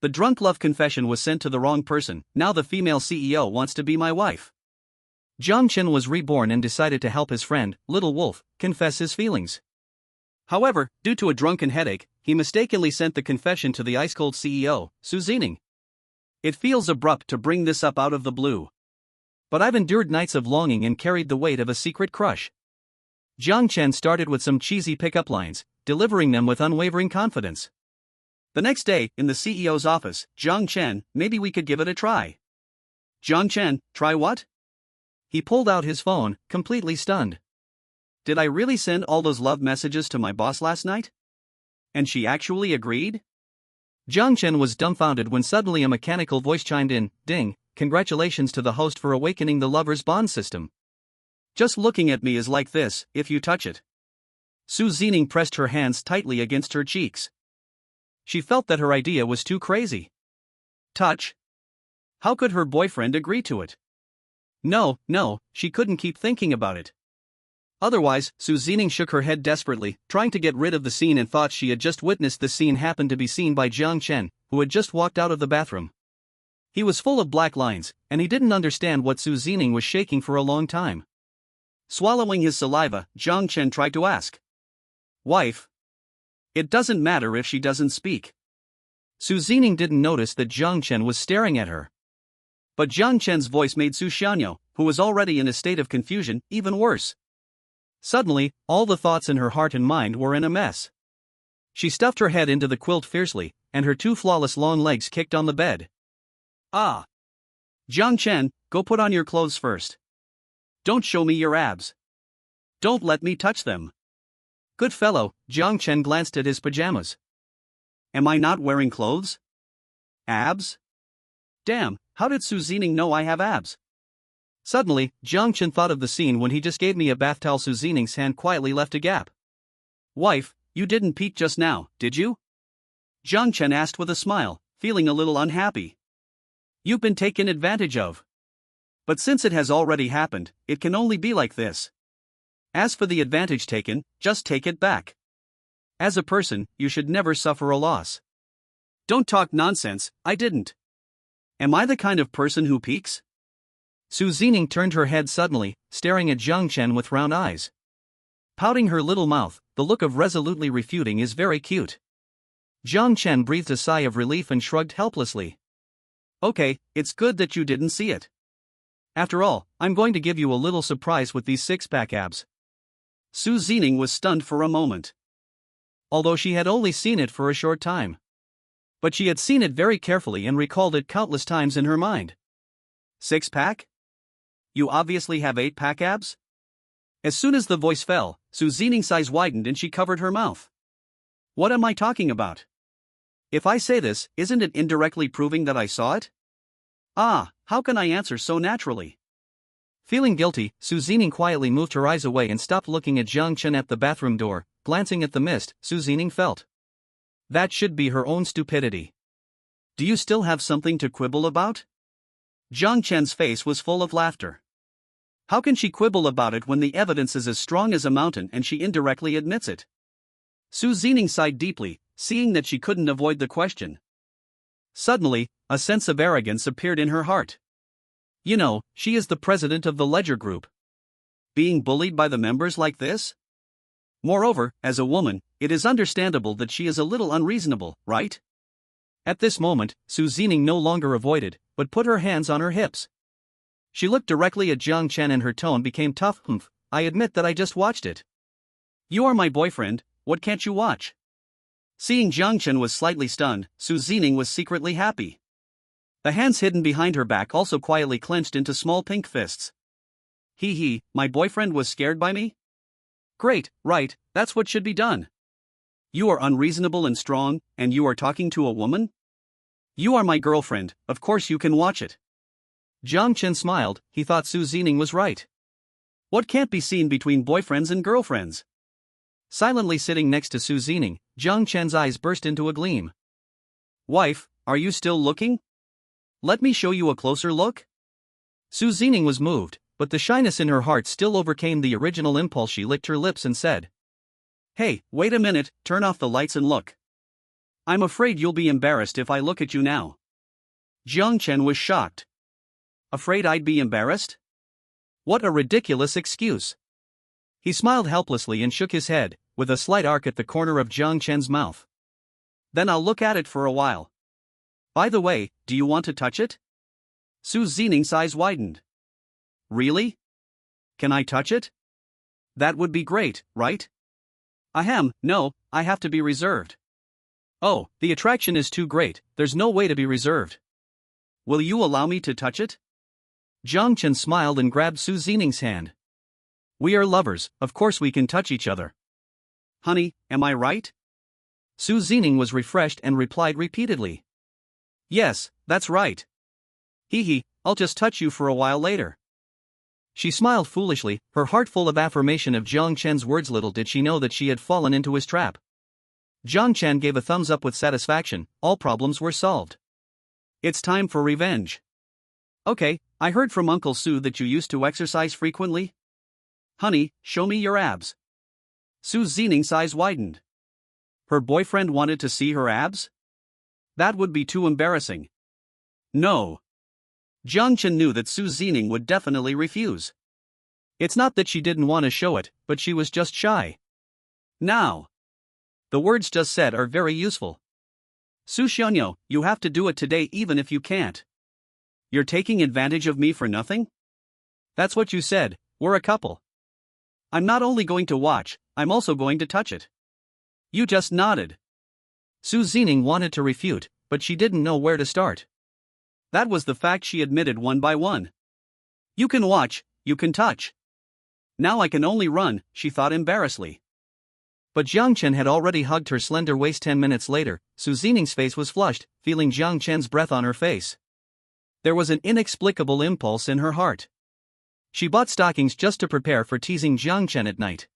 The drunk love confession was sent to the wrong person. Now the female CEO wants to be my wife. Jiang Chen was reborn and decided to help his friend, Little Wolf, confess his feelings. However, due to a drunken headache, he mistakenly sent the confession to the ice-cold CEO, Zining. It feels abrupt to bring this up out of the blue. But I've endured nights of longing and carried the weight of a secret crush. Jiang Chen started with some cheesy pickup lines, delivering them with unwavering confidence. The next day, in the CEO's office, Jiang Chen, maybe we could give it a try. Jiang Chen, try what? He pulled out his phone, completely stunned. Did I really send all those love messages to my boss last night? And she actually agreed? Jiang Chen was dumbfounded when suddenly a mechanical voice chimed in, "Ding, congratulations to the host for awakening the lover's bond system. Just looking at me is like this, if you touch it." Zining pressed her hands tightly against her cheeks. She felt that her idea was too crazy. Touch? How could her boyfriend agree to it? No, she couldn't keep thinking about it. Otherwise, Zining shook her head desperately, trying to get rid of the scene and thought she had just witnessed. The scene happened to be seen by Jiang Chen, who had just walked out of the bathroom. He was full of black lines, and he didn't understand what Zining was shaking for a long time. Swallowing his saliva, Jiang Chen tried to ask. Wife? It doesn't matter if she doesn't speak. Zining didn't notice that Jiang Chen was staring at her. But Jiang Chen's voice made Su Xianyo, who was already in a state of confusion, even worse. Suddenly, all the thoughts in her heart and mind were in a mess. She stuffed her head into the quilt fiercely, and her two flawless long legs kicked on the bed. Ah! Jiang Chen, go put on your clothes first. Don't show me your abs. Don't let me touch them. Good fellow, Jiang Chen glanced at his pajamas. Am I not wearing clothes? Abs? Damn, how did Zining know I have abs? Suddenly, Jiang Chen thought of the scene when he just gave me a bath towel. Zining's hand quietly left a gap. Wife, you didn't peek just now, did you? Jiang Chen asked with a smile, feeling a little unhappy. You've been taken advantage of. But since it has already happened, it can only be like this. As for the advantage taken, just take it back. As a person, you should never suffer a loss. Don't talk nonsense, I didn't. Am I the kind of person who peeks? Zining turned her head suddenly, staring at Jiang Chen with round eyes. Pouting her little mouth, the look of resolutely refuting is very cute. Jiang Chen breathed a sigh of relief and shrugged helplessly. Okay, it's good that you didn't see it. After all, I'm going to give you a little surprise with these six-pack abs. Zining was stunned for a moment. Although she had only seen it for a short time. But she had seen it very carefully and recalled it countless times in her mind. Six-pack? You obviously have eight-pack abs? As soon as the voice fell, Zining's eyes widened and she covered her mouth. What am I talking about? If I say this, isn't it indirectly proving that I saw it? Ah, how can I answer so naturally? Feeling guilty, Zining quietly moved her eyes away and stopped looking at Jiang Chen at the bathroom door. Glancing at the mist, Zining felt. That should be her own stupidity. Do you still have something to quibble about? Jiang Chen's face was full of laughter. How can she quibble about it when the evidence is as strong as a mountain and she indirectly admits it? Zining sighed deeply, seeing that she couldn't avoid the question. Suddenly, a sense of arrogance appeared in her heart. You know, she is the president of the Ledger Group. Being bullied by the members like this? Moreover, as a woman, it is understandable that she is a little unreasonable, right? At this moment, Zining no longer avoided, but put her hands on her hips. She looked directly at Jiang Chen and her tone became tough. I admit that I just watched it. You are my boyfriend, what can't you watch? Seeing Jiang Chen was slightly stunned, Zining was secretly happy. The hands hidden behind her back also quietly clenched into small pink fists. My boyfriend was scared by me? Great, right, that's what should be done. You are unreasonable and strong, and you are talking to a woman? You are my girlfriend, of course you can watch it. Jiang Chen smiled, he thought Zining was right. What can't be seen between boyfriends and girlfriends? Silently sitting next to Zining, Jiang Chen's eyes burst into a gleam. Wife, are you still looking? Let me show you a closer look? Zining was moved, but the shyness in her heart still overcame the original impulse. She licked her lips and said, Hey, wait a minute, turn off the lights and look. I'm afraid you'll be embarrassed if I look at you now. Jiang Chen was shocked. Afraid I'd be embarrassed? What a ridiculous excuse. He smiled helplessly and shook his head, with a slight arc at the corner of Jiang Chen's mouth. Then I'll look at it for a while. By the way, do you want to touch it? Su Zining's eyes widened. Really? Can I touch it? That would be great, right? Ahem, no, I have to be reserved. Oh, the attraction is too great, there's no way to be reserved. Will you allow me to touch it? Jiang Chen smiled and grabbed Su Zining's hand. We are lovers, of course we can touch each other. Honey, am I right? Su Zining was refreshed and replied repeatedly. Yes, that's right. Hee hee, I'll just touch you for a while later. She smiled foolishly, her heart full of affirmation of Jiang Chen's words. Little did she know that she had fallen into his trap. Jiang Chen gave a thumbs up with satisfaction, all problems were solved. It's time for revenge. Okay, I heard from Uncle Su that you used to exercise frequently. Honey, show me your abs. Su Zining's eyes widened. Her boyfriend wanted to see her abs? That would be too embarrassing. No. Jiang Chen knew that Su Zining would definitely refuse. It's not that she didn't want to show it, but she was just shy. Now. The words just said are very useful. Su Xianyo, you have to do it today even if you can't. You're taking advantage of me for nothing? That's what you said, we're a couple. I'm not only going to watch, I'm also going to touch it. You just nodded. Su Zining wanted to refute, but she didn't know where to start. That was the fact she admitted one by one. You can watch, you can touch. Now I can only run, she thought embarrassedly. But Jiang Chen had already hugged her slender waist. 10 minutes later, Su Zining's face was flushed, feeling Jiang Chen's breath on her face. There was an inexplicable impulse in her heart. She bought stockings just to prepare for teasing Jiang Chen at night.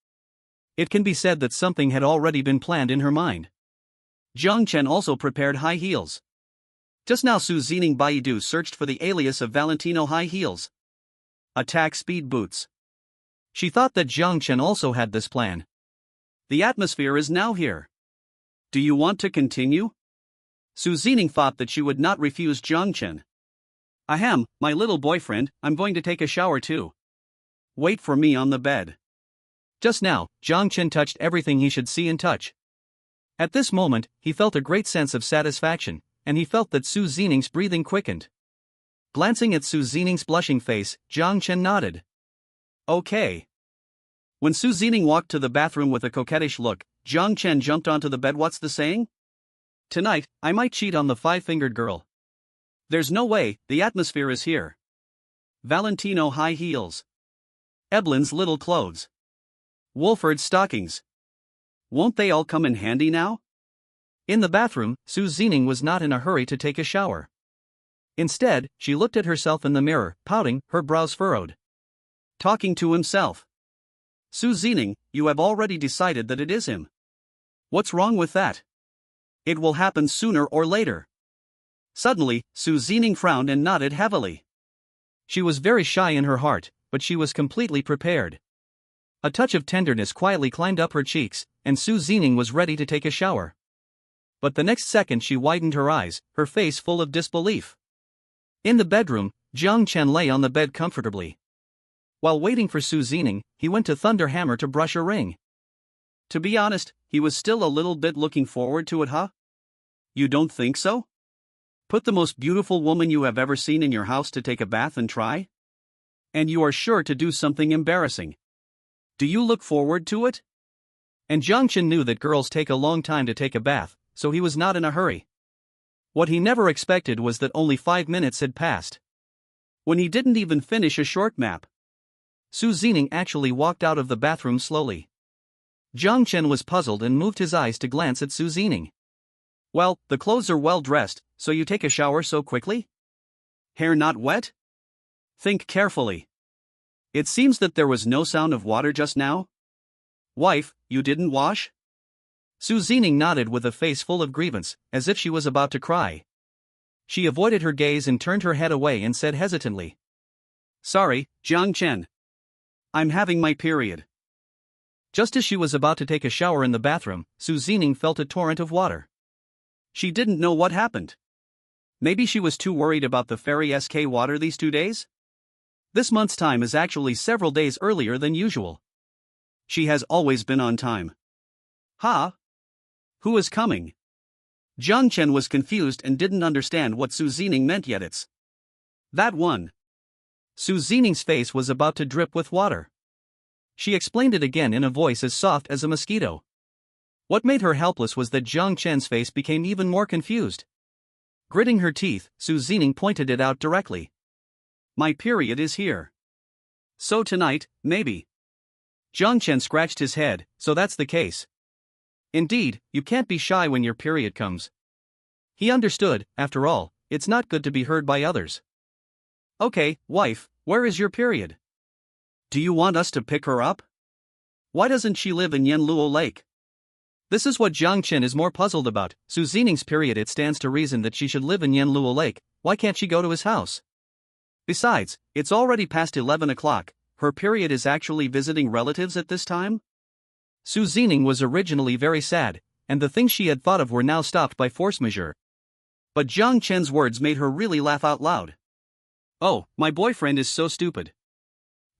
It can be said that something had already been planned in her mind. Jiang Chen also prepared high heels. Just now Su Zining Baidu searched for the alias of Valentino high heels. Attack speed boots. She thought that Jiang Chen also had this plan. The atmosphere is now here. Do you want to continue? Su Zining thought that she would not refuse Jiang Chen. Ahem, my little boyfriend, I'm going to take a shower too. Wait for me on the bed. Just now, Jiang Chen touched everything he should see and touch. At this moment, he felt a great sense of satisfaction, and he felt that Su Zining's breathing quickened. Glancing at Su Zining's blushing face, Jiang Chen nodded. Okay. When Su Zining walked to the bathroom with a coquettish look, Jiang Chen jumped onto the bed. What's the saying? Tonight, I might cheat on the five-fingered girl. There's no way, the atmosphere is here. Valentino high heels. Eblin's little clothes. Wolford's stockings. Won't they all come in handy now? In the bathroom, Su Zining was not in a hurry to take a shower. Instead, she looked at herself in the mirror, pouting, her brows furrowed. Talking to himself. Su Zining, you have already decided that it is him. What's wrong with that? It will happen sooner or later. Suddenly, Su Zining frowned and nodded heavily. She was very shy in her heart, but she was completely prepared. A touch of tenderness quietly climbed up her cheeks, and Su Zining was ready to take a shower. But the next second she widened her eyes, her face full of disbelief. In the bedroom, Jiang Chen lay on the bed comfortably. While waiting for Su Zining, he went to Thunder Hammer to brush a ring. To be honest, he was still a little bit looking forward to it, huh? You don't think so? Put the most beautiful woman you have ever seen in your house to take a bath and try? And you are sure to do something embarrassing. Do you look forward to it? And Jiang Chen knew that girls take a long time to take a bath, so he was not in a hurry. What he never expected was that only 5 minutes had passed. When he didn't even finish a short map. Su Zining actually walked out of the bathroom slowly. Jiang Chen was puzzled and moved his eyes to glance at Su Zining. Well, the clothes are well dressed, so you take a shower so quickly? Hair not wet? Think carefully. It seems that there was no sound of water just now. Wife, you didn't wash? Su Zining nodded with a face full of grievance, as if she was about to cry. She avoided her gaze and turned her head away and said hesitantly. Sorry, Jiang Chen. I'm having my period. Just as she was about to take a shower in the bathroom, Su Zining felt a torrent of water. She didn't know what happened. Maybe she was too worried about the fairy SK water these 2 days? This month's time is actually several days earlier than usual. She has always been on time. Ha? Who is coming? Jiang Chen was confused and didn't understand what Su Zining meant yet. It's that one. Su Zining's face was about to drip with water. She explained it again in a voice as soft as a mosquito. What made her helpless was that Jiang Chen's face became even more confused. Gritting her teeth, Su Zining pointed it out directly. My period is here. So tonight, maybe. Jiang Chen scratched his head. So that's the case. Indeed, you can't be shy when your period comes. He understood, after all, it's not good to be heard by others. Okay, wife, where is your period? Do you want us to pick her up? Why doesn't she live in Yanluo Lake? This is what Jiang Chen is more puzzled about. Su Zining's period, it stands to reason that she should live in Yanluo Lake. Why can't she go to his house? Besides, it's already past 11 o'clock. Her period is actually visiting relatives at this time? Su Zining was originally very sad, and the things she had thought of were now stopped by force majeure. But Jiang Chen's words made her really laugh out loud. Oh, my boyfriend is so stupid.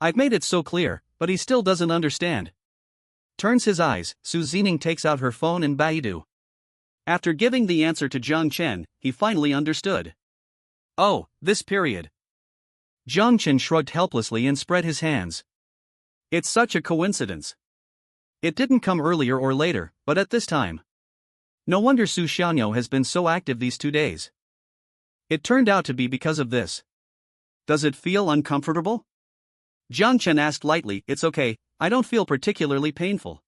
I've made it so clear, but he still doesn't understand. Turns his eyes, Su Zining takes out her phone and Baidu. After giving the answer to Jiang Chen, he finally understood. Oh, this period. Jiang Chen shrugged helplessly and spread his hands. It's such a coincidence. It didn't come earlier or later, but at this time. No wonder Su Xianyo has been so active these 2 days. It turned out to be because of this. Does it feel uncomfortable? Jiang Chen asked lightly. It's okay, I don't feel particularly painful.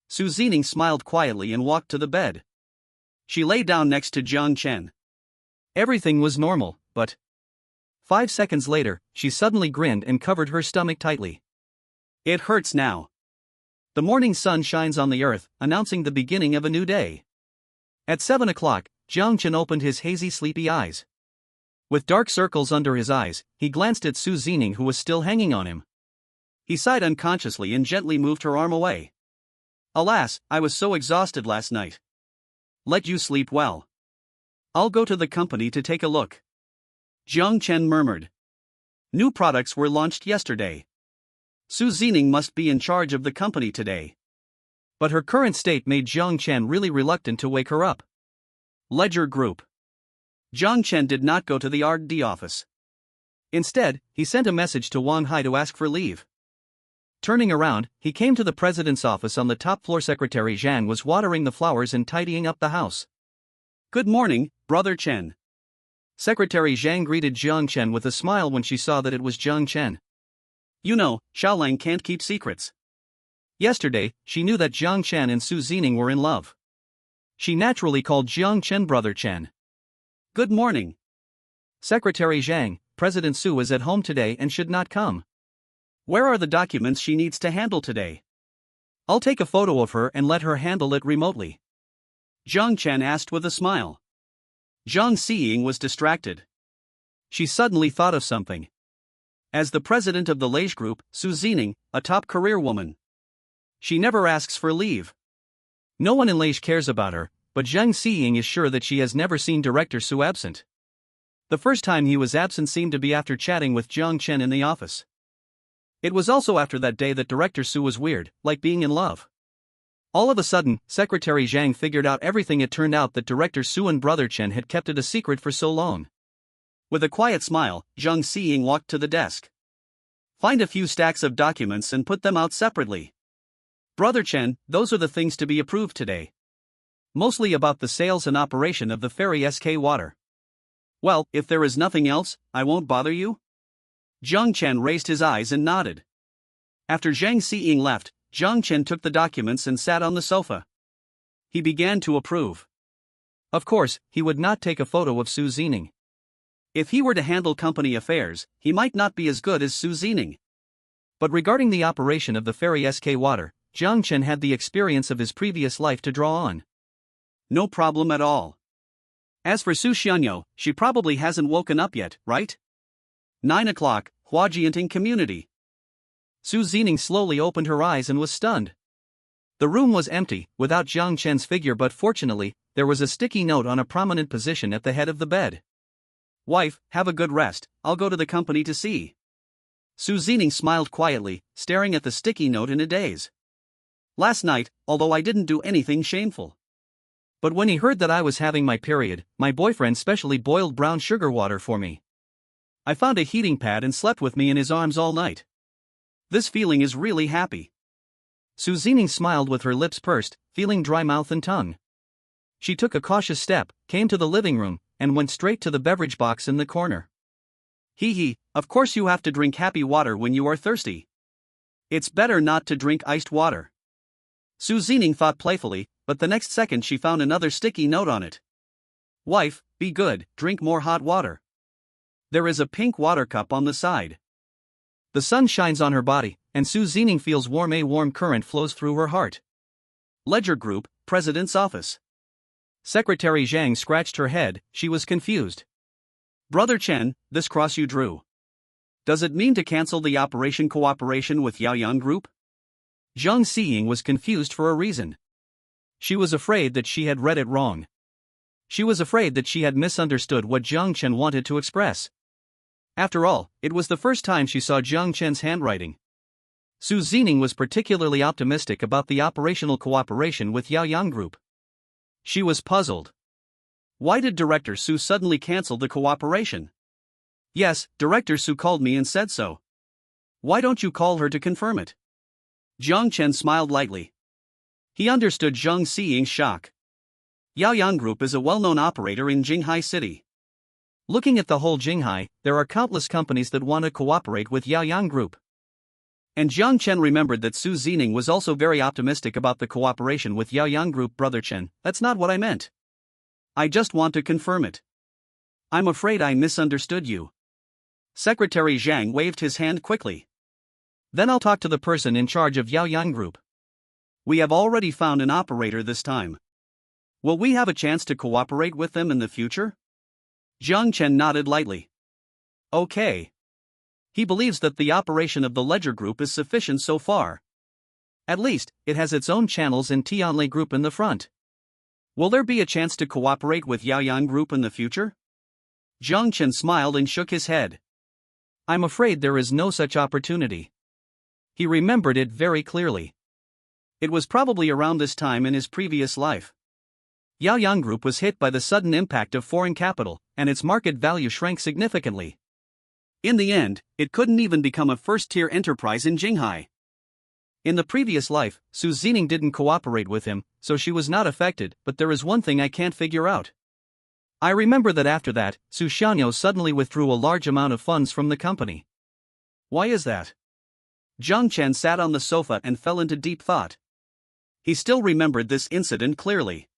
Su Zining smiled quietly and walked to the bed. She lay down next to Jiang Chen. Everything was normal, but 5 seconds later, she suddenly grinned and covered her stomach tightly. It hurts now. The morning sun shines on the earth, announcing the beginning of a new day. At 7 o'clock, Jiang Chen opened his hazy, sleepy eyes. With dark circles under his eyes, he glanced at Su Zining, who was still hanging on him. He sighed unconsciously and gently moved her arm away. Alas, I was so exhausted last night. Let you sleep well. I'll go to the company to take a look. Jiang Chen murmured. New products were launched yesterday. Su Zining must be in charge of the company today. But her current state made Jiang Chen really reluctant to wake her up. Ledger Group. Jiang Chen did not go to the R&D office. Instead, he sent a message to Wang Hai to ask for leave. Turning around, he came to the president's office on the top floor. Secretary Zhang was watering the flowers and tidying up the house. Good morning, Brother Chen. Secretary Zhang greeted Jiang Chen with a smile when she saw that it was Jiang Chen. You know, Xiaolang can't keep secrets. Yesterday, she knew that Jiang Chen and Su Zining were in love. She naturally called Jiang Chen Brother Chen. Good morning. Secretary Zhang, President Su is at home today and should not come. Where are the documents she needs to handle today? I'll take a photo of her and let her handle it remotely. Jiang Chen asked with a smile. Zhang Xiying was distracted. She suddenly thought of something. As the president of the Leish Group, Su Zining, a top career woman. She never asks for leave. No one in Leish cares about her, but Zhang Xiying is sure that she has never seen Director Su absent. The first time he was absent seemed to be after chatting with Jiang Chen in the office. It was also after that day that Director Su was weird, like being in love. All of a sudden, Secretary Zhang figured out everything. It turned out that Director Su and Brother Chen had kept it a secret for so long. With a quiet smile, Zhang Xiying walked to the desk. Find a few stacks of documents and put them out separately. Brother Chen, those are the things to be approved today. Mostly about the sales and operation of the Fairy SK water. Well, if there is nothing else, I won't bother you. Jiang Chen raised his eyes and nodded. After Zhang Xiying left, Jiang Chen took the documents and sat on the sofa. He began to approve. Of course, he would not take a photo of Su Zining. If he were to handle company affairs, he might not be as good as Su Zining. But regarding the operation of the Fairy SK water, Jiang Chen had the experience of his previous life to draw on. No problem at all. As for Su Xianyo, she probably hasn't woken up yet, right? 9 o'clock, Huajianting Community. Su Zining slowly opened her eyes and was stunned. The room was empty, without Jiang Chen's figure, but fortunately, there was a sticky note on a prominent position at the head of the bed. Wife, have a good rest, I'll go to the company to see. Su Zining smiled quietly, staring at the sticky note in a daze. Last night, although I didn't do anything shameful. But when he heard that I was having my period, my boyfriend specially boiled brown sugar water for me. I found a heating pad and slept with me in his arms all night. This feeling is really happy. Su Zining smiled with her lips pursed, feeling dry mouth and tongue. She took a cautious step, came to the living room, and went straight to the beverage box in the corner. Hee, of course you have to drink happy water when you are thirsty. It's better not to drink iced water. Su Zining thought playfully, but the next second she found another sticky note on it. Wife, be good, drink more hot water. There is a pink water cup on the side. The sun shines on her body, and Su Zining feels warm. A warm current flows through her heart. Ledger Group, President's Office. Secretary Jiang scratched her head, she was confused. Brother Chen, this cross you drew. Does it mean to cancel the operation cooperation with Yaoyang Group? Zhang Xiying was confused for a reason. She was afraid that she had read it wrong. She was afraid that she had misunderstood what Jiang Chen wanted to express. After all, it was the first time she saw Jiang Chen's handwriting. Su Zining was particularly optimistic about the operational cooperation with Yaoyang Group. She was puzzled. Why did Director Su suddenly cancel the cooperation? Yes, Director Su called me and said so. Why don't you call her to confirm it? Jiang Chen smiled lightly. He understood Zhang Xiying's shock. Yaoyang Group is a well-known operator in Jinghai City. Looking at the whole Jinghai, there are countless companies that want to cooperate with Yaoyang Group. And Jiang Chen remembered that Su Zining was also very optimistic about the cooperation with Yaoyang Group. Brother Chen, that's not what I meant. I just want to confirm it. I'm afraid I misunderstood you. Secretary Jiang waved his hand quickly. Then I'll talk to the person in charge of Yaoyang Group. We have already found an operator this time. Will we have a chance to cooperate with them in the future? Jiang Chen nodded lightly. Okay. He believes that the operation of the Ledger Group is sufficient so far. At least, it has its own channels and Tianlei Group in the front. Will there be a chance to cooperate with Yaoyang Group in the future? Jiang Chen smiled and shook his head. I'm afraid there is no such opportunity. He remembered it very clearly. It was probably around this time in his previous life. Yaoyang Group was hit by the sudden impact of foreign capital, and its market value shrank significantly. In the end, it couldn't even become a first-tier enterprise in Jinghai. In the previous life, Su Zining didn't cooperate with him, so she was not affected, but there is one thing I can't figure out. I remember that after that, Su Xianyo suddenly withdrew a large amount of funds from the company. Why is that? Jiang Chen sat on the sofa and fell into deep thought. He still remembered this incident clearly.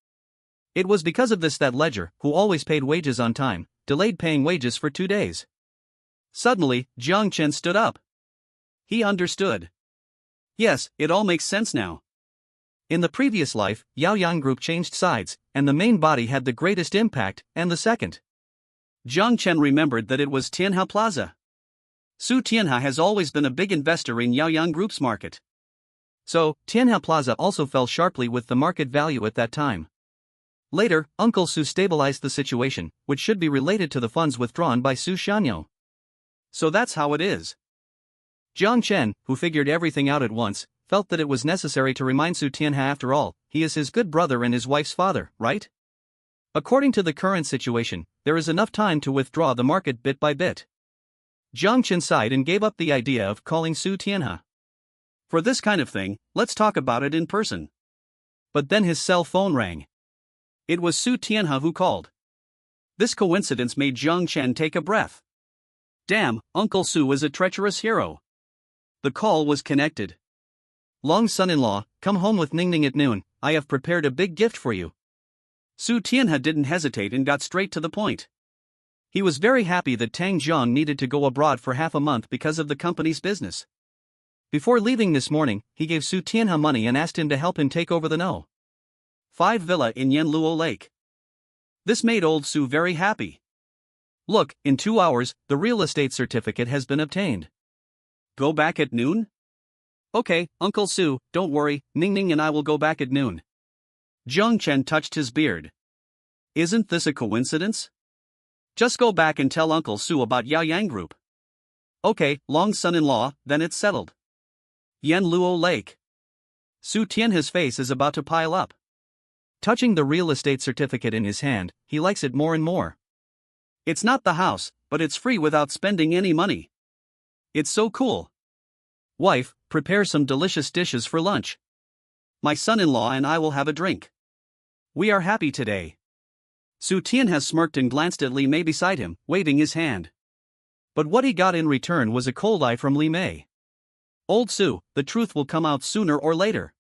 It was because of this that Ledger, who always paid wages on time, delayed paying wages for 2 days. Suddenly, Jiang Chen stood up. He understood. Yes, it all makes sense now. In the previous life, Yaoyang Group changed sides, and the main body had the greatest impact, and the second. Jiang Chen remembered that it was Tianha Plaza. Su Tianha has always been a big investor in Yaoyang Group's market. So, Tianha Plaza also fell sharply with the market value at that time. Later, Uncle Su stabilized the situation, which should be related to the funds withdrawn by Su Xianyo. So that's how it is. Jiang Chen, who figured everything out at once, felt that it was necessary to remind Su Tianha after all, he is his good brother and his wife's father, right? According to the current situation, there is enough time to withdraw the market bit by bit. Jiang Chen sighed and gave up the idea of calling Su Tianha. For this kind of thing, let's talk about it in person. But then his cell phone rang. It was Su Tianha who called. This coincidence made Jiang Chen take a breath. Damn, Uncle Su is a treacherous hero. The call was connected. Long son-in-law, come home with Ningning at noon, I have prepared a big gift for you. Su Tianha didn't hesitate and got straight to the point. He was very happy that Tang Zhang needed to go abroad for half a month because of the company's business. Before leaving this morning, he gave Su Tianha money and asked him to help him take over the No. 5 villa in Yanluo Lake. This made old Su very happy. Look, in 2 hours, the real estate certificate has been obtained. Go back at noon? Okay, Uncle Su, don't worry, Ningning and I will go back at noon. Jiang Chen touched his beard. Isn't this a coincidence? Just go back and tell Uncle Su about Yao Yang Group. Okay, Long's son-in-law, then it's settled. Yan Luo Lake. Su Tianhe's face is about to pile up. Touching the real estate certificate in his hand, he likes it more and more. It's not the house, but it's free without spending any money. It's so cool. Wife, prepare some delicious dishes for lunch. My son-in-law and I will have a drink. We are happy today. Su Tianhe smirked and glanced at Li Mei beside him, waving his hand. But what he got in return was a cold eye from Li Mei. Old Su, the truth will come out sooner or later.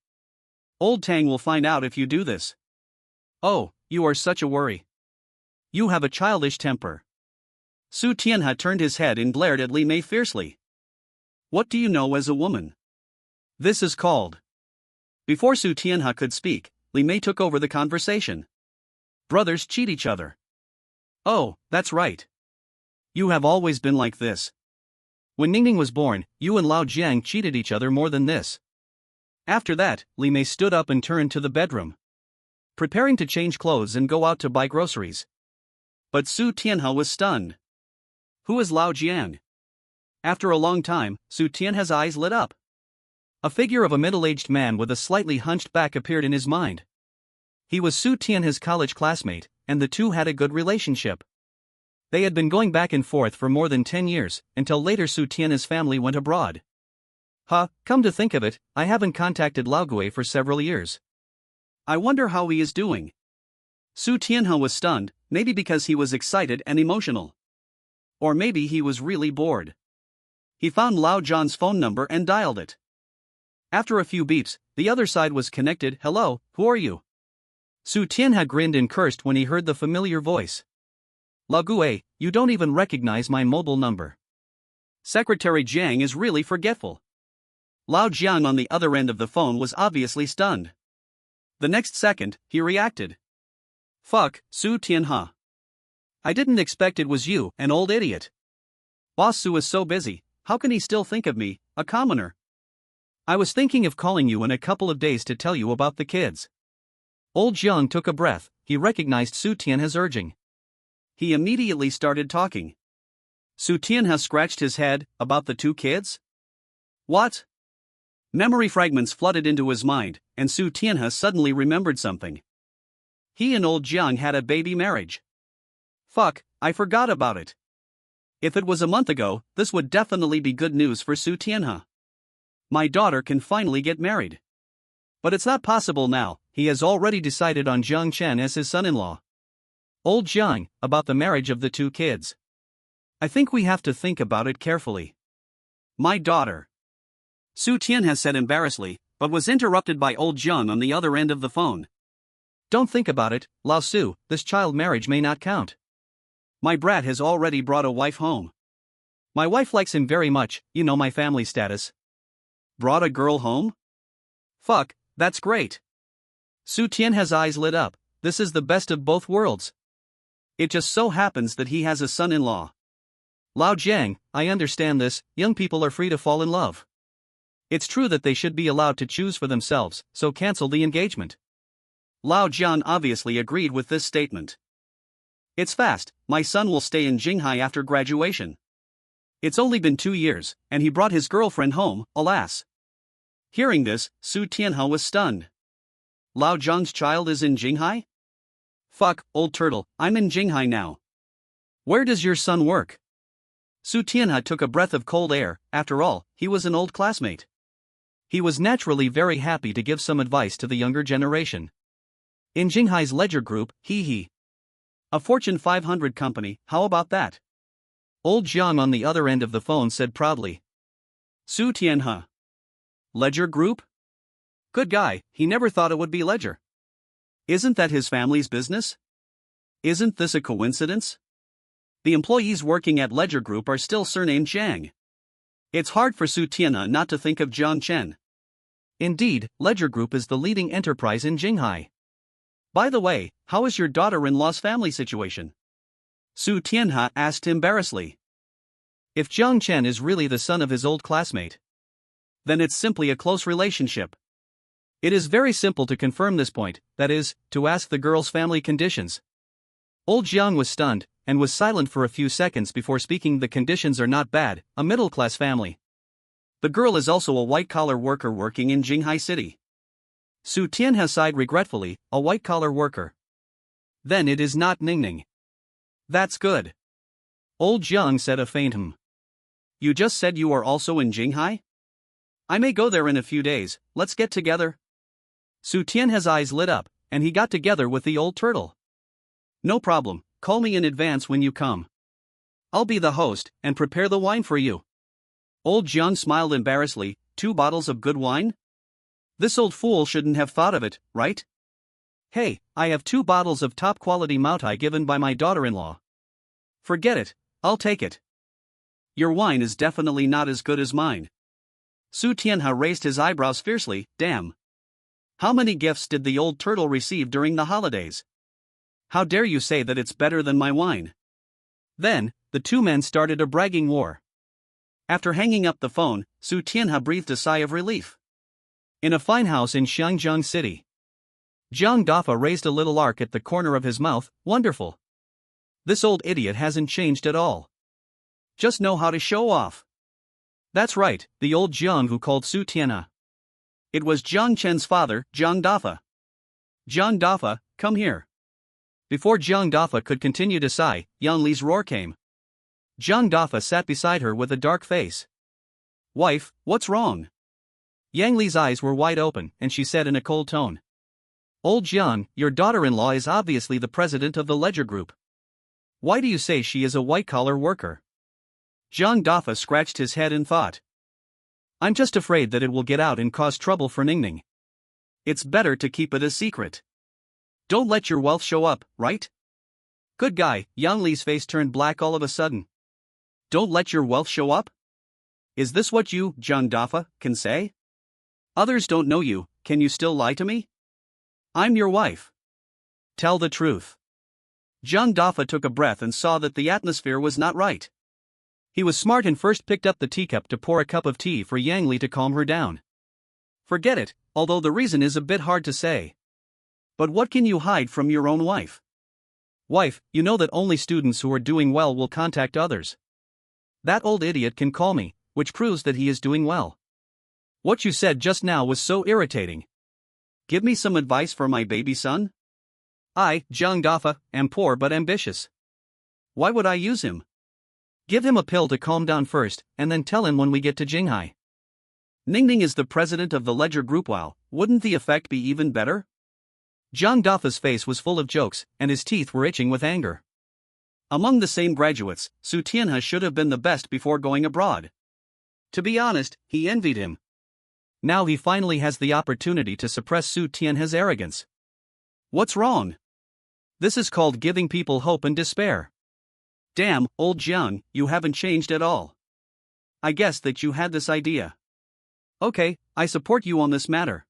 Old Tang will find out if you do this. Oh, you are such a worry. You have a childish temper. Su Tianhe turned his head and glared at Li Mei fiercely. What do you know as a woman? This is called. Before Su Tianhe could speak, Li Mei took over the conversation. Brothers cheat each other. Oh, that's right. You have always been like this. When Ningning was born, you and Lao Jiang cheated each other more than this. After that, Li Mei stood up and turned to the bedroom, preparing to change clothes and go out to buy groceries. But Su Tianhe was stunned. Who is Lao Jiang? After a long time, Su Tianhe's eyes lit up. A figure of a middle-aged man with a slightly hunched back appeared in his mind. He was Su Tianhe's college classmate, and the two had a good relationship. They had been going back and forth for more than 10 years, until later Su Tianhe's family went abroad. Come to think of it, I haven't contacted Lao Gui for several years. I wonder how he is doing. Su Tianhe was stunned, maybe because he was excited and emotional. Or maybe he was really bored. He found Lao Zhan's phone number and dialed it. After a few beeps, the other side was connected. Hello, who are you? Su Tianhe grinned and cursed when he heard the familiar voice. Lao Gui, you don't even recognize my mobile number. Secretary Jiang is really forgetful. Lao Jiang on the other end of the phone was obviously stunned. The next second, he reacted. Fuck, Su Tianhe. I didn't expect it was you, an old idiot. Boss Su is so busy, how can he still think of me, a commoner? I was thinking of calling you in a couple of days to tell you about the kids. Old Jiang took a breath, he recognized Su Tianhe's urging. He immediately started talking. Su Tianhe scratched his head, about the two kids? What? Memory fragments flooded into his mind, and Su Tianhe suddenly remembered something. He and old Jiang had a baby marriage. Fuck, I forgot about it. If it was a month ago, this would definitely be good news for Su Tianhe. My daughter can finally get married. But it's not possible now, he has already decided on Jiang Chen as his son-in-law. Old Jiang, about the marriage of the two kids. I think we have to think about it carefully. My daughter. Su Tianhe said embarrassedly, but was interrupted by old Jiang on the other end of the phone. Don't think about it, Lao Su, this child marriage may not count. My brat has already brought a wife home. My wife likes him very much, you know my family status. Brought a girl home? Fuck, that's great. Su Tianhe's eyes lit up, this is the best of both worlds. It just so happens that he has a son-in-law. Lao Jiang, I understand this, young people are free to fall in love. It's true that they should be allowed to choose for themselves, so cancel the engagement. Lao Jiang obviously agreed with this statement. It's fast, my son will stay in Jinghai after graduation. It's only been 2 years, and he brought his girlfriend home, alas. Hearing this, Su Tianhe was stunned. Lao Jiang's child is in Jinghai? Fuck, old turtle, I'm in Jinghai now. Where does your son work? Su Tianhe took a breath of cold air, after all, he was an old classmate. He was naturally very happy to give some advice to the younger generation. In Jinghai's ledger group, he. A Fortune 500 company, how about that? Old Jiang on the other end of the phone said proudly. Su Tianhe. Ledger group? Good guy, he never thought it would be ledger. Isn't that his family's business? Isn't this a coincidence? The employees working at Ledger Group are still surnamed Jiang. It's hard for Su Tianhe not to think of Jiang Chen. Indeed, Ledger Group is the leading enterprise in Jinghai. By the way, how is your daughter-in-law's family situation? Su Tianhe asked embarrassedly. If Jiang Chen is really the son of his old classmate, then it's simply a close relationship. It is very simple to confirm this point, that is, to ask the girl's family conditions. Old Jiang was stunned, and was silent for a few seconds before speaking. The conditions are not bad, a middle-class family. The girl is also a white-collar worker working in Jinghai City. Su Tianhe sighed regretfully, a white-collar worker. Then it is not Ningning. That's good. Old Jiang said a faint hum. You just said you are also in Jinghai? I may go there in a few days, let's get together. Su Tianhe's eyes lit up, and he got together with the old turtle. No problem, call me in advance when you come. I'll be the host, and prepare the wine for you. Old Jiang smiled embarrassedly, 2 bottles of good wine? This old fool shouldn't have thought of it, right? Hey, I have 2 bottles of top-quality Moutai given by my daughter-in-law. Forget it, I'll take it. Your wine is definitely not as good as mine. Su Tianhe raised his eyebrows fiercely, damn. How many gifts did the old turtle receive during the holidays? How dare you say that it's better than my wine? Then, the 2 men started a bragging war. After hanging up the phone, Su Tianhe breathed a sigh of relief. In a fine house in Xiangjiang City. Jiang Dafa raised a little arc at the corner of his mouth, wonderful. This old idiot hasn't changed at all. Just know how to show off. That's right, the old Jiang who called Su Tianhe. It was Jiang Chen's father, Jiang Dafa. Jiang Dafa, come here. Before Jiang Dafa could continue to sigh, Yang Li's roar came. Jiang Dafa sat beside her with a dark face. Wife, what's wrong? Yang Li's eyes were wide open, and she said in a cold tone. Old Jiang, your daughter-in-law is obviously the president of the Ledger Group. Why do you say she is a white-collar worker? Jiang Dafa scratched his head and thought. I'm just afraid that it will get out and cause trouble for Ningning. It's better to keep it a secret. Don't let your wealth show up, right? Good guy, Yang Li's face turned black all of a sudden. Don't let your wealth show up? Is this what you, Jiang Dafa, can say? Others don't know you, can you still lie to me? I'm your wife. Tell the truth. Jiang Dafa took a breath and saw that the atmosphere was not right. He was smart and first picked up the teacup to pour a cup of tea for Yang Li to calm her down. Forget it, although the reason is a bit hard to say. But what can you hide from your own wife? Wife, you know that only students who are doing well will contact others. That old idiot can call me, which proves that he is doing well. What you said just now was so irritating. Give me some advice for my baby son? I, Jiang Dafa, am poor but ambitious. Why would I use him? Give him a pill to calm down first, and then tell him when we get to Jinghai. Ningning is the president of the Ledger Group. Wow, wouldn't the effect be even better? Jiang Dafa's face was full of jokes, and his teeth were itching with anger. Among the same graduates, Su Tianhe should have been the best before going abroad. To be honest, he envied him. Now he finally has the opportunity to suppress Su Tianhe's arrogance. What's wrong? This is called giving people hope and despair. Damn, old Jiang, you haven't changed at all. I guess that you had this idea. Okay, I support you on this matter.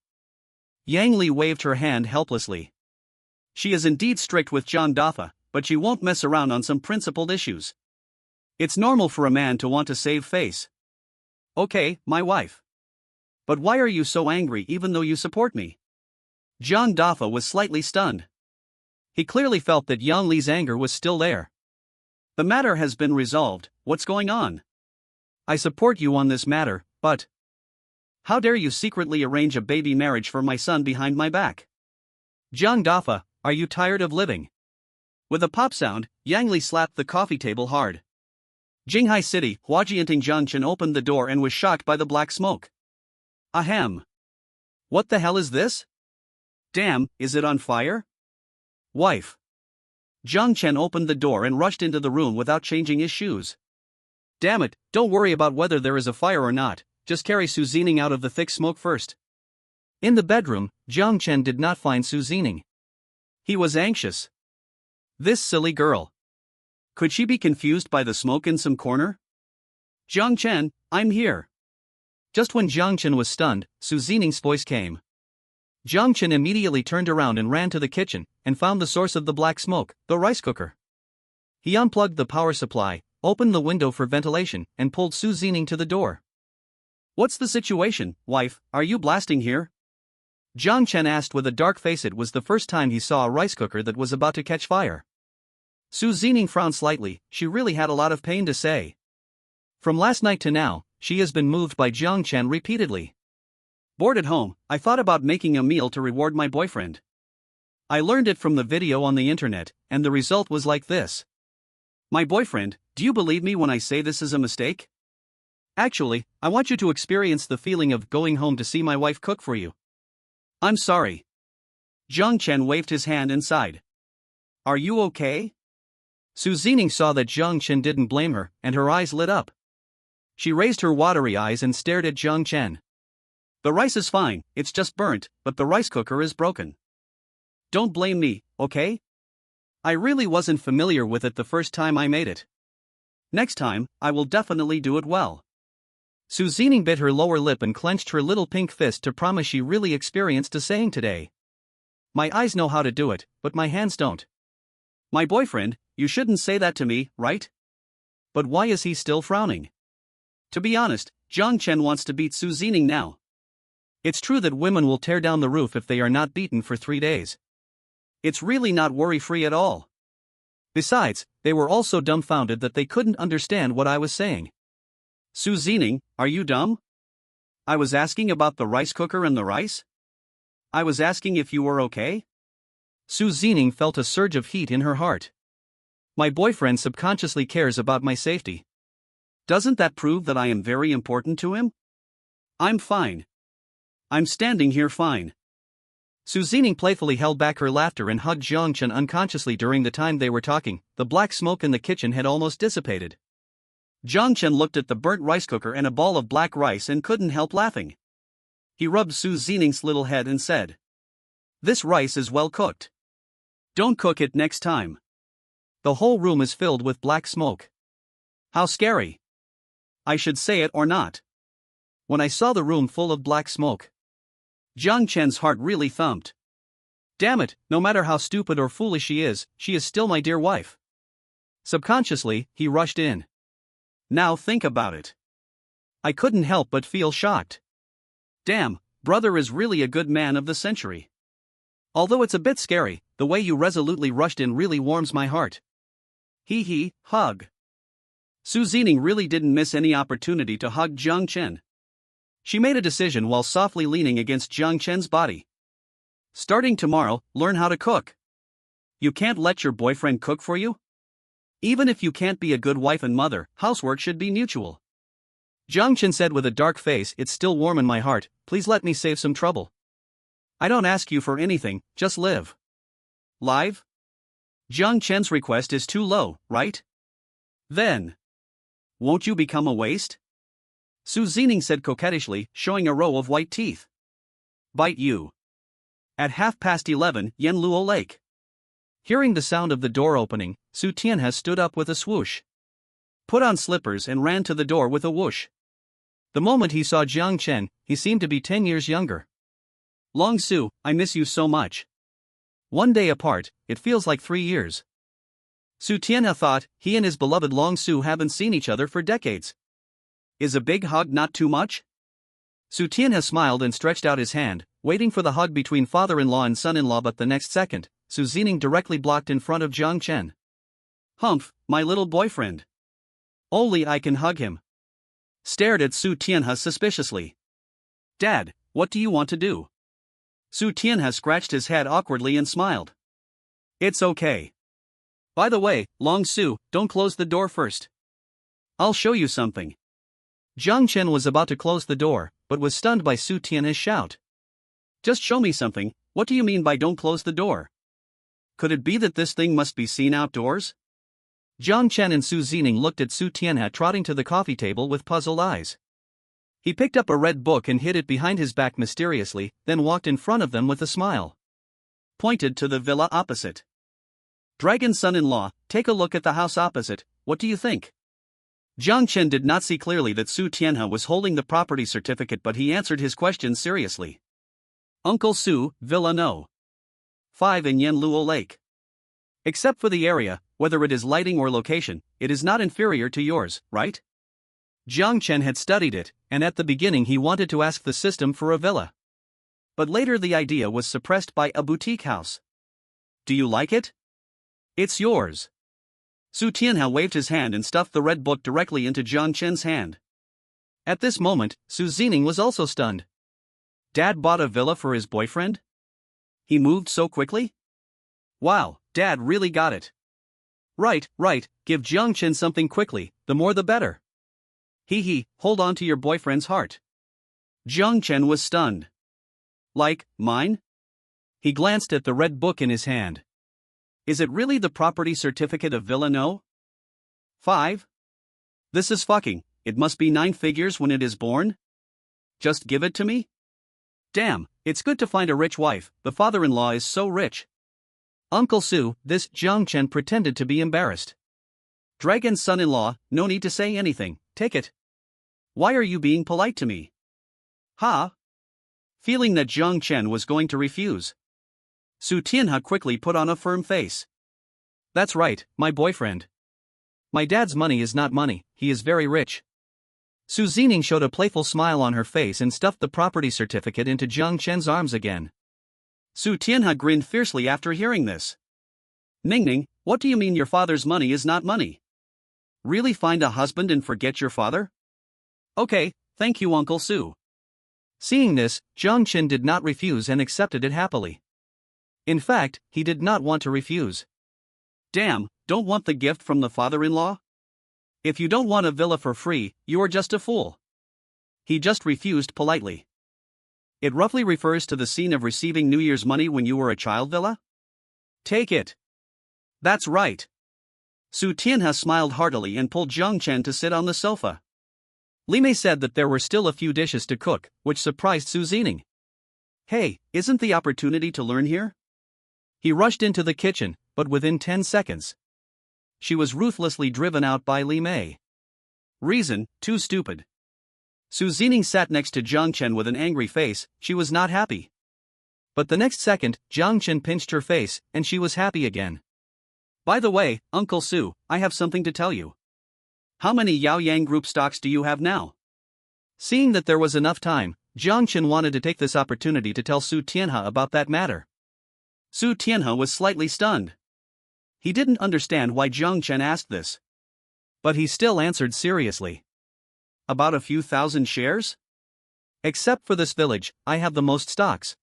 Yang Li waved her hand helplessly. She is indeed strict with Jiang Dafa, but she won't mess around on some principled issues. It's normal for a man to want to save face. Okay, my wife. But why are you so angry even though you support me? Jiang Dafa was slightly stunned. He clearly felt that Yang Li's anger was still there. The matter has been resolved, what's going on? I support you on this matter, but... How dare you secretly arrange a baby marriage for my son behind my back? Jiang Dafa, are you tired of living? With a pop sound, Yang Li slapped the coffee table hard. Jinghai City, Huajianting Jiang Chen opened the door and was shocked by the black smoke. Ahem. What the hell is this? Damn, is it on fire? Wife. Jiang Chen opened the door and rushed into the room without changing his shoes. Damn it, don't worry about whether there is a fire or not, just carry Su Zining out of the thick smoke first. In the bedroom, Jiang Chen did not find Su Zining. He was anxious. This silly girl. Could she be confused by the smoke in some corner? Jiang Chen, I'm here. Just when Jiang Chen was stunned, Su Zining's voice came. Jiang Chen immediately turned around and ran to the kitchen, and found the source of the black smoke, the rice cooker. He unplugged the power supply, opened the window for ventilation, and pulled Su Zining to the door. What's the situation, wife, are you blasting here? Jiang Chen asked with a dark face. It was the first time he saw a rice cooker that was about to catch fire. Su Zining frowned slightly, she really had a lot of pain to say. From last night to now, she has been moved by Jiang Chen repeatedly. Bored at home, I thought about making a meal to reward my boyfriend. I learned it from the video on the internet, and the result was like this. My boyfriend, do you believe me when I say this is a mistake? Actually, I want you to experience the feeling of going home to see my wife cook for you. I'm sorry. Jiang Chen waved his hand and sighed. Are you okay? Su Zining saw that Jiang Chen didn't blame her, and her eyes lit up. She raised her watery eyes and stared at Jiang Chen. The rice is fine, it's just burnt, but the rice cooker is broken. Don't blame me, okay? I really wasn't familiar with it the first time I made it. Next time, I will definitely do it well. Su Zining bit her lower lip and clenched her little pink fist to promise she really experienced a saying today. My eyes know how to do it, but my hands don't. My boyfriend, you shouldn't say that to me, right? But why is he still frowning? To be honest, Jiang Chen wants to beat Su Zining now. It's true that women will tear down the roof if they are not beaten for 3 days. It's really not worry-free at all. Besides, they were also dumbfounded that they couldn't understand what I was saying. Su Zining, are you dumb? I was asking about the rice cooker and the rice? I was asking if you were okay? Su Zining felt a surge of heat in her heart. My boyfriend subconsciously cares about my safety. Doesn't that prove that I am very important to him? I'm fine. I'm standing here fine. Su Zining playfully held back her laughter and hugged Jiang Chen unconsciously during the time they were talking. The black smoke in the kitchen had almost dissipated. Jiang Chen looked at the burnt rice cooker and a ball of black rice and couldn't help laughing. He rubbed Su Zining's little head and said, "This rice is well cooked. Don't cook it next time." The whole room is filled with black smoke. How scary. I should say it or not. When I saw the room full of black smoke, Jiang Chen's heart really thumped. Damn it, no matter how stupid or foolish she is still my dear wife. Subconsciously, he rushed in. Now think about it. I couldn't help but feel shocked. Damn, brother is really a good man of the century. Although it's a bit scary, the way you resolutely rushed in really warms my heart. Hee, hug. Su Zining really didn't miss any opportunity to hug Jiang Chen. She made a decision while softly leaning against Jiang Chen's body. Starting tomorrow, learn how to cook. You can't let your boyfriend cook for you? Even if you can't be a good wife and mother, housework should be mutual. Jiang Chen said with a dark face, it's still warm in my heart, please let me save some trouble. I don't ask you for anything, just live. Live? Jiang Chen's request is too low, right? Then, won't you become a waste? Su Zining said coquettishly, showing a row of white teeth. Bite you. At 11:30, Yanluo Lake. Hearing the sound of the door opening, Su Tianhe stood up with a swoosh. Put on slippers and ran to the door with a whoosh. The moment he saw Jiang Chen, he seemed to be 10 years younger. Long Su, I miss you so much. One day apart, it feels like 3 years. Su Tianhe thought, he and his beloved Long Su haven't seen each other for decades. Is a big hug not too much? Su Tianhe smiled and stretched out his hand, waiting for the hug between father-in-law and son-in-law, but the next second, Su Zining directly blocked in front of Jiang Chen. Humph, my little boyfriend. Only I can hug him. Stared at Su Tianhe suspiciously. Dad, what do you want to do? Su Tianhe scratched his head awkwardly and smiled. It's okay. By the way, Long Su, don't close the door first. I'll show you something. Jiang Chen was about to close the door, but was stunned by Su Tianhe's shout. Just show me something, what do you mean by don't close the door? Could it be that this thing must be seen outdoors? Jiang Chen and Su Zining looked at Su Tianhe trotting to the coffee table with puzzled eyes. He picked up a red book and hid it behind his back mysteriously, then walked in front of them with a smile. Pointed to the villa opposite. Dragon son-in-law, take a look at the house opposite, what do you think? Jiang Chen did not see clearly that Su Tianhe was holding the property certificate, but he answered his question seriously. Uncle Su, Villa No. 5 in Yanluo Lake. Except for the area, whether it is lighting or location, it is not inferior to yours, right? Jiang Chen had studied it, and at the beginning he wanted to ask the system for a villa. But later the idea was suppressed by a boutique house. Do you like it? It's yours. Su Tianhe waved his hand and stuffed the red book directly into Jiang Chen's hand. At this moment, Su Zining was also stunned. Dad bought a villa for his boyfriend? He moved so quickly? Wow, Dad really got it. Right, give Jiang Chen something quickly, the more the better. Hee, hold on to your boyfriend's heart. Jiang Chen was stunned. Like, mine? He glanced at the red book in his hand. Is it really the property certificate of Villa No. 5? This is fucking, it must be 9 figures when it is born? Just give it to me? Damn, it's good to find a rich wife, the father-in-law is so rich. Uncle Su, this Jiang Chen pretended to be embarrassed. Dragon's son-in-law, no need to say anything, take it. Why are you being polite to me? Ha? Feeling that Jiang Chen was going to refuse, Su Tianhe quickly put on a firm face. That's right, my boyfriend. My dad's money is not money, he is very rich. Su Zining showed a playful smile on her face and stuffed the property certificate into Jiang Chen's arms again. Su Tianhe grinned fiercely after hearing this. Ning, what do you mean your father's money is not money? Really find a husband and forget your father? Okay, thank you Uncle Su. Seeing this, Jiang Chen did not refuse and accepted it happily. In fact, he did not want to refuse. Damn, don't want the gift from the father-in-law? If you don't want a villa for free, you are just a fool. He just refused politely. It roughly refers to the scene of receiving New Year's money when you were a child villa? Take it. That's right. Su Tianhe smiled heartily and pulled Jiang Chen to sit on the sofa. Li Mei said that there were still a few dishes to cook, which surprised Su Zining. Hey, isn't the opportunity to learn here? He rushed into the kitchen, but within 10 seconds, she was ruthlessly driven out by Li Mei. Reason, too stupid. Su Zining sat next to Jiang Chen with an angry face, she was not happy. But the next second, Jiang Chen pinched her face, and she was happy again. By the way, Uncle Su, I have something to tell you. How many Yaoyang Group stocks do you have now? Seeing that there was enough time, Jiang Chen wanted to take this opportunity to tell Su Tianhe about that matter. Su Tianhe was slightly stunned. He didn't understand why Jiang Chen asked this. But he still answered seriously. About a few thousand shares? Except for this village, I have the most stocks.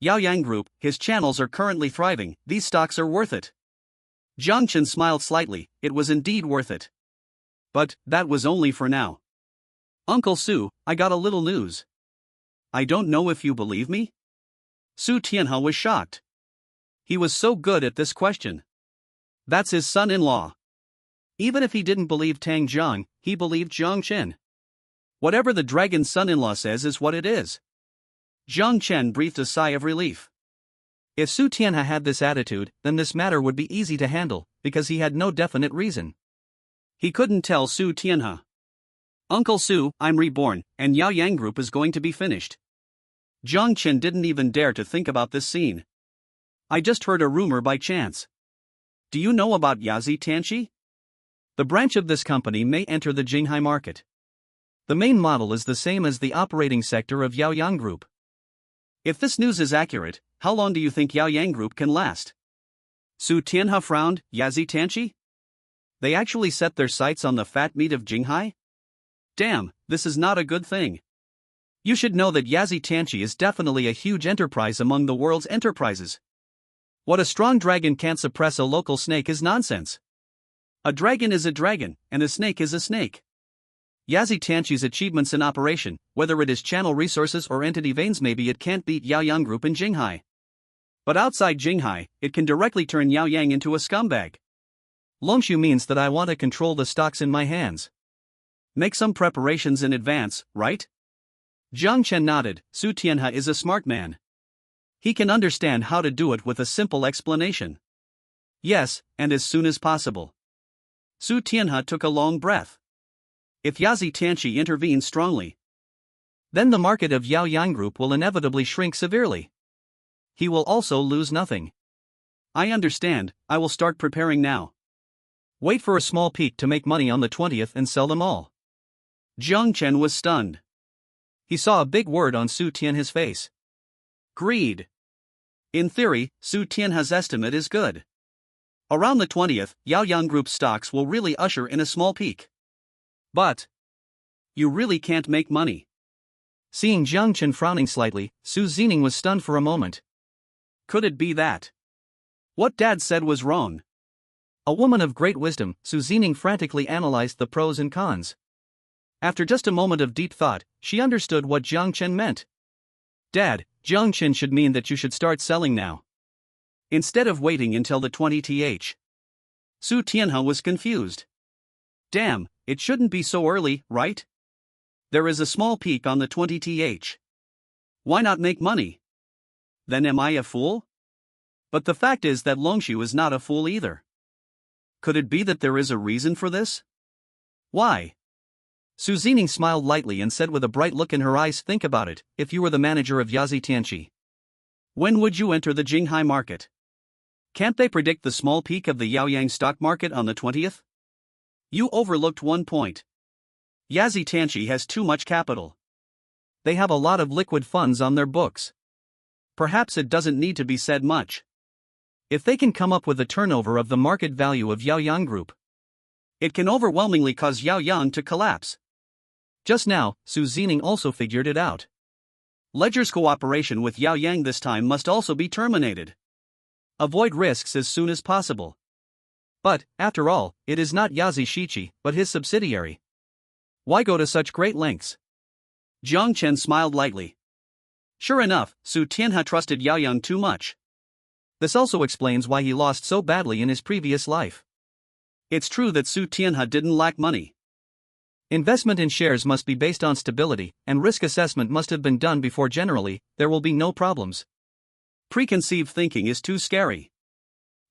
Yaoyang Group, his channels are currently thriving, these stocks are worth it. Jiang Chen smiled slightly, it was indeed worth it. But, that was only for now. Uncle Su, I got a little news. I don't know if you believe me? Su Tianhe was shocked. He was so good at this question. That's his son-in-law. Even if he didn't believe Tang Jiang, he believed Jiang Chen. Whatever the dragon's son-in-law says is what it is. Jiang Chen breathed a sigh of relief. If Su Tianhe had this attitude, then this matter would be easy to handle, because he had no definite reason. He couldn't tell Su Tianhe. Uncle Su, I'm reborn, and Yaoyang Group is going to be finished. Jiang Chen didn't even dare to think about this scene. I just heard a rumor by chance. Do you know about Yazi Tanshi? The branch of this company may enter the Jinghai market. The main model is the same as the operating sector of Yaoyang Group. If this news is accurate, how long do you think Yaoyang Group can last? Su Tianhe frowned, Yazi Tanshi? They actually set their sights on the fat meat of Jinghai? Damn, this is not a good thing. You should know that Yazi Tanshi is definitely a huge enterprise among the world's enterprises. What a strong dragon can't suppress a local snake is nonsense. A dragon is a dragon, and a snake is a snake. Yazi Tanshi's achievements in operation, whether it is channel resources or entity veins, maybe it can't beat Yaoyang Group in Jinghai. But outside Jinghai, it can directly turn Yaoyang into a scumbag. Longshu means that I want to control the stocks in my hands. Make some preparations in advance, right? Jiang Chen nodded. Su Tianhe is a smart man. He can understand how to do it with a simple explanation. Yes, and as soon as possible. Su Tianhe took a long breath. If Yazi Tanshi intervenes strongly, then the market of Yaoyang Group will inevitably shrink severely. He will also lose nothing. I understand, I will start preparing now. Wait for a small peak to make money on the 20th and sell them all. Jiang Chen was stunned. He saw a big word on Su Tianhe's face. Greed. In theory, Su Tianhe's estimate is good. Around the 20th, Yaoyang Group stocks will really usher in a small peak. But you really can't make money. Seeing Jiang Chen frowning slightly, Su Zining was stunned for a moment. Could it be that what Dad said was wrong? A woman of great wisdom, Su Zining frantically analyzed the pros and cons. After just a moment of deep thought, she understood what Jiang Chen meant. Dad, Jiang Chen should mean that you should start selling now, instead of waiting until the 20th. Su Tianhe was confused. Damn, it shouldn't be so early, right? There is a small peak on the 20th. Why not make money? Then am I a fool? But the fact is that Longshu is not a fool either. Could it be that there is a reason for this? Why? Su Zining smiled lightly and said with a bright look in her eyes, think about it, if you were the manager of Yazi Tianqi. When would you enter the Jinghai market? Can't they predict the small peak of the Yaoyang stock market on the 20th? You overlooked one point. Yazi Tianqi has too much capital. They have a lot of liquid funds on their books. Perhaps it doesn't need to be said much. If they can come up with a turnover of the market value of Yaoyang Group, it can overwhelmingly cause Yaoyang to collapse. Just now, Su Zining also figured it out. Ledger's cooperation with Yaoyang this time must also be terminated. Avoid risks as soon as possible. But, after all, it is not Yazi Shichi, but his subsidiary. Why go to such great lengths? Jiang Chen smiled lightly. Sure enough, Su Tianhe trusted Yaoyang too much. This also explains why he lost so badly in his previous life. It's true that Su Tianhe didn't lack money. Investment in shares must be based on stability, and risk assessment must have been done before. Generally, there will be no problems. Preconceived thinking is too scary.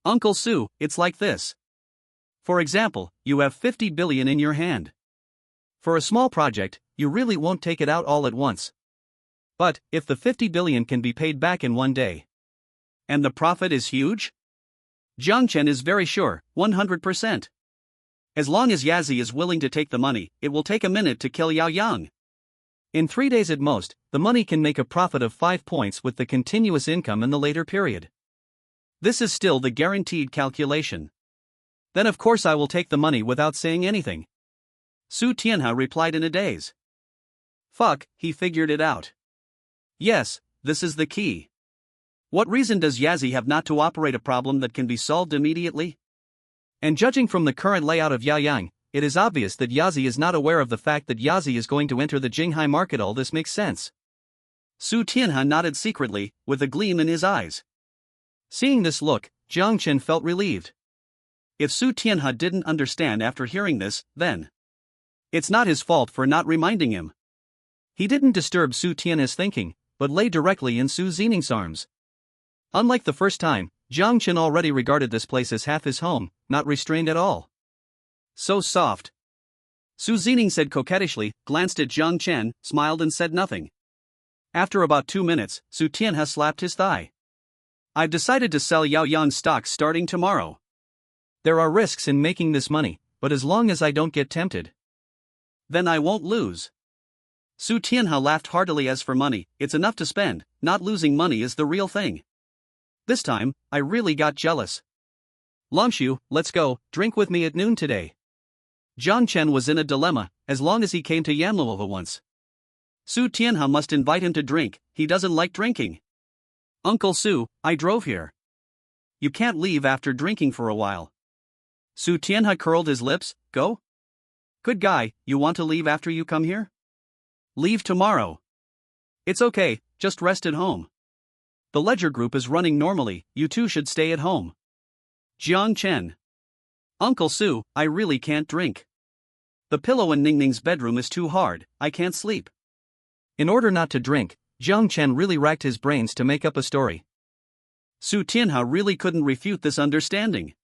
Uncle Su, it's like this. For example, you have 50 billion in your hand. For a small project, you really won't take it out all at once. But, if the 50 billion can be paid back in one day, and the profit is huge? Jiang Chen is very sure, 100%. As long as Yazi is willing to take the money, it will take a minute to kill Yaoyang. In 3 days at most, the money can make a profit of 5 points with the continuous income in the later period. This is still the guaranteed calculation. Then of course I will take the money without saying anything. Su Tianhe replied in a daze. Fuck, he figured it out. Yes, this is the key. What reason does Yazi have not to operate a problem that can be solved immediately? And judging from the current layout of Yaoyang, it is obvious that Yazi is not aware of the fact that Yazi is going to enter the Jinghai market. All this makes sense. Su Tianhe nodded secretly, with a gleam in his eyes. Seeing this look, Jiang Chen felt relieved. If Su Tianhe didn't understand after hearing this, then it's not his fault for not reminding him. He didn't disturb Su Tianhe's thinking, but lay directly in Su Zining's arms. Unlike the first time, Jiang Chen already regarded this place as half his home, not restrained at all. So soft. Su Zining said coquettishly, glanced at Jiang Chen, smiled and said nothing. After about 2 minutes, Su Tianhe slapped his thigh. I've decided to sell Yaoyang stocks starting tomorrow. There are risks in making this money, but as long as I don't get tempted, then I won't lose. Su Tianhe laughed heartily. As for money, it's enough to spend, not losing money is the real thing. This time, I really got jealous. Longshu, let's go, drink with me at noon today. Jiang Chen was in a dilemma, as long as he came to Yanluova once. Su Tianhe must invite him to drink, he doesn't like drinking. Uncle Su, I drove here. You can't leave after drinking for a while. Su Tianhe curled his lips, go? Good guy, you want to leave after you come here? Leave tomorrow. It's okay, just rest at home. The Ledger Group is running normally, you two should stay at home. Jiang Chen. Uncle Su, I really can't drink. The pillow in Ningning's bedroom is too hard, I can't sleep. In order not to drink, Jiang Chen really racked his brains to make up a story. Su Tianhe really couldn't refute this understanding.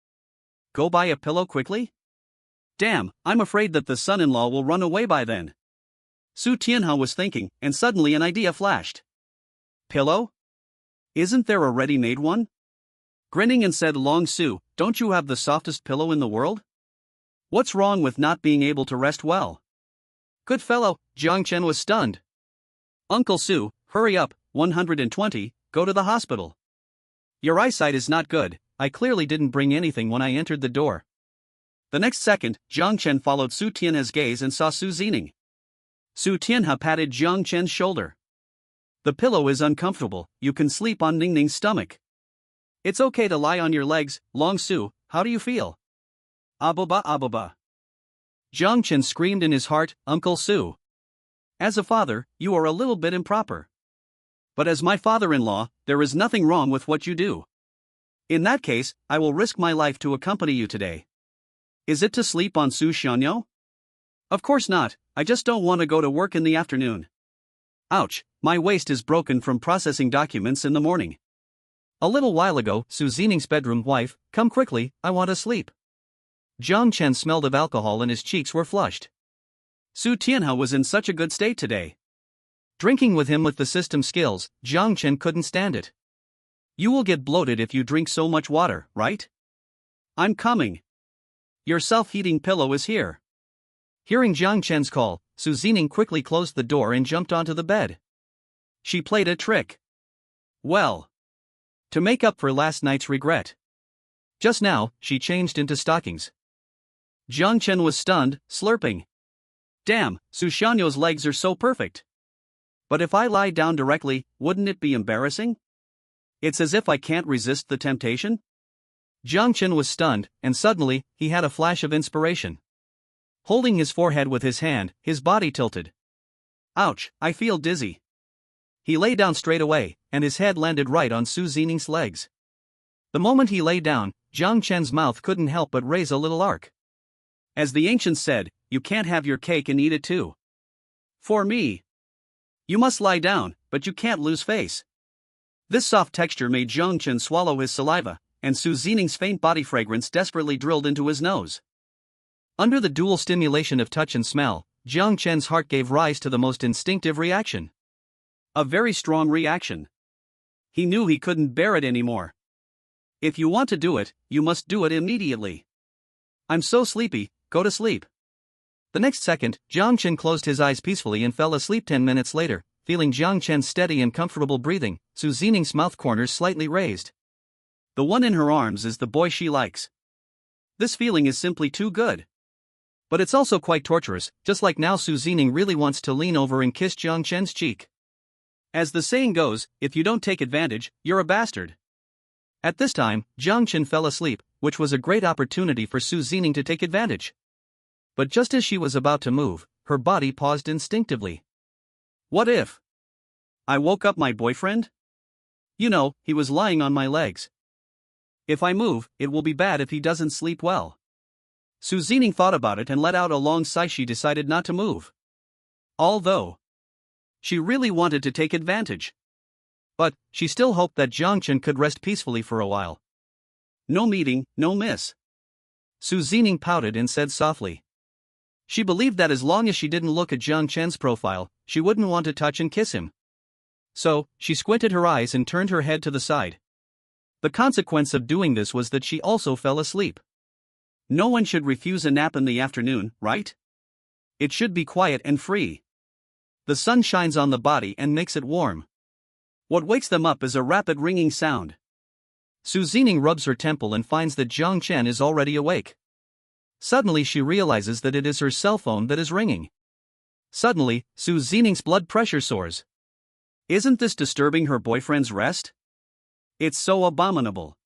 Go buy a pillow quickly? Damn, I'm afraid that the son-in-law will run away by then. Su Tianhe was thinking, and suddenly an idea flashed. Pillow? Isn't there a ready-made one? Grinning and said Long Su, don't you have the softest pillow in the world? What's wrong with not being able to rest well? Good fellow, Jiang Chen was stunned. Uncle Su, hurry up, 120, go to the hospital. Your eyesight is not good, I clearly didn't bring anything when I entered the door. The next second, Jiang Chen followed Su Tianhe's gaze and saw Su Zining. Su Tianhe patted Jiang Chen's shoulder. The pillow is uncomfortable, you can sleep on Ningning's stomach. It's okay to lie on your legs, Long Su, how do you feel? Ababa ababa. Jiang Chen screamed in his heart, Uncle Su. As a father, you are a little bit improper. But as my father-in-law, there is nothing wrong with what you do. In that case, I will risk my life to accompany you today. Is it to sleep on Su Xianyo? Of course not, I just don't want to go to work in the afternoon. Ouch, my waist is broken from processing documents in the morning. A little while ago, Su Zining's bedroom. Wife, come quickly, I want to sleep. Jiang Chen smelled of alcohol and his cheeks were flushed. Su Tianhe was in such a good state today. Drinking with him with the system skills, Jiang Chen couldn't stand it. You will get bloated if you drink so much water, right? I'm coming. Your self-heating pillow is here. Hearing Jiang Chen's call, Su Zining quickly closed the door and jumped onto the bed. She played a trick. Well, to make up for last night's regret. Just now, she changed into stockings. Jiang Chen was stunned, slurping. Damn, Su Xianyo's legs are so perfect. But if I lie down directly, wouldn't it be embarrassing? It's as if I can't resist the temptation. Jiang Chen was stunned, and suddenly, he had a flash of inspiration. Holding his forehead with his hand, his body tilted. Ouch, I feel dizzy. He lay down straight away, and his head landed right on Su Zining's legs. The moment he lay down, Jiang Chen's mouth couldn't help but raise a little arc. As the ancients said, you can't have your cake and eat it too. For me. You must lie down, but you can't lose face. This soft texture made Jiang Chen swallow his saliva, and Su Zining's faint body fragrance desperately drilled into his nose. Under the dual stimulation of touch and smell, Jiang Chen's heart gave rise to the most instinctive reaction. A very strong reaction. He knew he couldn't bear it anymore. If you want to do it, you must do it immediately. I'm so sleepy, go to sleep. The next second, Jiang Chen closed his eyes peacefully and fell asleep. 10 minutes later, feeling Jiang Chen's steady and comfortable breathing, Su Zining's mouth corners slightly raised. The one in her arms is the boy she likes. This feeling is simply too good. But it's also quite torturous, just like now Su Zining really wants to lean over and kiss Jiang Chen's cheek. As the saying goes, if you don't take advantage, you're a bastard. At this time, Jiang Chen fell asleep, which was a great opportunity for Su Zining to take advantage. But just as she was about to move, her body paused instinctively. What if I woke up my boyfriend? You know, he was lying on my legs. If I move, it will be bad if he doesn't sleep well. Su Zining thought about it and let out a long sigh. She decided not to move. Although she really wanted to take advantage. But she still hoped that Jiang Chen could rest peacefully for a while. No meeting, no miss. Su Zining pouted and said softly. She believed that as long as she didn't look at Jiang Chen's profile, she wouldn't want to touch and kiss him. So, she squinted her eyes and turned her head to the side. The consequence of doing this was that she also fell asleep. No one should refuse a nap in the afternoon, right? It should be quiet and free. The sun shines on the body and makes it warm. What wakes them up is a rapid ringing sound. Su Zining rubs her temple and finds that Jiang Chen is already awake. Suddenly she realizes that it is her cell phone that is ringing. Suddenly, Su Zining's blood pressure soars. Isn't this disturbing her boyfriend's rest? It's so abominable.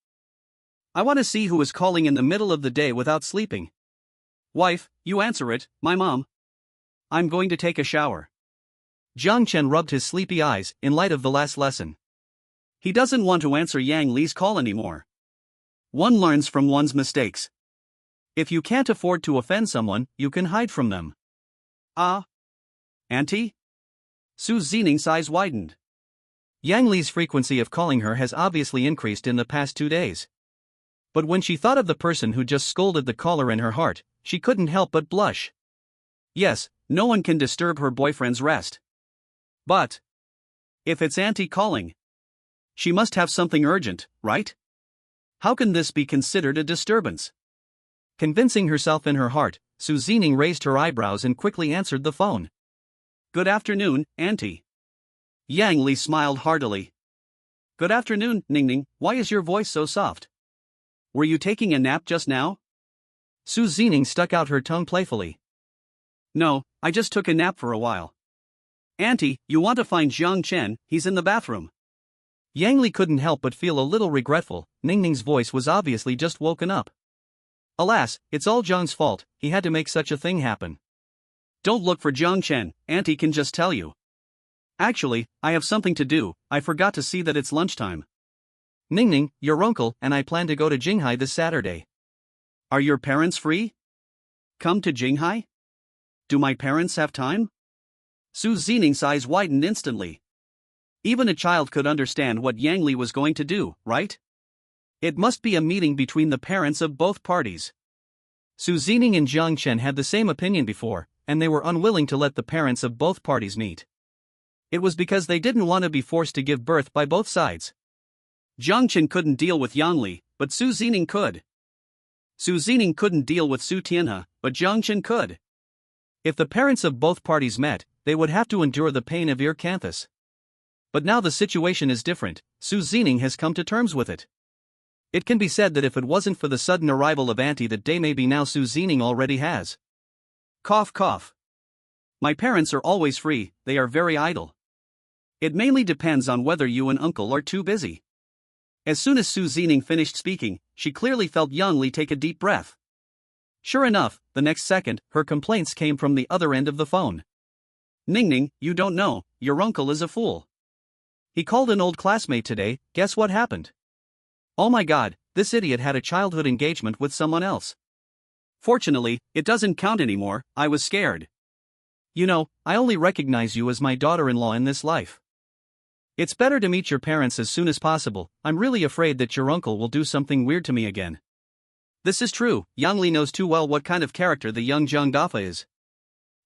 I want to see who is calling in the middle of the day without sleeping. Wife, you answer it, my mom. I'm going to take a shower. Jiang Chen rubbed his sleepy eyes in light of the last lesson. He doesn't want to answer Yang Li's call anymore. One learns from one's mistakes. If you can't afford to offend someone, you can hide from them. Ah? Auntie? Su Zining's eyes widened. Yang Li's frequency of calling her has obviously increased in the past 2 days. But when she thought of the person who just scolded the caller in her heart, she couldn't help but blush. Yes, no one can disturb her boyfriend's rest. But if it's Auntie calling, she must have something urgent, right? How can this be considered a disturbance? Convincing herself in her heart, Su Zining raised her eyebrows and quickly answered the phone. Good afternoon, Auntie. Yang Li smiled heartily. Good afternoon, Ningning, why is your voice so soft? Were you taking a nap just now? Su Zining stuck out her tongue playfully. No, I just took a nap for a while. Auntie, you want to find Jiang Chen, he's in the bathroom. Yang Li couldn't help but feel a little regretful. Ningning's voice was obviously just woken up. Alas, it's all Jiang's fault, he had to make such a thing happen. Don't look for Jiang Chen, Auntie can just tell you. Actually, I have something to do, I forgot to see that it's lunchtime. Ningning, your uncle and I plan to go to Jinghai this Saturday. Are your parents free? Come to Jinghai? Do my parents have time? Su Zining's eyes widened instantly. Even a child could understand what Yang Li was going to do, right? It must be a meeting between the parents of both parties. Su Zining and Jiang Chen had the same opinion before, and they were unwilling to let the parents of both parties meet. It was because they didn't want to be forced to give birth by both sides. Jiang Chen couldn't deal with Yang Li, but Su Zining could. Su Zining couldn't deal with Su Tianhe, but Jiang Chen could. If the parents of both parties met, they would have to endure the pain of canthus. But now the situation is different, Su Zining has come to terms with it. It can be said that if it wasn't for the sudden arrival of Auntie that day, maybe now Su Zining already has. Cough cough. My parents are always free, they are very idle. It mainly depends on whether you and uncle are too busy. As soon as Su Zining finished speaking, she clearly felt Yang Li take a deep breath. Sure enough, the next second, her complaints came from the other end of the phone. Ningning, you don't know, your uncle is a fool. He called an old classmate today, guess what happened? Oh my god, this idiot had a childhood engagement with someone else. Fortunately, it doesn't count anymore, I was scared. You know, I only recognize you as my daughter-in-law in this life. It's better to meet your parents as soon as possible, I'm really afraid that your uncle will do something weird to me again. This is true, Yang Li knows too well what kind of character the young Zhang Dafa is.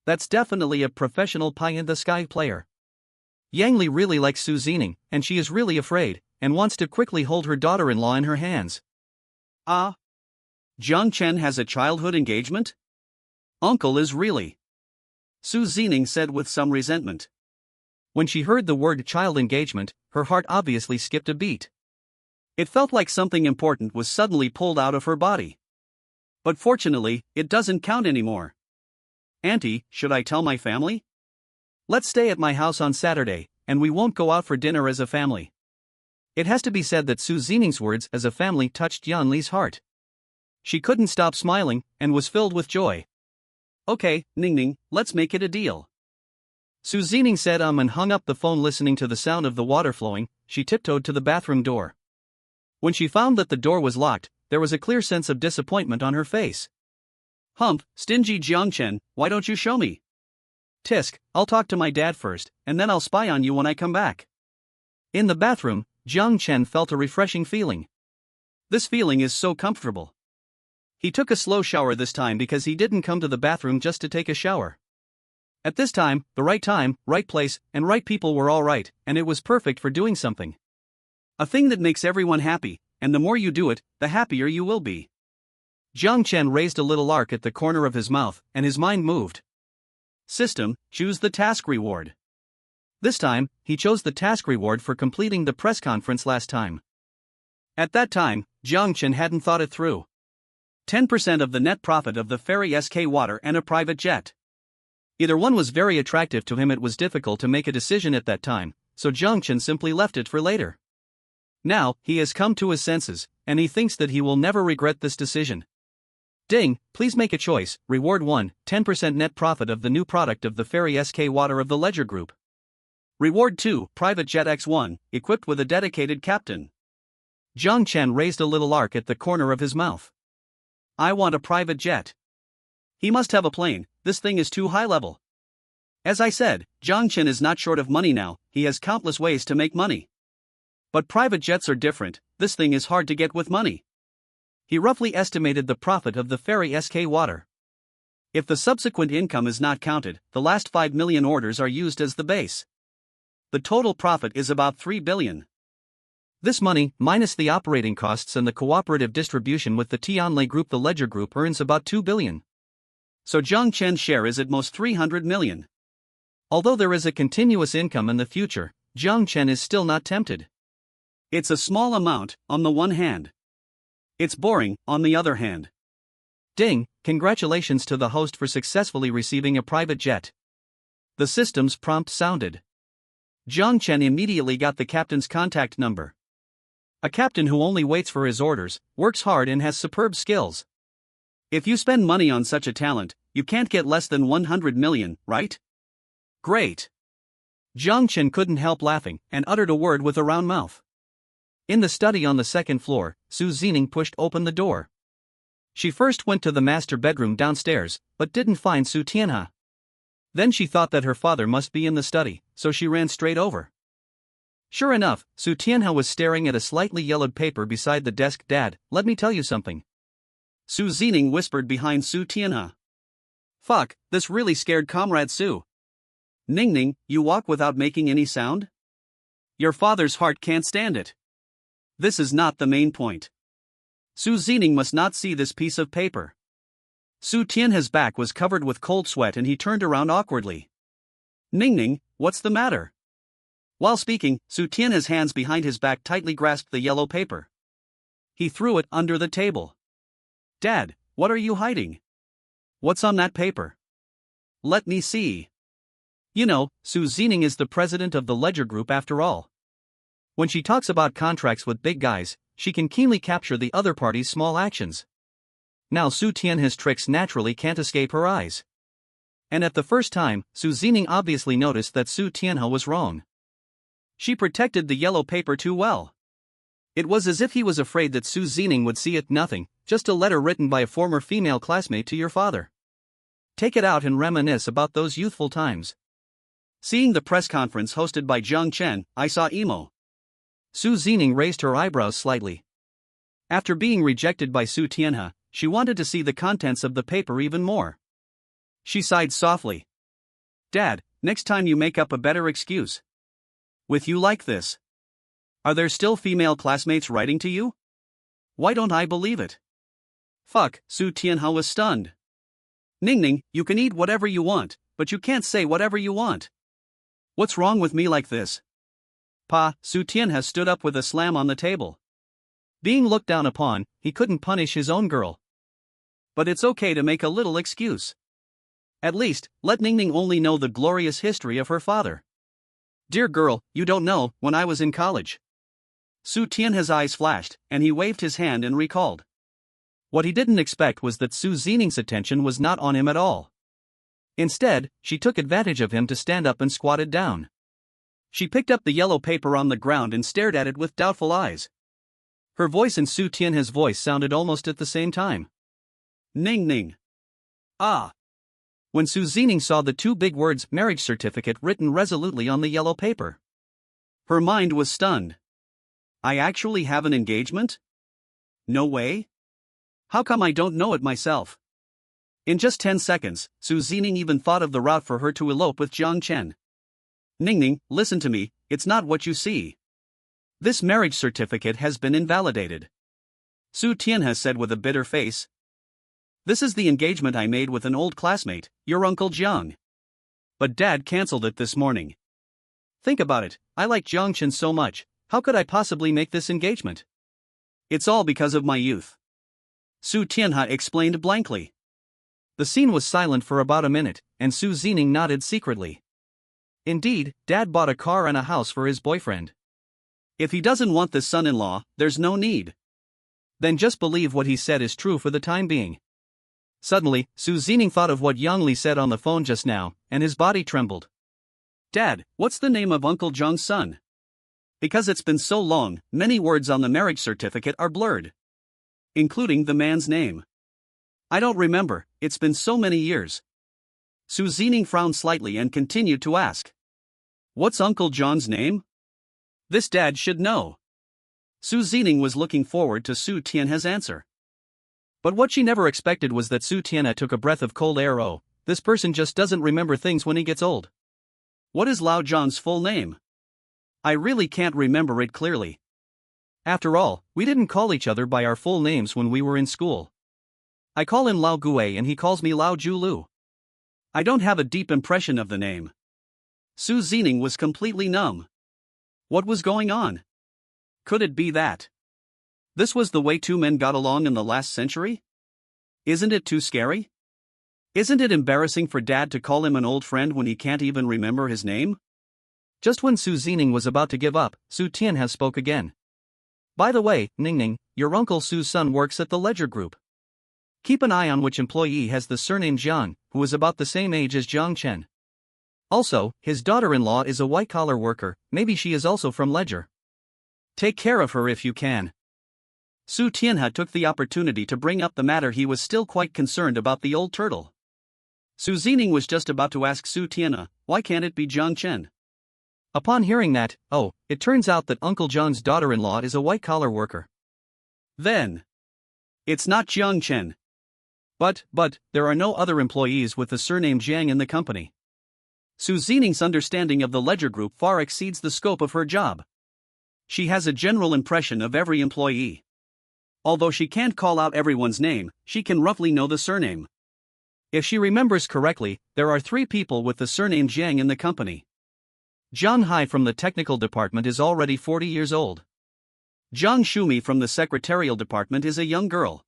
That's definitely a professional pie-in-the-sky player. Yang Li really likes Su Zining, and she is really afraid, and wants to quickly hold her daughter-in-law in her hands. Ah? Jiang Chen has a childhood engagement? Uncle is really... Su Zining said with some resentment. When she heard the word child engagement, her heart obviously skipped a beat. It felt like something important was suddenly pulled out of her body. But fortunately, it doesn't count anymore. Auntie, should I tell my family? Let's stay at my house on Saturday, and we won't go out for dinner as a family. It has to be said that Su Zining's words as a family touched Yan Li's heart. She couldn't stop smiling, and was filled with joy. Okay, Ningning, let's make it a deal. Su Zining said and hung up the phone. Listening to the sound of the water flowing, she tiptoed to the bathroom door. When she found that the door was locked, there was a clear sense of disappointment on her face. Hump, stingy Jiang Chen, why don't you show me? Tisk, I'll talk to my dad first, and then I'll spy on you when I come back. In the bathroom, Jiang Chen felt a refreshing feeling. This feeling is so comfortable. He took a slow shower this time because he didn't come to the bathroom just to take a shower. At this time, right place, and right people were all right, and it was perfect for doing something. A thing that makes everyone happy, and the more you do it, the happier you will be. Jiang Chen raised a little arc at the corner of his mouth, and his mind moved. System, choose the task reward. This time, he chose the task reward for completing the press conference last time. At that time, Jiang Chen hadn't thought it through. 10% of the net profit of the ferry SK water and a private jet. Either one was very attractive to him. It was difficult to make a decision at that time, so Jiang Chen simply left it for later. Now, he has come to his senses, and he thinks that he will never regret this decision. Ding, please make a choice. Reward 1, 10% net profit of the new product of the ferry SK water of the Ledger Group. Reward 2, private jet X1, equipped with a dedicated captain. Jiang Chen raised a little arc at the corner of his mouth. I want a private jet. He must have a plane, this thing is too high level. As I said, Jiang Chen is not short of money now, he has countless ways to make money. But private jets are different, this thing is hard to get with money. He roughly estimated the profit of the ferry SK water. If the subsequent income is not counted, the last 5 million orders are used as the base. The total profit is about 3 billion. This money, minus the operating costs and the cooperative distribution with the Tianlei Group, the Ledger Group earns about 2 billion. So Jiang Chen's share is at most 300 million. Although there is a continuous income in the future, Jiang Chen is still not tempted. It's a small amount, on the one hand. It's boring, on the other hand. Ding, congratulations to the host for successfully receiving a private jet. The system's prompt sounded. Jiang Chen immediately got the captain's contact number. A captain who only waits for his orders, works hard and has superb skills. If you spend money on such a talent, you can't get less than 100 million, right? Great. Jiang Chen couldn't help laughing and uttered a word with a round mouth. In the study on the second floor, Zining pushed open the door. She first went to the master bedroom downstairs, but didn't find Tianhe. Then she thought that her father must be in the study, so she ran straight over. Sure enough, Tianhe was staring at a slightly yellowed paper beside the desk. Dad, let me tell you something. Zining whispered behind Tianhe. Fuck, this really scared Comrade Su. Ning, you walk without making any sound? Your father's heart can't stand it. This is not the main point. Zining must not see this piece of paper. Tianhe's back was covered with cold sweat and he turned around awkwardly. Ning, what's the matter? While speaking, Tianhe's hands behind his back tightly grasped the yellow paper. He threw it under the table. Dad, what are you hiding? What's on that paper? Let me see. You know, Zining is the president of the Ledger Group after all. When she talks about contracts with big guys, she can keenly capture the other party's small actions. Now Tianhe's tricks naturally can't escape her eyes. And at the first time, Zining obviously noticed that Tianhe was wrong. She protected the yellow paper too well. It was as if he was afraid that Zining would see it. Nothing, just a letter written by a former female classmate to your father. Take it out and reminisce about those youthful times. Seeing the press conference hosted by Jiang Chen, I saw emo. Zining raised her eyebrows slightly. After being rejected by Tianhe, she wanted to see the contents of the paper even more. She sighed softly. Dad, next time you make up a better excuse. With you like this. Are there still female classmates writing to you? Why don't I believe it? Fuck, Tianhe was stunned. Ning, you can eat whatever you want, but you can't say whatever you want. What's wrong with me like this? Pa, Tianhe stood up with a slam on the table. Being looked down upon, he couldn't punish his own girl. But it's okay to make a little excuse. At least, let Ning only know the glorious history of her father. Dear girl, you don't know, when I was in college. Tianhe's eyes flashed, and he waved his hand and recalled. What he didn't expect was that Zining's attention was not on him at all. Instead, she took advantage of him to stand up and squatted down. She picked up the yellow paper on the ground and stared at it with doubtful eyes. Her voice and Tianhe's voice sounded almost at the same time. Ning. Ah. When Zining saw the two big words marriage certificate written resolutely on the yellow paper, her mind was stunned. I actually have an engagement? No way? How come I don't know it myself? In just 10 seconds, Zining even thought of the route for her to elope with Jiang Chen. Ning, listen to me, it's not what you see. This marriage certificate has been invalidated. Tianhe said with a bitter face. This is the engagement I made with an old classmate, your Uncle Jiang. But Dad cancelled it this morning. Think about it, I like Jiang Chen so much, how could I possibly make this engagement? It's all because of my youth. Tianhe explained blankly. The scene was silent for about a minute, and Zining nodded secretly. Indeed, Dad bought a car and a house for his boyfriend. If he doesn't want this son-in-law, there's no need. Then just believe what he said is true for the time being. Suddenly, Zining thought of what Yang Li said on the phone just now, and his body trembled. Dad, what's the name of Uncle Jiang's son? Because it's been so long, many words on the marriage certificate are blurred. Including the man's name. I don't remember, it's been so many years. Zining frowned slightly and continued to ask. What's Uncle John's name? This Dad should know. Zining was looking forward to Tianhe's answer. But what she never expected was that Tianhe took a breath of cold air. Oh, this person just doesn't remember things when he gets old. What is Lao Zhang's full name? I really can't remember it clearly. After all, we didn't call each other by our full names when we were in school. I call him Lao Gue and he calls me Lao Julu. I don't have a deep impression of the name. Zining was completely numb. What was going on? Could it be that This was the way two men got along in the last century? Isn't it too scary? Isn't it embarrassing for Dad to call him an old friend when he can't even remember his name? Just when Su Zining was about to give up, Su Tianhe spoke again. By the way, Ningning, your uncle Su's son works at the Ledger Group. Keep an eye on which employee has the surname Jiang, who is about the same age as Jiang Chen. Also, his daughter-in-law is a white-collar worker, maybe she is also from Ledger. Take care of her if you can. Su Tianhe took the opportunity to bring up the matter. He was still quite concerned about the old turtle. Su Zining was just about to ask Su Tianhe, why can't it be Jiang Chen? Upon hearing that, oh, it turns out that Uncle Jiang's daughter-in-law is a white-collar worker. Then, it's not Jiang Chen. But, there are no other employees with the surname Jiang in the company. Su Zining's understanding of the Ledger Group far exceeds the scope of her job. She has a general impression of every employee. Although she can't call out everyone's name, she can roughly know the surname. If she remembers correctly, there are 3 people with the surname Jiang in the company. Zhang Hai from the technical department is already 40 years old. Zhang Shumi from the secretarial department is a young girl.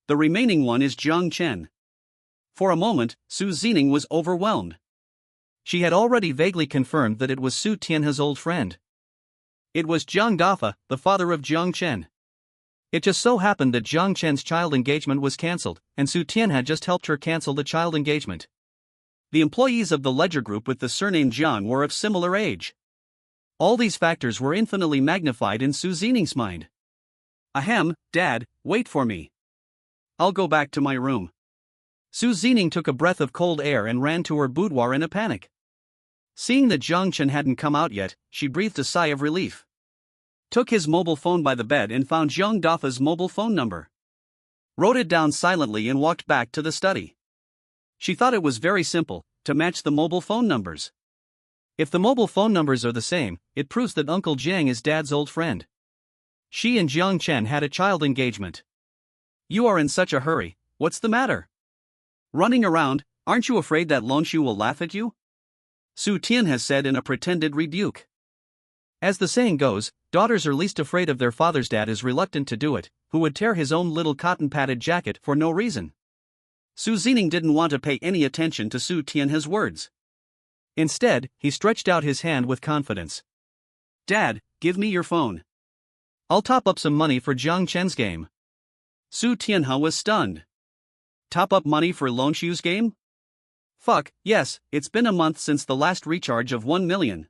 The remaining one is Jiang Chen. For a moment, Su Zining was overwhelmed. She had already vaguely confirmed that it was Su Tianhe's old friend. It was Jiang Dafa, the father of Jiang Chen. It just so happened that Jiang Chen's child engagement was cancelled, and Su Tianhe had just helped her cancel the child engagement. The employees of the Ledger Group with the surname Jiang were of similar age. All these factors were infinitely magnified in Su Zining's mind. Ahem, Dad, wait for me. I'll go back to my room. Su Zining took a breath of cold air and ran to her boudoir in a panic. Seeing that Jiang Chen hadn't come out yet, she breathed a sigh of relief. Took his mobile phone by the bed and found Jiang Dafa's mobile phone number. Wrote it down silently and walked back to the study. She thought it was very simple, to match the mobile phone numbers. If the mobile phone numbers are the same, it proves that Uncle Jiang is Dad's old friend. She and Jiang Chen had a child engagement. You are in such a hurry, what's the matter? Running around, aren't you afraid that Lonshu will laugh at you? Su Tianhe said in a pretended rebuke. As the saying goes, daughters are least afraid of their father's. Dad is reluctant to do it, who would tear his own little cotton-padded jacket for no reason. Su Zining didn't want to pay any attention to Su Tianhe's words. Instead, he stretched out his hand with confidence. Dad, give me your phone. I'll top up some money for Jiang Chen's game. Su Tianhe was stunned. Top up money for Lonshu's game? Fuck, yes, it's been a month since the last recharge of 1 million.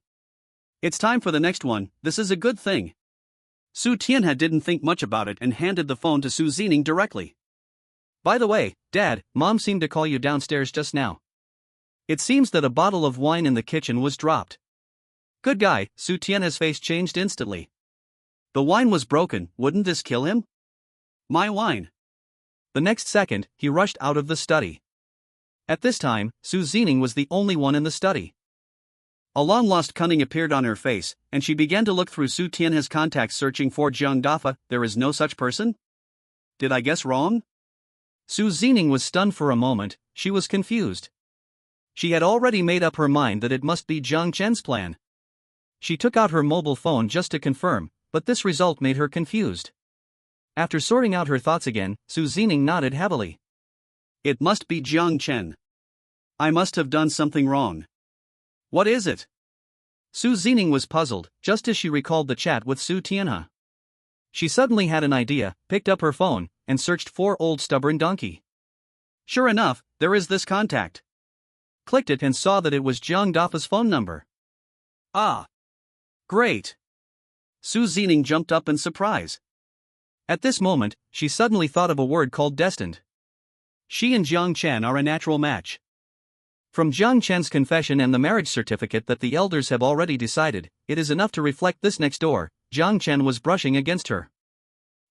It's time for the next one, this is a good thing. Su Tianhe didn't think much about it and handed the phone to Su Zining directly. By the way, Dad, Mom seemed to call you downstairs just now. It seems that a bottle of wine in the kitchen was dropped. Good guy, Su Tianhe's face changed instantly. The wine was broken, wouldn't this kill him? My wine. The next second, he rushed out of the study. At this time, Su Zining was the only one in the study. A long-lost cunning appeared on her face, and she began to look through Su Tianhe's contacts searching for Jiang Dafa. There is no such person? Did I guess wrong? Su Zining was stunned for a moment, she was confused. She had already made up her mind that it must be Jiang Chen's plan. She took out her mobile phone just to confirm, but this result made her confused. After sorting out her thoughts again, Su Zining nodded heavily. It must be Jiang Chen. I must have done something wrong. What is it? Su Zining was puzzled, just as she recalled the chat with Su Tianhe. She suddenly had an idea, picked up her phone, and searched for Old Stubborn Donkey. Sure enough, there is this contact. Clicked it and saw that it was Jiang Dafa's phone number. Ah! Great! Su Zining jumped up in surprise. At this moment, she suddenly thought of a word called destined. She and Jiang Chen are a natural match. From Jiang Chen's confession and the marriage certificate that the elders have already decided, it is enough to reflect this next door, Jiang Chen was brushing against her.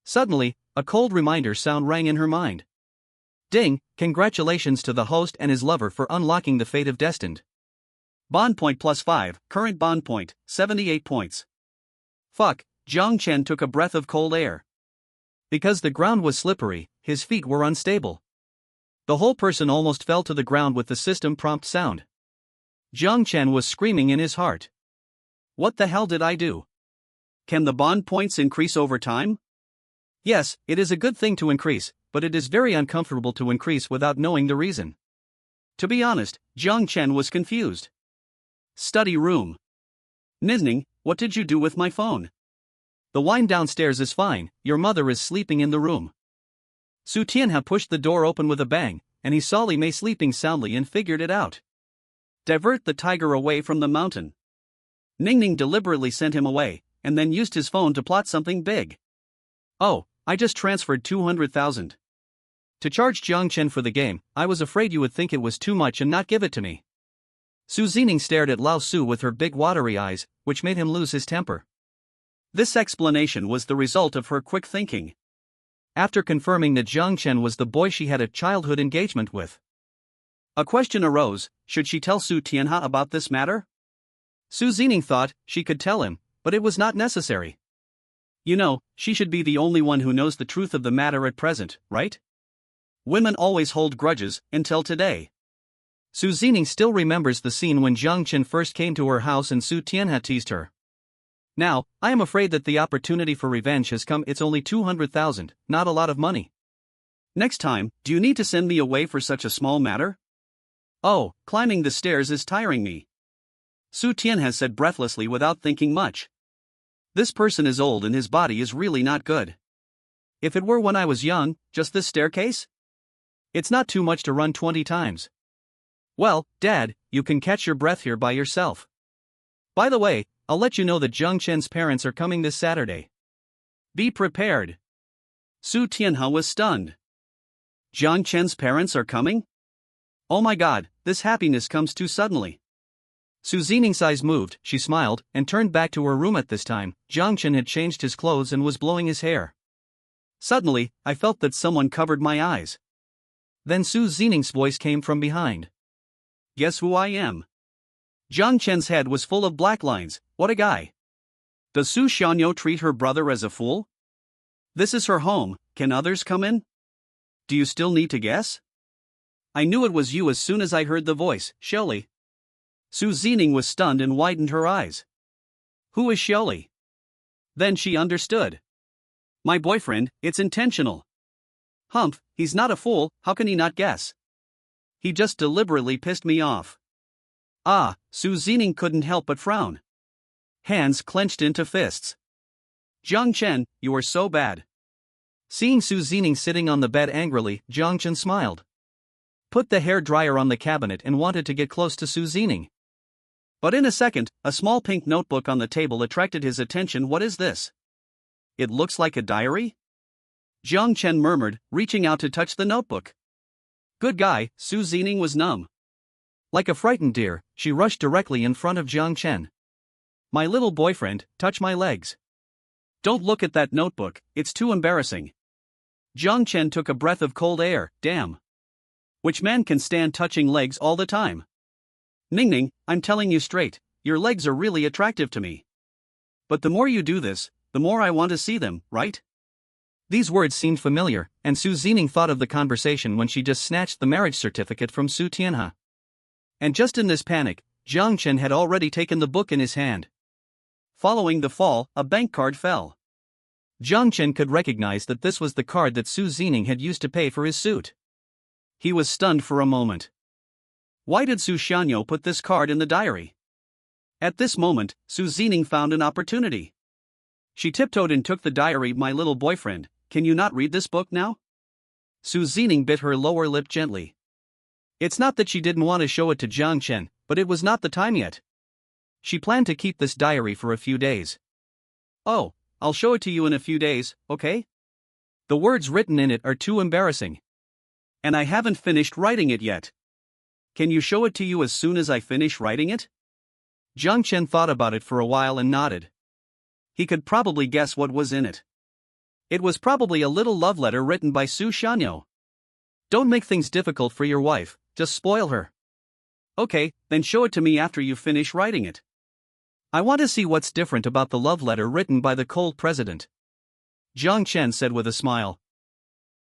Suddenly, a cold reminder sound rang in her mind. Ding, congratulations to the host and his lover for unlocking the fate of destined. Bond point +5, current bond point, 78 points. Fuck, Jiang Chen took a breath of cold air. Because the ground was slippery, his feet were unstable. The whole person almost fell to the ground with the system prompt sound. Jiang Chen was screaming in his heart. What the hell did I do? Can the bond points increase over time? Yes, it is a good thing to increase, but it is very uncomfortable to increase without knowing the reason. To be honest, Jiang Chen was confused. Study room. Zining, what did you do with my phone? The wine downstairs is fine, your mother is sleeping in the room. Su Tianhe pushed the door open with a bang, and he saw Li Mei sleeping soundly and figured it out. Divert the tiger away from the mountain. Zining deliberately sent him away, and then used his phone to plot something big. Oh, I just transferred 200,000. To charge Jiang Chen for the game, I was afraid you would think it was too much and not give it to me. Su Zining stared at Lao Su with her big watery eyes, which made him lose his temper. This explanation was the result of her quick thinking. After confirming that Jiang Chen was the boy she had a childhood engagement with, a question arose: should she tell Su Tianhe about this matter? Su Zining thought she could tell him, but it was not necessary. You know, she should be the only one who knows the truth of the matter at present, right? Women always hold grudges, until today. Su Zining still remembers the scene when Jiang Chen first came to her house and Su Tianhe teased her. Now, I am afraid that the opportunity for revenge has come. It's only 200,000, not a lot of money. Next time, do you need to send me away for such a small matter? Oh, climbing the stairs is tiring me. Su Tianhe said breathlessly without thinking much. This person is old and his body is really not good. If it were when I was young, just this staircase? It's not too much to run 20 times. Well, Dad, you can catch your breath here by yourself. By the way, I'll let you know that Jiang Chen's parents are coming this Saturday. Be prepared. Su Tianhe was stunned. Jiang Chen's parents are coming? Oh my god, this happiness comes too suddenly. Su Zining's eyes moved, she smiled, and turned back to her room. At this time, Jiang Chen had changed his clothes and was blowing his hair. Suddenly, I felt that someone covered my eyes. Then Su Zining's voice came from behind. Guess who I am? Jiang Chen's head was full of black lines. What a guy. Does Su Xianyo treat her brother as a fool? This is her home, can others come in? Do you still need to guess? I knew it was you as soon as I heard the voice, Xiaoli. Su Zining was stunned and widened her eyes. Who is Xiaoli? Then she understood. My boyfriend, it's intentional. Humph, he's not a fool, how can he not guess? He just deliberately pissed me off. Ah, Su Zining couldn't help but frown. Hands clenched into fists. Jiang Chen, you are so bad. Seeing Su Zining sitting on the bed angrily, Jiang Chen smiled. Put the hair dryer on the cabinet and wanted to get close to Su Zining. But in a second, a small pink notebook on the table attracted his attention. What is this? It looks like a diary? Jiang Chen murmured, reaching out to touch the notebook. Good guy, Su Zining was numb. Like a frightened deer, she rushed directly in front of Jiang Chen. My little boyfriend, touch my legs. Don't look at that notebook, it's too embarrassing. Jiang Chen took a breath of cold air. Damn. Which man can stand touching legs all the time? Zining, I'm telling you straight, your legs are really attractive to me. But the more you do this, the more I want to see them, right? These words seemed familiar, and Su Zining thought of the conversation when she just snatched the marriage certificate from Su Tianhe. And just in this panic, Jiang Chen had already taken the book in his hand. Following the fall, a bank card fell. Jiang Chen could recognize that this was the card that Su Zining had used to pay for his suit. He was stunned for a moment. Why did Su Xianyo put this card in the diary? At this moment, Su Zining found an opportunity. She tiptoed and took the diary. My little boyfriend, can you not read this book now? Su Zining bit her lower lip gently. It's not that she didn't want to show it to Jiang Chen, but it was not the time yet. She planned to keep this diary for a few days. Oh, I'll show it to you in a few days, okay? The words written in it are too embarrassing. And I haven't finished writing it yet. Can you show it to you as soon as I finish writing it? Jiang Chen thought about it for a while and nodded. He could probably guess what was in it. It was probably a little love letter written by Su Xianyo. Don't make things difficult for your wife, just spoil her. Okay, then show it to me after you finish writing it. I want to see what's different about the love letter written by the cold president. Jiang Chen said with a smile.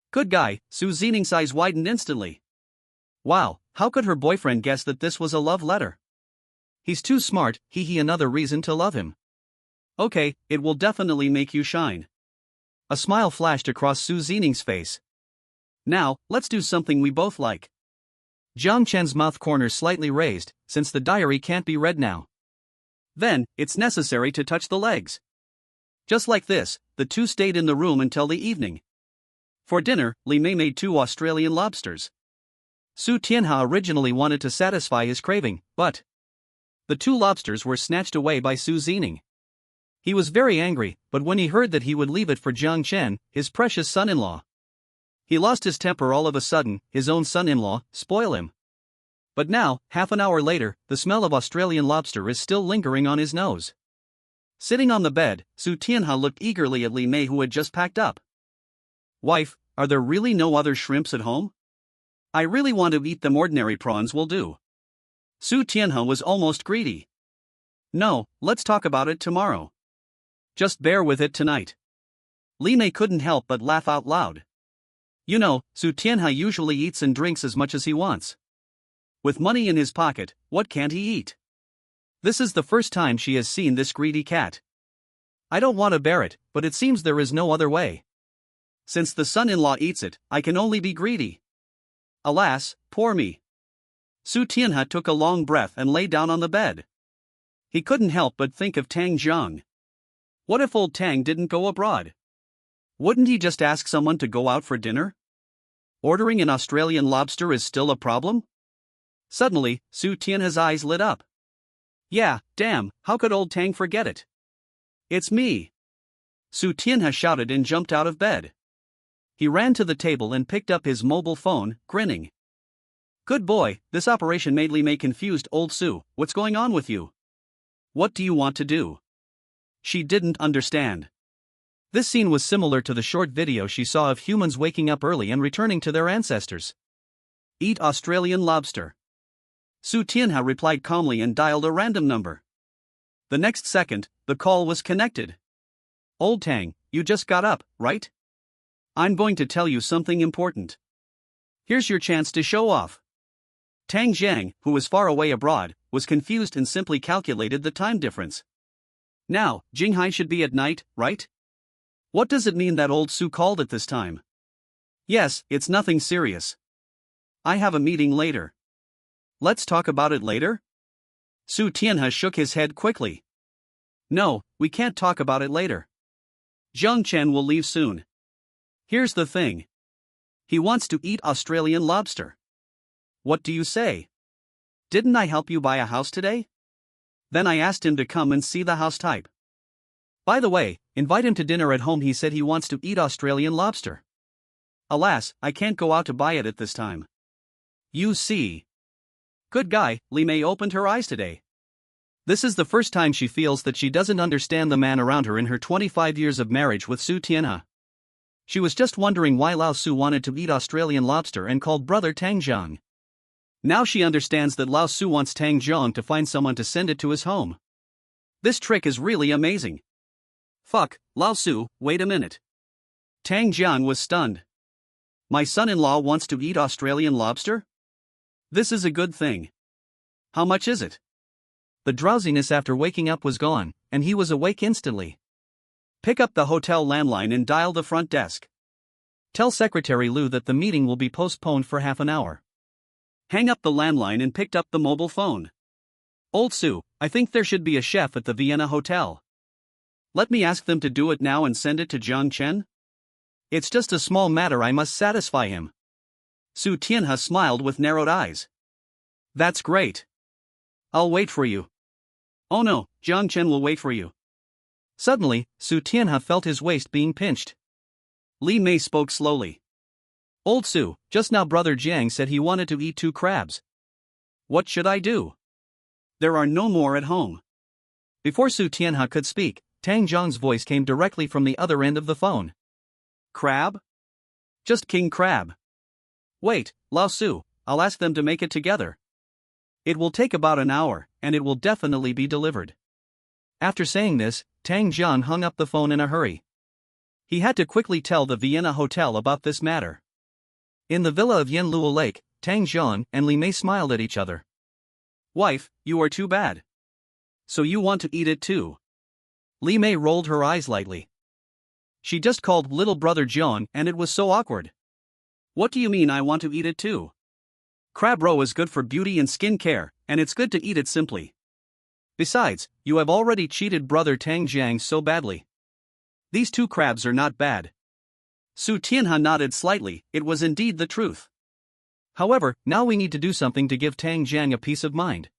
Good guy, Su Zining's eyes widened instantly. Wow, how could her boyfriend guess that this was a love letter? He's too smart, he another reason to love him. Okay, it will definitely make you shine. A smile flashed across Su Zining's face. Now, let's do something we both like. Jiang Chen's mouth corners slightly raised, since the diary can't be read now. Then, it's necessary to touch the legs. Just like this, the two stayed in the room until the evening. For dinner, Li Mei made 2 Australian lobsters. Su Tianhe originally wanted to satisfy his craving, but the 2 lobsters were snatched away by Su Zining. He was very angry, but when he heard that he would leave it for Jiang Chen, his precious son-in-law, he lost his temper all of a sudden. His own son-in-law spoil him. But now, half an hour later, the smell of Australian lobster is still lingering on his nose. Sitting on the bed, Su Tianhe looked eagerly at Li Mei, who had just packed up. Wife, are there really no other shrimps at home? I really want to eat them. Ordinary prawns will do. Su Tianhe was almost greedy. No, let's talk about it tomorrow. Just bear with it tonight. Li Mei couldn't help but laugh out loud. You know, Su Tianhe usually eats and drinks as much as he wants. With money in his pocket, what can't he eat? This is the first time she has seen this greedy cat. I don't want to bear it, but it seems there is no other way. Since the son-in-law eats it, I can only be greedy. Alas, poor me. Su Tianhe took a long breath and lay down on the bed. He couldn't help but think of Tang Jiang. What if old Tang didn't go abroad? Wouldn't he just ask someone to go out for dinner? Ordering an Australian lobster is still a problem? Suddenly, Su Tianhe's eyes lit up. Yeah, damn, how could old Tang forget it? It's me. Su Tianhe shouted and jumped out of bed. He ran to the table and picked up his mobile phone, grinning. Good boy, this operation made Li Mei confused. Old Su, what's going on with you? What do you want to do? She didn't understand. This scene was similar to the short video she saw of humans waking up early and returning to their ancestors. Eat Australian lobster. Su Tianhe replied calmly and dialed a random number. The next second, the call was connected. Old Tang, you just got up, right? I'm going to tell you something important. Here's your chance to show off. Tang Jiang, who was far away abroad, was confused and simply calculated the time difference. Now, Jinghai should be at night, right? What does it mean that old Su called at this time? Yes, it's nothing serious. I have a meeting later. Let's talk about it later? Su Tianhe shook his head quickly. No, we can't talk about it later. Jiang Chen will leave soon. Here's the thing. He wants to eat Australian lobster. What do you say? Didn't I help you buy a house today? Then I asked him to come and see the house type. By the way, invite him to dinner at home. He said he wants to eat Australian lobster. Alas, I can't go out to buy it at this time. You see. Good guy, Li Mei opened her eyes today. This is the first time she feels that she doesn't understand the man around her in her 25 years of marriage with Su Tianhe. She was just wondering why Lao Su wanted to eat Australian lobster and called brother Tang Jiang. Now she understands that Lao Su wants Tang Jiang to find someone to send it to his home. This trick is really amazing. Fuck, Lao Su, wait a minute. Tang Jiang was stunned. My son-in-law wants to eat Australian lobster? This is a good thing. How much is it? The drowsiness after waking up was gone, and he was awake instantly. Pick up the hotel landline and dial the front desk. Tell Secretary Lu that the meeting will be postponed for half an hour. Hang up the landline and picked up the mobile phone. Old Su, I think there should be a chef at the Vienna hotel. Let me ask them to do it now and send it to Jiang Chen? It's just a small matter, I must satisfy him. Su Tianhe smiled with narrowed eyes. That's great. I'll wait for you. Oh no, Jiang Chen will wait for you. Suddenly, Su Tianhe felt his waist being pinched. Li Mei spoke slowly. Old Su, just now brother Jiang said he wanted to eat 2 crabs. What should I do? There are no more at home. Before Su Tianhe could speak, Tang Jiang's voice came directly from the other end of the phone. Crab? Just king crab. Wait, Lao Su, I'll ask them to make it together. It will take about an hour, and it will definitely be delivered. After saying this, Tang Jiang hung up the phone in a hurry. He had to quickly tell the Vienna hotel about this matter. In the villa of Yanluo Lake, Tang Jiang and Li Mei smiled at each other. Wife, you are too bad. So you want to eat it too? Li Mei rolled her eyes lightly. she just called little brother John and it was so awkward. What do you mean I want to eat it too? Crab roe is good for beauty and skin care, and it's good to eat it simply. Besides, you have already cheated brother Tang Jiang so badly. These two crabs are not bad. Su Tianhe nodded slightly, it was indeed the truth. However, now we need to do something to give Tang Jiang a peace of mind.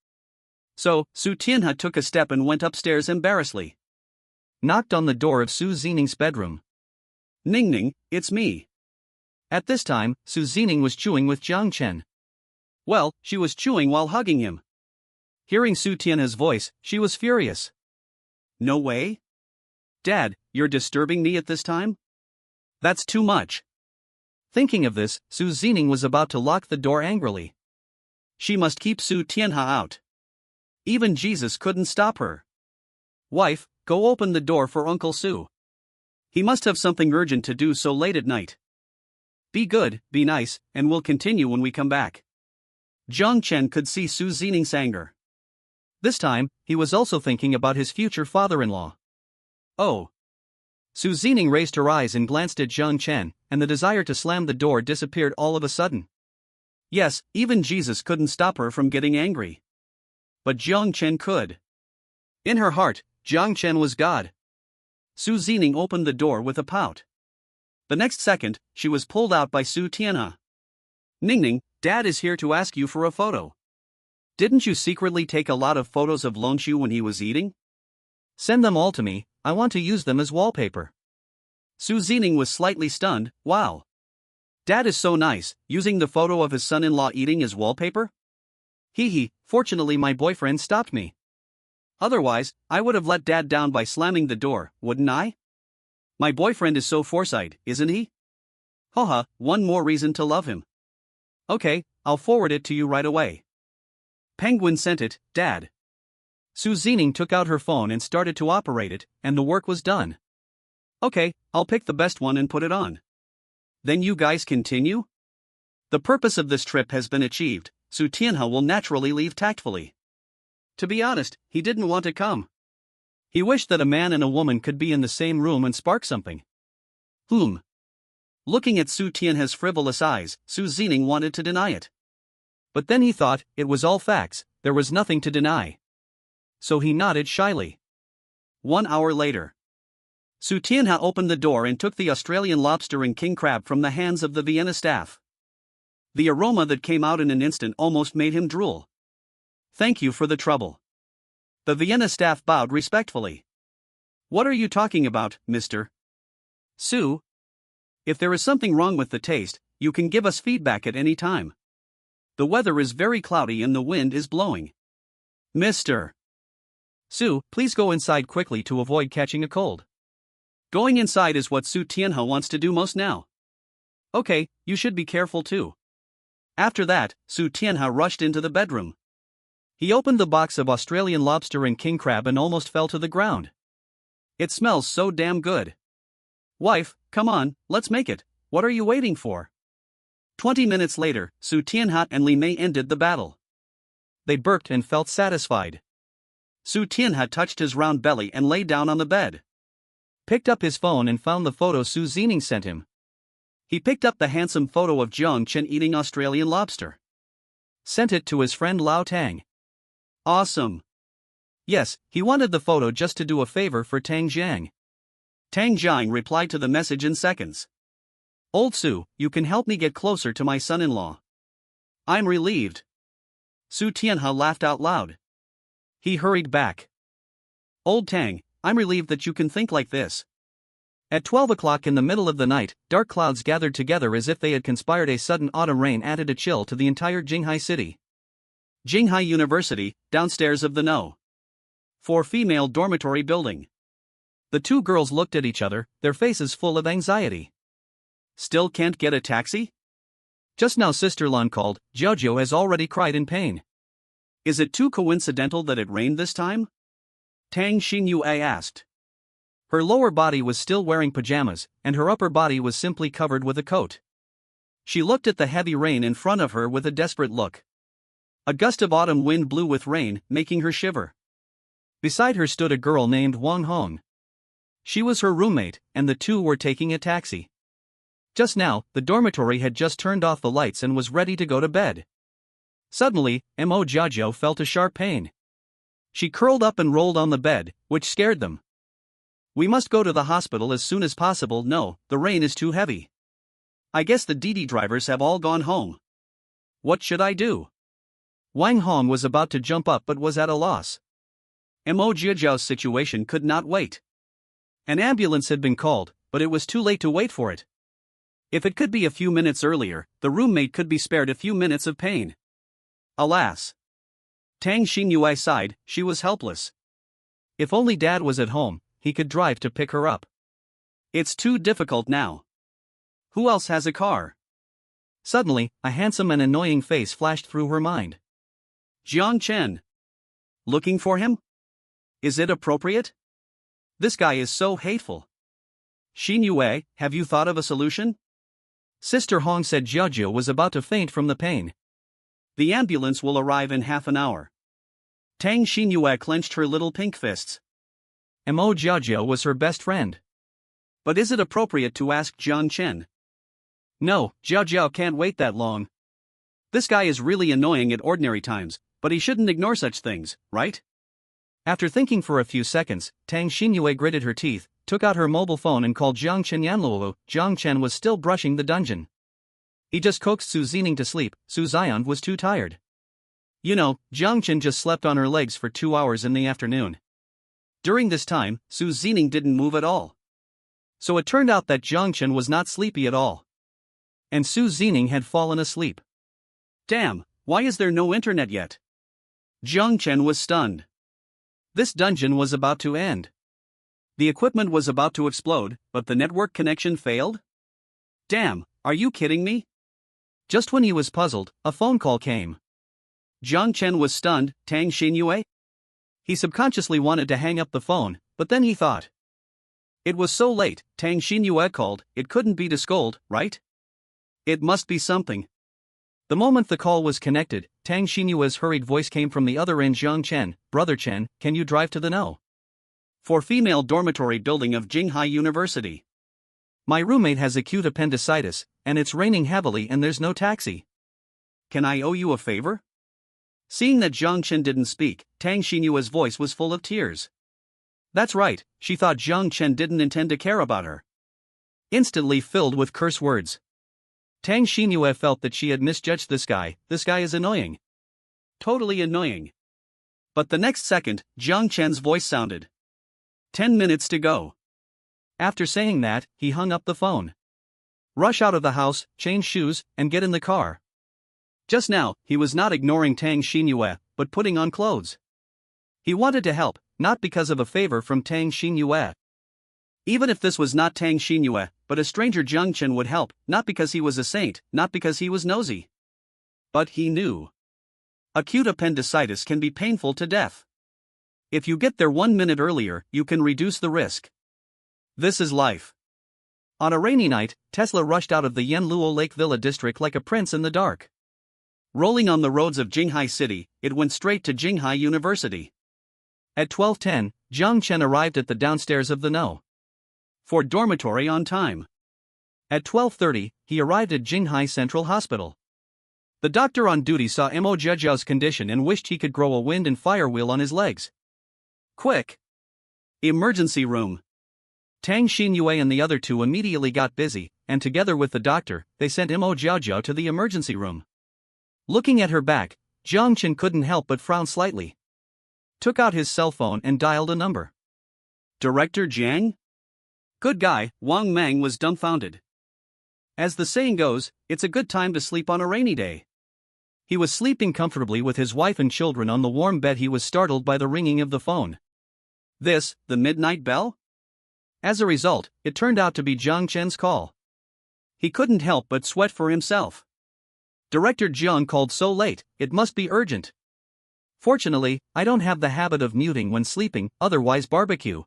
So, Su Tianhe took a step and went upstairs embarrassedly. Knocked on the door of Su Zining's bedroom. Ning Ning, it's me. At this time, Su Zining was chewing with Jiang Chen. Well, she was chewing while hugging him. Hearing Su Tianhe's voice, she was furious. No way? Dad, you're disturbing me at this time? That's too much. Thinking of this, Su Zining was about to lock the door angrily. She must keep Su Tianhe out. Even Jesus couldn't stop her. Wife, go open the door for Uncle Su. He must have something urgent to do so late at night. Be good, be nice, and we'll continue when we come back. Jiang Chen could see Su Zining's anger. This time, he was also thinking about his future father-in-law. Oh. Su Zining raised her eyes and glanced at Jiang Chen, and the desire to slam the door disappeared all of a sudden. Yes, even Jesus couldn't stop her from getting angry. But Jiang Chen could. In her heart, Jiang Chen was God. Su Zining opened the door with a pout. The next second, she was pulled out by Su Tianhe. Ning Ning, Dad is here to ask you for a photo. Didn't you secretly take a lot of photos of Lonshu when he was eating? Send them all to me, I want to use them as wallpaper. Su Zining was slightly stunned. Wow. Dad is so nice, using the photo of his son-in-law eating as wallpaper? Hee, fortunately my boyfriend stopped me. Otherwise, I would have let Dad down by slamming the door, wouldn't I? My boyfriend is so foresight, isn't he? Haha, one more reason to love him. Okay, I'll forward it to you right away. Penguin sent it, Dad. Su Zining took out her phone and started to operate it, and the work was done. Okay, I'll pick the best one and put it on. Then you guys continue? The purpose of this trip has been achieved, Su Tianhe will naturally leave tactfully. To be honest, he didn't want to come. He wished that a man and a woman could be in the same room and spark something. Looking at Su Tianhe's frivolous eyes, Su Zining wanted to deny it. But then he thought, it was all facts, there was nothing to deny. So he nodded shyly. 1 hour later. Su Tianhe opened the door and took the Australian lobster and king crab from the hands of the Vienna staff. The aroma that came out in an instant almost made him drool. Thank you for the trouble. The Vienna staff bowed respectfully. What are you talking about, Mr. Su? If there is something wrong with the taste, you can give us feedback at any time. The weather is very cloudy and the wind is blowing. Mr. Su, please go inside quickly to avoid catching a cold. Going inside is what Su Tianhe wants to do most now. Okay, you should be careful too. After that, Su Tianhe rushed into the bedroom. He opened the box of Australian lobster and king crab and almost fell to the ground. It smells so damn good. Wife, come on, let's make it. What are you waiting for? 20 minutes later, Su Tianhe and Li Mei ended the battle. They burped and felt satisfied. Su Tianhe touched his round belly and lay down on the bed. Picked up his phone and found the photo Su Zining sent him. He picked up the handsome photo of Jiang Chen eating Australian lobster. Sent it to his friend Lao Tang. Awesome. Yes, he wanted the photo just to do a favor for Tang Jiang. Tang Jiang replied to the message in seconds. Old Su, you can help me get closer to my son-in-law. I'm relieved. Su Tianhe laughed out loud. He hurried back. Old Tang, I'm relieved that you can think like this. At 12 o'clock in the middle of the night, dark clouds gathered together as if they had conspired. A sudden autumn rain added a chill to the entire Jinghai city. Jinghai University, downstairs of the No. 4 female dormitory building. The two girls looked at each other, their faces full of anxiety. Still can't get a taxi? Just now Sister Lan called, Jojo has already cried in pain. Is it too coincidental that it rained this time? Tang Xinyu asked. Her lower body was still wearing pajamas, and her upper body was simply covered with a coat. She looked at the heavy rain in front of her with a desperate look. A gust of autumn wind blew with rain, making her shiver. Beside her stood a girl named Wang Hong. She was her roommate, and the two were taking a taxi. Just now, the dormitory had just turned off the lights and was ready to go to bed. Suddenly, Mo Jiajiao felt a sharp pain. She curled up and rolled on the bed, which scared them. We must go to the hospital as soon as possible. No, the rain is too heavy. I guess the Didi drivers have all gone home. What should I do? Wang Hong was about to jump up but was at a loss. Mo Jiajiao's situation could not wait. An ambulance had been called, but it was too late to wait for it. If it could be a few minutes earlier, the roommate could be spared a few minutes of pain. Alas! Tang Xinyue sighed, she was helpless. If only Dad was at home, he could drive to pick her up. It's too difficult now. Who else has a car? Suddenly, a handsome and annoying face flashed through her mind. Jiang Chen. Looking for him? Is it appropriate? This guy is so hateful. Xinyue, have you thought of a solution? Sister Hong said Jiajiao was about to faint from the pain. The ambulance will arrive in half an hour. Tang Xinyue clenched her little pink fists. Mo Jiajiao was her best friend. But is it appropriate to ask Jiang Chen? No, Jiajiao can't wait that long. This guy is really annoying at ordinary times, but he shouldn't ignore such things, right? After thinking for a few seconds, Tang Xinyue gritted her teeth, took out her mobile phone and called Jiang Chen Yanluo. Jiang Chen was still brushing the dungeon. He just coaxed Su Zining to sleep. Su Zion was too tired. You know, Jiang Chen just slept on her legs for 2 hours in the afternoon. During this time, Su Zining didn't move at all. So it turned out that Jiang Chen was not sleepy at all. And Su Zining had fallen asleep. Damn, why is there no internet yet? Jiang Chen was stunned. This dungeon was about to end. The equipment was about to explode, but the network connection failed? Damn, are you kidding me? Just when he was puzzled, a phone call came. Jiang Chen was stunned. Tang Xinyue? He subconsciously wanted to hang up the phone, but then he thought. It was so late. Tang Xinyue called, it couldn't be to scold, right? It must be something. The moment the call was connected, Tang Xinyue's hurried voice came from the other end. Jiang Chen, Brother Chen, can you drive to the No. 4 female dormitory building of Jinghai University? My roommate has acute appendicitis, and it's raining heavily and there's no taxi. Can I owe you a favor? Seeing that Jiang Chen didn't speak, Tang Xinyue's voice was full of tears. That's right, she thought Jiang Chen didn't intend to care about her. Instantly filled with curse words. Tang Xinyue felt that she had misjudged this guy is annoying. Totally annoying. But the next second, Jiang Chen's voice sounded. 10 minutes to go. After saying that, he hung up the phone. Rush out of the house, change shoes, and get in the car. Just now, he was not ignoring Tang Xinyue, but putting on clothes. He wanted to help, not because of a favor from Tang Xinyue. Even if this was not Tang Xinyue, but a stranger, Jiang Chen would help, not because he was a saint, not because he was nosy. But he knew. Acute appendicitis can be painful to death. If you get there 1 minute earlier, you can reduce the risk. This is life. On a rainy night, Tesla rushed out of the Yanluo Lake Villa district like a prince in the dark. Rolling on the roads of Jinghai City, it went straight to Jinghai University. At 12:10, Jiang Chen arrived at the downstairs of the No. 4 dormitory on time. At 12:30, he arrived at Jinghai Central Hospital. The doctor on duty saw Mo Jiajiao's condition and wished he could grow a wind and fire wheel on his legs. Quick! Emergency room. Tang Xinyue and the other two immediately got busy, and together with the doctor, they sent Mo Jiajiao to the emergency room. Looking at her back, Jiang Chen couldn't help but frown slightly. Took out his cell phone and dialed a number. Director Jiang? Good guy. Wang Mang was dumbfounded. As the saying goes, it's a good time to sleep on a rainy day. He was sleeping comfortably with his wife and children on the warm bed. He was startled by the ringing of the phone. This, the midnight bell? As a result, it turned out to be Jiang Chen's call. He couldn't help but sweat for himself. Director Jiang called so late, it must be urgent. Fortunately, I don't have the habit of muting when sleeping, otherwise barbecue.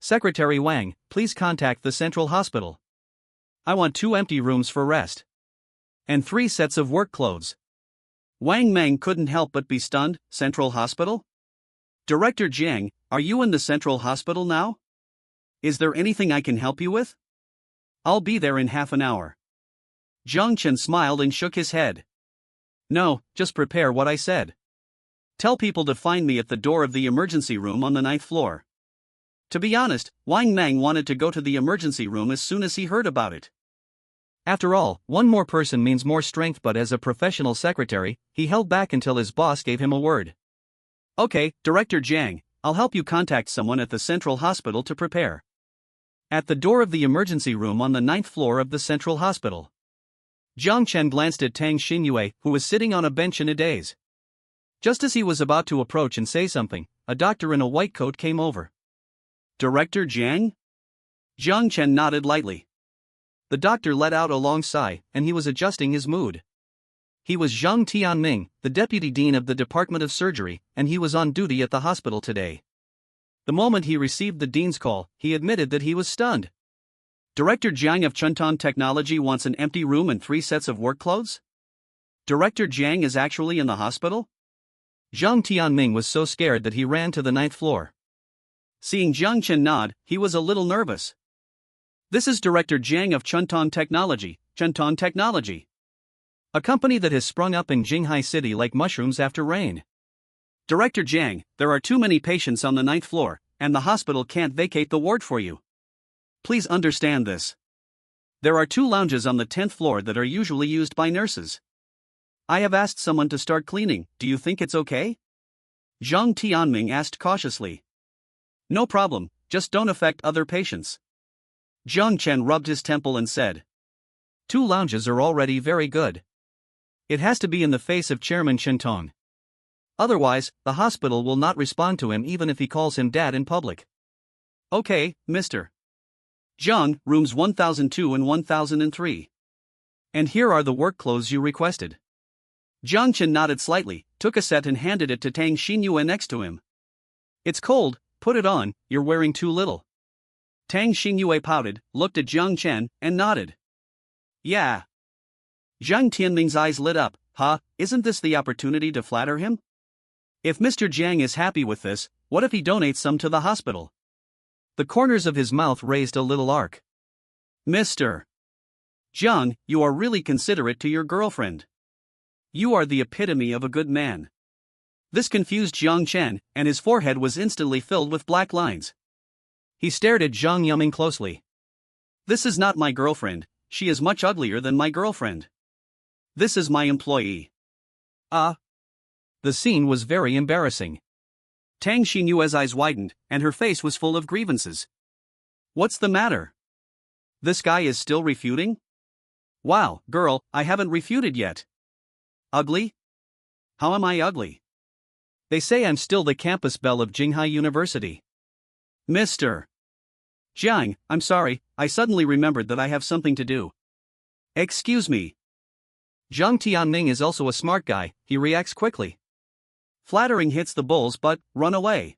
Secretary Wang, please contact the Central Hospital. I want 2 empty rooms for rest. And 3 sets of work clothes. Wang Mang couldn't help but be stunned. Central Hospital? Director Jiang, are you in the Central Hospital now? Is there anything I can help you with? I'll be there in half an hour. Jiang Chen smiled and shook his head. No, just prepare what I said. Tell people to find me at the door of the emergency room on the 9th floor. To be honest, Wang Nang wanted to go to the emergency room as soon as he heard about it. After all, one more person means more strength, but as a professional secretary, he held back until his boss gave him a word. Okay, Director Jiang, I'll help you contact someone at the Central Hospital to prepare. At the door of the emergency room on the 9th floor of the Central Hospital. Jiang Chen glanced at Tang Xinyue, who was sitting on a bench in a daze. Just as he was about to approach and say something, a doctor in a white coat came over. Director Jiang? Jiang Chen nodded lightly. The doctor let out a long sigh, and he was adjusting his mood. He was Zhang Tianming, the deputy dean of the Department of Surgery, and he was on duty at the hospital today. The moment he received the dean's call, he admitted that he was stunned. Director Jiang of Chunton Technology wants an empty room and 3 sets of work clothes? Director Jiang is actually in the hospital? Zhang Tianming was so scared that he ran to the 9th floor. Seeing Jiang Chen nod, he was a little nervous. This is Director Jiang of Chunton Technology, Chunton Technology. A company that has sprung up in Jinghai City like mushrooms after rain. Director Jiang, there are too many patients on the 9th floor, and the hospital can't vacate the ward for you. Please understand this. There are 2 lounges on the 10th floor that are usually used by nurses. I have asked someone to start cleaning, do you think it's okay? Zhang Tianming asked cautiously. No problem, just don't affect other patients. Jiang Chen rubbed his temple and said. 2 lounges are already very good. It has to be in the face of Chairman Shentong. Otherwise, the hospital will not respond to him even if he calls him dad in public. Okay, Mr. Jiang, rooms 1002 and 1003. And here are the work clothes you requested. Jiang Chen nodded slightly, took a set and handed it to Tang Xinyue next to him. It's cold, put it on, you're wearing too little. Tang Xinyue pouted, looked at Jiang Chen, and nodded. Yeah. Zhang Tianming's eyes lit up. Isn't this the opportunity to flatter him? If Mr. Jiang is happy with this, what if he donates some to the hospital? The corners of his mouth raised a little arc. Mr. Jiang, you are really considerate to your girlfriend. You are the epitome of a good man. This confused Jiang Chen, and his forehead was instantly filled with black lines. He stared at Zhang Yuming closely. This is not my girlfriend, she is much uglier than my girlfriend. This is my employee. The scene was very embarrassing. Tang Xinyue's eyes widened, and her face was full of grievances. What's the matter? This guy is still refuting? Wow, girl, I haven't refuted yet. Ugly? How am I ugly? They say I'm still the campus belle of Jinghai University. Mr. Jiang, I'm sorry, I suddenly remembered that I have something to do. Excuse me. Zhang Tianming is also a smart guy, he reacts quickly. Flattering hits the bulls but, run away.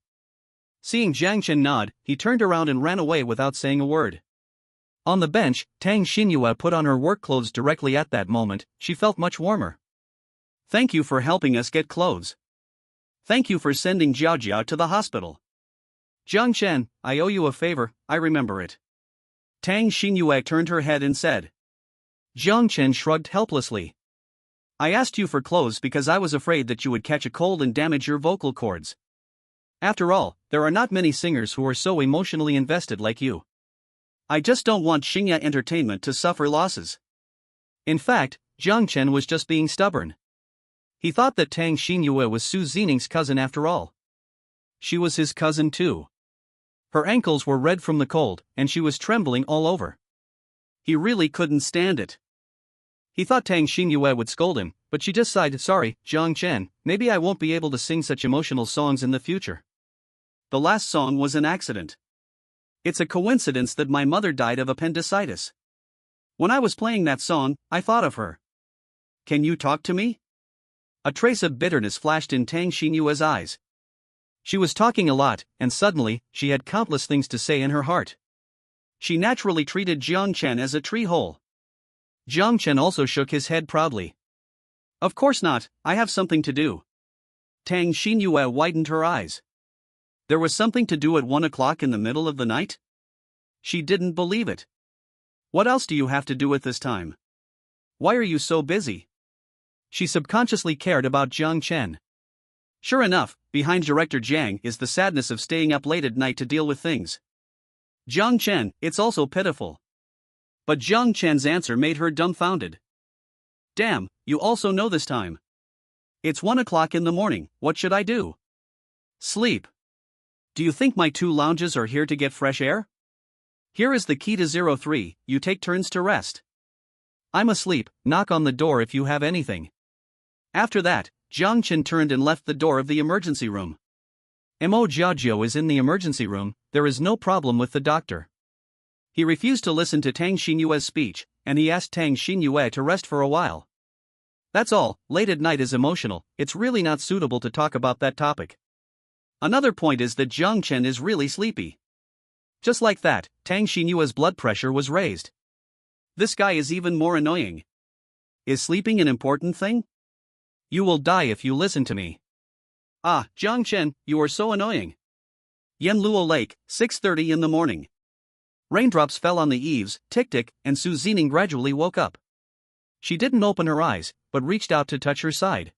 Seeing Jiang Chen nod, he turned around and ran away without saying a word. On the bench, Tang Xinyue put on her work clothes directly at that moment, she felt much warmer. Thank you for helping us get clothes. Thank you for sending Jiao Jiao to the hospital. Jiang Chen, I owe you a favor, I remember it. Tang Xinyue turned her head and said. Jiang Chen shrugged helplessly. I asked you for clothes because I was afraid that you would catch a cold and damage your vocal cords. After all, there are not many singers who are so emotionally invested like you. I just don't want Xingya Entertainment to suffer losses. In fact, Jiang Chen was just being stubborn. He thought that Tang Xinyue was Su Zining's cousin after all. She was his cousin too. Her ankles were red from the cold, and she was trembling all over. He really couldn't stand it. He thought Tang Xinyue would scold him, but she just sighed, sorry, Jiang Chen, maybe I won't be able to sing such emotional songs in the future. The last song was an accident. It's a coincidence that my mother died of appendicitis. When I was playing that song, I thought of her. Can you talk to me? A trace of bitterness flashed in Tang Xinyue's eyes. She was talking a lot, and suddenly, she had countless things to say in her heart. She naturally treated Jiang Chen as a tree hole. Jiang Chen also shook his head proudly. Of course not, I have something to do. Tang Xinyue widened her eyes. There was something to do at 1 o'clock in the middle of the night? She didn't believe it. What else do you have to do at this time? Why are you so busy? She subconsciously cared about Jiang Chen. Sure enough, behind Director Jiang is the sadness of staying up late at night to deal with things. Jiang Chen, it's also pitiful. But Jiang Chen's answer made her dumbfounded. Damn, you also know this time. It's 1 o'clock in the morning, what should I do? Sleep. Do you think my 2 lounges are here to get fresh air? Here is the key to 03, you take turns to rest. I'm asleep, knock on the door if you have anything. After that, Jiang Chen turned and left the door of the emergency room. Mo Jiajiu is in the emergency room, there is no problem with the doctor. He refused to listen to Tang Xinyue's speech, and he asked Tang Xinyue to rest for a while. That's all, late at night is emotional, it's really not suitable to talk about that topic. Another point is that Jiang Chen is really sleepy. Just like that, Tang Xinyue's blood pressure was raised. This guy is even more annoying. Is sleeping an important thing? You will die if you listen to me. Ah, Jiang Chen, you are so annoying. Yanluo Lake, 6:30 in the morning. Raindrops fell on the eaves, tick-tick, and Su Zining gradually woke up. She didn't open her eyes, but reached out to touch her side.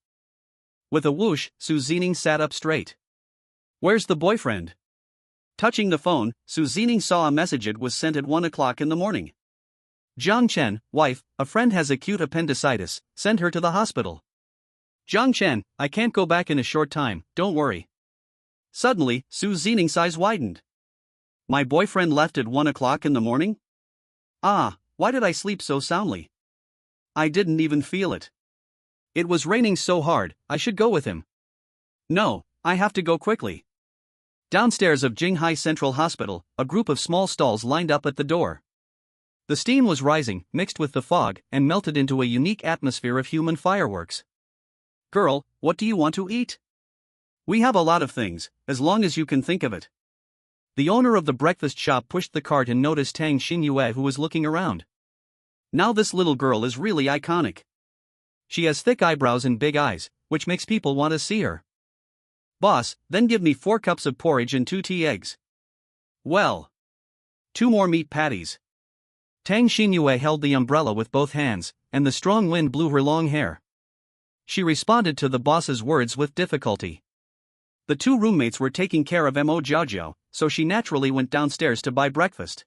With a whoosh, Su Zining sat up straight. Where's the boyfriend? Touching the phone, Su Zining saw a message. It was sent at 1 o'clock in the morning. Jiang Chen, wife, a friend has acute appendicitis, send her to the hospital. Jiang Chen, I can't go back in a short time, don't worry. Suddenly, Su Zining's eyes widened. My boyfriend left at 1 o'clock in the morning? Ah, why did I sleep so soundly? I didn't even feel it. It was raining so hard, I should go with him. No, I have to go quickly. Downstairs of Jinghai Central Hospital, a group of small stalls lined up at the door. The steam was rising, mixed with the fog, and melted into a unique atmosphere of human fireworks. Girl, what do you want to eat? We have a lot of things, as long as you can think of it. The owner of the breakfast shop pushed the cart and noticed Tang Xinyue, who was looking around. Now this little girl is really iconic. She has thick eyebrows and big eyes, which makes people want to see her. Boss, then give me 4 cups of porridge and 2 tea eggs. Well. 2 more meat patties. Tang Xinyue held the umbrella with both hands, and the strong wind blew her long hair. She responded to the boss's words with difficulty. The 2 roommates were taking care of Mo Jiajiu, so she naturally went downstairs to buy breakfast.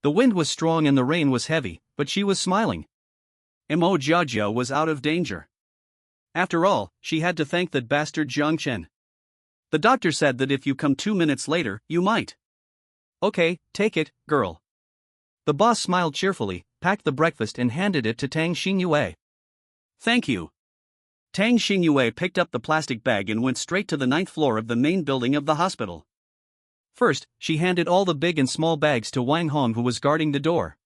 The wind was strong and the rain was heavy, but she was smiling. Mo Jiajiu was out of danger. After all, she had to thank that bastard Jiang Chen. The doctor said that if you come 2 minutes later, you might. Okay, take it, girl. The boss smiled cheerfully, packed the breakfast and handed it to Tang Xinyue. Thank you. Tang Xinyue picked up the plastic bag and went straight to the 9th floor of the main building of the hospital. First, she handed all the big and small bags to Wang Hong, who was guarding the door.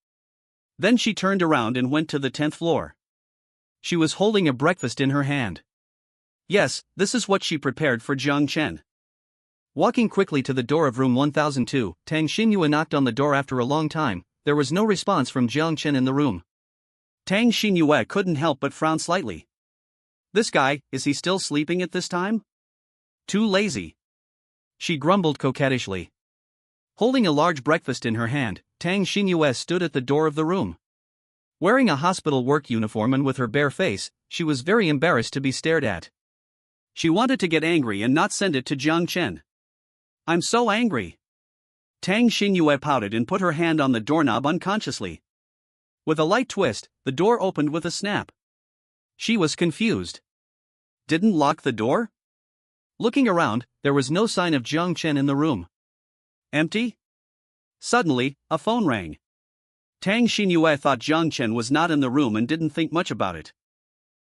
Then she turned around and went to the 10th floor. She was holding a breakfast in her hand. Yes, this is what she prepared for Jiang Chen. Walking quickly to the door of room 1002, Tang Xinyue knocked on the door. After a long time, there was no response from Jiang Chen in the room. Tang Xinyue couldn't help but frown slightly. This guy, is he still sleeping at this time? Too lazy. She grumbled coquettishly. Holding a large breakfast in her hand, Tang Xinyue stood at the door of the room. Wearing a hospital work uniform and with her bare face, she was very embarrassed to be stared at. She wanted to get angry and not send it to Jiang Chen. I'm so angry. Tang Xinyue pouted and put her hand on the doorknob unconsciously. With a light twist, the door opened with a snap. She was confused. Didn't lock the door? Looking around, there was no sign of Jiang Chen in the room. Empty? Suddenly, a phone rang. Tang Xinyue thought Jiang Chen was not in the room and didn't think much about it.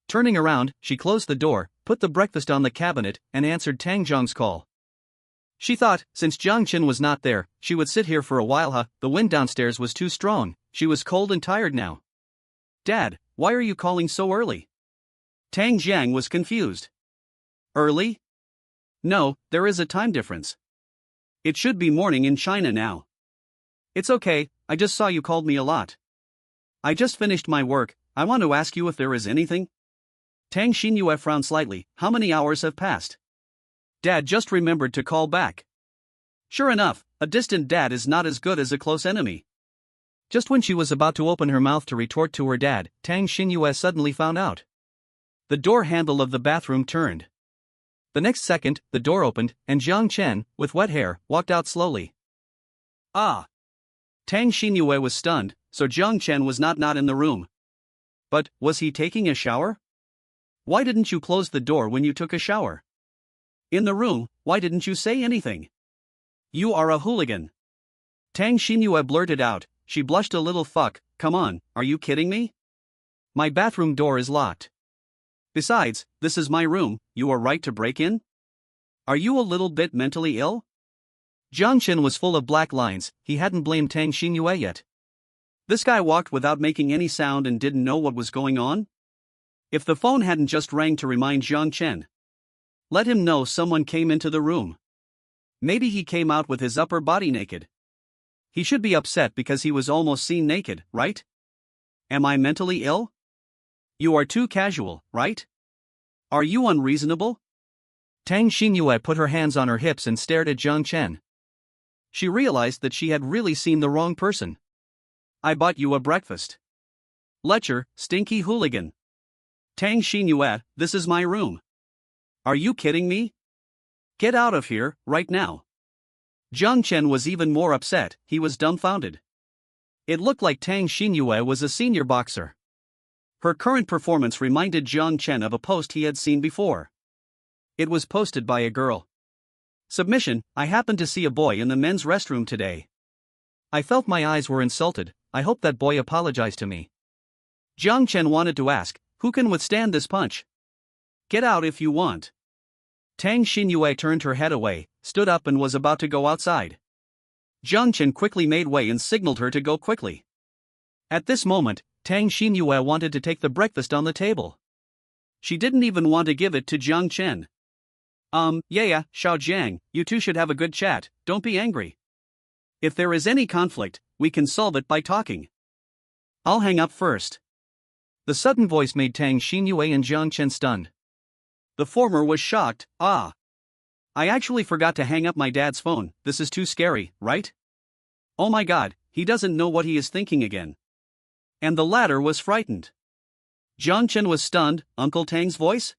Turning around, she closed the door, put the breakfast on the cabinet, and answered Tang Zhang's call. She thought, since Jiang Chen was not there, she would sit here for a while. The wind downstairs was too strong, she was cold and tired now. Dad, why are you calling so early? Tang Jiang was confused. Early? No, there is a time difference. It should be morning in China now. It's okay, I just saw you called me a lot. I just finished my work, I want to ask you if there is anything. Tang Xinyue frowned slightly. How many hours have passed? Dad just remembered to call back. Sure enough, a distant dad is not as good as a close enemy. Just when she was about to open her mouth to retort to her dad, Tang Xinyue suddenly found out. The door handle of the bathroom turned. The next second, the door opened, and Jiang Chen, with wet hair, walked out slowly. Ah! Tang Xinyue was stunned, so Jiang Chen was not in the room. But, was he taking a shower? Why didn't you close the door when you took a shower? In the room, why didn't you say anything? You are a hooligan. Tang Xinyue blurted out. She blushed a little. Fuck, come on, are you kidding me? My bathroom door is locked. Besides, this is my room, you are right to break in? Are you a little bit mentally ill? Jiang Chen was full of black lines, he hadn't blamed Tang Xinyue yet. This guy walked without making any sound and didn't know what was going on? If the phone hadn't just rang to remind Jiang Chen. Let him know someone came into the room. Maybe he came out with his upper body naked. He should be upset because he was almost seen naked, right? Am I mentally ill? You are too casual, right? Are you unreasonable? Tang Xinyue put her hands on her hips and stared at Jiang Chen. She realized that she had really seen the wrong person. I bought you a breakfast. Lecher, stinky hooligan. Tang Xinyue, this is my room. Are you kidding me? Get out of here, right now. Jiang Chen was even more upset, he was dumbfounded. It looked like Tang Xinyue was a senior boxer. Her current performance reminded Jiang Chen of a post he had seen before. It was posted by a girl. Submission, I happened to see a boy in the men's restroom today. I felt my eyes were insulted, I hope that boy apologized to me. Jiang Chen wanted to ask, who can withstand this punch? Get out if you want. Tang Xinyue turned her head away, stood up and was about to go outside. Jiang Chen quickly made way and signaled her to go quickly. At this moment, Tang Xinyue wanted to take the breakfast on the table. She didn't even want to give it to Jiang Chen. Yeah, Xiao Jiang, you two should have a good chat, don't be angry. If there is any conflict, we can solve it by talking. I'll hang up first. The sudden voice made Tang Xinyue and Jiang Chen stunned. The former was shocked. I actually forgot to hang up my dad's phone, this is too scary, right? Oh my god, he doesn't know what he is thinking again. And the latter was frightened. Jiang Chen was stunned, Uncle Tang's voice?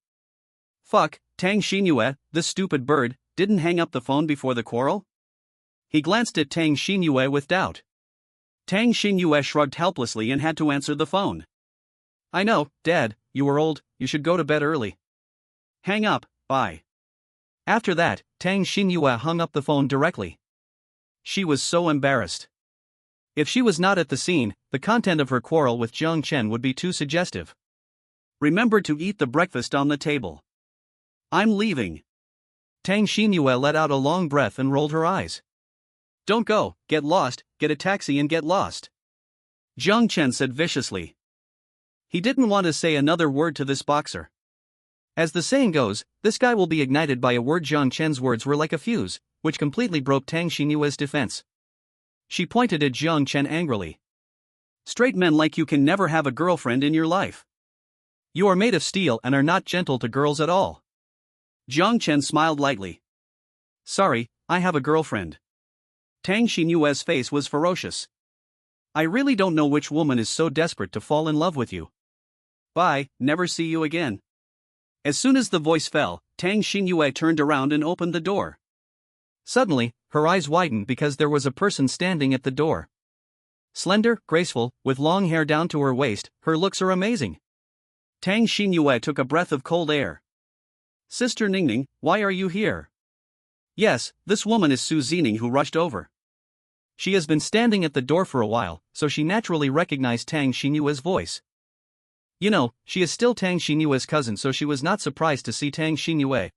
Fuck, Tang Xinyue, this stupid bird, didn't hang up the phone before the quarrel? He glanced at Tang Xinyue with doubt. Tang Xinyue shrugged helplessly and had to answer the phone. I know, Dad, you are old, you should go to bed early. Hang up, bye. After that, Tang Xinyue hung up the phone directly. She was so embarrassed. If she was not at the scene, the content of her quarrel with Jiang Chen would be too suggestive. Remember to eat the breakfast on the table. I'm leaving. Tang Xinyue let out a long breath and rolled her eyes. Don't go, get lost, get a taxi and get lost. Jiang Chen said viciously. He didn't want to say another word to this boxer. As the saying goes, this guy will be ignited by a word. Jiang Chen's words were like a fuse, which completely broke Tang Xinyue's defense. She pointed at Jiang Chen angrily. Straight men like you can never have a girlfriend in your life. You are made of steel and are not gentle to girls at all. Jiang Chen smiled lightly. Sorry, I have a girlfriend. Tang Xinyue's face was ferocious. I really don't know which woman is so desperate to fall in love with you. Bye, never see you again. As soon as the voice fell, Tang Xinyue turned around and opened the door. Suddenly, her eyes widened because there was a person standing at the door. Slender, graceful, with long hair down to her waist, her looks are amazing. Tang Xinyue took a breath of cold air. Sister Ningning, why are you here? Yes, this woman is Su Zining who rushed over. She has been standing at the door for a while, so she naturally recognized Tang Xinyue's voice. You know, she is still Tang Xinyue's cousin, so she was not surprised to see Tang Xinyue.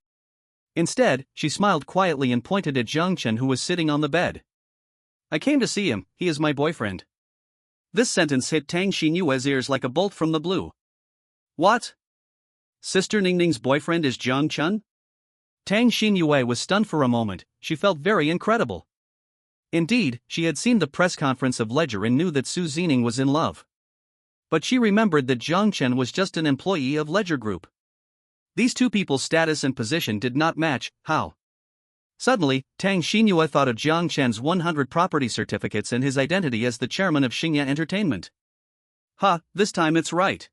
Instead, she smiled quietly and pointed at Jiang Chen who was sitting on the bed. I came to see him, he is my boyfriend. This sentence hit Tang Xinyue's ears like a bolt from the blue. What? Sister Ningning's boyfriend is Jiang Chen? Tang Xinyue was stunned for a moment, she felt very incredible. Indeed, she had seen the press conference of Ledger and knew that Su Zining was in love. But she remembered that Jiang Chen was just an employee of Ledger Group. These two people's status and position did not match. How? Suddenly, Tang Xinyue thought of Jiang Chen's 100 property certificates and his identity as the chairman of Xingya Entertainment. This time it's right.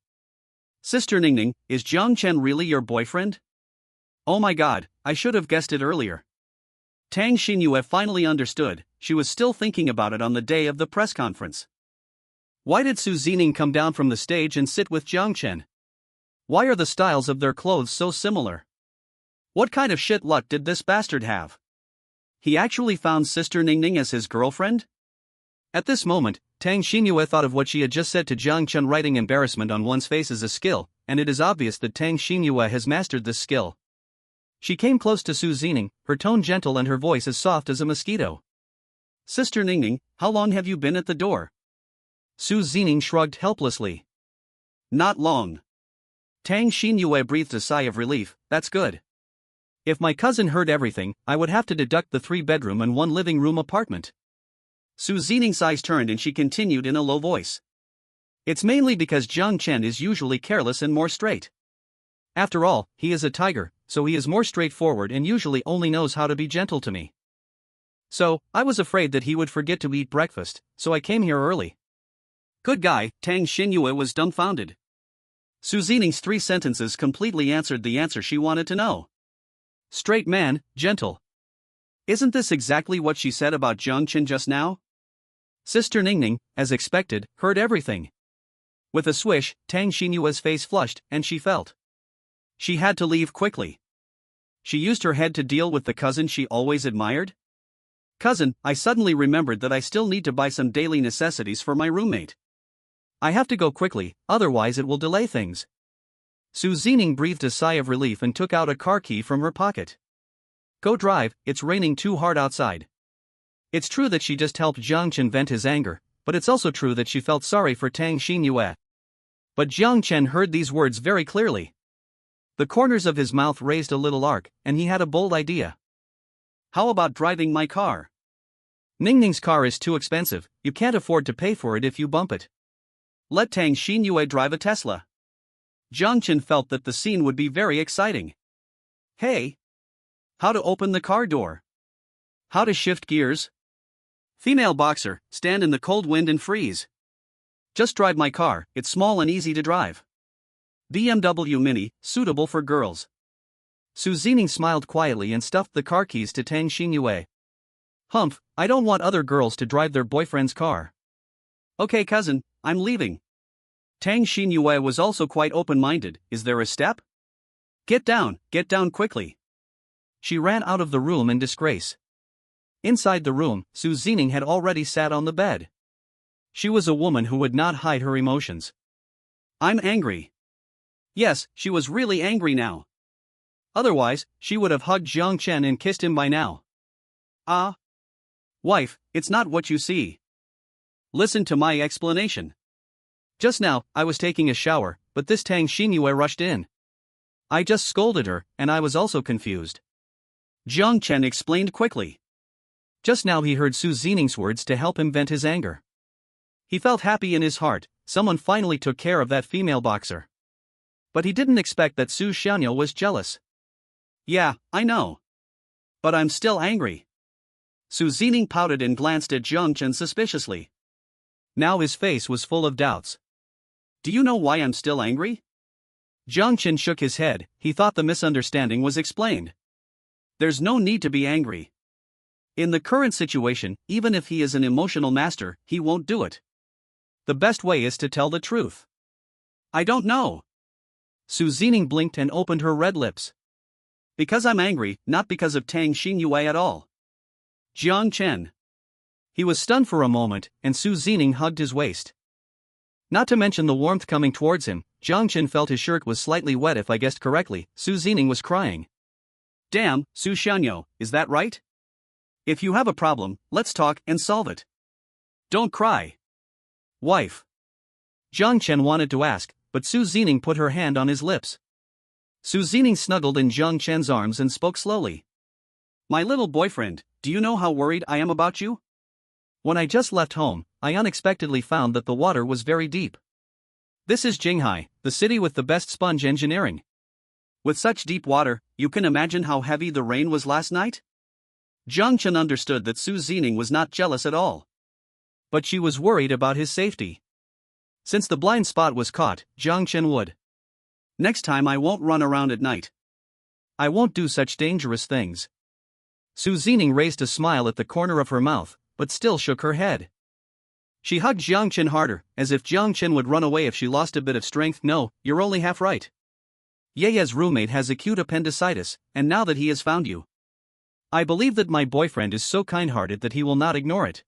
Sister Ningning, is Jiang Chen really your boyfriend? Oh my god, I should have guessed it earlier. Tang Xinyue finally understood. She was still thinking about it on the day of the press conference. Why did Su Zining come down from the stage and sit with Jiang Chen? Why are the styles of their clothes so similar? What kind of shit luck did this bastard have? He actually found Sister Ningning as his girlfriend? At this moment, Tang Xinyue thought of what she had just said to Jiang Chen. Writing embarrassment on one's face is a skill, and it is obvious that Tang Xinyue has mastered this skill. She came close to Su Zining, her tone gentle and her voice as soft as a mosquito. Sister Ningning, how long have you been at the door? Su Zining shrugged helplessly. Not long. Tang Xinyue breathed a sigh of relief. That's good. If my cousin heard everything, I would have to deduct the 3-bedroom and 1 living room apartment. Su Zining's eyes turned and she continued in a low voice. It's mainly because Jiang Chen is usually careless and more straight. After all, he is a tiger, so he is more straightforward and usually only knows how to be gentle to me. So, I was afraid that he would forget to eat breakfast, so I came here early. Good guy. Tang Xinyue was dumbfounded. Su Zining's 3 sentences completely answered the answer she wanted to know. Straight man, gentle. Isn't this exactly what she said about Jiang Chen just now? Sister Ningning, as expected, heard everything. With a swish, Tang Xinyue's face flushed, and she felt she had to leave quickly. She used her head to deal with the cousin she always admired? Cousin, I suddenly remembered that I still need to buy some daily necessities for my roommate. I have to go quickly, otherwise it will delay things. Su Zining breathed a sigh of relief and took out a car key from her pocket. Go drive, it's raining too hard outside. It's true that she just helped Jiang Chen vent his anger, but it's also true that she felt sorry for Tang Xinyue. But Jiang Chen heard these words very clearly. The corners of his mouth raised a little arc, and he had a bold idea. How about driving my car? Ningning's car is too expensive, you can't afford to pay for it if you bump it. Let Tang Xinyue drive a Tesla. Jiang Chen felt that the scene would be very exciting. Hey! How to open the car door? How to shift gears? Female boxer, stand in the cold wind and freeze. Just drive my car, it's small and easy to drive. BMW Mini, suitable for girls. Su Zining smiled quietly and stuffed the car keys to Tang Xinyue. Humph, I don't want other girls to drive their boyfriend's car. Okay cousin, I'm leaving. Tang Xinyue was also quite open-minded. Is there a step? Get down quickly. She ran out of the room in disgrace. Inside the room, Su Zining had already sat on the bed. She was a woman who would not hide her emotions. I'm angry. Yes, she was really angry now. Otherwise, she would have hugged Jiang Chen and kissed him by now. Wife, it's not what you see. Listen to my explanation. Just now, I was taking a shower, but this Tang Xinyue rushed in. I just scolded her, and I was also confused. Jiang Chen explained quickly. Just now he heard Su Zining's words to help him vent his anger. He felt happy in his heart, someone finally took care of that female boxer. But he didn't expect that Su Xianyou was jealous. Yeah, I know. But I'm still angry. Su Zining pouted and glanced at Jiang Chen suspiciously. Now his face was full of doubts. Do you know why I'm still angry? Jiang Chen shook his head. He thought the misunderstanding was explained. There's no need to be angry. In the current situation, even if he is an emotional master, he won't do it. The best way is to tell the truth. I don't know. Su Zining blinked and opened her red lips. Because I'm angry, not because of Tang Xinyue at all. Jiang Chen. He was stunned for a moment, and Su Zining hugged his waist. Not to mention the warmth coming towards him, Jiang Chen felt his shirt was slightly wet. If I guessed correctly, Su Zining was crying. Damn, Su Xianyou, is that right? If you have a problem, let's talk and solve it. Don't cry. Wife. Jiang Chen wanted to ask, but Su Zining put her hand on his lips. Su Zining snuggled in Jiang Chen's arms and spoke slowly. My little boyfriend, do you know how worried I am about you? When I just left home, I unexpectedly found that the water was very deep. This is Jinghai, the city with the best sponge engineering. With such deep water, you can imagine how heavy the rain was last night? Jiang Chen understood that Su Zining was not jealous at all. But she was worried about his safety. Since the blind spot was caught, Jiang Chen would. Next time I won't run around at night. I won't do such dangerous things. Su Zining raised a smile at the corner of her mouth, but still shook her head. She hugged Jiang Chen harder, as if Jiang Chen would run away if she lost a bit of strength. No, you're only half right. Yeye's roommate has acute appendicitis, and now that he has found you, I believe that my boyfriend is so kind-hearted that he will not ignore it.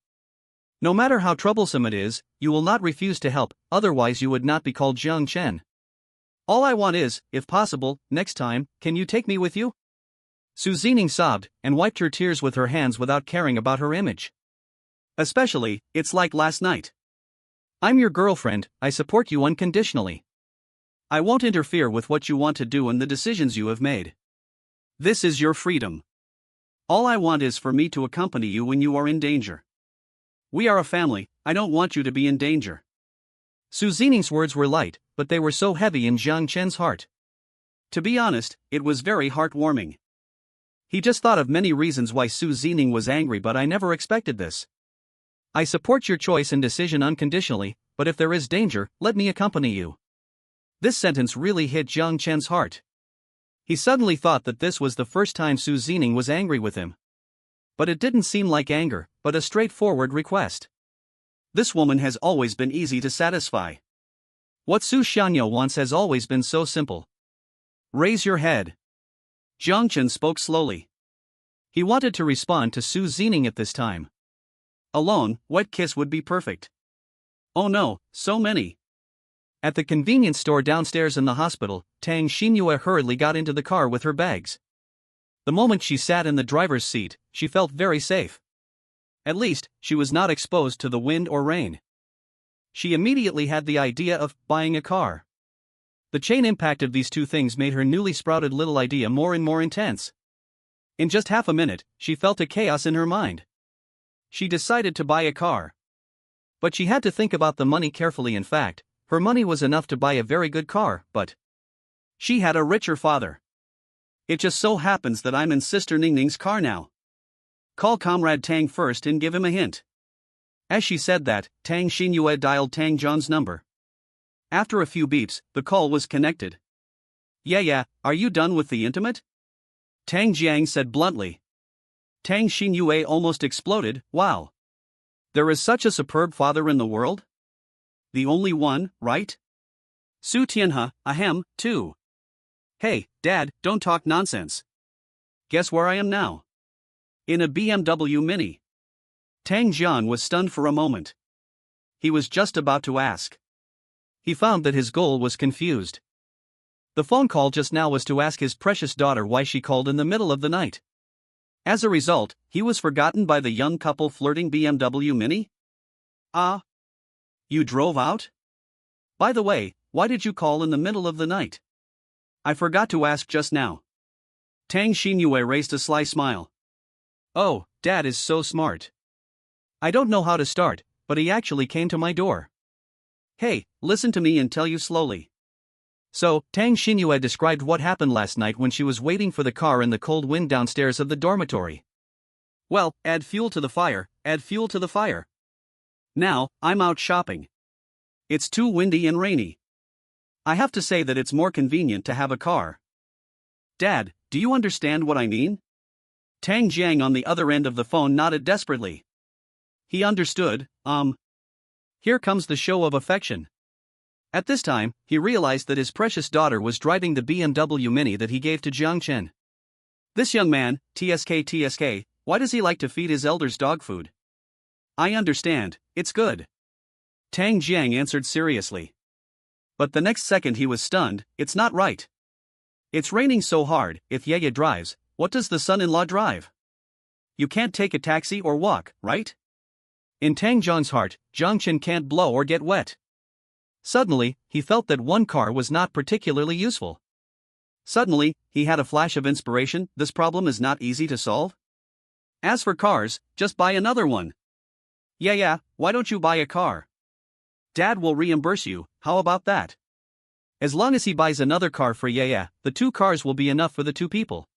No matter how troublesome it is, you will not refuse to help, otherwise you would not be called Jiang Chen. All I want is, if possible, next time, can you take me with you? Su Zining sobbed, and wiped her tears with her hands without caring about her image. Especially, it's like last night. I'm your girlfriend, I support you unconditionally. I won't interfere with what you want to do and the decisions you have made. This is your freedom. All I want is for me to accompany you when you are in danger. We are a family, I don't want you to be in danger. Su Zining's words were light, but they were so heavy in Jiang Chen's heart. To be honest, it was very heartwarming. He just thought of many reasons why Su Zining was angry, but I never expected this. I support your choice and decision unconditionally, but if there is danger, let me accompany you. This sentence really hit Jiang Chen's heart. He suddenly thought that this was the first time Su Zining was angry with him. But it didn't seem like anger, but a straightforward request. This woman has always been easy to satisfy. What Su Xianyo wants has always been so simple. Raise your head. Jiang Chen spoke slowly. He wanted to respond to Su Zining at this time. Alone, wet kiss would be perfect. Oh no, so many. At the convenience store downstairs in the hospital, Tang Xinyue hurriedly got into the car with her bags. The moment she sat in the driver's seat, she felt very safe. At least, she was not exposed to the wind or rain. She immediately had the idea of buying a car. The chain impact of these two things made her newly sprouted little idea more and more intense. In just half a minute, she felt a chaos in her mind. She decided to buy a car. But she had to think about the money carefully. In fact, her money was enough to buy a very good car, but she had a richer father. It just so happens that I'm in Sister Ningning's car now. Call Comrade Tang first and give him a hint. As she said that, Tang Xinyue dialed Tang Zhang's number. After a few beeps, the call was connected. Yeah, are you done with the intimate? Tang Jiang said bluntly. Tang Xinyue almost exploded. Wow. There is such a superb father in the world? The only one, right? Su Tianhe, ahem, too. Hey, Dad, don't talk nonsense. Guess where I am now? In a BMW Mini. Tang Jian was stunned for a moment. He was just about to ask. He found that his goal was confused. The phone call just now was to ask his precious daughter why she called in the middle of the night. As a result, he was forgotten by the young couple flirting BMW Mini? Ah. You drove out? By the way, why did you call in the middle of the night? I forgot to ask just now. Tang Xinyue raised a sly smile. Oh, Dad is so smart. I don't know how to start, but he actually came to my door. Hey, listen to me and tell you slowly. So, Tang Xinyue described what happened last night when she was waiting for the car in the cold wind downstairs of the dormitory. Well, add fuel to the fire, add fuel to the fire. Now, I'm out shopping. It's too windy and rainy. I have to say that it's more convenient to have a car. Dad, do you understand what I mean? Tang Jiang on the other end of the phone nodded desperately. He understood. Here comes the show of affection. At this time, he realized that his precious daughter was driving the BMW Mini that he gave to Jiang Chen. This young man, TSK, why does he like to feed his elders dog food? I understand, it's good. Tang Jiang answered seriously. But the next second he was stunned. It's not right. It's raining so hard. If Yeye drives, what does the son-in-law drive? You can't take a taxi or walk, right? In Tang Zhang's heart, Jiang Chen can't blow or get wet. Suddenly, he felt that one car was not particularly useful. Suddenly, he had a flash of inspiration. This problem is not easy to solve. As for cars, just buy another one. Yeah, why don't you buy a car? Dad will reimburse you, how about that? As long as he buys another car for Yaya, the two cars will be enough for the two people.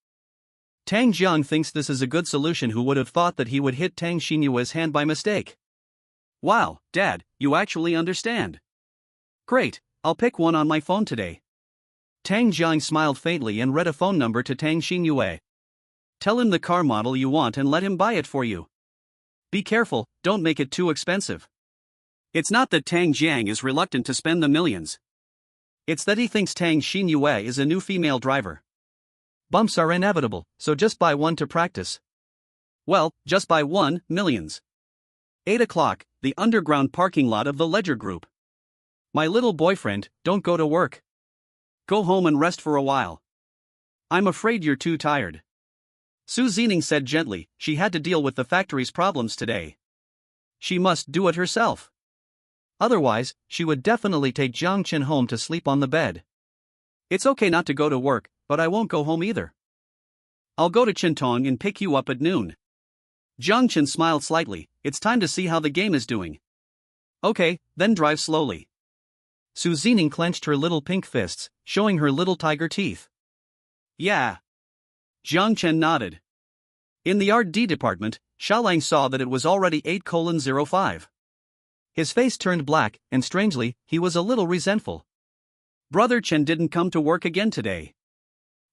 Tang Jiang thinks this is a good solution. Who would have thought that he would hit Tang Xinyue's hand by mistake? Wow, Dad, you actually understand. Great, I'll pick one on my phone today. Tang Jiang smiled faintly and read a phone number to Tang Xinyue. Tell him the car model you want and let him buy it for you. Be careful, don't make it too expensive. It's not that Tang Jiang is reluctant to spend the millions. It's that he thinks Tang Xinyue is a new female driver. Bumps are inevitable, so just buy one to practice. Well, just buy one, millions. 8 o'clock, the underground parking lot of the Ledger Group. My little boyfriend, don't go to work. Go home and rest for a while. I'm afraid you're too tired. Su Zining said gently. She had to deal with the factory's problems today. She must do it herself. Otherwise, she would definitely take Jiang Chen home to sleep on the bed. It's okay not to go to work, but I won't go home either. I'll go to Chintong and pick you up at noon. Jiang Chen smiled slightly. It's time to see how the game is doing. Okay, then drive slowly. Su Zining clenched her little pink fists, showing her little tiger teeth. Yeah. Jiang Chen nodded. In the R&D department, Xiaolang saw that it was already 8:05. His face turned black, and strangely, he was a little resentful. Brother Chen didn't come to work again today.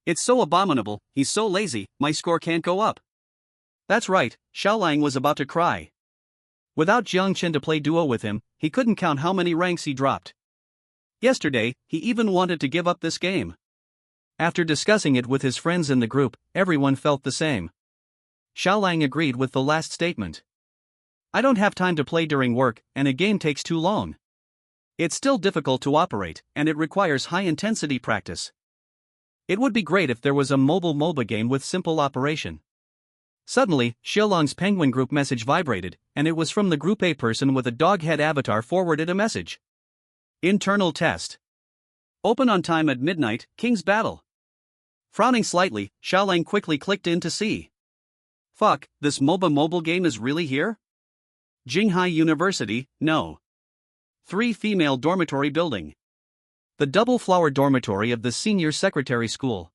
It's so abominable, he's so lazy, my score can't go up. That's right, Xiaolang was about to cry. Without Jiang Chen to play duo with him, he couldn't count how many ranks he dropped. Yesterday, he even wanted to give up this game. After discussing it with his friends in the group, everyone felt the same. Xiaolang agreed with the last statement. I don't have time to play during work, and a game takes too long. It's still difficult to operate, and it requires high-intensity practice. It would be great if there was a mobile MOBA game with simple operation. Suddenly, Xiaolang's Penguin Group message vibrated, and it was from the Group A. Person with a dog head avatar forwarded a message. Internal test. Open on time at midnight, King's Battle. Frowning slightly, Xiaolang quickly clicked in to see. Fuck, this MOBA mobile game is really here? Jinghai University, no. 3 female dormitory building. The double flower dormitory of the senior secretary school.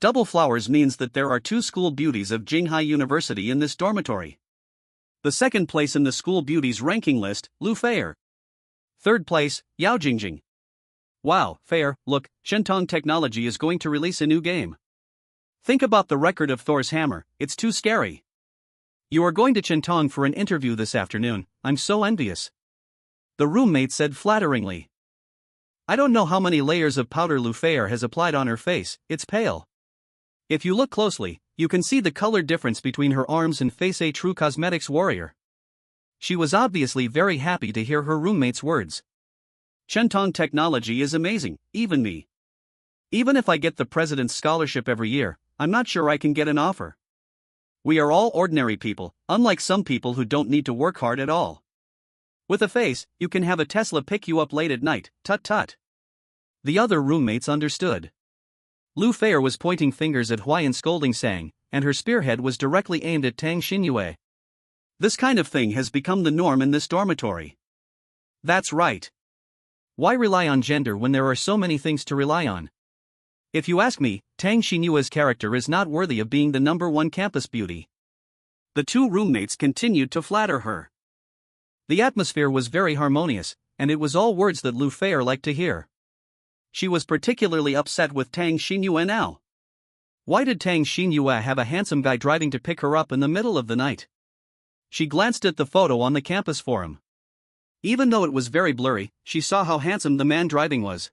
Double flowers means that there are 2 school beauties of Jinghai University in this dormitory. The second place in the school beauties ranking list, Lu Feier. Third place, Yao Jingjing. Wow, Feier, look, Shentong Technology is going to release a new game. Think about the record of Thor's hammer, it's too scary. You are going to Chintong for an interview this afternoon, I'm so envious. The roommate said flatteringly. I don't know how many layers of powder Lu Feier has applied on her face, it's pale. If you look closely, you can see the color difference between her arms and face. A true cosmetics warrior. She was obviously very happy to hear her roommate's words. Chintong Technology is amazing, even me. Even if I get the president's scholarship every year, I'm not sure I can get an offer. We are all ordinary people, unlike some people who don't need to work hard at all. With a face, you can have a Tesla pick you up late at night, tut-tut. The other roommates understood. Lu Feier was pointing fingers at Huai and scolding Sang, and her spearhead was directly aimed at Tang Xinyue. This kind of thing has become the norm in this dormitory. That's right. Why rely on gender when there are so many things to rely on? If you ask me, Tang Xinyue's character is not worthy of being the #1 campus beauty. The 2 roommates continued to flatter her. The atmosphere was very harmonious, and it was all words that Lu Feier liked to hear. She was particularly upset with Tang Xinyue now. Why did Tang Xinyue have a handsome guy driving to pick her up in the middle of the night? She glanced at the photo on the campus forum. Even though it was very blurry, she saw how handsome the man driving was.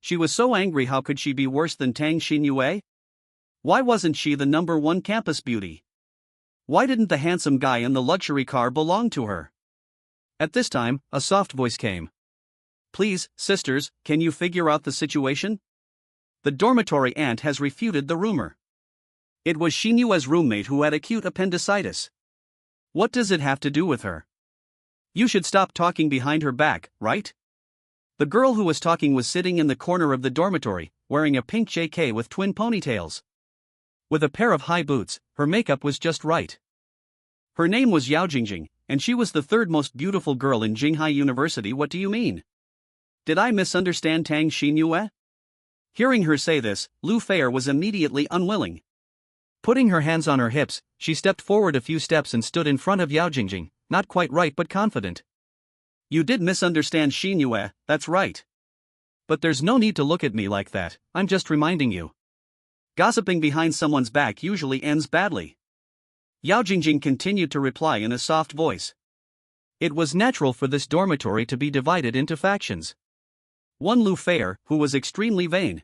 She was so angry. How could she be worse than Tang Xinyue? Why wasn't she the #1 campus beauty? Why didn't the handsome guy in the luxury car belong to her? At this time, a soft voice came. Please, sisters, can you figure out the situation? The dormitory aunt has refuted the rumor. It was Xinyue's roommate who had acute appendicitis. What does it have to do with her? You should stop talking behind her back, right? The girl who was talking was sitting in the corner of the dormitory, wearing a pink JK with twin ponytails. With a pair of high boots, her makeup was just right. Her name was Yao Jingjing, and she was the 3rd most beautiful girl in Jinghai University. What do you mean? Did I misunderstand Tang Xinyue? Hearing her say this, Lu Feier was immediately unwilling. Putting her hands on her hips, she stepped forward a few steps and stood in front of Yao Jingjing, not quite right but confident. You did misunderstand Xinyue, that's right. But there's no need to look at me like that, I'm just reminding you. Gossiping behind someone's back usually ends badly. Yao Jingjing continued to reply in a soft voice. It was natural for this dormitory to be divided into factions. One Lu Feier, who was extremely vain.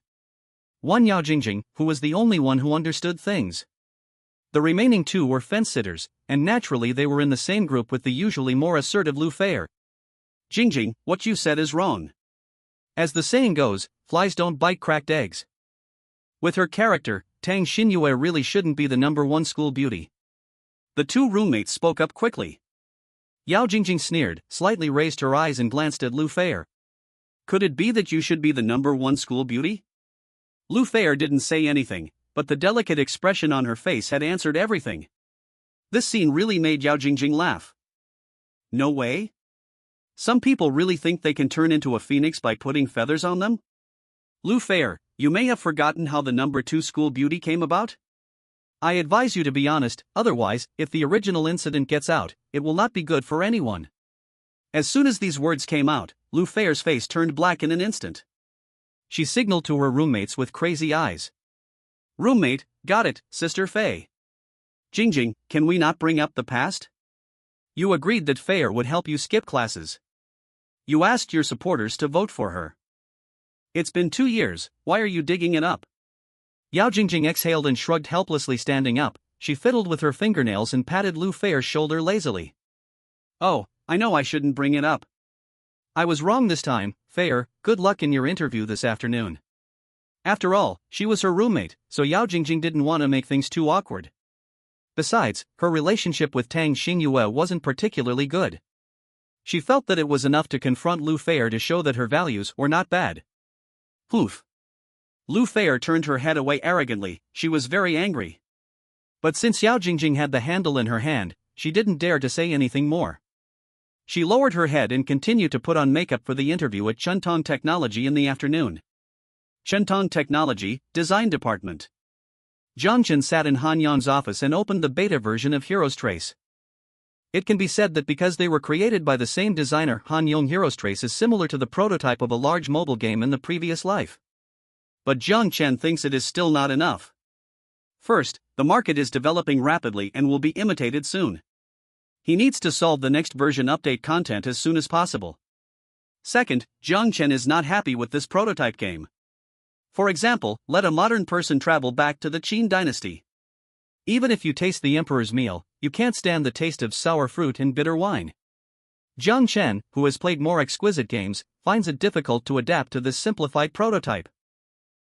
One Yao Jingjing, who was the only one who understood things. The remaining two were fence-sitters, and naturally they were in the same group with the usually more assertive Lu Feier. Jingjing, what you said is wrong. As the saying goes, flies don't bite cracked eggs. With her character, Tang Xinyue really shouldn't be the #1 school beauty. The two roommates spoke up quickly. Yao Jingjing sneered, slightly raised her eyes and glanced at Lu Feier. Could it be that you should be the #1 school beauty? Lu Feier didn't say anything, but the delicate expression on her face had answered everything. This scene really made Yao Jingjing laugh. No way? Some people really think they can turn into a phoenix by putting feathers on them? Lu Feier, you may have forgotten how the #2 school beauty came about? I advise you to be honest, otherwise, if the original incident gets out, it will not be good for anyone. As soon as these words came out, Lu Feier's face turned black in an instant. She signaled to her roommates with crazy eyes. Roommate, got it, Sister Fei. Jingjing, can we not bring up the past? You agreed that Feier would help you skip classes. You asked your supporters to vote for her. It's been 2 years, why are you digging it up? Yao Jingjing exhaled and shrugged helplessly. Standing up, she fiddled with her fingernails and patted Lu Feier's shoulder lazily. Oh, I know I shouldn't bring it up. I was wrong this time, Feier, good luck in your interview this afternoon. After all, she was her roommate, so Yao Jingjing didn't want to make things too awkward. Besides, her relationship with Tang Xinyue wasn't particularly good. She felt that it was enough to confront Lu Feier to show that her values were not bad. Poof. Lu Feier turned her head away arrogantly, she was very angry. But since Yao Jingjing had the handle in her hand, she didn't dare to say anything more. She lowered her head and continued to put on makeup for the interview at Chentong Technology in the afternoon. Chentong Technology, Design Department. Jiang Chen sat in Han Yong's office and opened the beta version of Heroes Trace. It can be said that because they were created by the same designer, Han Yong Heroes Trace is similar to the prototype of a large mobile game in the previous life. But Jiang Chen thinks it is still not enough. First, the market is developing rapidly and will be imitated soon. He needs to solve the next version update content as soon as possible. Second, Jiang Chen is not happy with this prototype game. For example, let a modern person travel back to the Qin dynasty. Even if you taste the emperor's meal, you can't stand the taste of sour fruit and bitter wine. Jiang Chen, who has played more exquisite games, finds it difficult to adapt to this simplified prototype.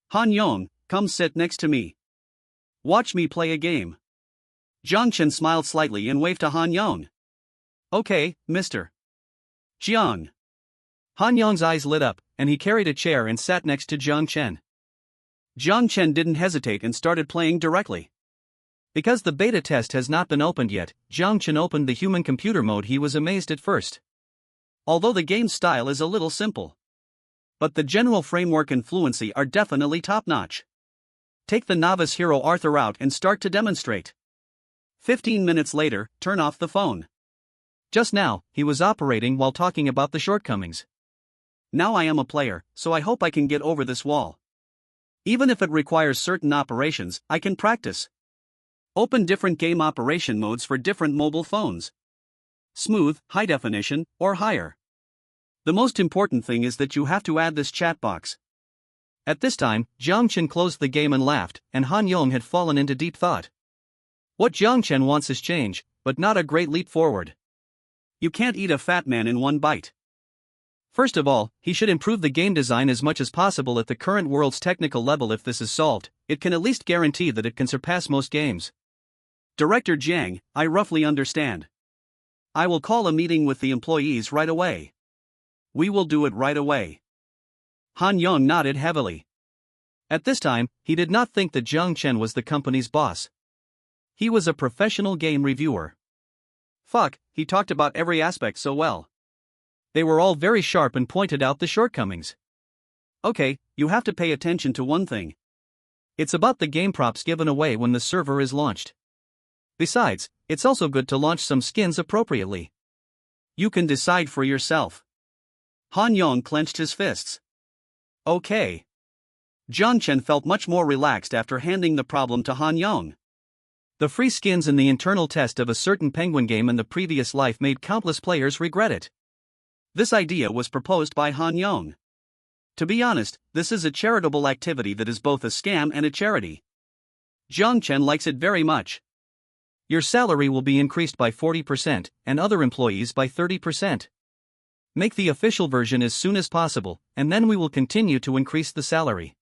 Han Yong, come sit next to me. Watch me play a game. Jiang Chen smiled slightly and waved to Han Yong. Okay, Mr. Jiang. Han Yong's eyes lit up, and he carried a chair and sat next to Jiang Chen. Jiang Chen didn't hesitate and started playing directly. Because the beta test has not been opened yet, Jiang Chen opened the human-computer mode. He was amazed at first. Although the game's style is a little simple. But the general framework and fluency are definitely top-notch. Take the novice hero Arthur out and start to demonstrate. 15 minutes later, turn off the phone. Just now, he was operating while talking about the shortcomings. Now I am a player, so I hope I can get over this wall. Even if it requires certain operations, I can practice. Open different game operation modes for different mobile phones. Smooth, high definition, or higher. The most important thing is that you have to add this chat box. At this time, Jiang Chen closed the game and laughed, and Han Yong had fallen into deep thought. What Jiang Chen wants is change, but not a great leap forward. You can't eat a fat man in one bite. First of all, he should improve the game design as much as possible at the current world's technical level. If this is solved, it can at least guarantee that it can surpass most games. Director Jiang, I roughly understand. I will call a meeting with the employees right away. We will do it right away. Han Yong nodded heavily. At this time, he did not think that Jiang Chen was the company's boss. He was a professional game reviewer. Fuck, he talked about every aspect so well. They were all very sharp and pointed out the shortcomings. Okay, you have to pay attention to one thing. It's about the game props given away when the server is launched. Besides, it's also good to launch some skins appropriately. You can decide for yourself. Han Yong clenched his fists. Okay. Jiang Chen felt much more relaxed after handing the problem to Han Yong. The free skins in the internal test of a certain penguin game in the previous life made countless players regret it. This idea was proposed by Han Yong. To be honest, this is a charitable activity that is both a scam and a charity. Jiang Chen likes it very much. Your salary will be increased by 40%, and other employees by 30%. Make the official version as soon as possible, and then we will continue to increase the salary.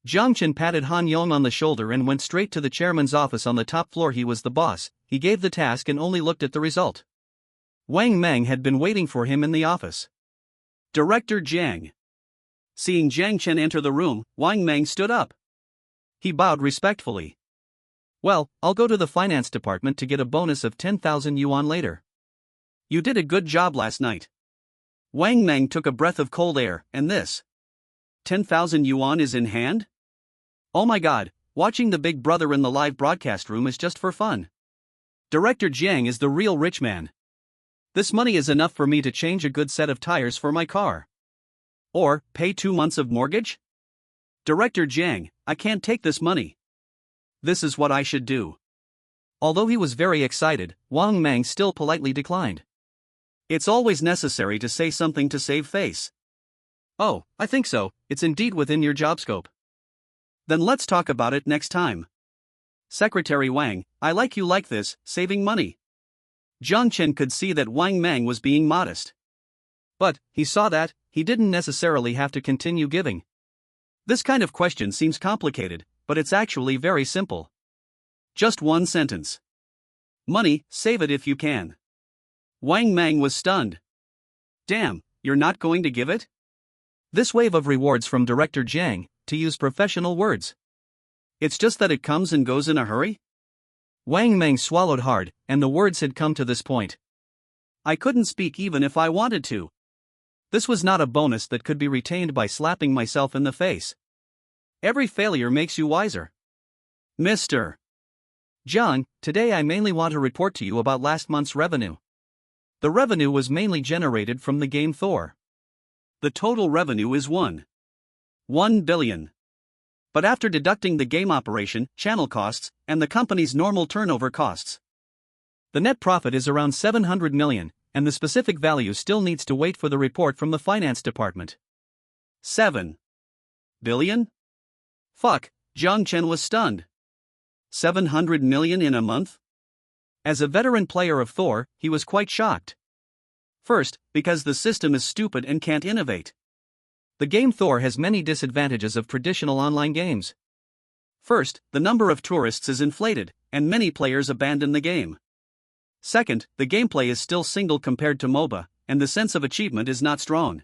Jiang Chen patted Han Yong on the shoulder and went straight to the chairman's office on the top floor. He was the boss. He gave the task and only looked at the result. Wang Meng had been waiting for him in the office. Director Jiang. Seeing Jiang Chen enter the room, Wang Meng stood up. He bowed respectfully. Well, I'll go to the finance department to get a bonus of 10,000 yuan later. You did a good job last night. Wang Meng took a breath of cold air, and this 10,000 yuan is in hand? Oh my god, watching the big brother in the live broadcast room is just for fun. Director Jiang is the real rich man. This money is enough for me to change a good set of tires for my car. Or, pay 2 months of mortgage? Director Jiang, I can't take this money. This is what I should do. Although he was very excited, Wang Meng still politely declined. It's always necessary to say something to save face. Oh, I think so, it's indeed within your job scope. Then let's talk about it next time. Secretary Wang, I like you like this, saving money. Jiang Chen could see that Wang Meng was being modest. But, he saw that, he didn't necessarily have to continue giving. This kind of question seems complicated, but it's actually very simple. Just one sentence. Money, save it if you can. Wang Meng was stunned. Damn, you're not going to give it? This wave of rewards from Director Jiang, to use professional words. It's just that it comes and goes in a hurry? Wang Meng swallowed hard, and the words had come to this point. I couldn't speak even if I wanted to. This was not a bonus that could be retained by slapping myself in the face. Every failure makes you wiser. Mr. Jiang, today I mainly want to report to you about last month's revenue. The revenue was mainly generated from the game Thor. The total revenue is 1 billion. But after deducting the game operation, channel costs, and the company's normal turnover costs, the net profit is around 700 million, and the specific value still needs to wait for the report from the finance department. 7 billion? Fuck, Jiang Chen was stunned. 700 million in a month? As a veteran player of Thor, he was quite shocked. First, because the system is stupid and can't innovate. The game Thor has many disadvantages of traditional online games. First, the number of tourists is inflated, and many players abandon the game. Second, the gameplay is still single compared to MOBA, and the sense of achievement is not strong.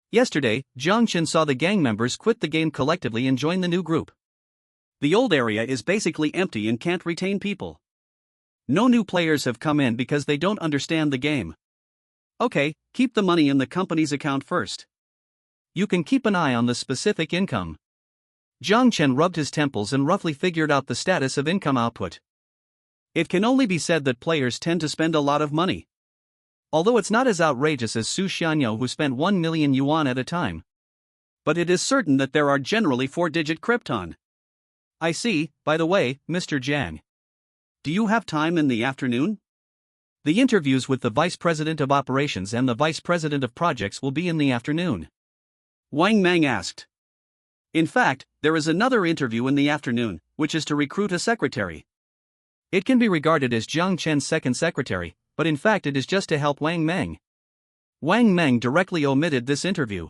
Yesterday, Jiang Chen saw the gang members quit the game collectively and join the new group. The old area is basically empty and can't retain people. No new players have come in because they don't understand the game. Okay, keep the money in the company's account first. You can keep an eye on the specific income. Jiang Chen rubbed his temples and roughly figured out the status of income output. It can only be said that players tend to spend a lot of money. Although it's not as outrageous as Su Xianyo, who spent 1 million yuan at a time. But it is certain that there are generally 4-digit krypton. I see, by the way, Mr. Jiang. Do you have time in the afternoon? The interviews with the Vice President of Operations and the Vice President of Projects will be in the afternoon. Wang Meng asked. In fact, there is another interview in the afternoon, which is to recruit a secretary. It can be regarded as Jiang Chen's second secretary, but in fact it is just to help Wang Meng. Wang Meng directly omitted this interview.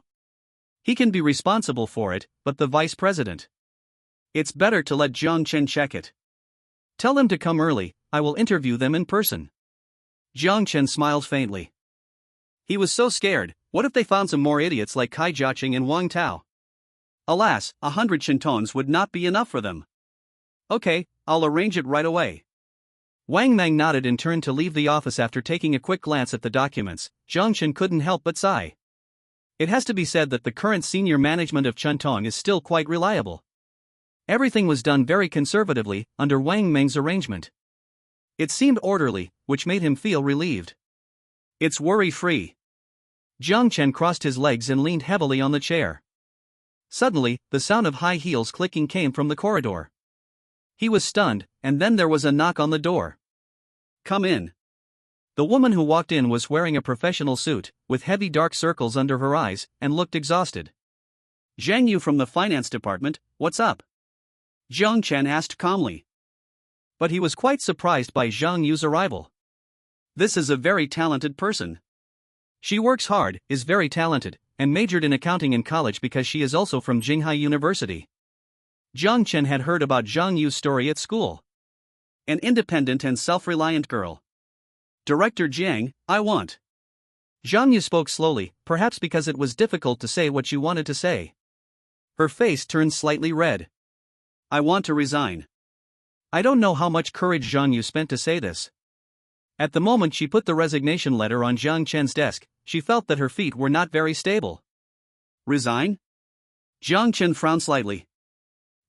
He can be responsible for it, but the vice president. It's better to let Jiang Chen check it. Tell him to come early, I will interview them in person. Jiang Chen smiled faintly. He was so scared. What if they found some more idiots like Kai Jiaqing and Wang Tao? Alas, 100 chintons would not be enough for them. Okay, I'll arrange it right away. Wang Meng nodded and turned to leave the office. After taking a quick glance at the documents, Jiang Chen couldn't help but sigh. It has to be said that the current senior management of Chentong is still quite reliable. Everything was done very conservatively, under Wang Meng's arrangement. It seemed orderly, which made him feel relieved. It's worry-free. Jiang Chen crossed his legs and leaned heavily on the chair. Suddenly, the sound of high heels clicking came from the corridor. He was stunned, and then there was a knock on the door. Come in. The woman who walked in was wearing a professional suit, with heavy dark circles under her eyes, and looked exhausted. Zhang Yu from the finance department, what's up? Jiang Chen asked calmly. But he was quite surprised by Zhang Yu's arrival. This is a very talented person. She works hard, is very talented, and majored in accounting in college because she is also from Jinghai University. Jiang Chen had heard about Zhang Yu's story at school. An independent and self-reliant girl. Director Jiang, I want. Zhang Yu spoke slowly, perhaps because it was difficult to say what she wanted to say. Her face turned slightly red. I want to resign. I don't know how much courage Zhang Yu spent to say this. At the moment she put the resignation letter on Jiang Chen's desk, she felt that her feet were not very stable. Resign? Jiang Chen frowned slightly.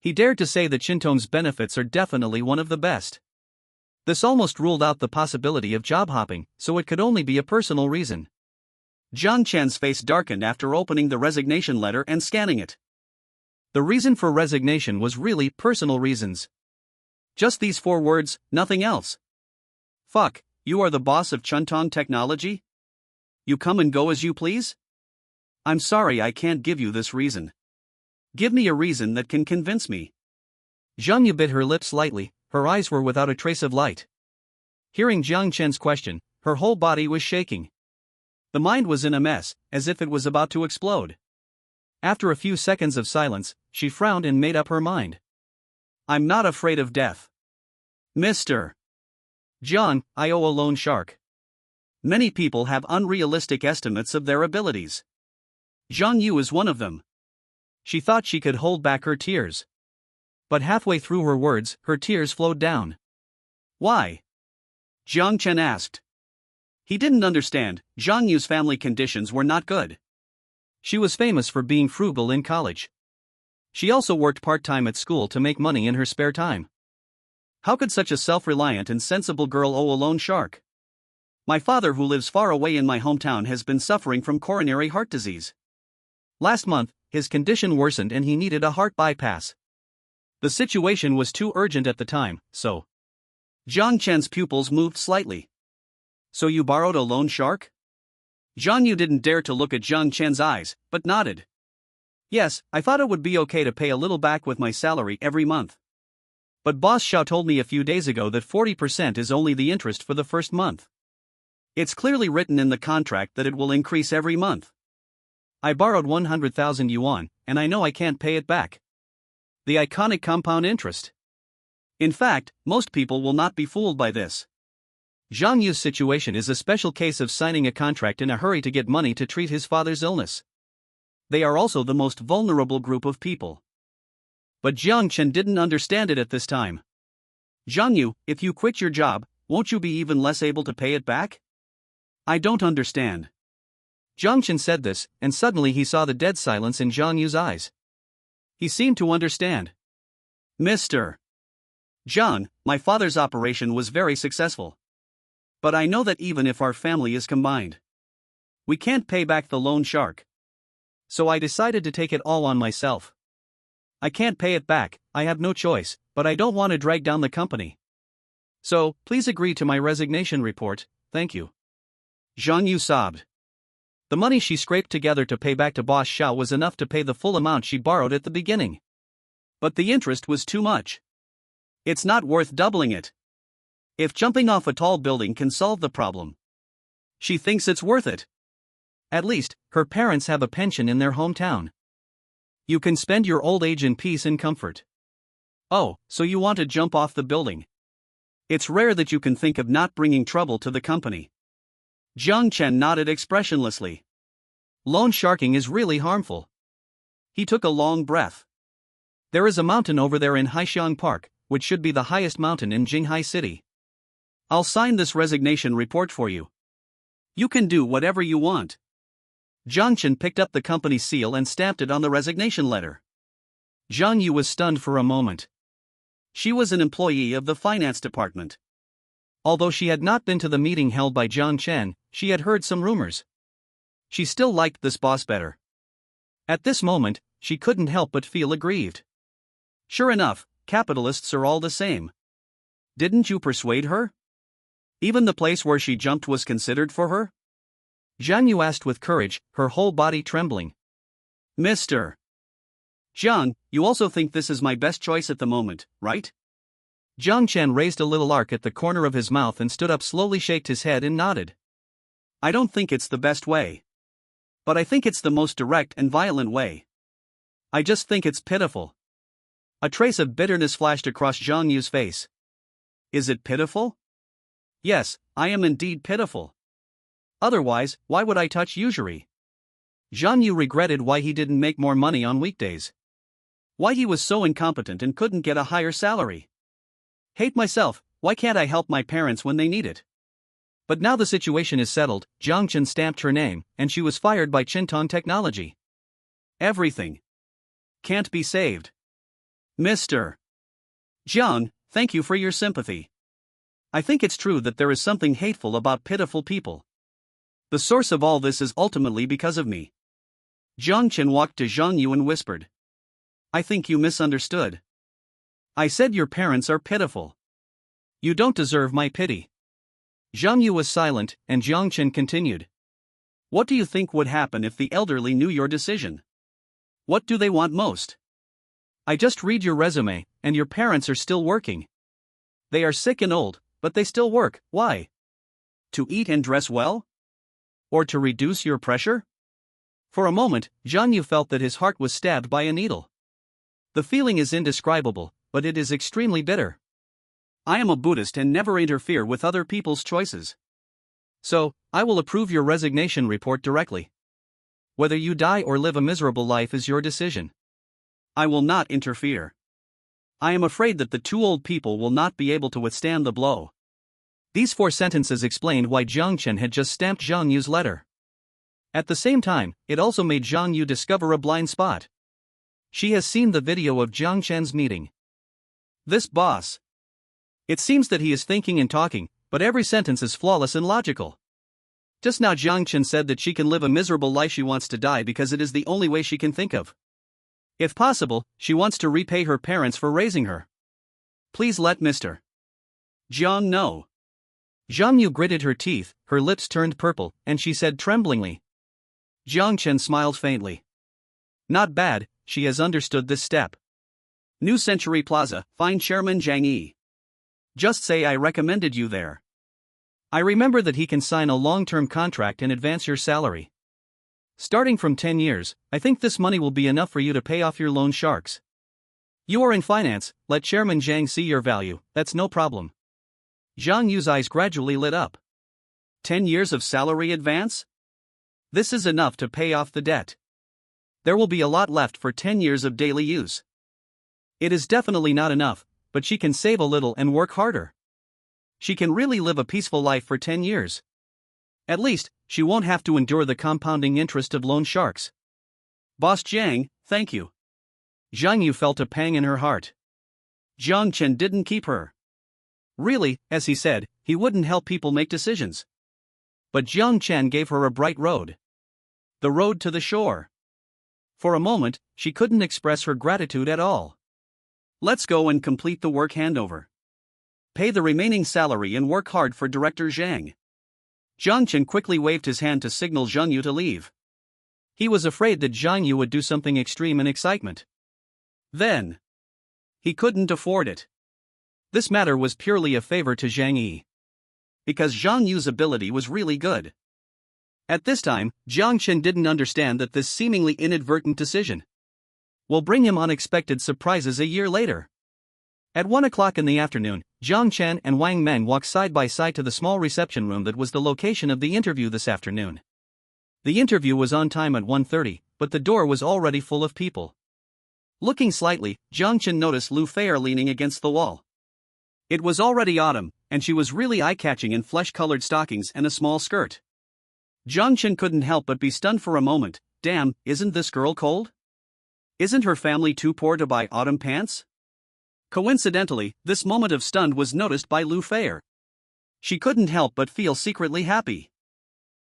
He dared to say that Qintong's benefits are definitely one of the best. This almost ruled out the possibility of job hopping, so it could only be a personal reason. Jiang Chen's face darkened after opening the resignation letter and scanning it. The reason for resignation was really personal reasons. Just these 4 words, nothing else. Fuck, you are the boss of Chuntong Technology? You come and go as you please? I'm sorry I can't give you this reason. Give me a reason that can convince me. Zhang Yu bit her lips slightly, her eyes were without a trace of light. Hearing Jiang Chen's question, her whole body was shaking. The mind was in a mess, as if it was about to explode. After a few seconds of silence, she frowned and made up her mind. I'm not afraid of death. Mr. Jiang, I owe a loan shark. Many people have unrealistic estimates of their abilities. Zhang Yu is one of them. She thought she could hold back her tears. But halfway through her words, her tears flowed down. Why? Jiang Chen asked. He didn't understand, Zhang Yu's family conditions were not good. She was famous for being frugal in college. She also worked part-time at school to make money in her spare time. How could such a self-reliant and sensible girl owe a loan shark? My father, who lives far away in my hometown, has been suffering from coronary heart disease. Last month, his condition worsened and he needed a heart bypass. The situation was too urgent at the time, so. Jiang Chen's pupils moved slightly. So you borrowed a loan shark? Zhang Yu didn't dare to look at Jiang Chen's eyes, but nodded. Yes, I thought it would be okay to pay a little back with my salary every month. But Boss Xiao told me a few days ago that 40% is only the interest for the first month. It's clearly written in the contract that it will increase every month. I borrowed 100,000 yuan, and I know I can't pay it back. The iconic compound interest. In fact, most people will not be fooled by this. Zhang Yu's situation is a special case of signing a contract in a hurry to get money to treat his father's illness. They are also the most vulnerable group of people. But Jiang Chen didn't understand it at this time. Zhang Yu, if you quit your job, won't you be even less able to pay it back? I don't understand. Jiang Chen said this, and suddenly he saw the dead silence in Zhang Yu's eyes. He seemed to understand. Mr. Jiang, my father's operation was very successful. But I know that even if our family is combined, we can't pay back the loan shark. So I decided to take it all on myself. I can't pay it back, I have no choice, but I don't want to drag down the company. So, please agree to my resignation report, thank you. Zhang Yu sobbed. The money she scraped together to pay back to Boss Xiao was enough to pay the full amount she borrowed at the beginning. But the interest was too much. It's not worth doubling it. If jumping off a tall building can solve the problem, she thinks it's worth it. At least, her parents have a pension in their hometown. You can spend your old age in peace and comfort. Oh, so you want to jump off the building? It's rare that you can think of not bringing trouble to the company. Jiang Chen nodded expressionlessly. Loan sharking is really harmful. He took a long breath. There is a mountain over there in Haixiang Park, which should be the highest mountain in Jinghai City. I'll sign this resignation report for you. You can do whatever you want. Jiang Chen picked up the company's seal and stamped it on the resignation letter. Zhang Yu was stunned for a moment. She was an employee of the finance department. Although she had not been to the meeting held by Jiang Chen, she had heard some rumors. She still liked this boss better. At this moment, she couldn't help but feel aggrieved. Sure enough, capitalists are all the same. Didn't you persuade her? Even the place where she jumped was considered for her? Zhang Yu asked with courage, her whole body trembling. Mr. Jiang, you also think this is my best choice at the moment, right? Jiang Chen raised a little arc at the corner of his mouth and stood up, slowly shaked his head and nodded. I don't think it's the best way. But I think it's the most direct and violent way. I just think it's pitiful. A trace of bitterness flashed across Zhang Yu's face. Is it pitiful? Yes, I am indeed pitiful. Otherwise, why would I touch usury? Zhang Yu regretted why he didn't make more money on weekdays. Why he was so incompetent and couldn't get a higher salary. Hate myself, why can't I help my parents when they need it? But now the situation is settled, Jiang Chen stamped her name, and she was fired by Chinton Technology. Everything can't be saved. Mr. Jiang, thank you for your sympathy. I think it's true that there is something hateful about pitiful people. The source of all this is ultimately because of me. Jiang Chen walked to Zhang Yu and whispered. I think you misunderstood. I said your parents are pitiful. You don't deserve my pity. Zhang Yu was silent, and Jiang Chen continued. What do you think would happen if the elderly knew your decision? What do they want most? I just read your resume, and your parents are still working. They are sick and old, but they still work. Why? To eat and dress well? Or to reduce your pressure? For a moment, Zhang Yu felt that his heart was stabbed by a needle. The feeling is indescribable, but it is extremely bitter. I am a Buddhist and never interfere with other people's choices. So, I will approve your resignation report directly. Whether you die or live a miserable life is your decision. I will not interfere. I am afraid that the two old people will not be able to withstand the blow. These 4 sentences explained why Jiang Chen had just stamped Zhang Yu's letter. At the same time, it also made Zhang Yu discover a blind spot. She has seen the video of Jiang Chen's meeting. This boss. It seems that he is thinking and talking, but every sentence is flawless and logical. Just now Jiang Chen said that she can live a miserable life, she wants to die because it is the only way she can think of. If possible, she wants to repay her parents for raising her. Please let Mr. Jiang know. Zhang Yu gritted her teeth, her lips turned purple, and she said tremblingly. Jiang Chen smiled faintly. Not bad, she has understood this step. New Century Plaza, find Chairman Zhang Yi. Just say I recommended you there. I remember that he can sign a long-term contract and advance your salary. Starting from 10 years, I think this money will be enough for you to pay off your loan sharks. You are in finance, let Chairman Zhang see your value, that's no problem. Zhang Yu's eyes gradually lit up. 10 years of salary advance? This is enough to pay off the debt. There will be a lot left for 10 years of daily use. It is definitely not enough, but she can save a little and work harder. She can really live a peaceful life for 10 years. At least, she won't have to endure the compounding interest of loan sharks. Boss Jiang, thank you. Zhang Yu felt a pang in her heart. Jiang Chen didn't keep her. Really, as he said, he wouldn't help people make decisions. But Jiang Chen gave her a bright road. The road to the shore. For a moment, she couldn't express her gratitude at all. Let's go and complete the work handover. Pay the remaining salary and work hard for Director Zhang. Jiang Chen quickly waved his hand to signal Zhang Yu to leave. He was afraid that Zhang Yu would do something extreme in excitement. Then, he couldn't afford it. This matter was purely a favor to Zhang Yi. Because Zhang Yu's ability was really good. At this time, Jiang Chen didn't understand that this seemingly inadvertent decision will bring him unexpected surprises a year later. At 1 o'clock in the afternoon, Jiang Chen and Wang Meng walked side by side to the small reception room that was the location of the interview this afternoon. The interview was on time at 1:30, but the door was already full of people. Looking slightly, Jiang Chen noticed Lu Fei leaning against the wall. It was already autumn, and she was really eye-catching in flesh-colored stockings and a small skirt. Jiang Chen couldn't help but be stunned for a moment. Damn, isn't this girl cold? Isn't her family too poor to buy autumn pants? Coincidentally, this moment of stun was noticed by Lu Feier. She couldn't help but feel secretly happy.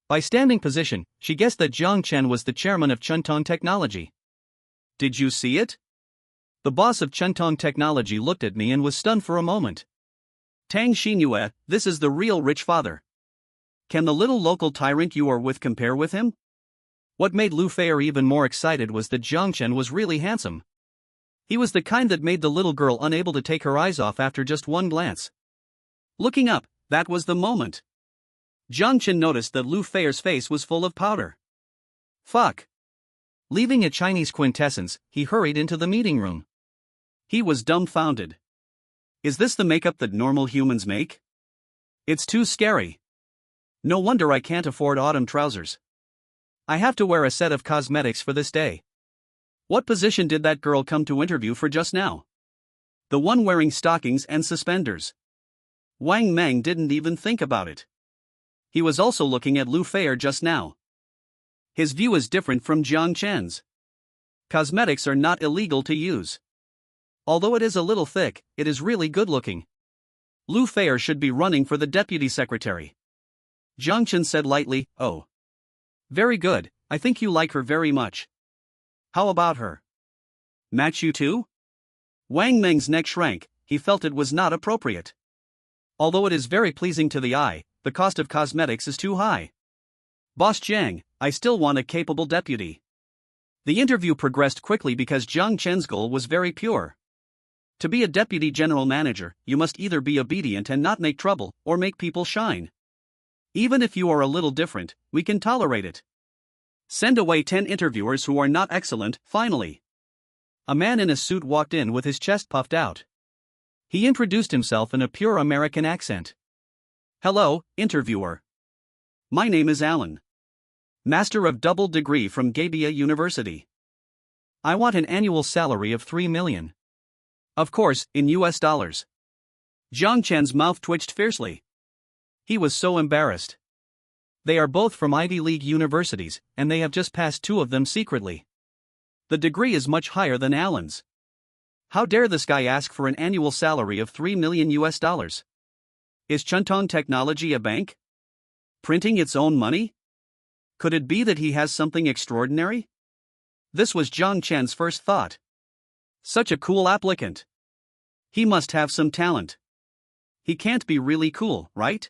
By standing position, she guessed that Jiang Chen was the chairman of Chentong Technology. Did you see it? The boss of Chentong Technology looked at me and was stunned for a moment. Tang Xinyue, this is the real rich father. Can the little local tyrant you are with compare with him? What made Lu Feier even more excited was that Jiang Chen was really handsome. He was the kind that made the little girl unable to take her eyes off after just one glance. Looking up, that was the moment. Jiang Chen noticed that Lu Feier's face was full of powder. Fuck. Leaving a Chinese quintessence, he hurried into the meeting room. He was dumbfounded. Is this the makeup that normal humans make? It's too scary. No wonder I can't afford autumn trousers. I have to wear a set of cosmetics for this day. What position did that girl come to interview for just now? The one wearing stockings and suspenders. Wang Meng didn't even think about it. He was also looking at Lu Feier just now. His view is different from Jiang Chen's. Cosmetics are not illegal to use. Although it is a little thick, it is really good looking. Lu Feier should be running for the deputy secretary. Jiang Chen said lightly, oh. Very good, I think you like her very much. How about her? Match you too? Wang Meng's neck shrank, he felt it was not appropriate. Although it is very pleasing to the eye, the cost of cosmetics is too high. Boss Jiang, I still want a capable deputy. The interview progressed quickly because Jiang Chen's goal was very pure. To be a deputy general manager, you must either be obedient and not make trouble, or make people shine. Even if you are a little different, we can tolerate it. Send away 10 interviewers who are not excellent, finally. A man in a suit walked in with his chest puffed out. He introduced himself in a pure American accent. Hello, interviewer. My name is Alan. Master of Double Degree from Gabia University. I want an annual salary of 3 million. Of course, in US dollars. Jiang Chen's mouth twitched fiercely. He was so embarrassed. They are both from Ivy League universities, and they have just passed 2 of them secretly. The degree is much higher than Alan's. How dare this guy ask for an annual salary of 3 million US dollars? Is Chentong Technology a bank? Printing its own money? Could it be that he has something extraordinary? This was Jiang Chen's first thought. Such a cool applicant. He must have some talent. He can't be really cool, right?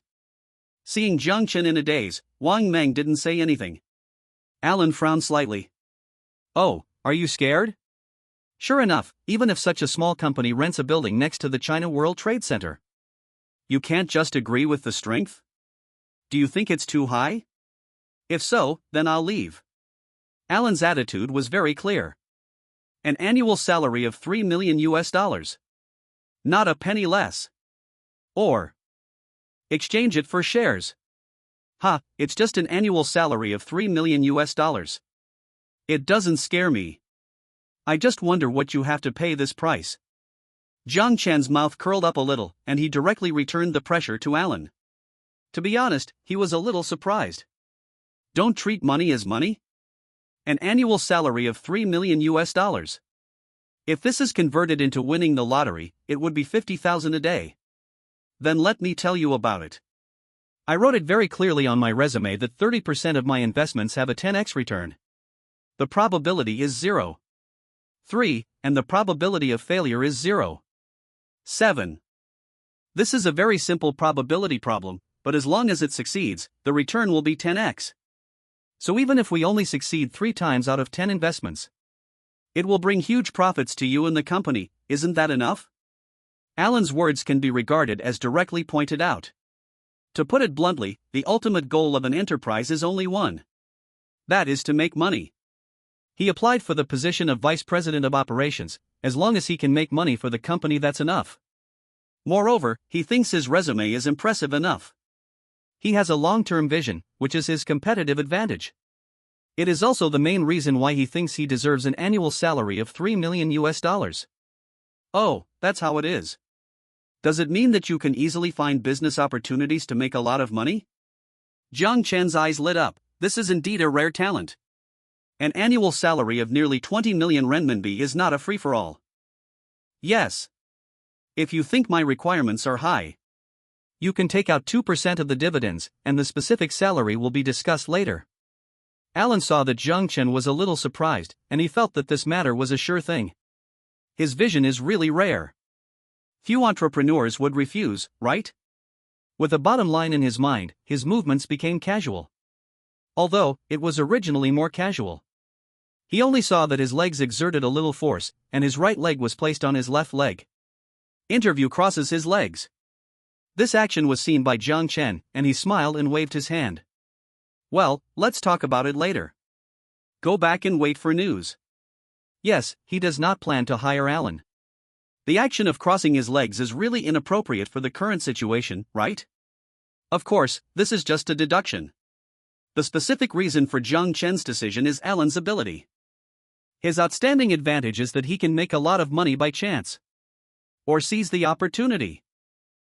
Seeing Jiang Chen in a daze, Wang Meng didn't say anything. Alan frowned slightly. Oh, are you scared? Sure enough, even if such a small company rents a building next to the China World Trade Center. You can't just agree with the strength? Do you think it's too high? If so, then I'll leave. Alan's attitude was very clear. An annual salary of 3 million US dollars. Not a penny less. Or exchange it for shares. Ha, it's just an annual salary of 3 million US dollars. It doesn't scare me. I just wonder what you have to pay this price. Jiang Chen's mouth curled up a little, and he directly returned the pressure to Alan. To be honest, he was a little surprised. Don't treat money as money? An annual salary of 3 million US dollars. If this is converted into winning the lottery, it would be 50,000 a day. Then let me tell you about it. I wrote it very clearly on my resume that 30% of my investments have a 10x return. The probability is 0.3, and the probability of failure is 0.7. This is a very simple probability problem, but as long as it succeeds, the return will be 10x. So even if we only succeed 3 times out of 10 investments, it will bring huge profits to you and the company. Isn't that enough? Alan's words can be regarded as directly pointed out. To put it bluntly, the ultimate goal of an enterprise is only one. That is to make money. He applied for the position of Vice President of Operations. As long as he can make money for the company, that's enough. Moreover, he thinks his resume is impressive enough. He has a long-term vision, which is his competitive advantage. It is also the main reason why he thinks he deserves an annual salary of 3 million US dollars. Oh, that's how it is. Does it mean that you can easily find business opportunities to make a lot of money? Jiang Chen's eyes lit up. This is indeed a rare talent. An annual salary of nearly 20 million renminbi is not a free-for-all. Yes. If you think my requirements are high, you can take out 2% of the dividends, and the specific salary will be discussed later. Alan saw that Jiang Chen was a little surprised, and he felt that this matter was a sure thing. His vision is really rare. Few entrepreneurs would refuse, right? With a bottom line in his mind, his movements became casual. Although, it was originally more casual. He only saw that his legs exerted a little force, and his right leg was placed on his left leg. Interview crosses his legs. This action was seen by Jiang Chen, and he smiled and waved his hand. Well, let's talk about it later. Go back and wait for news. Yes, he does not plan to hire Alan. The action of crossing his legs is really inappropriate for the current situation, right? Of course, this is just a deduction. The specific reason for Jiang Chen's decision is Alan's ability. His outstanding advantage is that he can make a lot of money by chance. Or seize the opportunity.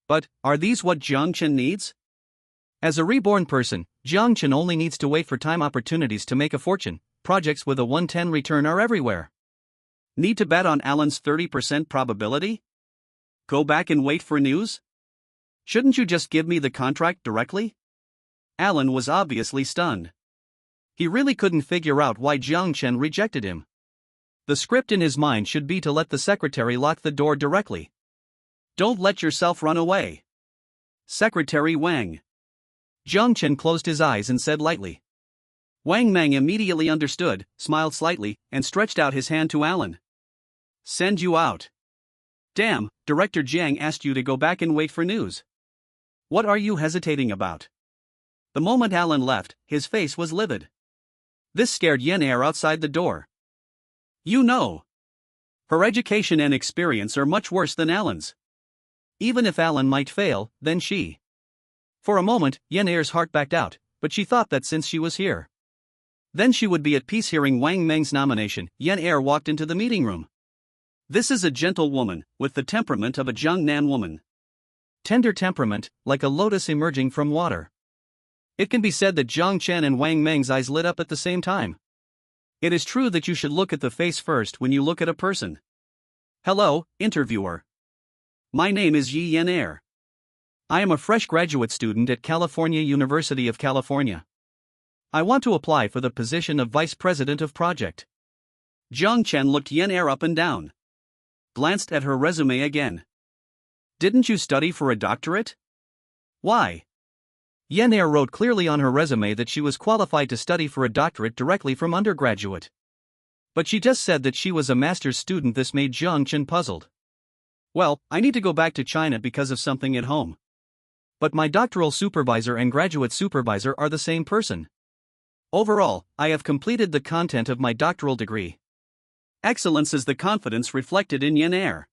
But, are these what Jiang Chen needs? As a reborn person, Jiang Chen only needs to wait for time opportunities to make a fortune. Projects with a 110 return are everywhere. Need to bet on Alan's 30% probability? Go back and wait for news? Shouldn't you just give me the contract directly? Alan was obviously stunned. He really couldn't figure out why Jiang Chen rejected him. The script in his mind should be to let the secretary lock the door directly. Don't let yourself run away. Secretary Wang. Jiang Chen closed his eyes and said lightly. Wang Mang immediately understood, smiled slightly, and stretched out his hand to Alan. Send you out. Damn, Director Jiang asked you to go back and wait for news. What are you hesitating about? The moment Alan left, his face was livid. This scared Yen Er outside the door. You know. Her education and experience are much worse than Alan's. Even if Alan might fail, then she. For a moment, Yen Er's heart backed out, but she thought that since she was here, then she would be at peace. Hearing Wang Meng's nomination, Yen Er walked into the meeting room. This is a gentle woman, with the temperament of a Jiangnan woman. Tender temperament, like a lotus emerging from water. It can be said that Jiang Chen and Wang Meng's eyes lit up at the same time. It is true that you should look at the face first when you look at a person. Hello, interviewer. My name is Yen Er. I am a fresh graduate student at California University of California. I want to apply for the position of Vice President of Project. Jiang Chen looked Yen Er up and down. Glanced at her resume again. Didn't you study for a doctorate? Why? Yen Er wrote clearly on her resume that she was qualified to study for a doctorate directly from undergraduate. But she just said that she was a master's student. This made Jiang Chen puzzled. Well, I need to go back to China because of something at home. But my doctoral supervisor and graduate supervisor are the same person. Overall, I have completed the content of my doctoral degree. Excellence is the confidence reflected in Yen Er.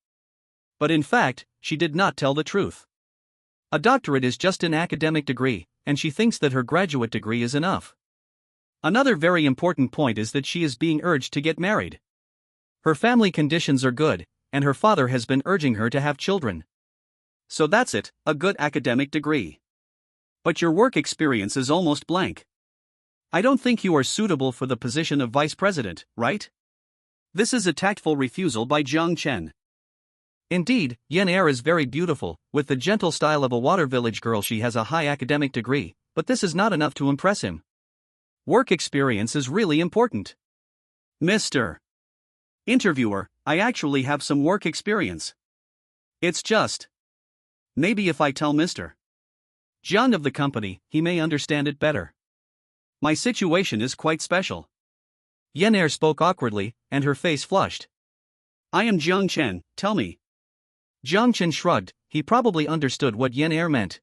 But in fact, she did not tell the truth. A doctorate is just an academic degree, and she thinks that her graduate degree is enough. Another very important point is that she is being urged to get married. Her family conditions are good, and her father has been urging her to have children. So that's it, a good academic degree. But your work experience is almost blank. I don't think you are suitable for the position of vice president, right? This is a tactful refusal by Jiang Chen. Indeed, Yen Er is very beautiful, with the gentle style of a water village girl. She has a high academic degree, but this is not enough to impress him. Work experience is really important. Mr. Interviewer, I actually have some work experience. It's just. Maybe if I tell Mr. Jiang of the company, he may understand it better. My situation is quite special. Yen Er spoke awkwardly, and her face flushed. I am Jiang Chen, tell me. Jiang Chen shrugged. He probably understood what Yen Er meant.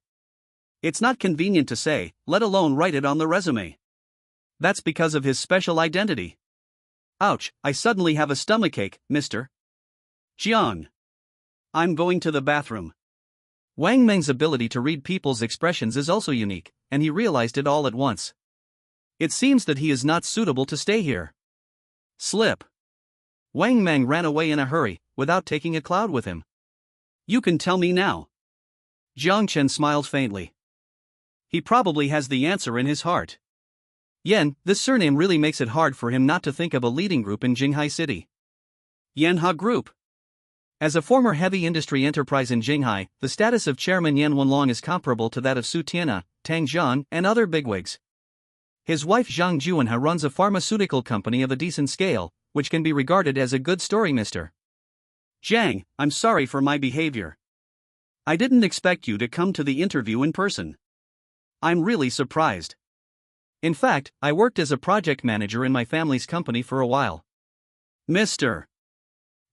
It's not convenient to say, let alone write it on the resume. That's because of his special identity. Ouch, I suddenly have a stomachache, Mr. Jiang. I'm going to the bathroom. Wang Meng's ability to read people's expressions is also unique, and he realized it all at once. It seems that he is not suitable to stay here. Slip. Wang Meng ran away in a hurry, without taking a cloud with him. You can tell me now. Jiang Chen smiled faintly. He probably has the answer in his heart. Yan, this surname really makes it hard for him not to think of a leading group in Jinghai City. Manhua Group. As a former heavy industry enterprise in Jinghai, the status of Chairman Yan Wenlong is comparable to that of Su Tianhe, Tang Zhang, and other bigwigs. His wife Zhang Juanhe runs a pharmaceutical company of a decent scale, which can be regarded as a good story, Mr. Jiang, I'm sorry for my behavior. I didn't expect you to come to the interview in person. I'm really surprised. In fact, I worked as a project manager in my family's company for a while. Mr.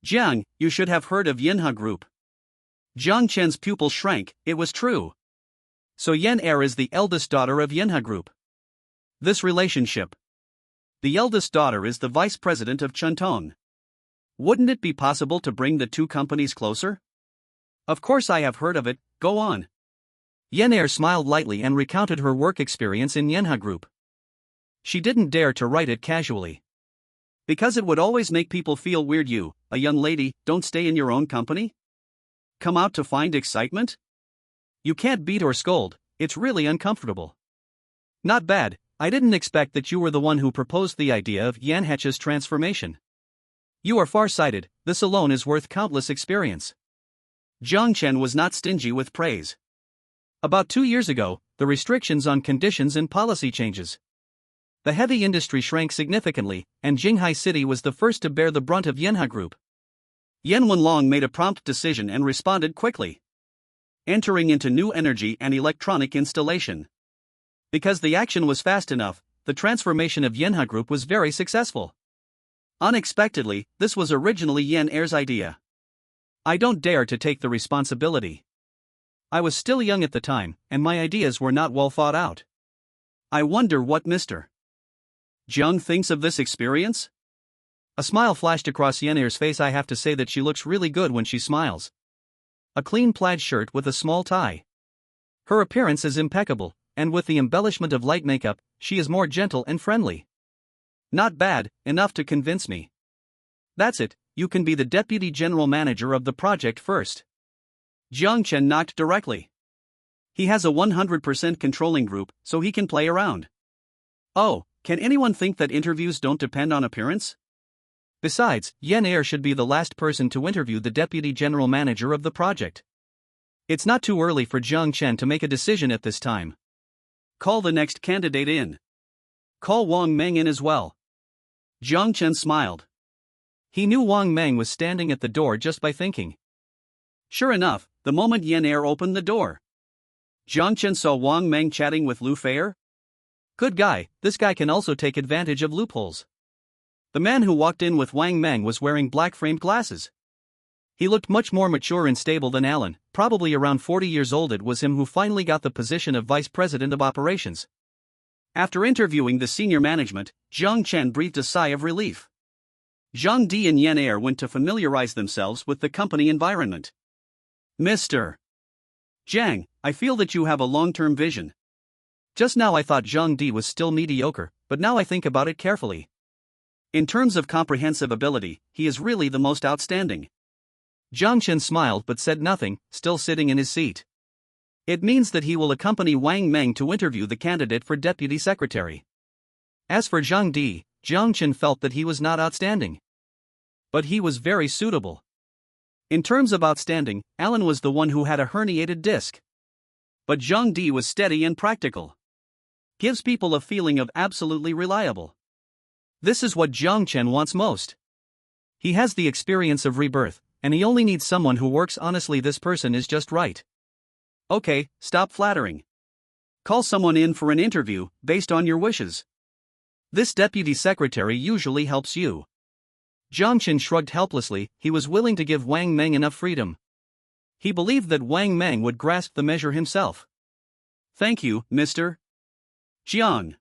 Jiang, you should have heard of Manhua Group. Jiang Chen's pupil shrank, it was true. So Yan Er is the eldest daughter of Manhua Group. This relationship. The eldest daughter is the vice president of Chentong. Wouldn't it be possible to bring the two companies closer? Of course I have heard of it, go on. Yan Er smiled lightly and recounted her work experience in Manhua Group. She didn't dare to write it casually. Because it would always make people feel weird. You, a young lady, don't stay in your own company? Come out to find excitement? You can't beat or scold, it's really uncomfortable. Not bad, I didn't expect that you were the one who proposed the idea of Yanheche's transformation. You are far-sighted, this alone is worth countless experience. Jiang Chen was not stingy with praise. About 2 years ago, the restrictions on conditions and policy changes. The heavy industry shrank significantly, and Jinghai City was the first to bear the brunt of Manhua Group. Yan Wenlong made a prompt decision and responded quickly. Entering into new energy and electronic installation. Because the action was fast enough, the transformation of Manhua Group was very successful. Unexpectedly, this was originally Yan Er's idea. I don't dare to take the responsibility. I was still young at the time, and my ideas were not well thought out. I wonder what Mr. Jiang thinks of this experience? A smile flashed across Yan Er's face. I have to say that she looks really good when she smiles. A clean plaid shirt with a small tie. Her appearance is impeccable, and with the embellishment of light makeup, she is more gentle and friendly. Not bad, enough to convince me. That's it, you can be the deputy general manager of the project first. Jiang Chen knocked directly. He has a 100% controlling group, so he can play around. Oh, can anyone think that interviews don't depend on appearance? Besides, Yan Er should be the last person to interview the deputy general manager of the project. It's not too early for Jiang Chen to make a decision at this time. Call the next candidate in. Call Wang Meng in as well. Jiang Chen smiled. He knew Wang Meng was standing at the door just by thinking. Sure enough, the moment Yan Er opened the door, Jiang Chen saw Wang Meng chatting with Lu Feier. Good guy, this guy can also take advantage of loopholes. The man who walked in with Wang Meng was wearing black-framed glasses. He looked much more mature and stable than Alan, probably around 40 years old. It was him who finally got the position of vice president of operations. After interviewing the senior management, Jiang Chen breathed a sigh of relief. Zhang Di and Yan Er went to familiarize themselves with the company environment. Mr. Jiang, I feel that you have a long-term vision. Just now I thought Zhang Di was still mediocre, but now I think about it carefully. In terms of comprehensive ability, he is really the most outstanding. Jiang Chen smiled but said nothing, still sitting in his seat. It means that he will accompany Wang Meng to interview the candidate for deputy secretary. As for Zhang Di, Jiang Chen felt that he was not outstanding. But he was very suitable. In terms of outstanding, Alan was the one who had a herniated disc. But Zhang Di was steady and practical. Gives people a feeling of absolutely reliable. This is what Jiang Chen wants most. He has the experience of rebirth, and he only needs someone who works honestly. This person is just right. Okay, stop flattering. Call someone in for an interview, based on your wishes. This deputy secretary usually helps you. Jiang Chen shrugged helplessly. He was willing to give Wang Meng enough freedom. He believed that Wang Meng would grasp the measure himself. Thank you, Mr. Jiang.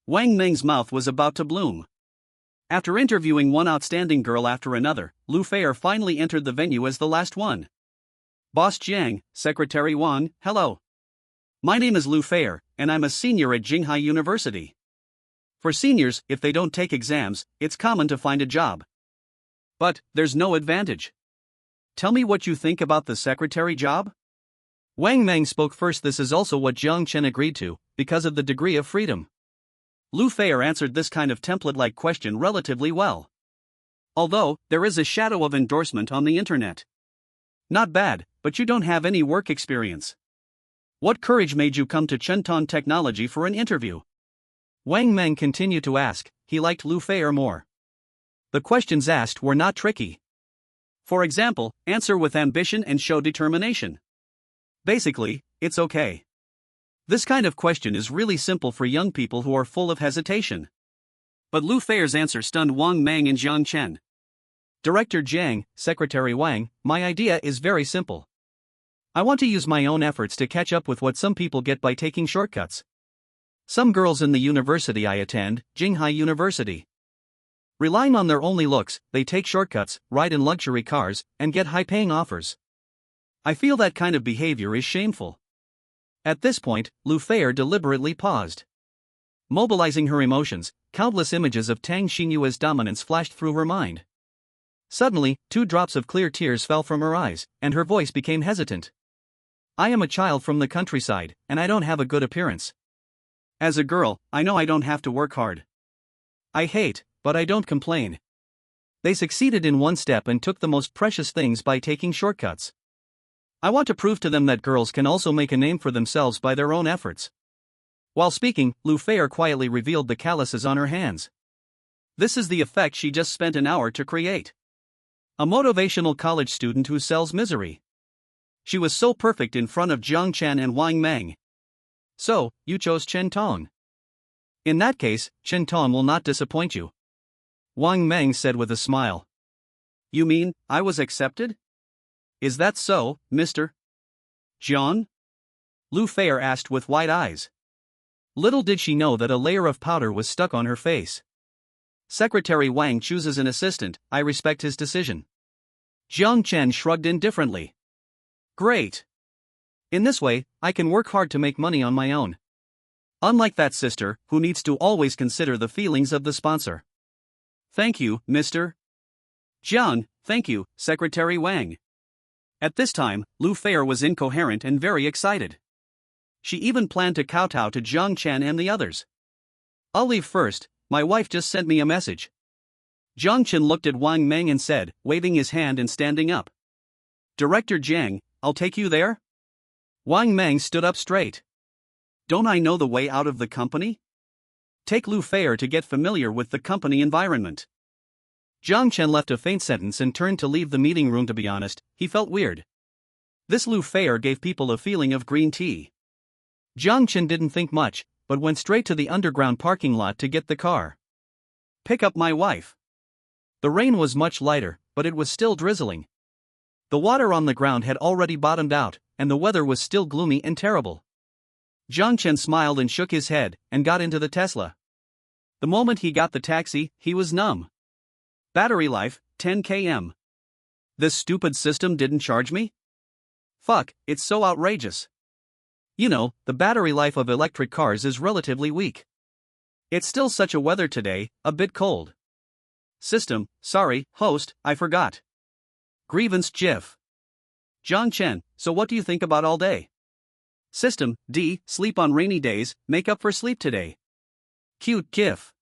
Wang Meng's mouth was about to bloom. After interviewing one outstanding girl after another, Lu Feier finally entered the venue as the last one. Boss Jiang, Secretary Wang, hello. My name is Lu Feier, and I'm a senior at Jinghai University. For seniors, if they don't take exams, it's common to find a job. But there's no advantage. Tell me what you think about the secretary job? Wang Meng spoke first. This is also what Jiang Chen agreed to, because of the degree of freedom. Lu Feier answered this kind of template-like question relatively well. Although, there is a shadow of endorsement on the internet. Not bad, but you don't have any work experience. What courage made you come to Chenton Technology for an interview? Wang Meng continued to ask. He liked Lu Feier more. The questions asked were not tricky. For example, answer with ambition and show determination. Basically, it's okay. This kind of question is really simple for young people who are full of hesitation. But Lu Feier's answer stunned Wang Meng and Jiang Chen. Director Jiang, Secretary Wang, my idea is very simple. I want to use my own efforts to catch up with what some people get by taking shortcuts. Some girls in the university I attend, Jinghai University. Relying on their only looks, they take shortcuts, ride in luxury cars, and get high-paying offers. I feel that kind of behavior is shameful. At this point, Lu Feier deliberately paused. Mobilizing her emotions, countless images of Tang Xingyue's dominance flashed through her mind. Suddenly, 2 drops of clear tears fell from her eyes, and her voice became hesitant. I am a child from the countryside, and I don't have a good appearance. As a girl, I know I don't have to work hard. I hate, but I don't complain. They succeeded in one step and took the most precious things by taking shortcuts. I want to prove to them that girls can also make a name for themselves by their own efforts. While speaking, Lu Feier quietly revealed the calluses on her hands. This is the effect she just spent an hour to create. A motivational college student who sells misery. She was so perfect in front of Jiang Chen and Wang Meng. So, you chose Chen Tong. In that case, Chen Tong will not disappoint you. Wang Meng said with a smile. You mean, I was accepted? Is that so, Mr. Jiang? Lu Feier asked with wide eyes. Little did she know that a layer of powder was stuck on her face. Secretary Wang chooses an assistant, I respect his decision. Jiang Chen shrugged indifferently. Great. In this way, I can work hard to make money on my own. Unlike that sister, who needs to always consider the feelings of the sponsor. Thank you, Mr. Jiang, thank you, Secretary Wang. At this time, Lu Feier was incoherent and very excited. She even planned to kowtow to Jiang Chen and the others. I'll leave first, my wife just sent me a message. Jiang Chen looked at Wang Meng and said, waving his hand and standing up. Director Jiang, I'll take you there? Wang Meng stood up straight. Don't I know the way out of the company? Take Lu Feier to get familiar with the company environment. Jiang Chen left a faint sentence and turned to leave the meeting room. To be honest, he felt weird. This Lu Feier gave people a feeling of green tea. Jiang Chen didn't think much, but went straight to the underground parking lot to get the car. Pick up my wife. The rain was much lighter, but it was still drizzling. The water on the ground had already bottomed out, and the weather was still gloomy and terrible. Jiang Chen smiled and shook his head, and got into the Tesla. The moment he got the taxi, he was numb. Battery life, 10 km. This stupid system didn't charge me? Fuck, it's so outrageous. You know, the battery life of electric cars is relatively weak. It's still such a weather today, a bit cold. System, sorry, host, I forgot. Grievance GIF. Jiang Chen, so what do you think about all day? System, D, sleep on rainy days, make up for sleep today. Cute GIF.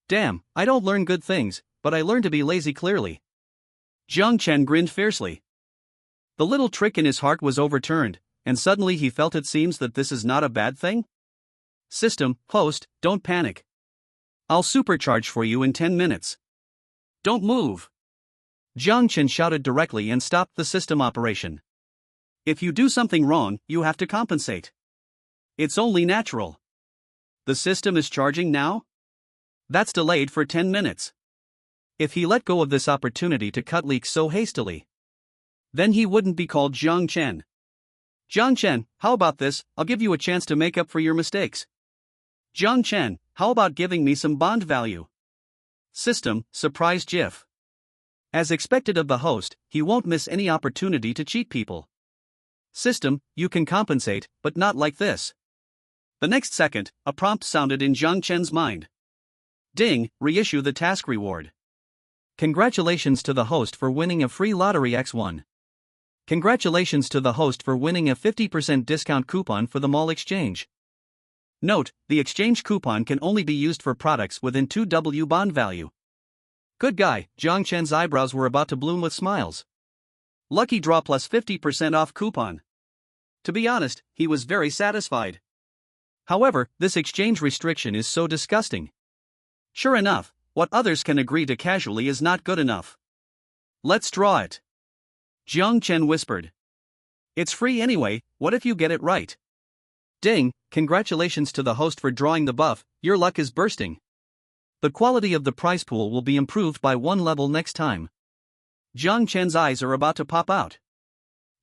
Damn, I don't learn good things, but I learn to be lazy clearly. Jiang Chen grinned fiercely. The little trick in his heart was overturned, and suddenly he felt it seems that this is not a bad thing. System, host, don't panic. I'll supercharge for you in 10 minutes. Don't move. Jiang Chen shouted directly and stopped the system operation. If you do something wrong, you have to compensate. It's only natural. The system is charging now? That's delayed for 10 minutes. If he let go of this opportunity to cut leaks so hastily, then he wouldn't be called Jiang Chen. Jiang Chen, how about this? I'll give you a chance to make up for your mistakes. Jiang Chen, how about giving me some bond value? System, surprise GIF. As expected of the host, he won't miss any opportunity to cheat people. System, you can compensate, but not like this. The next second, a prompt sounded in Jiang Chen's mind. Ding, reissue the task reward. Congratulations to the host for winning a free lottery X1. Congratulations to the host for winning a 50% discount coupon for the mall exchange. Note, the exchange coupon can only be used for products within 2W bond value. Good guy, Jiang Chen's eyebrows were about to bloom with smiles. Lucky draw plus 50% off coupon. To be honest, he was very satisfied. However, this exchange restriction is so disgusting. Sure enough, what others can agree to casually is not good enough. Let's draw it. Jiang Chen whispered. It's free anyway, what if you get it right? Ding, congratulations to the host for drawing the buff, your luck is bursting. The quality of the prize pool will be improved by 1 level next time. Jiang Chen's eyes are about to pop out.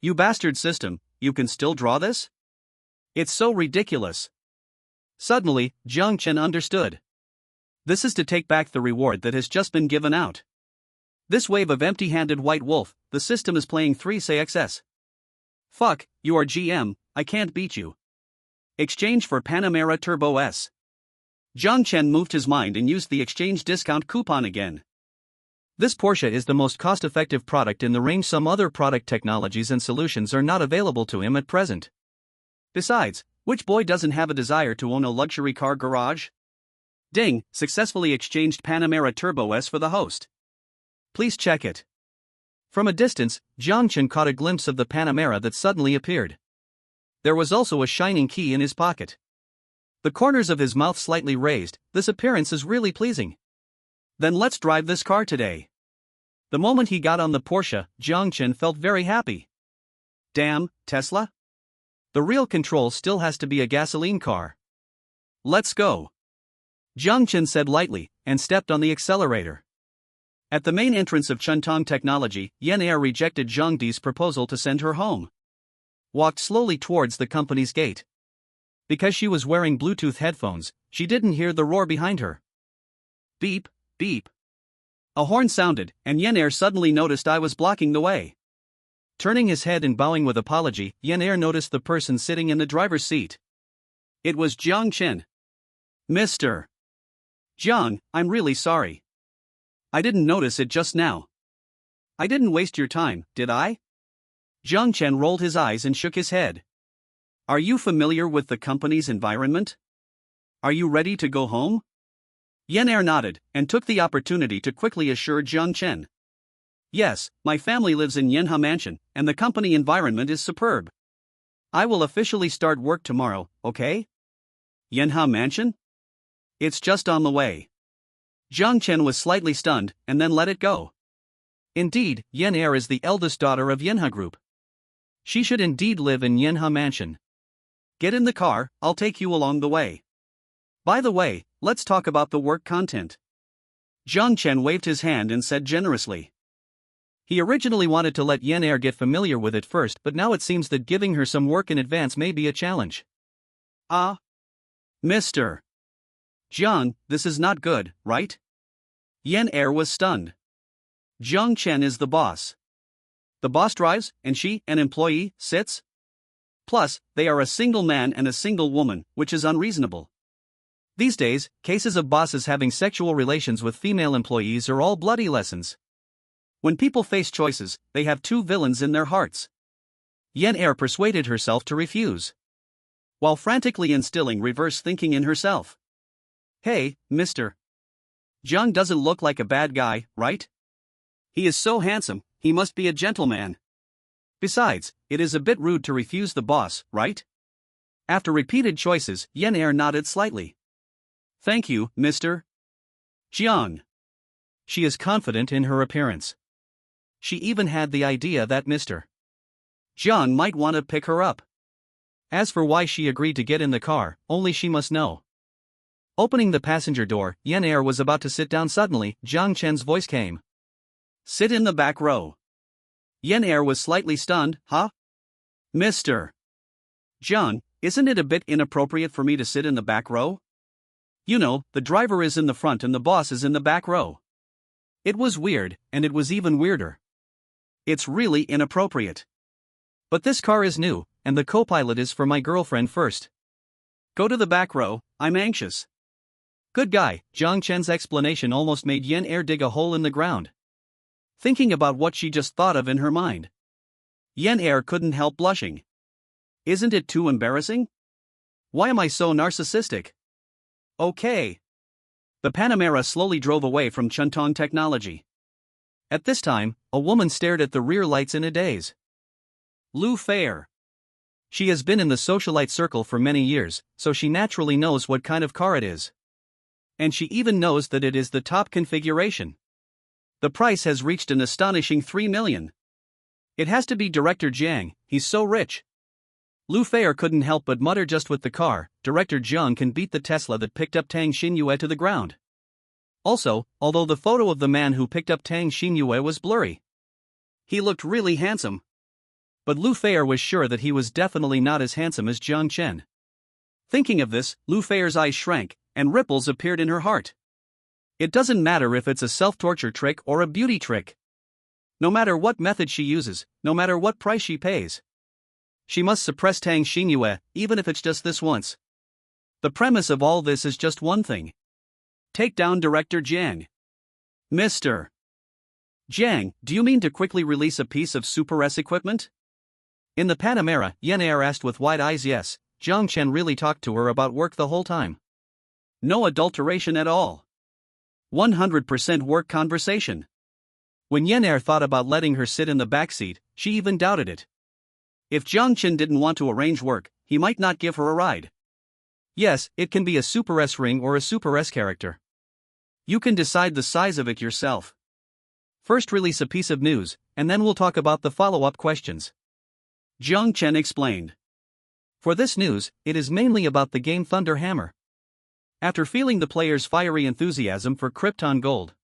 You bastard system, you can still draw this? It's so ridiculous. Suddenly, Jiang Chen understood. This is to take back the reward that has just been given out. This wave of empty-handed white wolf, the system is playing 3CXS. Fuck, you are GM, I can't beat you. Exchange for Panamera Turbo S. Jiang Chen moved his mind and used the exchange discount coupon again. This Porsche is the most cost-effective product in the range. Some other product technologies and solutions are not available to him at present. Besides, which boy doesn't have a desire to own a luxury car garage? Ding, successfully exchanged Panamera Turbo S for the host. Please check it. From a distance, Jiang Chen caught a glimpse of the Panamera that suddenly appeared. There was also a shining key in his pocket. The corners of his mouth slightly raised. This appearance is really pleasing. Then let's drive this car today. The moment he got on the Porsche, Jiang Chen felt very happy. Damn, Tesla? The real control still has to be a gasoline car. Let's go. Jiang Chen said lightly, and stepped on the accelerator. At the main entrance of Chuntong Technology, Yan Er rejected Zhang Di's proposal to send her home. Walked slowly towards the company's gate. Because she was wearing Bluetooth headphones, she didn't hear the roar behind her. Beep, beep. A horn sounded, and Yan Er suddenly noticed I was blocking the way. Turning his head and bowing with apology, Yan Er noticed the person sitting in the driver's seat. It was Jiang Chen. Mr. Jiang, I'm really sorry. I didn't notice it just now. I didn't waste your time, did I? Jiang Chen rolled his eyes and shook his head. Are you familiar with the company's environment? Are you ready to go home? Yan Er nodded, and took the opportunity to quickly assure Jiang Chen. Yes, my family lives in Manhua Mansion, and the company environment is superb. I will officially start work tomorrow, okay? Manhua Mansion? It's just on the way. Jiang Chen was slightly stunned, and then let it go. Indeed, Yan Er is the eldest daughter of Yanha Group. She should indeed live in Yanha Mansion. Get in the car, I'll take you along the way. By the way, let's talk about the work content. Jiang Chen waved his hand and said generously. He originally wanted to let Yan Er get familiar with it first, but now it seems that giving her some work in advance may be a challenge. Ah. Mr. Jiang, this is not good, right? Yan Er was stunned. Jiang Chen is the boss. The boss drives, and she, an employee, sits? Plus, they are a single man and a single woman, which is unreasonable. These days, cases of bosses having sexual relations with female employees are all bloody lessons. When people face choices, they have two villains in their hearts. Yan Er persuaded herself to refuse, while frantically instilling reverse thinking in herself. Hey, Mr. Jiang doesn't look like a bad guy, right? He is so handsome, he must be a gentleman. Besides, it is a bit rude to refuse the boss, right? After repeated choices, Yan Er nodded slightly. Thank you, Mr. Jiang. She is confident in her appearance. She even had the idea that Mr. Jiang might want to pick her up. As for why she agreed to get in the car, only she must know. Opening the passenger door, Yan Er was about to sit down. Suddenly, Jiang Chen's voice came. Sit in the back row. Yan Er was slightly stunned. Huh? Mr. Jiang, isn't it a bit inappropriate for me to sit in the back row? You know, the driver is in the front and the boss is in the back row. It was weird, and it was even weirder. It's really inappropriate. But this car is new, and the co-pilot is for my girlfriend first. Go to the back row, I'm anxious. Good guy, Jiang Chen's explanation almost made Yan Er dig a hole in the ground. Thinking about what she just thought of in her mind, Yan Er couldn't help blushing. Isn't it too embarrassing? Why am I so narcissistic? Okay. The Panamera slowly drove away from Chuntong Technology. At this time, a woman stared at the rear lights in a daze. Lu Fair. She has been in the socialite circle for many years, so she naturally knows what kind of car it is. And she even knows that it is the top configuration. The price has reached an astonishing 3 million. It has to be Director Jiang, he's so rich. Lu Fair couldn't help but mutter just with the car, Director Jiang can beat the Tesla that picked up Tang Xinyue to the ground. Also, although the photo of the man who picked up Tang Xinyue was blurry, he looked really handsome. But Lu Fair was sure that he was definitely not as handsome as Jiang Chen. Thinking of this, Lu Fair's eyes shrank, and ripples appeared in her heart. It doesn't matter if it's a self-torture trick or a beauty trick. No matter what method she uses, no matter what price she pays, she must suppress Tang Xinyue, even if it's just this once. The premise of all this is just one thing. Take down Director Jiang. Mr. Jiang, do you mean to quickly release a piece of Super S equipment? In the Panamera, Yen Er asked with wide eyes. Yes, Jiang Chen really talked to her about work the whole time. No adulteration at all. 100% work conversation. When Yen Er thought about letting her sit in the backseat, she even doubted it. If Jiang Chen didn't want to arrange work, he might not give her a ride. Yes, it can be a Super S ring or a Super S character. You can decide the size of it yourself. First release a piece of news, and then we'll talk about the follow-up questions. Jiang Chen explained. For this news, it is mainly about the game Thunder Hammer. After feeling the players' fiery enthusiasm for Krypton Gold,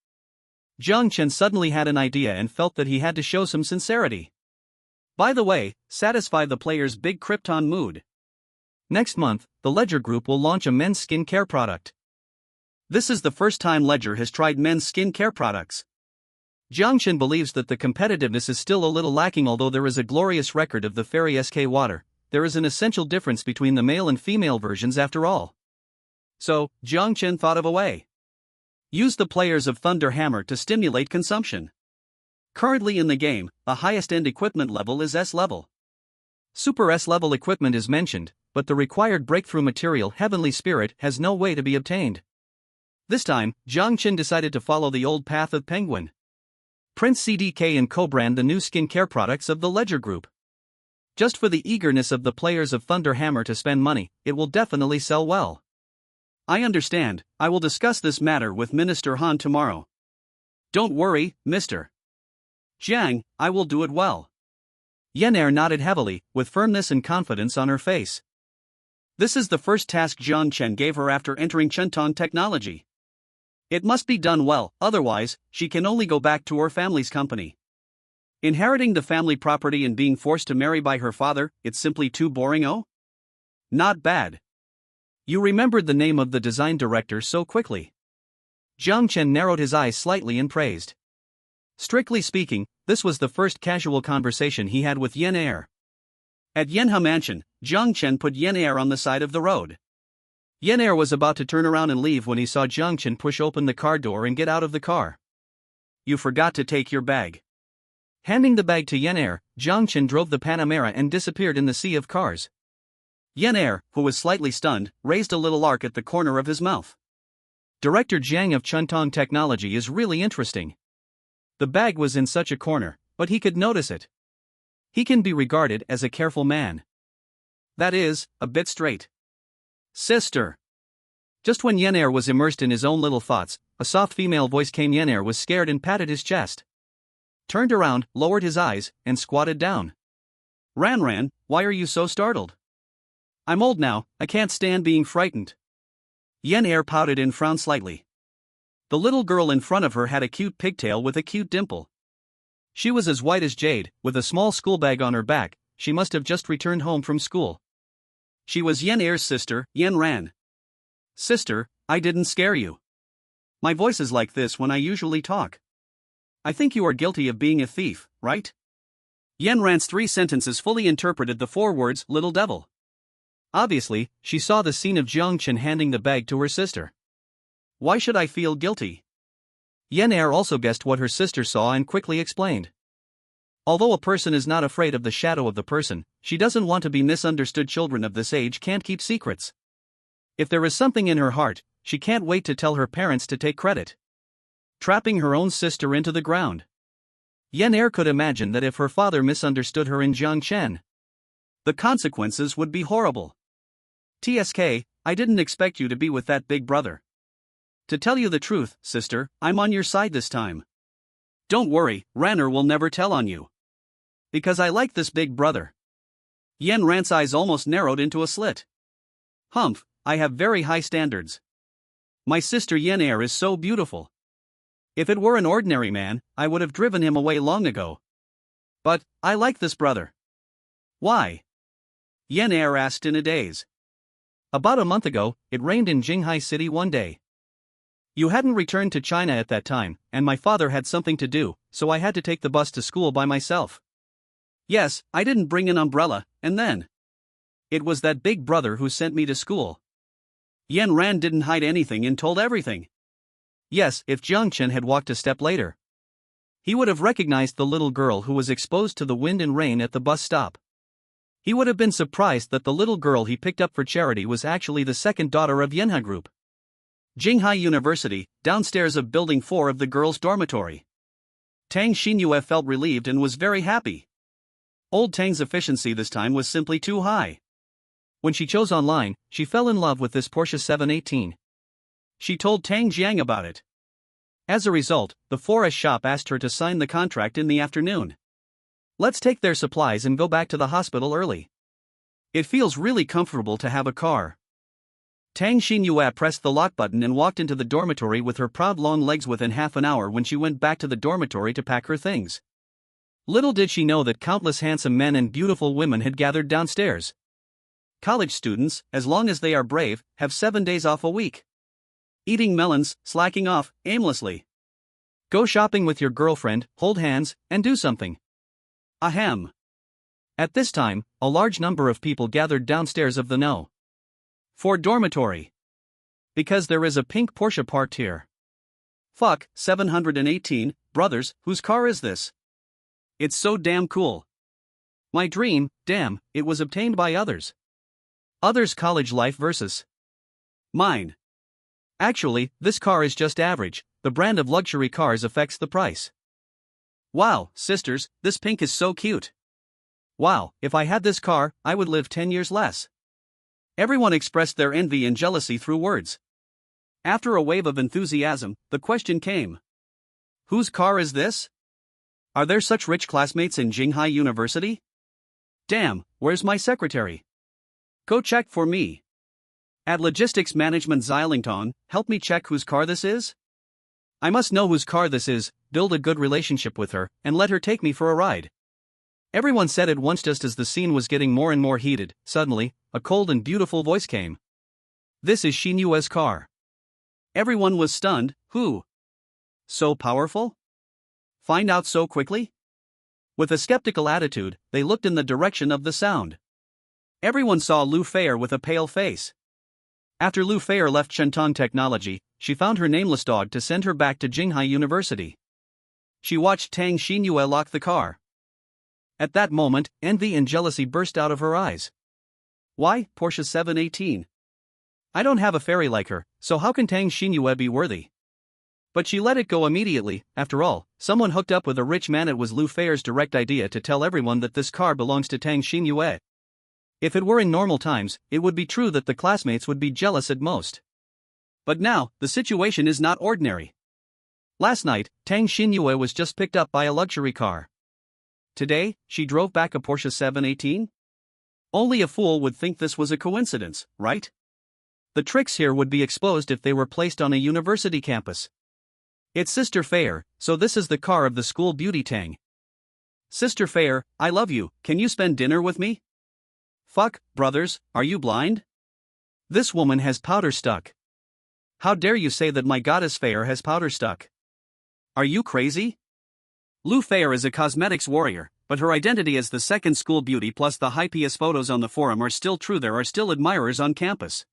Jiang Chen suddenly had an idea and felt that he had to show some sincerity. By the way, satisfy the players' big Krypton mood. Next month, the Ledger Group will launch a men's skincare product. This is the first time Ledger has tried men's skincare products. Jiang Chen believes that the competitiveness is still a little lacking. Although there is a glorious record of the Fairy SK water, there is an essential difference between the male and female versions after all. So, Jiang Chen thought of a way. Use the players of Thunder Hammer to stimulate consumption. Currently in the game, the highest end equipment level is S level. Super S level equipment is mentioned, but the required breakthrough material Heavenly Spirit has no way to be obtained. This time, Jiang Chen decided to follow the old path of Penguin. Prince CDK and co-brand the new skincare products of the Ledger Group. Just for the eagerness of the players of Thunder Hammer to spend money, it will definitely sell well. I understand, I will discuss this matter with Minister Han tomorrow. Don't worry, Mr. Jiang, I will do it well. Yen Er nodded heavily, with firmness and confidence on her face. This is the first task Jiang Chen gave her after entering Chuntong Technology. It must be done well, otherwise, she can only go back to her family's company. Inheriting the family property and being forced to marry by her father, it's simply too boring. Oh? Not bad. You remembered the name of the design director so quickly. Jiang Chen narrowed his eyes slightly and praised. Strictly speaking, this was the first casual conversation he had with Yen Er. At Yanha Mansion, Jiang Chen put Yen Er on the side of the road. Yen Er was about to turn around and leave when he saw Jiang Chen push open the car door and get out of the car. You forgot to take your bag. Handing the bag to Yen Er, Jiang Chen drove the Panamera and disappeared in the sea of cars. Yen Er, who was slightly stunned, raised a little arc at the corner of his mouth. Director Jiang of Chuntong Technology is really interesting. The bag was in such a corner, but he could notice it. He can be regarded as a careful man. That is, a bit straight. Sister. Just when Yen Er was immersed in his own little thoughts, a soft female voice came. Yen Er was scared and patted his chest. Turned around, lowered his eyes, and squatted down. Ran, why are you so startled? I'm old now, I can't stand being frightened. Yen Er pouted and frowned slightly. The little girl in front of her had a cute pigtail with a cute dimple. She was as white as jade, with a small school bag on her back. She must have just returned home from school. She was Yen Er's sister, Yen Ran. Sister, I didn't scare you. My voice is like this when I usually talk. I think you are guilty of being a thief, right? Yen Ran's 3 sentences fully interpreted the 4 words, little devil. Obviously, she saw the scene of Jiang Chen handing the bag to her sister. Why should I feel guilty? Yen Er also guessed what her sister saw and quickly explained. Although a person is not afraid of the shadow of the person, she doesn't want to be misunderstood. Children of this age can't keep secrets. If there is something in her heart, she can't wait to tell her parents to take credit. Trapping her own sister into the ground. Yen Er could imagine that if her father misunderstood her in Jiang Chen, the consequences would be horrible. TSK, I didn't expect you to be with that big brother. To tell you the truth, sister, I'm on your side this time. Don't worry, Ranner will never tell on you. Because I like this big brother. Yen Ran's eyes almost narrowed into a slit. Humph, I have very high standards. My sister Yen Er is so beautiful. If it were an ordinary man, I would have driven him away long ago. But, I like this brother. Why? Yen Er asked in a daze. About a month ago, it rained in Jinghai City one day. You hadn't returned to China at that time, and my father had something to do, so I had to take the bus to school by myself. Yes, I didn't bring an umbrella, and then it was that big brother who sent me to school. Yen Ran didn't hide anything and told everything. Yes, if Jiang Chen had walked a step later, he would have recognized the little girl who was exposed to the wind and rain at the bus stop. He would have been surprised that the little girl he picked up for charity was actually the second daughter of Yanha Group. Jinghai University, downstairs of Building 4 of the girls' dormitory. Tang Xinyue felt relieved and was very happy. Old Tang's efficiency this time was simply too high. When she chose online, she fell in love with this Porsche 718. She told Tang Jiang about it. As a result, the 4S shop asked her to sign the contract in the afternoon. Let's take their supplies and go back to the hospital early. It feels really comfortable to have a car. Tang Xinyue pressed the lock button and walked into the dormitory with her proud long legs. Within half an hour when she went back to the dormitory to pack her things. Little did she know that countless handsome men and beautiful women had gathered downstairs. College students, as long as they are brave, have 7 days off a week. Eating melons, slacking off, aimlessly. Go shopping with your girlfriend, hold hands, and do something. Ahem. At this time, a large number of people gathered downstairs of the No. 4 dormitory. Because there is a pink Porsche parked here. Fuck, 718, brothers, whose car is this? It's so damn cool. My dream, damn, it was obtained by others. Others' college life versus mine. Actually, this car is just average, the brand of luxury cars affects the price. Wow, sisters, this pink is so cute. Wow, if I had this car, I would live 10 years less. Everyone expressed their envy and jealousy through words. After a wave of enthusiasm, the question came. Whose car is this? Are there such rich classmates in Jinghai University? Damn, where's my secretary? Go check for me. At Logistics Management Xylington, help me check whose car this is? I must know whose car this is, build a good relationship with her, and let her take me for a ride. Everyone said at once. Just as the scene was getting more and more heated, suddenly, a cold and beautiful voice came. This is Xinyue's car. Everyone was stunned. Who? So powerful? Find out so quickly? With a skeptical attitude, they looked in the direction of the sound. Everyone saw Lu Feier with a pale face. After Lu Feier left Shentong Technology, she found her nameless dog to send her back to Jinghai University. She watched Tang Xinyue lock the car. At that moment, envy and jealousy burst out of her eyes. Why, Porsche 718? I don't have a fairy like her, so how can Tang Xinyue be worthy? But she let it go immediately. After all, someone hooked up with a rich man. It was Lu Feier's direct idea to tell everyone that this car belongs to Tang Xinyue. If it were in normal times, it would be true that the classmates would be jealous at most. But now, the situation is not ordinary. Last night, Tang Xinyue was just picked up by a luxury car. Today, she drove back a Porsche 718? Only a fool would think this was a coincidence, right? The tricks here would be exposed if they were placed on a university campus. It's Sister Feier, so this is the car of the school beauty Tang. Sister Feier, I love you, can you spend dinner with me? Fuck, brothers, are you blind? This woman has powder stuck. How dare you say that my goddess Feier has powder stuck? Are you crazy? Lu Feier is a cosmetics warrior, but her identity as the second school beauty plus the high PS photos on the forum are still true. There are still admirers on campus.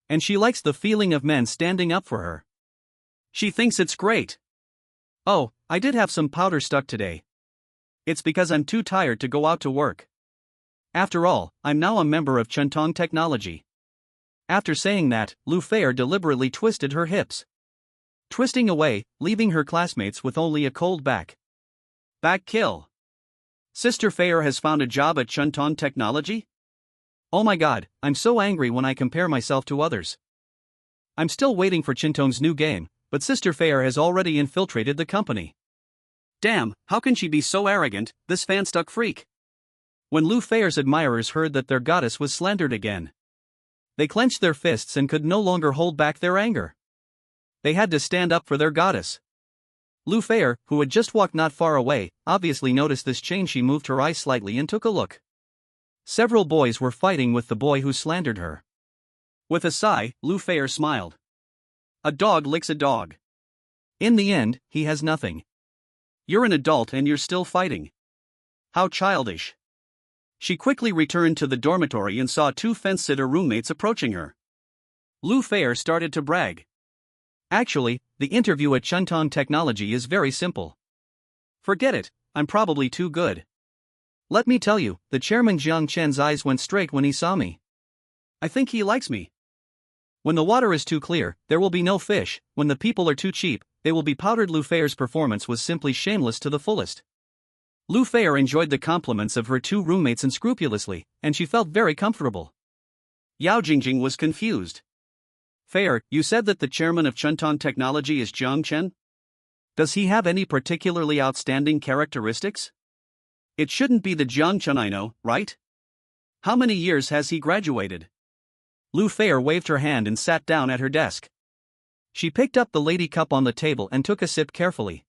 And she likes the feeling of men standing up for her. She thinks it's great. Oh, I did have some powder stuck today. It's because I'm too tired to go out to work. After all, I'm now a member of Shentong Technology. After saying that, Lu Fei deliberately twisted her hips, twisting away, leaving her classmates with only a cold back. Back kill. Sister Fei has found a job at Chunton Technology? Oh my god, I'm so angry when I compare myself to others. I'm still waiting for Chintong's new game, but Sister Fei has already infiltrated the company. Damn, how can she be so arrogant, this fan-stuck freak? When Lu Fei's admirers heard that their goddess was slandered again, they clenched their fists and could no longer hold back their anger. They had to stand up for their goddess. Lu Fei, who had just walked not far away, obviously noticed this change. She moved her eyes slightly and took a look. Several boys were fighting with the boy who slandered her. With a sigh, Lu Fei smiled. A dog licks a dog. In the end, he has nothing. You're an adult and you're still fighting. How childish. She quickly returned to the dormitory and saw two fence-sitter roommates approaching her. Lu Fei started to brag. Actually, the interview at Chunton Technology is very simple. Forget it, I'm probably too good. Let me tell you, the chairman Jiang Chen's eyes went straight when he saw me. I think he likes me. When the water is too clear, there will be no fish. When the people are too cheap, they will be powdered. Lu Fei's performance was simply shameless to the fullest. Lu Fei enjoyed the compliments of her two roommates unscrupulously, and she felt very comfortable. Yao Jingjing was confused. Fei, you said that the chairman of Chunton Technology is Jiang Chen? Does he have any particularly outstanding characteristics? It shouldn't be the Jiang Chen I know, right? How many years has he graduated? Lu Fei waved her hand and sat down at her desk. She picked up the lady cup on the table and took a sip carefully.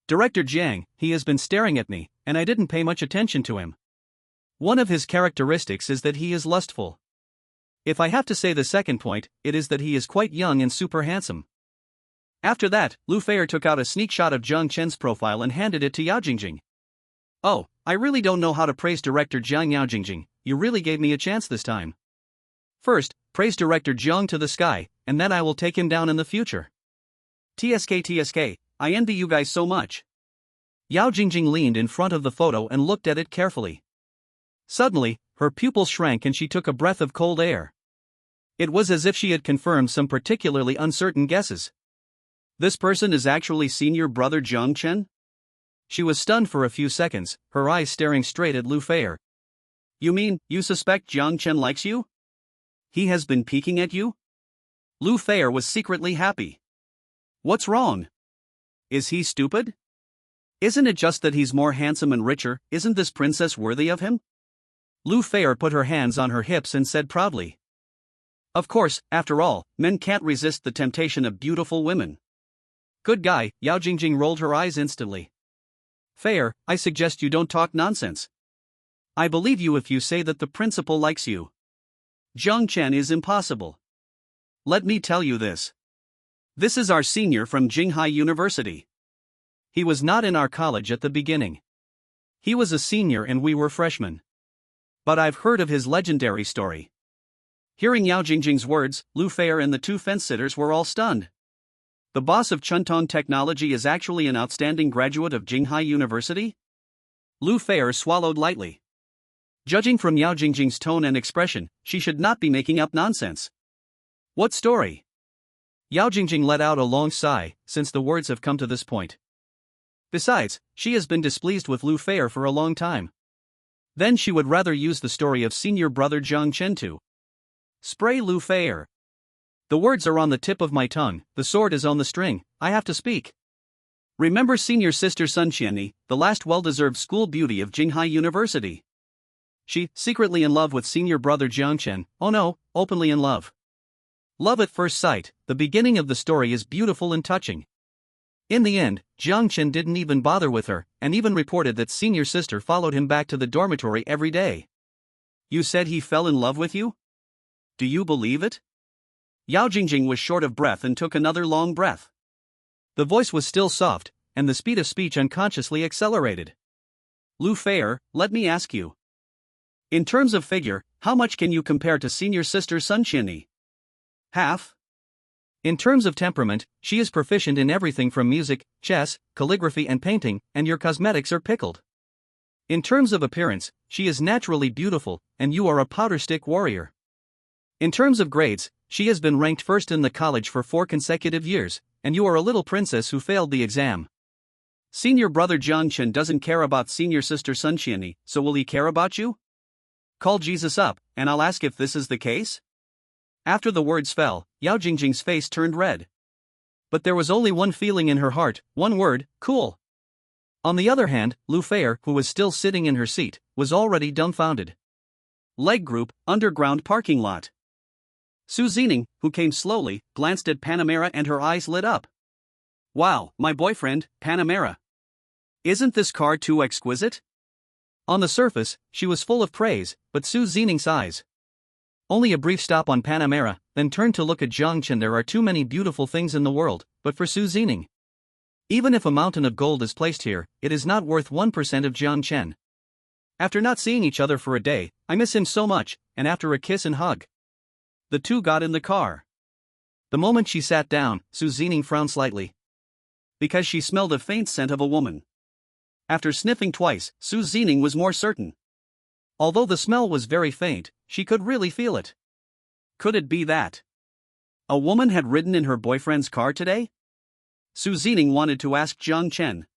Director Jiang, he has been staring at me, and I didn't pay much attention to him. One of his characteristics is that he is lustful. If I have to say the second point, it is that he is quite young and super handsome. After that, Lu Fei took out a sneak shot of Jiang Chen's profile and handed it to Yao Jingjing. Oh, I really don't know how to praise Director Jiang. Yao Jingjing, you really gave me a chance this time. First, praise Director Jiang to the sky, and then I will take him down in the future. TSK, I envy you guys so much. Yao Jingjing leaned in front of the photo and looked at it carefully. Suddenly, her pupils shrank and she took a breath of cold air. It was as if she had confirmed some particularly uncertain guesses. This person is actually senior brother Jiang Chen? She was stunned for a few seconds, her eyes staring straight at Lu Fei. You mean, you suspect Jiang Chen likes you? He has been peeking at you? Lu Fei was secretly happy. What's wrong? Is he stupid? Isn't it just that he's more handsome and richer? Isn't this princess worthy of him? Lu Fei put her hands on her hips and said proudly. Of course, after all, men can't resist the temptation of beautiful women. Good guy, Yao Jingjing rolled her eyes instantly. Fei, I suggest you don't talk nonsense. I believe you if you say that the principal likes you. Jiang Chen is impossible. Let me tell you this. This is our senior from Jinghai University. He was not in our college at the beginning. He was a senior and we were freshmen. But I've heard of his legendary story. Hearing Yao Jingjing's words, Lu Fei and the two fence-sitters were all stunned. The boss of Chunton Technology is actually an outstanding graduate of Jinghai University? Lu Fei swallowed lightly. Judging from Yao Jingjing's tone and expression, she should not be making up nonsense. What story? Yao Jingjing let out a long sigh, since the words have come to this point. Besides, she has been displeased with Lu Fei for a long time. Then she would rather use the story of senior brother Jiang Chen to spray Lu Fei. The words are on the tip of my tongue, the sword is on the string, I have to speak. Remember senior sister Sun Qianni, the last well-deserved school beauty of Jinghai University. She, secretly in love with senior brother Jiang Chen, oh no, openly in love. Love at first sight, the beginning of the story is beautiful and touching. In the end, Jiang Chen didn't even bother with her, and even reported that senior sister followed him back to the dormitory every day. You said he fell in love with you? Do you believe it? Yao Jingjing was short of breath and took another long breath. The voice was still soft, and the speed of speech unconsciously accelerated. Lu Fei, let me ask you. In terms of figure, how much can you compare to senior sister Sun Qianni? Half? In terms of temperament, she is proficient in everything from music, chess, calligraphy and painting, and your cosmetics are pickled. In terms of appearance, she is naturally beautiful, and you are a powder stick warrior. In terms of grades, she has been ranked first in the college for 4 consecutive years, and you are a little princess who failed the exam. Senior brother Jiang Chen doesn't care about senior sister Sun Qianni, so will he care about you? Call Jesus up, and I'll ask if this is the case? After the words fell, Yao Jingjing's face turned red. But there was only one feeling in her heart, one word: cool. On the other hand, Lu Feier, who was still sitting in her seat, was already dumbfounded. Leg group, underground parking lot. Su Zining, who came slowly, glanced at Panamera and her eyes lit up. Wow, my boyfriend, Panamera. Isn't this car too exquisite? On the surface, she was full of praise, but Su Zining's eyes. Only a brief stop on Panamera, then turned to look at Jiang Chen. There are too many beautiful things in the world, but for Su Zining. Even if a mountain of gold is placed here, it is not worth 1% of Jiang Chen. After not seeing each other for a day, I miss him so much, and after a kiss and hug. The two got in the car. The moment she sat down, Su Zining frowned slightly. Because she smelled a faint scent of a woman. After sniffing twice, Su Zining was more certain. Although the smell was very faint, she could really feel it. Could it be that a woman had ridden in her boyfriend's car today? Su Zining wanted to ask Jiang Chen.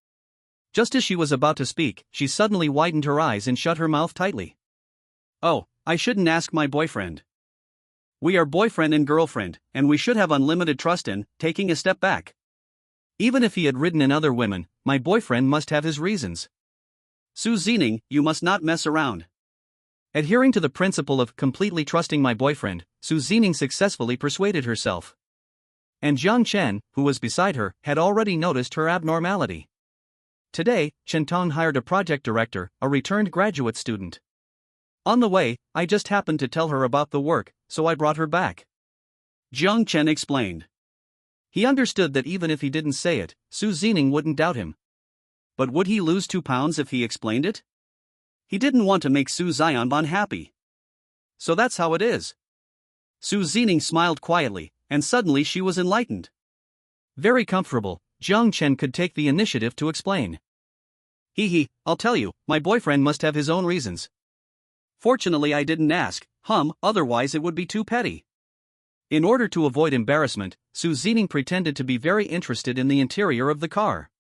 Just as she was about to speak, she suddenly widened her eyes and shut her mouth tightly. Oh, I shouldn't ask my boyfriend. We are boyfriend and girlfriend, and we should have unlimited trust in, taking a step back. Even if he had ridden in other women, my boyfriend must have his reasons. Su Zining, you must not mess around. Adhering to the principle of completely trusting my boyfriend, Su Zining successfully persuaded herself. And Jiang Chen, who was beside her, had already noticed her abnormality. Today, Chen Tong hired a project director, a returned graduate student. On the way, I just happened to tell her about the work, so I brought her back. Jiang Chen explained. He understood that even if he didn't say it, Su Zining wouldn't doubt him. But would he lose 2 pounds if he explained it? He didn't want to make Su Zion unhappy. So that's how it is. Su Zining smiled quietly, and suddenly she was enlightened. Very comfortable, Jiang Chen could take the initiative to explain. I'll tell you, my boyfriend must have his own reasons. Fortunately I didn't ask, otherwise it would be too petty. In order to avoid embarrassment, Su Zining pretended to be very interested in the interior of the car.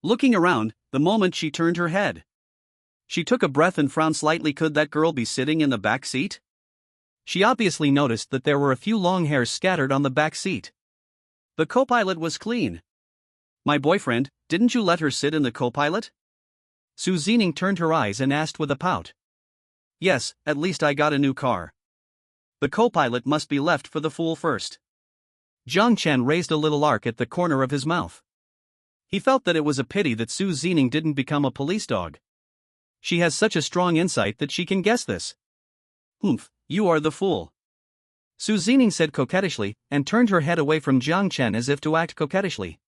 Looking around, the moment she turned her head, she took a breath and frowned slightly. Could that girl be sitting in the back seat? She obviously noticed that there were a few long hairs scattered on the back seat. The co-pilot was clean. My boyfriend, didn't you let her sit in the co-pilot? Su Zining turned her eyes and asked with a pout. Yes, at least I got a new car. The co-pilot must be left for the fool first. Jiang Chen raised a little arc at the corner of his mouth. He felt that it was a pity that Su Zining didn't become a police dog. She has such a strong insight that she can guess this. You are the fool. Su Zining said coquettishly, and turned her head away from Jiang Chen as if to act coquettishly.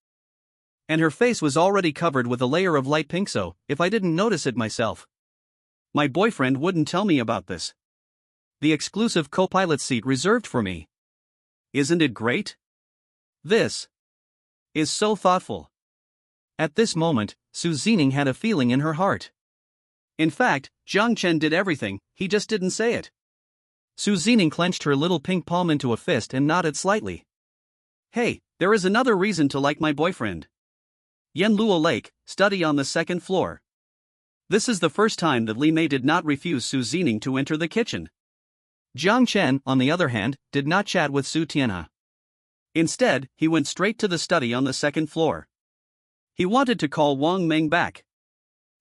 And her face was already covered with a layer of light pink, so, if I didn't notice it myself. My boyfriend wouldn't tell me about this. The exclusive co-pilot seat reserved for me. Isn't it great? This is so thoughtful. At this moment, Su Zining had a feeling in her heart. In fact, Jiang Chen did everything, he just didn't say it. Su Zining clenched her little pink palm into a fist and nodded slightly. Hey, there is another reason to like my boyfriend. Yanluo Lake, study on the 2nd floor. This is the first time that Li Mei did not refuse Su Zining to enter the kitchen. Jiang Chen, on the other hand, did not chat with Su Tianhe. Instead, he went straight to the study on the 2nd floor. He wanted to call Wang Meng back.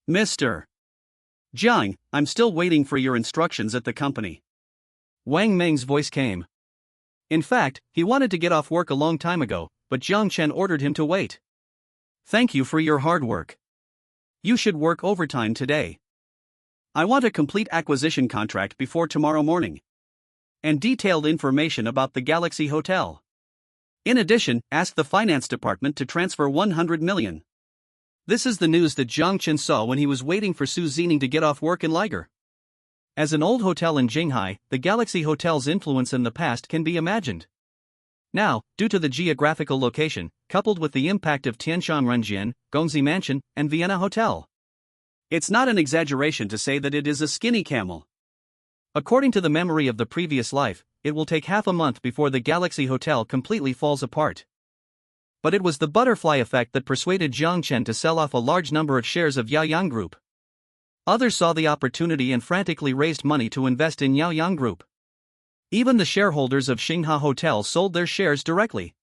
Mr. Jiang, I'm still waiting for your instructions at the company. Wang Meng's voice came. In fact, he wanted to get off work a long time ago, but Jiang Chen ordered him to wait. Thank you for your hard work. You should work overtime today. I want a complete acquisition contract before tomorrow morning. And detailed information about the Galaxy Hotel. In addition, ask the finance department to transfer 100 million. This is the news that Jiang Chen saw when he was waiting for Su Zining to get off work in Liger. As an old hotel in Jinghai, the Galaxy Hotel's influence in the past can be imagined. Now, due to the geographical location, coupled with the impact of Tianshan Renjian, Gongzi Mansion, and Vienna Hotel, it's not an exaggeration to say that it is a skinny camel. According to the memory of the previous life, it will take half a month before the Galaxy Hotel completely falls apart. But it was the butterfly effect that persuaded Jiang Chen to sell off a large number of shares of Yaoyang Group. Others saw the opportunity and frantically raised money to invest in Yaoyang Group. Even the shareholders of Xinghe Hotel sold their shares directly.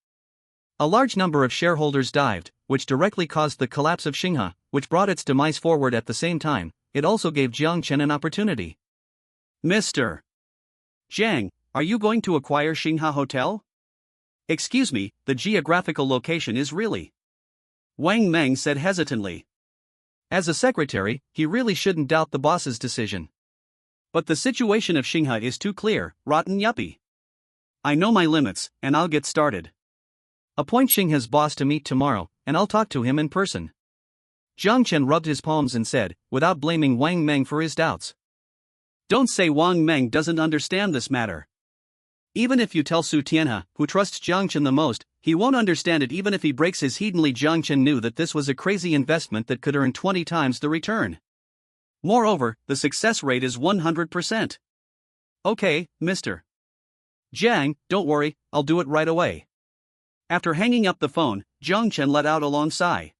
A large number of shareholders dived, which directly caused the collapse of Xinghe, which brought its demise forward at the same time. It also gave Jiang Chen an opportunity. Mr. Jiang, are you going to acquire Xinghe Hotel? Excuse me, the geographical location is really. Wang Meng said hesitantly. As a secretary, he really shouldn't doubt the boss's decision. But the situation of Xinghe is too clear, rotten yuppie. I know my limits, and I'll get started. Appoint Xinghe's boss to meet tomorrow, and I'll talk to him in person. Jiang Chen rubbed his palms and said, without blaming Wang Meng for his doubts. Don't say Wang Meng doesn't understand this matter. Even if you tell Su Tianhe, who trusts Jiang Chen the most, he won't understand it even if he breaks his heavenly. Jiang Chen knew that this was a crazy investment that could earn 20 times the return. Moreover, the success rate is 100%. Okay, Mr. Jiang, don't worry, I'll do it right away. After hanging up the phone, Jiang Chen let out a long sigh.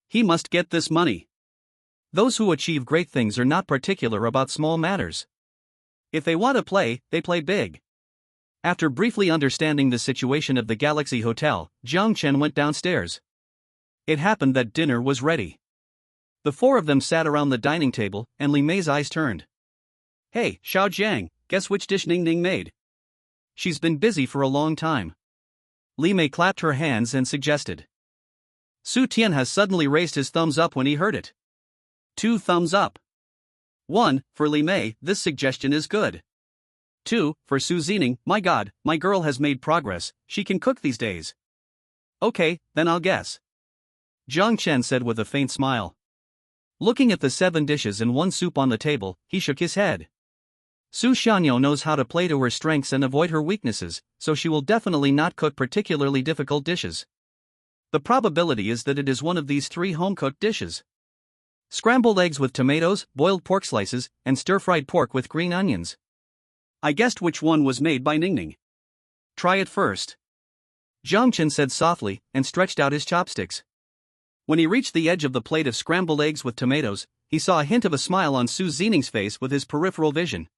He must get this money. Those who achieve great things are not particular about small matters. If they want to play, they play big. After briefly understanding the situation of the Galaxy Hotel, Jiang Chen went downstairs. It happened that dinner was ready. The four of them sat around the dining table, and Li Mei's eyes turned. Hey, Xiao Jiang, guess which dish Ning Ning made? She's been busy for a long time. Li Mei clapped her hands and suggested. Su Tianhe suddenly raised his thumbs up when he heard it. 2 thumbs up. 1, for Li Mei, this suggestion is good. 2, for Su Zining, my god, my girl has made progress, she can cook these days. Okay, then I'll guess. Jiang Chen said with a faint smile. Looking at the 7 dishes and 1 soup on the table, he shook his head. Su Xianyo knows how to play to her strengths and avoid her weaknesses, so she will definitely not cook particularly difficult dishes. The probability is that it is one of these 3 home-cooked dishes. Scrambled eggs with tomatoes, boiled pork slices, and stir-fried pork with green onions. I guessed which one was made by Ningning. Try it first. Jiang Chen said softly, and stretched out his chopsticks. When he reached the edge of the plate of scrambled eggs with tomatoes, he saw a hint of a smile on Su Zining's face with his peripheral vision.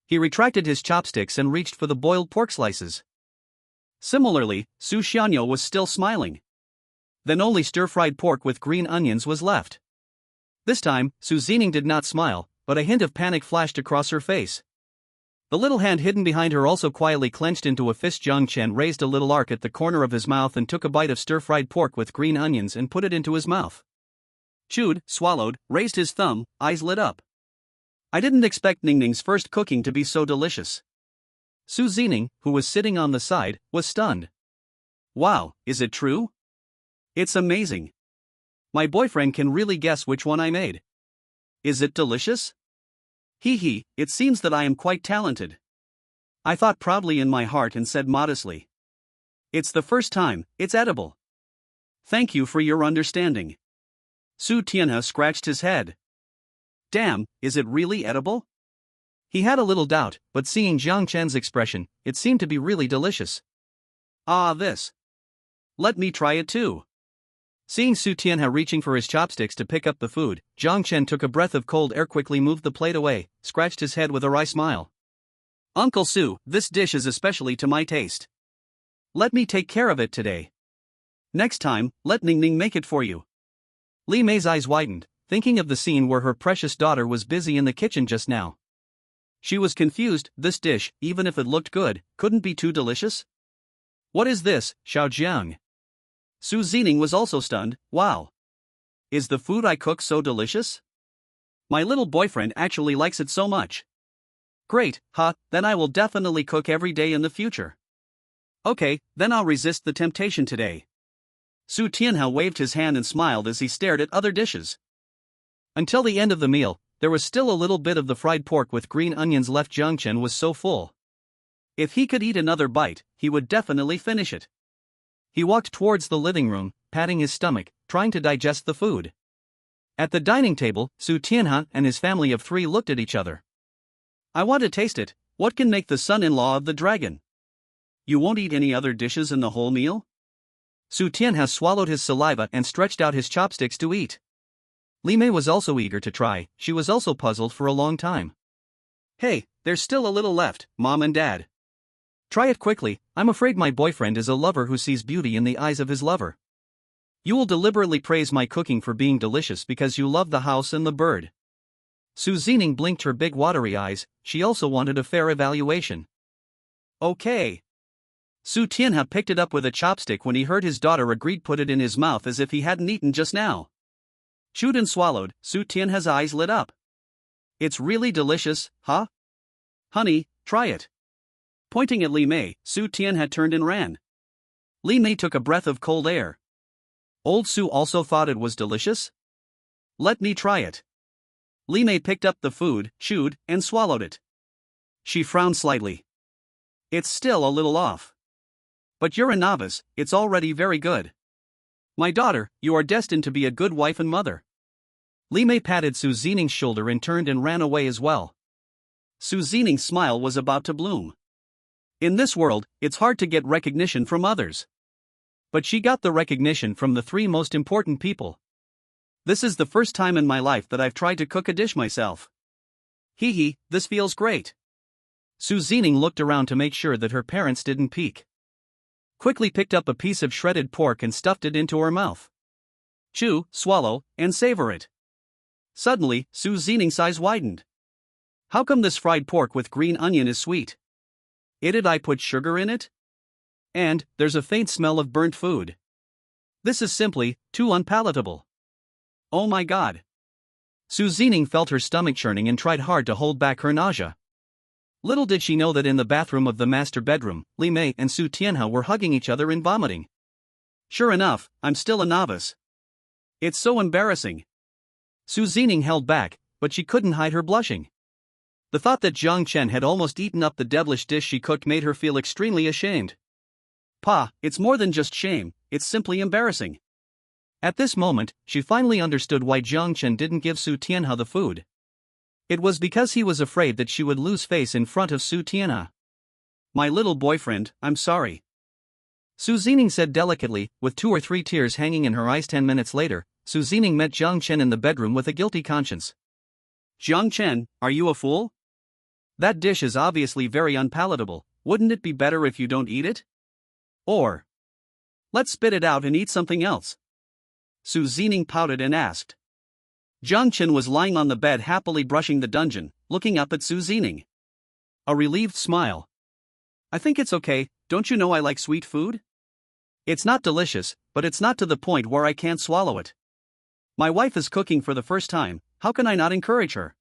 He retracted his chopsticks and reached for the boiled pork slices. Similarly, Su Xianyo was still smiling. Then only stir-fried pork with green onions was left. This time, Su Zining did not smile, but a hint of panic flashed across her face. The little hand hidden behind her also quietly clenched into a fist. Jiang Chen raised a little arc at the corner of his mouth and took a bite of stir-fried pork with green onions and put it into his mouth. Chewed, swallowed, raised his thumb, eyes lit up. I didn't expect Ningning's first cooking to be so delicious. Su Zining, who was sitting on the side, was stunned. Wow, is it true? It's amazing. My boyfriend can really guess which one I made. Is it delicious? Hee hee, it seems that I am quite talented. I thought proudly in my heart and said modestly. It's the first time, it's edible. Thank you for your understanding. Su Tianhe scratched his head. Damn, is it really edible? He had a little doubt, but seeing Jiang Chen's expression, it seemed to be really delicious. Ah, this. Let me try it too. Seeing Su Tianhe reaching for his chopsticks to pick up the food, Jiang Chen took a breath of cold air, quickly moved the plate away, scratched his head with a wry smile. Uncle Su, this dish is especially to my taste. Let me take care of it today. Next time, let Ningning make it for you. Li Mei's eyes widened, thinking of the scene where her precious daughter was busy in the kitchen just now. She was confused. This dish, even if it looked good, couldn't be too delicious? What is this, Xiao Jiang? Su Zining was also stunned. Wow. Is the food I cook so delicious? My little boyfriend actually likes it so much. Great, then I will definitely cook every day in the future. Okay, then I'll resist the temptation today. Su Tianhe waved his hand and smiled as he stared at other dishes. Until the end of the meal, there was still a little bit of the fried pork with green onions left. Jiang Chen was so full. If he could eat another bite, he would definitely finish it. He walked towards the living room, patting his stomach, trying to digest the food. At the dining table, Su Tianhe and his family of 3 looked at each other. I want to taste it, What can make the son-in-law of the dragon? You won't eat any other dishes in the whole meal? Su Tian has swallowed his saliva and stretched out his chopsticks to eat. Li Mei was also eager to try, she was also puzzled for a long time. Hey, there's still a little left, Mom and Dad. Try it quickly, I'm afraid my boyfriend is a lover who sees beauty in the eyes of his lover. You will deliberately praise my cooking for being delicious because you love the house and the bird. Su Zining blinked her big watery eyes, she also wanted a fair evaluation. Okay. Su Tianhe picked it up with a chopstick when he heard his daughter agreed put it in his mouth as if he hadn't eaten just now. Chewed and swallowed, Su Tianhe's eyes lit up. It's really delicious, huh? Honey, try it. Pointing at Li Mei, Su Tianhe turned and ran. Li Mei took a breath of cold air. Old Su also thought it was delicious? Let me try it. Li Mei picked up the food, chewed, and swallowed it. She frowned slightly. It's still a little off. But you're a novice, it's already very good. My daughter, you are destined to be a good wife and mother. Li Mei patted Su Zining's shoulder and turned and ran away as well. Su Zining's smile was about to bloom. In this world, it's hard to get recognition from others. But she got the recognition from the three most important people. This is the first time in my life that I've tried to cook a dish myself. Hee hee, this feels great. Su Zining looked around to make sure that her parents didn't peek. Quickly picked up a piece of shredded pork and stuffed it into her mouth. Chew, swallow, and savor it. Suddenly, Su Zining's eyes widened. How come this fried pork with green onion is sweet? Did I put sugar in it? And, there's a faint smell of burnt food. This is simply too unpalatable. Oh my god. Su Zining felt her stomach churning and tried hard to hold back her nausea. Little did she know that in the bathroom of the master bedroom, Li Mei and Su Tianhe were hugging each other and vomiting. Sure enough, I'm still a novice. It's so embarrassing. Su Zining held back, but she couldn't hide her blushing. The thought that Jiang Chen had almost eaten up the devilish dish she cooked made her feel extremely ashamed. Pa, it's more than just shame, it's simply embarrassing. At this moment, she finally understood why Jiang Chen didn't give Su Tianhe the food. It was because he was afraid that she would lose face in front of Su Tianhe. My little boyfriend, I'm sorry. Su Zining said delicately, with 2 or 3 tears hanging in her eyes. 10 minutes later, Su Zining met Jiang Chen in the bedroom with a guilty conscience. Jiang Chen, are you a fool? That dish is obviously very unpalatable, wouldn't it be better if you don't eat it? Or, let's spit it out and eat something else. Su Zining pouted and asked. Jiang Chen was lying on the bed happily brushing the dungeon, looking up at Su Zining. A relieved smile. I think it's okay, don't you know I like sweet food? It's not delicious, but it's not to the point where I can't swallow it. My wife is cooking for the first time, how can I not encourage her?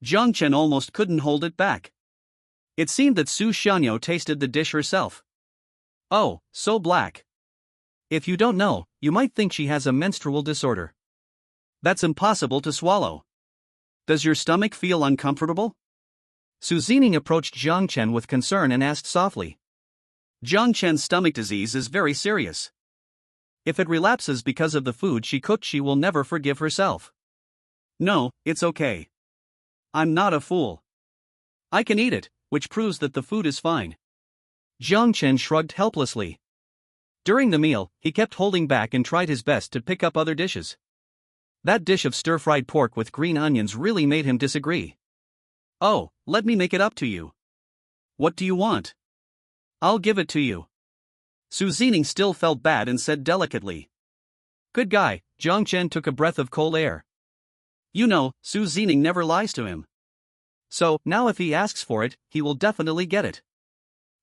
Jiang Chen almost couldn't hold it back. It seemed that Su Xianyo tasted the dish herself. Oh, so black. If you don't know, you might think she has a menstrual disorder. That's impossible to swallow. Does your stomach feel uncomfortable? Su Zining approached Jiang Chen with concern and asked softly. Jiang Chen's stomach disease is very serious. If it relapses because of the food she cooked, she will never forgive herself. No, it's okay. I'm not a fool. I can eat it, which proves that the food is fine. Jiang Chen shrugged helplessly. During the meal, he kept holding back and tried his best to pick up other dishes. That dish of stir-fried pork with green onions really made him disagree. Oh, let me make it up to you. What do you want? I'll give it to you. Su Zining still felt bad and said delicately. Good guy. Jiang Chen took a breath of cold air. You know, Su Zining never lies to him. So, now if he asks for it, he will definitely get it.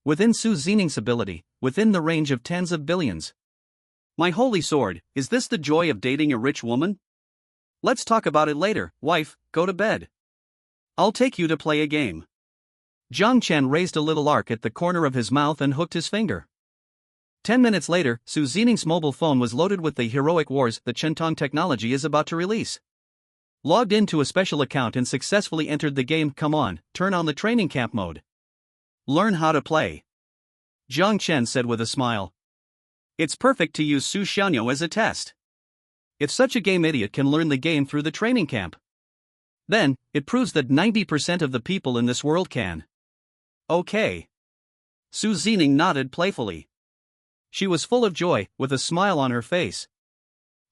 Within Su Zining's ability, within the range of tens of billions. My holy sword, is this the joy of dating a rich woman? Let's talk about it later, wife, go to bed. I'll take you to play a game. Jiang Chen raised a little arc at the corner of his mouth and hooked his finger. 10 minutes later, Su Zining's mobile phone was loaded with the heroic wars that Chentong technology is about to release. Logged into a special account and successfully entered the game. Come on, turn on the training camp mode. Learn how to play. Jiang Chen said with a smile. It's perfect to use Su Xianyo as a test. If such a game idiot can learn the game through the training camp, then, it proves that 90% of the people in this world can. Okay. Su Zining nodded playfully. She was full of joy, with a smile on her face.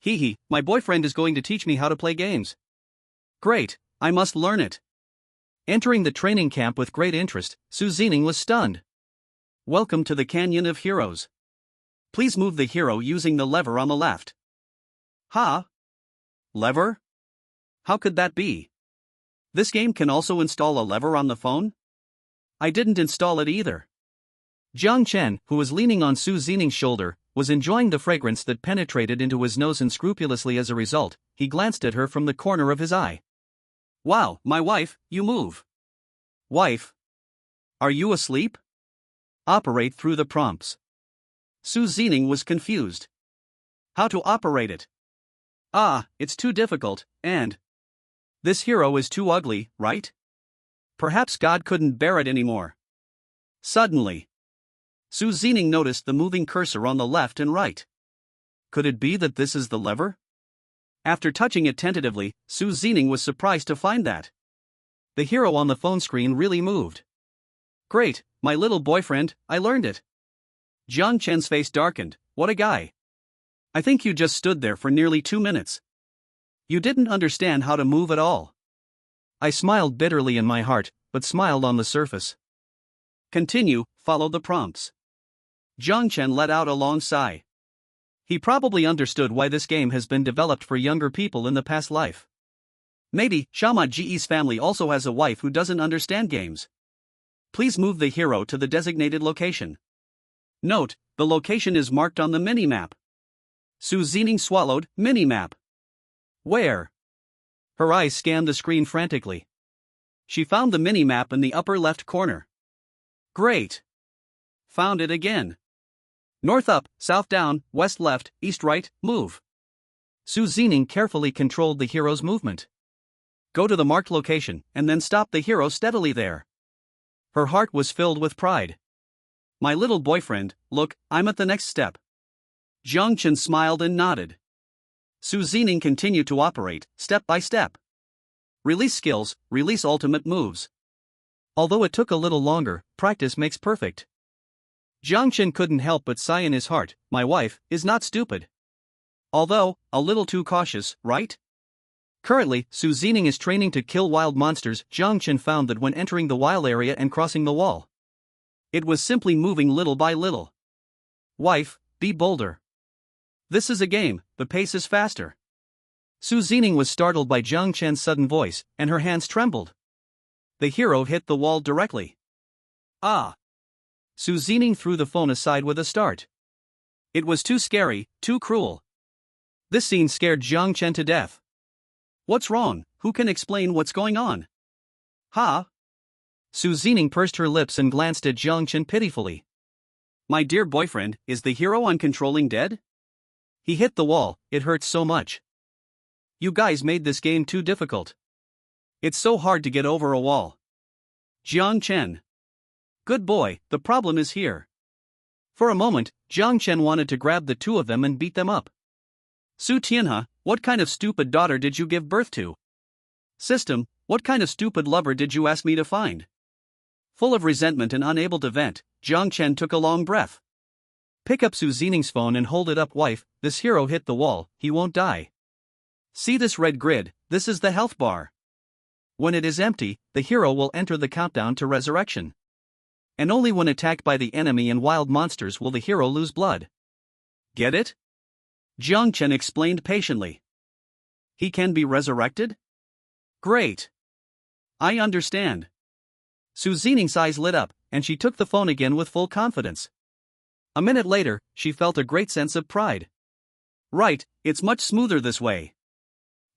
Hee hee, my boyfriend is going to teach me how to play games. Great, I must learn it. Entering the training camp with great interest, Su Zining was stunned. Welcome to the Canyon of Heroes. Please move the hero using the lever on the left. Ha? Lever? How could that be? This game can also install a lever on the phone? I didn't install it either. Jiang Chen, who was leaning on Su Zining's shoulder, was enjoying the fragrance that penetrated into his nose unscrupulously. As a result, he glanced at her from the corner of his eye. Wow, my wife, you move. Wife? Are you asleep? Operate through the prompts. Su Zining was confused. How to operate it? Ah, it's too difficult, and this hero is too ugly, right? Perhaps God couldn't bear it anymore. Suddenly, Su Zining noticed the moving cursor on the left and right. Could it be that this is the lever? After touching it tentatively, Su Zining was surprised to find that the hero on the phone screen really moved. Great, my little boyfriend, I learned it. Jiang Chen's face darkened. What a guy. I think you just stood there for nearly 2 minutes. You didn't understand how to move at all. I smiled bitterly in my heart, but smiled on the surface. Continue, follow the prompts. Jiang Chen let out a long sigh. He probably understood why this game has been developed for younger people in the past life. Maybe Shama Ji's family also has a wife who doesn't understand games. Please move the hero to the designated location. Note, the location is marked on the minimap. Su Zining swallowed. Minimap. Where? Her eyes scanned the screen frantically. She found the minimap in the upper left corner. Great. Found it again. North up, south down, west left, east right, move. Su Zining carefully controlled the hero's movement. Go to the marked location, and then stop the hero steadily there. Her heart was filled with pride. My little boyfriend, look, I'm at the next step. Jiang Chen smiled and nodded. Su Zining continued to operate, step by step. Release skills, release ultimate moves. Although it took a little longer, practice makes perfect. Jiang Chen couldn't help but sigh in his heart. My wife is not stupid. Although, a little too cautious, right? Currently, Su Zining is training to kill wild monsters. Jiang Chen found that when entering the wild area and crossing the wall, it was simply moving little by little. Wife, be bolder. This is a game, the pace is faster. Su Zining was startled by Jiang Chen's sudden voice, and her hands trembled. The hero hit the wall directly. Ah! Su Zining threw the phone aside with a start. It was too scary, too cruel. This scene scared Jiang Chen to death. What's wrong? Who can explain what's going on? Ha! Su Zining pursed her lips and glanced at Jiang Chen pitifully. My dear boyfriend, is the hero I'm controlling dead? He hit the wall, it hurts so much. You guys made this game too difficult. It's so hard to get over a wall. Jiang Chen. Good boy, the problem is here. For a moment, Jiang Chen wanted to grab the two of them and beat them up. Su Tianhe, what kind of stupid daughter did you give birth to? System, what kind of stupid lover did you ask me to find? Full of resentment and unable to vent, Jiang Chen took a long breath. Pick up Su Zining's phone and hold it up. Wife, this hero hit the wall, he won't die. See this red grid, this is the health bar. When it is empty, the hero will enter the countdown to resurrection. And only when attacked by the enemy and wild monsters will the hero lose blood. Get it? Jiang Chen explained patiently. He can be resurrected? Great. I understand. Su Zining's eyes lit up, and she took the phone again with full confidence. A minute later, she felt a great sense of pride. Right, it's much smoother this way.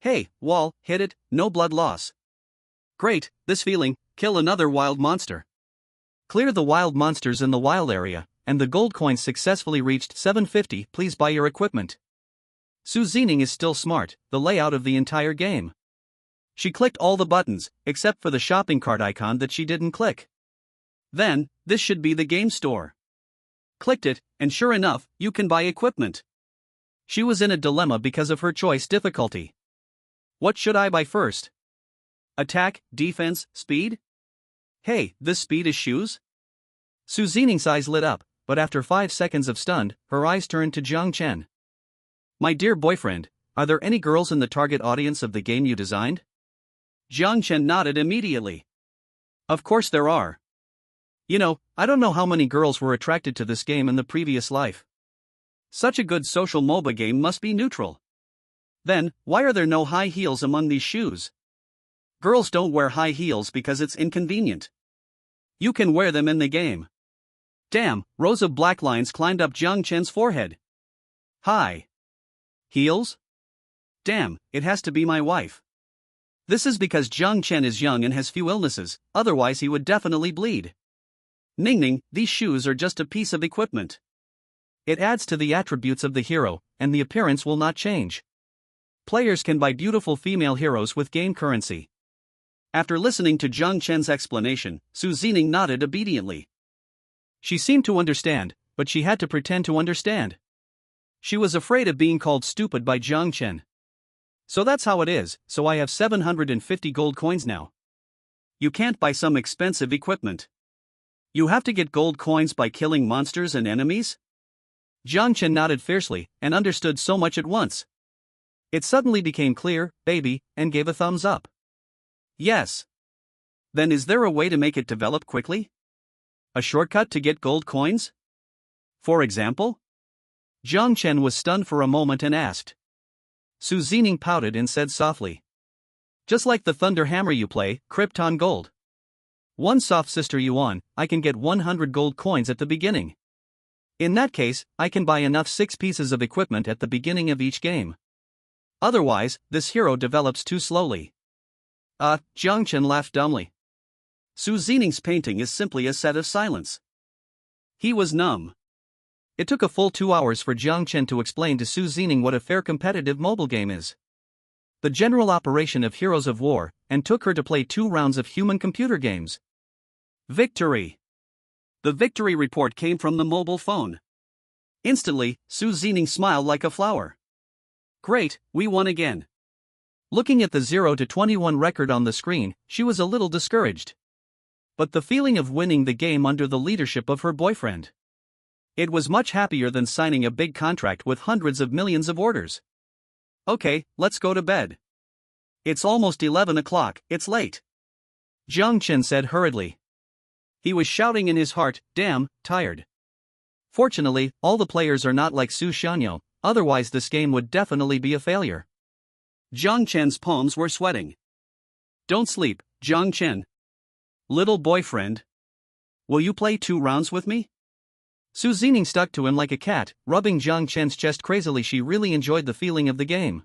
Hey, wall, hit it, no blood loss. Great, this feeling, kill another wild monster. Clear the wild monsters in the wild area, and the gold coins successfully reached 750. Please buy your equipment. Su Zining is still smart, the layout of the entire game. She clicked all the buttons, except for the shopping cart icon that she didn't click. Then, this should be the game store. Clicked it, and sure enough, you can buy equipment. She was in a dilemma because of her choice difficulty. What should I buy first? Attack, defense, speed? Hey, this speed is shoes? Su Zining's eyes lit up, but after 5 seconds of stunned, her eyes turned to Jiang Chen. My dear boyfriend, are there any girls in the target audience of the game you designed? Jiang Chen nodded immediately. Of course there are. You know, I don't know how many girls were attracted to this game in the previous life. Such a good social MOBA game must be neutral. Then, why are there no high heels among these shoes? Girls don't wear high heels because it's inconvenient. You can wear them in the game. Damn, rows of black lines climbed up Jiang Chen's forehead. High heels? Damn, it has to be my wife. This is because Jiang Chen is young and has few illnesses, otherwise he would definitely bleed. Ning, these shoes are just a piece of equipment. It adds to the attributes of the hero, and the appearance will not change. Players can buy beautiful female heroes with game currency. After listening to Jiang Chen's explanation, Su Zining nodded obediently. She seemed to understand, but she had to pretend to understand. She was afraid of being called stupid by Jiang Chen. So that's how it is, so I have 750 gold coins now. You can't buy some expensive equipment. You have to get gold coins by killing monsters and enemies? Jiang Chen nodded fiercely, and understood so much at once. It suddenly became clear, baby, and gave a thumbs up. Yes. Then is there a way to make it develop quickly? A shortcut to get gold coins? For example? Jiang Chen was stunned for a moment and asked. Su Zining pouted and said softly. Just like the thunder hammer you play, Krypton Gold. One soft sister yuan, I can get 100 gold coins at the beginning. In that case, I can buy enough 6 pieces of equipment at the beginning of each game. Otherwise, this hero develops too slowly. Jiang Chen laughed dumbly. Su Zining's painting is simply a set of silence. He was numb. It took a full 2 hours for Jiang Chen to explain to Su Zining what a fair competitive mobile game is. The general operation of Heroes of War, and took her to play 2 rounds of human computer games. Victory! The victory report came from the mobile phone. Instantly, Su Zining smiled like a flower. Great, we won again. Looking at the 0 to 21 record on the screen, she was a little discouraged. But the feeling of winning the game under the leadership of her boyfriend. It was much happier than signing a big contract with hundreds of millions of orders. Okay, let's go to bed. It's almost 11 o'clock, it's late. Jiang Chen said hurriedly. He was shouting in his heart, damn, tired. Fortunately, all the players are not like Su Xianyo, otherwise this game would definitely be a failure. Jiang Chen's palms were sweating. Don't sleep, Jiang Chen. Little boyfriend. Will you play 2 rounds with me? Su Zining stuck to him like a cat, rubbing Jiang Chen's chest crazily. She really enjoyed the feeling of the game.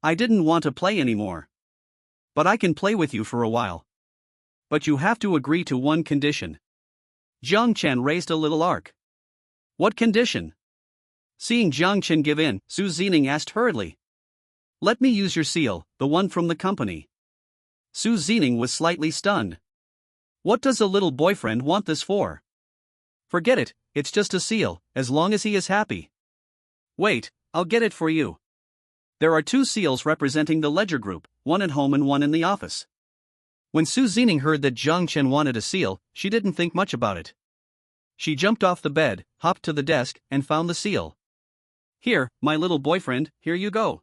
I didn't want to play anymore. But I can play with you for a while. But you have to agree to one condition. Jiang Chen raised a little arc. What condition? Seeing Jiang Chen give in, Su Zining asked hurriedly. Let me use your seal, the one from the company. Su Zining was slightly stunned. What does a little boyfriend want this for? Forget it, it's just a seal, as long as he is happy. Wait, I'll get it for you. There are 2 seals representing the Ledger Group, one at home and one in the office. When Su Zining heard that Jiang Chen wanted a seal, she didn't think much about it. She jumped off the bed, hopped to the desk, and found the seal. Here, my little boyfriend, here you go.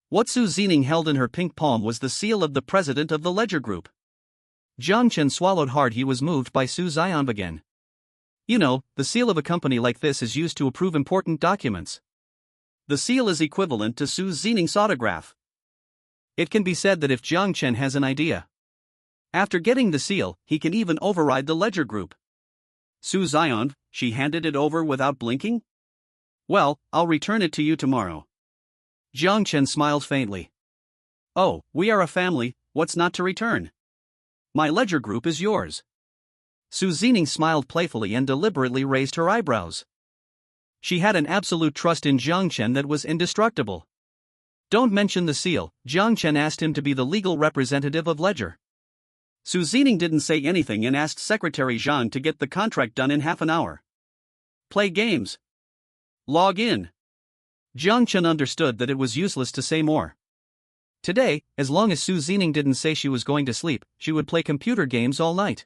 What Su Zining held in her pink palm was the seal of the president of the Ledger Group. Jiang Chen swallowed hard. He was moved by Su Zion again. You know, the seal of a company like this is used to approve important documents. The seal is equivalent to Su Zining's autograph. It can be said that if Jiang Chen has an idea, after getting the seal, he can even override the Ledger Group. Su Zion, she handed it over without blinking? Well, I'll return it to you tomorrow. Jiang Chen smiled faintly. Oh, we are a family, what's not to return? My Ledger Group is yours. Su Zining smiled playfully and deliberately raised her eyebrows. She had an absolute trust in Jiang Chen that was indestructible. Don't mention the seal, Jiang Chen asked him to be the legal representative of Ledger. Su Zining didn't say anything and asked Secretary Zhang to get the contract done in half an hour. Play games. Log in. Jiang Chen understood that it was useless to say more. Today, as long as Su Zining didn't say she was going to sleep, she would play computer games all night.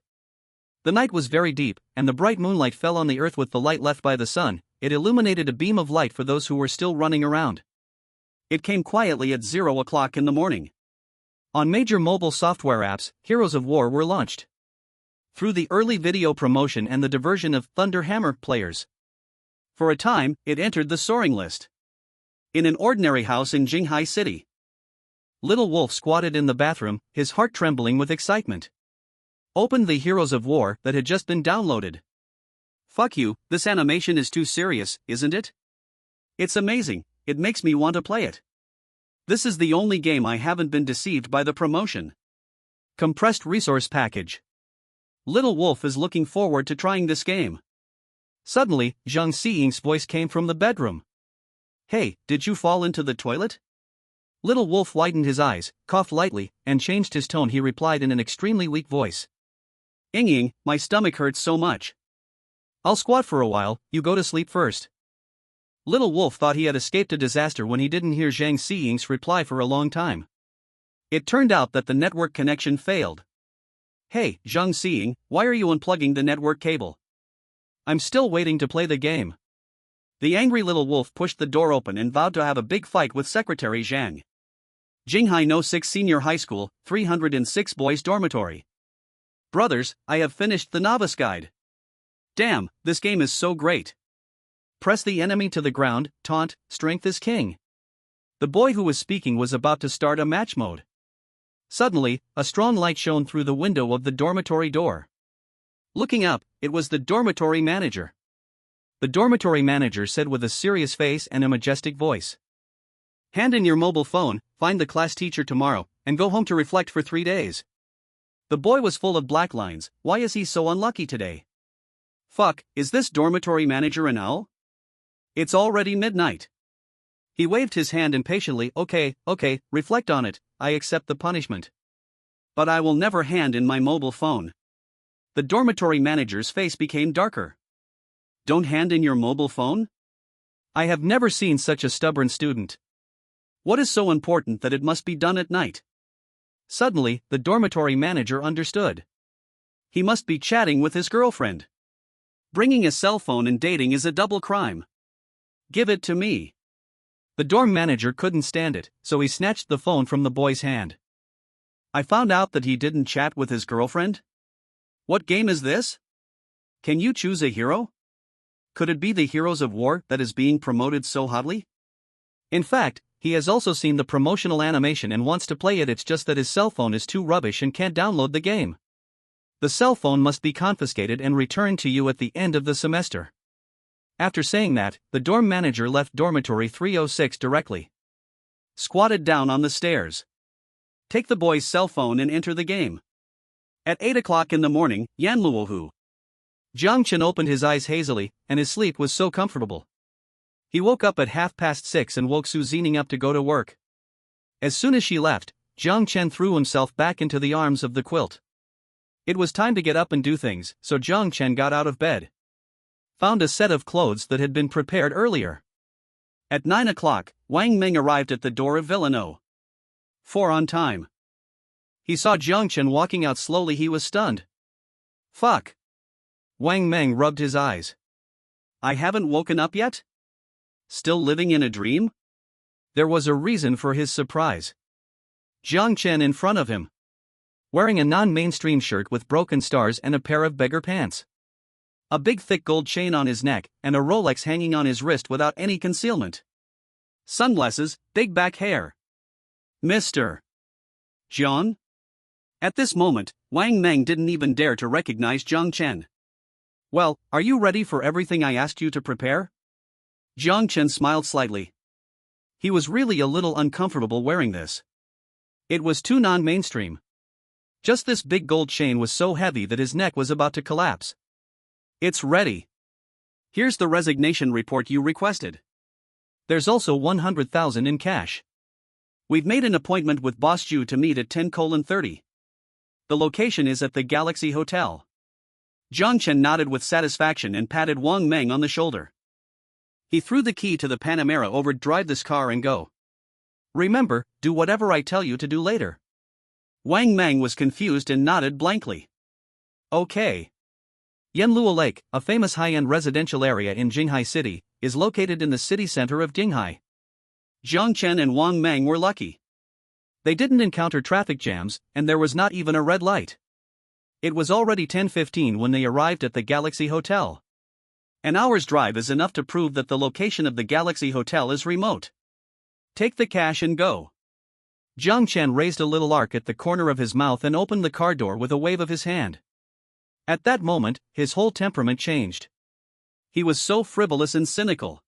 The night was very deep, and the bright moonlight fell on the earth with the light left by the sun. It illuminated a beam of light for those who were still running around. It came quietly at 0 o'clock in the morning. On major mobile software apps, Heroes of War were launched. Through the early video promotion and the diversion of Thunderhammer players. For a time, it entered the soaring list. In an ordinary house in Jinghai City, Little Wolf squatted in the bathroom, his heart trembling with excitement. Opened the Heroes of War that had just been downloaded. Fuck you, this animation is too serious, isn't it? It's amazing, it makes me want to play it. This is the only game I haven't been deceived by the promotion. Compressed resource package. Little Wolf is looking forward to trying this game. Suddenly, Jiang Xi's voice came from the bedroom. Hey, did you fall into the toilet? Little Wolf widened his eyes, coughed lightly, and changed his tone. He replied in an extremely weak voice. Ying, my stomach hurts so much. I'll squat for a while, you go to sleep first. Little Wolf thought he had escaped a disaster when he didn't hear Jiang Xi's reply for a long time. It turned out that the network connection failed. Hey, Jiang Xi, why are you unplugging the network cable? I'm still waiting to play the game. The angry Little Wolf pushed the door open and vowed to have a big fight with Secretary Zhang. Jinghai No 6 Senior High School, 306 Boys Dormitory. Brothers, I have finished the novice guide. Damn, this game is so great. Press the enemy to the ground, taunt, strength is king. The boy who was speaking was about to start a match mode. Suddenly, a strong light shone through the window of the dormitory door. Looking up, it was the dormitory manager. The dormitory manager said with a serious face and a majestic voice. Hand in your mobile phone, find the class teacher tomorrow, and go home to reflect for 3 days. The boy was full of black lines. Why is he so unlucky today? Fuck, is this dormitory manager an owl? It's already midnight. He waved his hand impatiently. Okay, reflect on it, I accept the punishment. But I will never hand in my mobile phone. The dormitory manager's face became darker. Don't hand in your mobile phone? I have never seen such a stubborn student. What is so important that it must be done at night? Suddenly, the dormitory manager understood. He must be chatting with his girlfriend. Bringing a cell phone and dating is a double crime. Give it to me. The dorm manager couldn't stand it, so he snatched the phone from the boy's hand. I found out that he didn't chat with his girlfriend? What game is this? Can you choose a hero? Could it be the Heroes of War that is being promoted so hotly? In fact, he has also seen the promotional animation and wants to play it. It's just that his cell phone is too rubbish and can't download the game. The cell phone must be confiscated and returned to you at the end of the semester. After saying that, the dorm manager left dormitory 306 directly. Squatted down on the stairs. Take the boy's cell phone and enter the game. At 8 o'clock in the morning, Yanluohu. Jiang Chen opened his eyes hazily, and his sleep was so comfortable. He woke up at 6:30 and woke Su Zining up to go to work. As soon as she left, Jiang Chen threw himself back into the arms of the quilt. It was time to get up and do things, so Jiang Chen got out of bed. Found a set of clothes that had been prepared earlier. At 9 o'clock, Wang Ming arrived at the door of Villano. 4 on time. He saw Jiang Chen walking out slowly. He was stunned. Fuck. Wang Meng rubbed his eyes. I haven't woken up yet? Still living in a dream? There was a reason for his surprise. Jiang Chen in front of him. Wearing a non-mainstream shirt with broken stars and a pair of beggar pants. A big thick gold chain on his neck, and a Rolex hanging on his wrist without any concealment. Sunglasses, big back hair. Mr. Jiang? At this moment, Wang Meng didn't even dare to recognize Jiang Chen. Well, are you ready for everything I asked you to prepare? Jiang Chen smiled slightly. He was really a little uncomfortable wearing this. It was too non-mainstream. Just this big gold chain was so heavy that his neck was about to collapse. It's ready. Here's the resignation report you requested. There's also 100,000 in cash. We've made an appointment with Boss Ju to meet at 10:30. The location is at the Galaxy Hotel. Jiang Chen nodded with satisfaction and patted Wang Meng on the shoulder. He threw the key to the Panamera over. Drive this car and go. Remember, do whatever I tell you to do later. Wang Meng was confused and nodded blankly. Okay. Yanluo Lake, a famous high-end residential area in Jinghai City, is located in the city center of Jinghai. Jiang Chen and Wang Meng were lucky. They didn't encounter traffic jams, and there was not even a red light. It was already 10:15 when they arrived at the Galaxy Hotel. An hour's drive is enough to prove that the location of the Galaxy Hotel is remote. Take the cash and go. Jiang Chen raised a little arc at the corner of his mouth and opened the car door with a wave of his hand. At that moment, his whole temperament changed. He was so frivolous and cynical.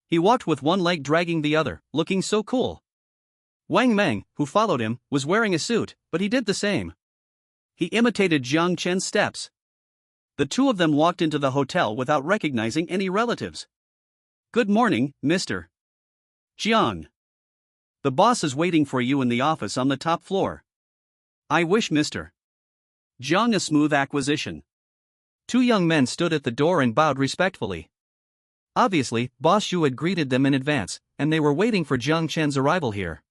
He walked with one leg dragging the other, looking so cool. Wang Meng, who followed him, was wearing a suit, but he did the same. He imitated Jiang Chen's steps. The two of them walked into the hotel without recognizing any relatives. "Good morning, Mr. Jiang. The boss is waiting for you in the office on the top floor." "I wish Mr. Jiang a smooth acquisition." Two young men stood at the door and bowed respectfully. Obviously, Boss Xu had greeted them in advance, and they were waiting for Jiang Chen's arrival here.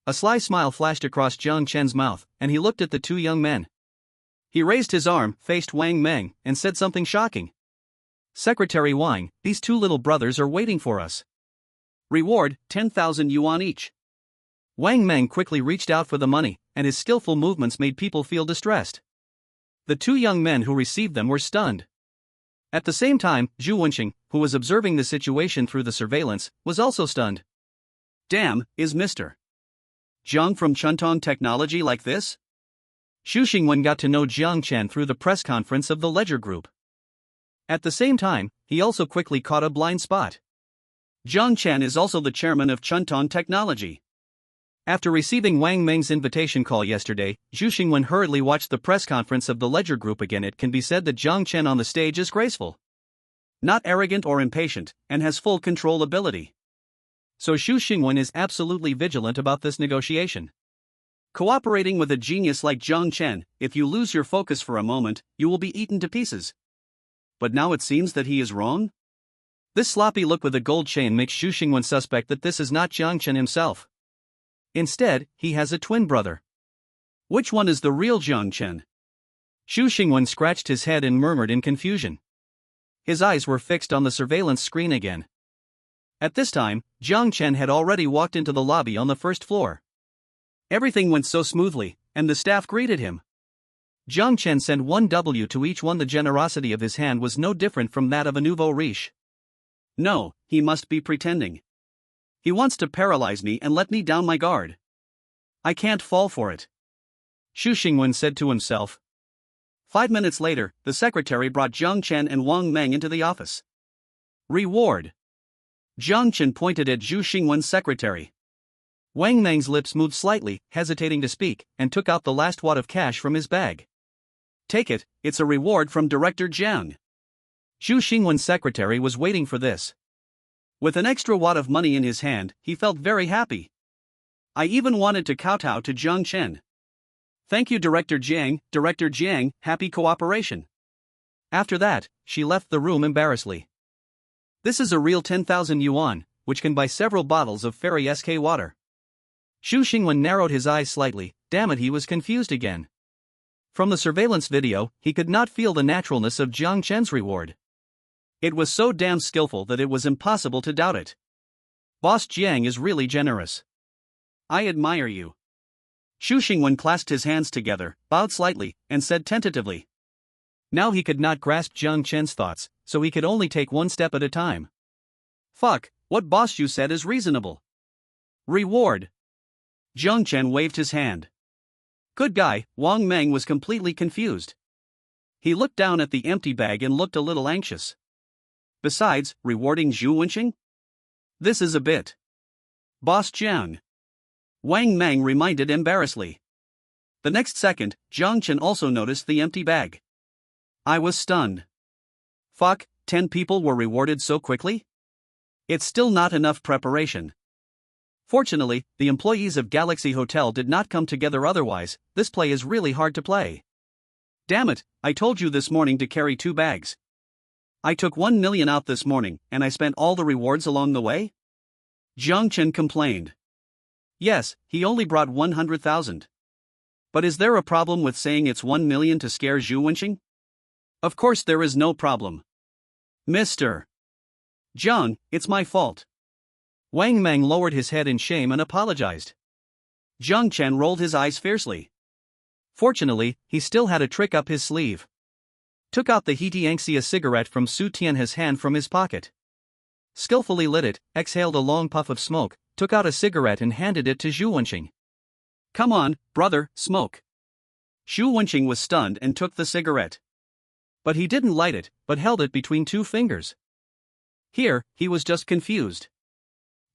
A sly smile flashed across Jiang Chen's mouth, and he looked at the two young men. He raised his arm, faced Wang Meng, and said something shocking. "Secretary Wang, these two little brothers are waiting for us. Reward, 10,000 yuan each." Wang Meng quickly reached out for the money, and his skillful movements made people feel distressed. The two young men who received them were stunned. At the same time, Zhu Wenxing, who was observing the situation through the surveillance, was also stunned. "Damn, is Mr. Jiang from Chuntong Technology like this?" Xu Xingwen got to know Jiang Chen through the press conference of the Ledger Group. At the same time, he also quickly caught a blind spot. Jiang Chen is also the chairman of Chuntong Technology. After receiving Wang Meng's invitation call yesterday, Xu Xingwen hurriedly watched the press conference of the Ledger Group again. It can be said that Jiang Chen on the stage is graceful, not arrogant or impatient, and has full control ability. So Xu Xingwen is absolutely vigilant about this negotiation. Cooperating with a genius like Jiang Chen, if you lose your focus for a moment, you will be eaten to pieces. But now it seems that he is wrong? This sloppy look with a gold chain makes Xu Xingwen suspect that this is not Jiang Chen himself. Instead, he has a twin brother. Which one is the real Jiang Chen? Xu Xingwen scratched his head and murmured in confusion. His eyes were fixed on the surveillance screen again. At this time, Jiang Chen had already walked into the lobby on the first floor. Everything went so smoothly, and the staff greeted him. Jiang Chen sent 1W to each one. The generosity of his hand was no different from that of a nouveau riche. No, he must be pretending. He wants to paralyze me and let me down my guard. I can't fall for it, Xu Xingwen said to himself. 5 minutes later, the secretary brought Jiang Chen and Wang Meng into the office. Reward. Jiang Chen pointed at Xu Xingwen's secretary. Wang Meng's lips moved slightly, hesitating to speak, and took out the last wad of cash from his bag. Take it, it's a reward from Director Jiang. Xu Xingwen's secretary was waiting for this. With an extra wad of money in his hand, he felt very happy. I even wanted to kowtow to Jiang Chen. Thank you, Director Jiang, happy cooperation. After that, she left the room embarrassedly. This is a real 10,000 yuan, which can buy several bottles of fairy SK water. Xu Xingwen narrowed his eyes slightly. Damn it, he was confused again. From the surveillance video, he could not feel the naturalness of Jiang Chen's reward. It was so damn skillful that it was impossible to doubt it. Boss Jiang is really generous. I admire you. Xu Xingwen clasped his hands together, bowed slightly, and said tentatively. Now he could not grasp Jiang Chen's thoughts, so he could only take one step at a time. Fuck, what Boss Xu said is reasonable. Reward. Jiang Chen waved his hand. Good guy. Wang Meng was completely confused. He looked down at the empty bag and looked a little anxious. Besides, rewarding Zhu Wenxing? This is a bit. Boss Jiang. Wang Meng reminded embarrassedly. The next second, Jiang Chen also noticed the empty bag. I was stunned. Fuck, 10 people were rewarded so quickly? It's still not enough preparation. Fortunately, the employees of Galaxy Hotel did not come together, otherwise, this play is really hard to play. Damn it, I told you this morning to carry 2 bags. I took 1 million out this morning, and I spent all the rewards along the way? Jiang Chen complained. Yes, he only brought 100,000. But is there a problem with saying it's 1 million to scare Zhu Wenxing? Of course there is no problem. Mr. Jiang, it's my fault. Wang Mang lowered his head in shame and apologized. Jiang Chen rolled his eyes fiercely. Fortunately, he still had a trick up his sleeve. Took out the Heetiangxia cigarette from Su Tianhe's hand from his pocket. Skillfully lit it, exhaled a long puff of smoke, took out a cigarette and handed it to Zhu Wenqing. Come on, brother, smoke. Zhu Wenqing was stunned and took the cigarette. But he didn't light it, but held it between two fingers. Here, he was just confused.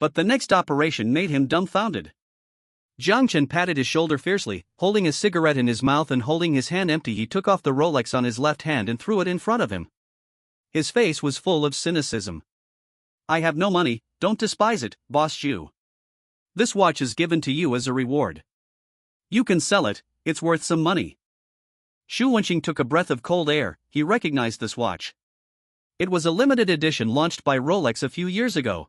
But the next operation made him dumbfounded. Jiang Chen patted his shoulder fiercely, holding a cigarette in his mouth and holding his hand empty. He took off the Rolex on his left hand and threw it in front of him. His face was full of cynicism. I have no money, don't despise it, Boss Zhu. This watch is given to you as a reward. You can sell it, it's worth some money. Zhu Wenqing took a breath of cold air. He recognized this watch. It was a limited edition launched by Rolex a few years ago.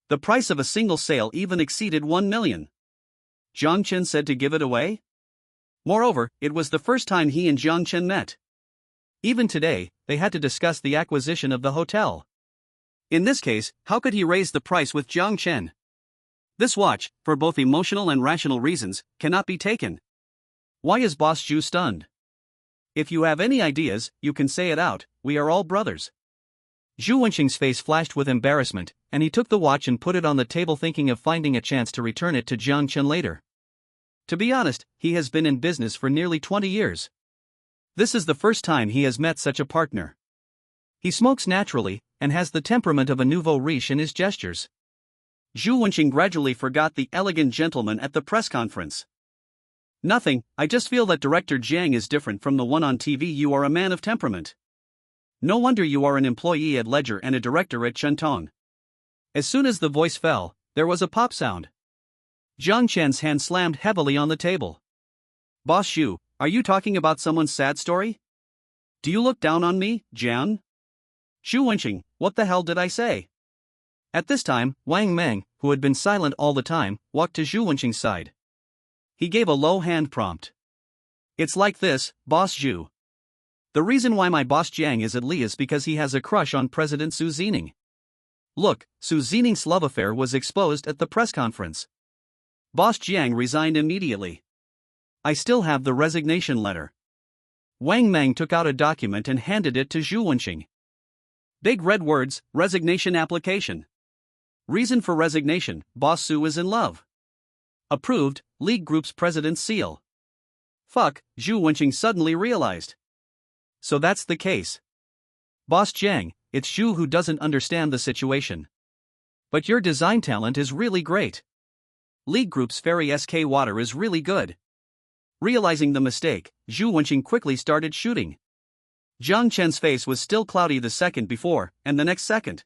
The price of a single sale even exceeded 1 million. Jiang Chen said to give it away? Moreover, it was the first time he and Jiang Chen met. Even today, they had to discuss the acquisition of the hotel. In this case, how could he raise the price with Jiang Chen? This watch, for both emotional and rational reasons, cannot be taken. Why is Boss Zhu stunned? If you have any ideas, you can say it out, we are all brothers. Zhu Wenqing's face flashed with embarrassment, and he took the watch and put it on the table, thinking of finding a chance to return it to Jiang Chen later. To be honest, he has been in business for nearly 20 years. This is the first time he has met such a partner. He smokes naturally, and has the temperament of a nouveau riche in his gestures. Zhu Wenqing gradually forgot the elegant gentleman at the press conference. Nothing, I just feel that Director Jiang is different from the one on TV. You are a man of temperament. No wonder you are an employee at Ledger and a director at Shentong. As soon as the voice fell, there was a pop sound. Jiang Chen's hand slammed heavily on the table. Boss Zhu, are you talking about someone's sad story? Do you look down on me, Jiang? Zhu Wenqing, what the hell did I say? At this time, Wang Mang, who had been silent all the time, walked to Zhu Wenqing's side. He gave a low hand prompt. It's like this, Boss Zhu. The reason why my boss Jiang is at Li is because he has a crush on President Su Zining. Look, Su Zining's love affair was exposed at the press conference. Boss Jiang resigned immediately. I still have the resignation letter. Wang Mang took out a document and handed it to Zhu Wenqing. Big red words, resignation application. Reason for resignation, Boss Su is in love. Approved, League Group's president's seal. Fuck, Zhu Wenqing suddenly realized. So that's the case. Boss Jiang, it's Zhu who doesn't understand the situation. But your design talent is really great. League Group's Fairy SK water is really good. Realizing the mistake, Zhu Wenqing quickly started shooting. Jiang Chen's face was still cloudy the second before, and the next second.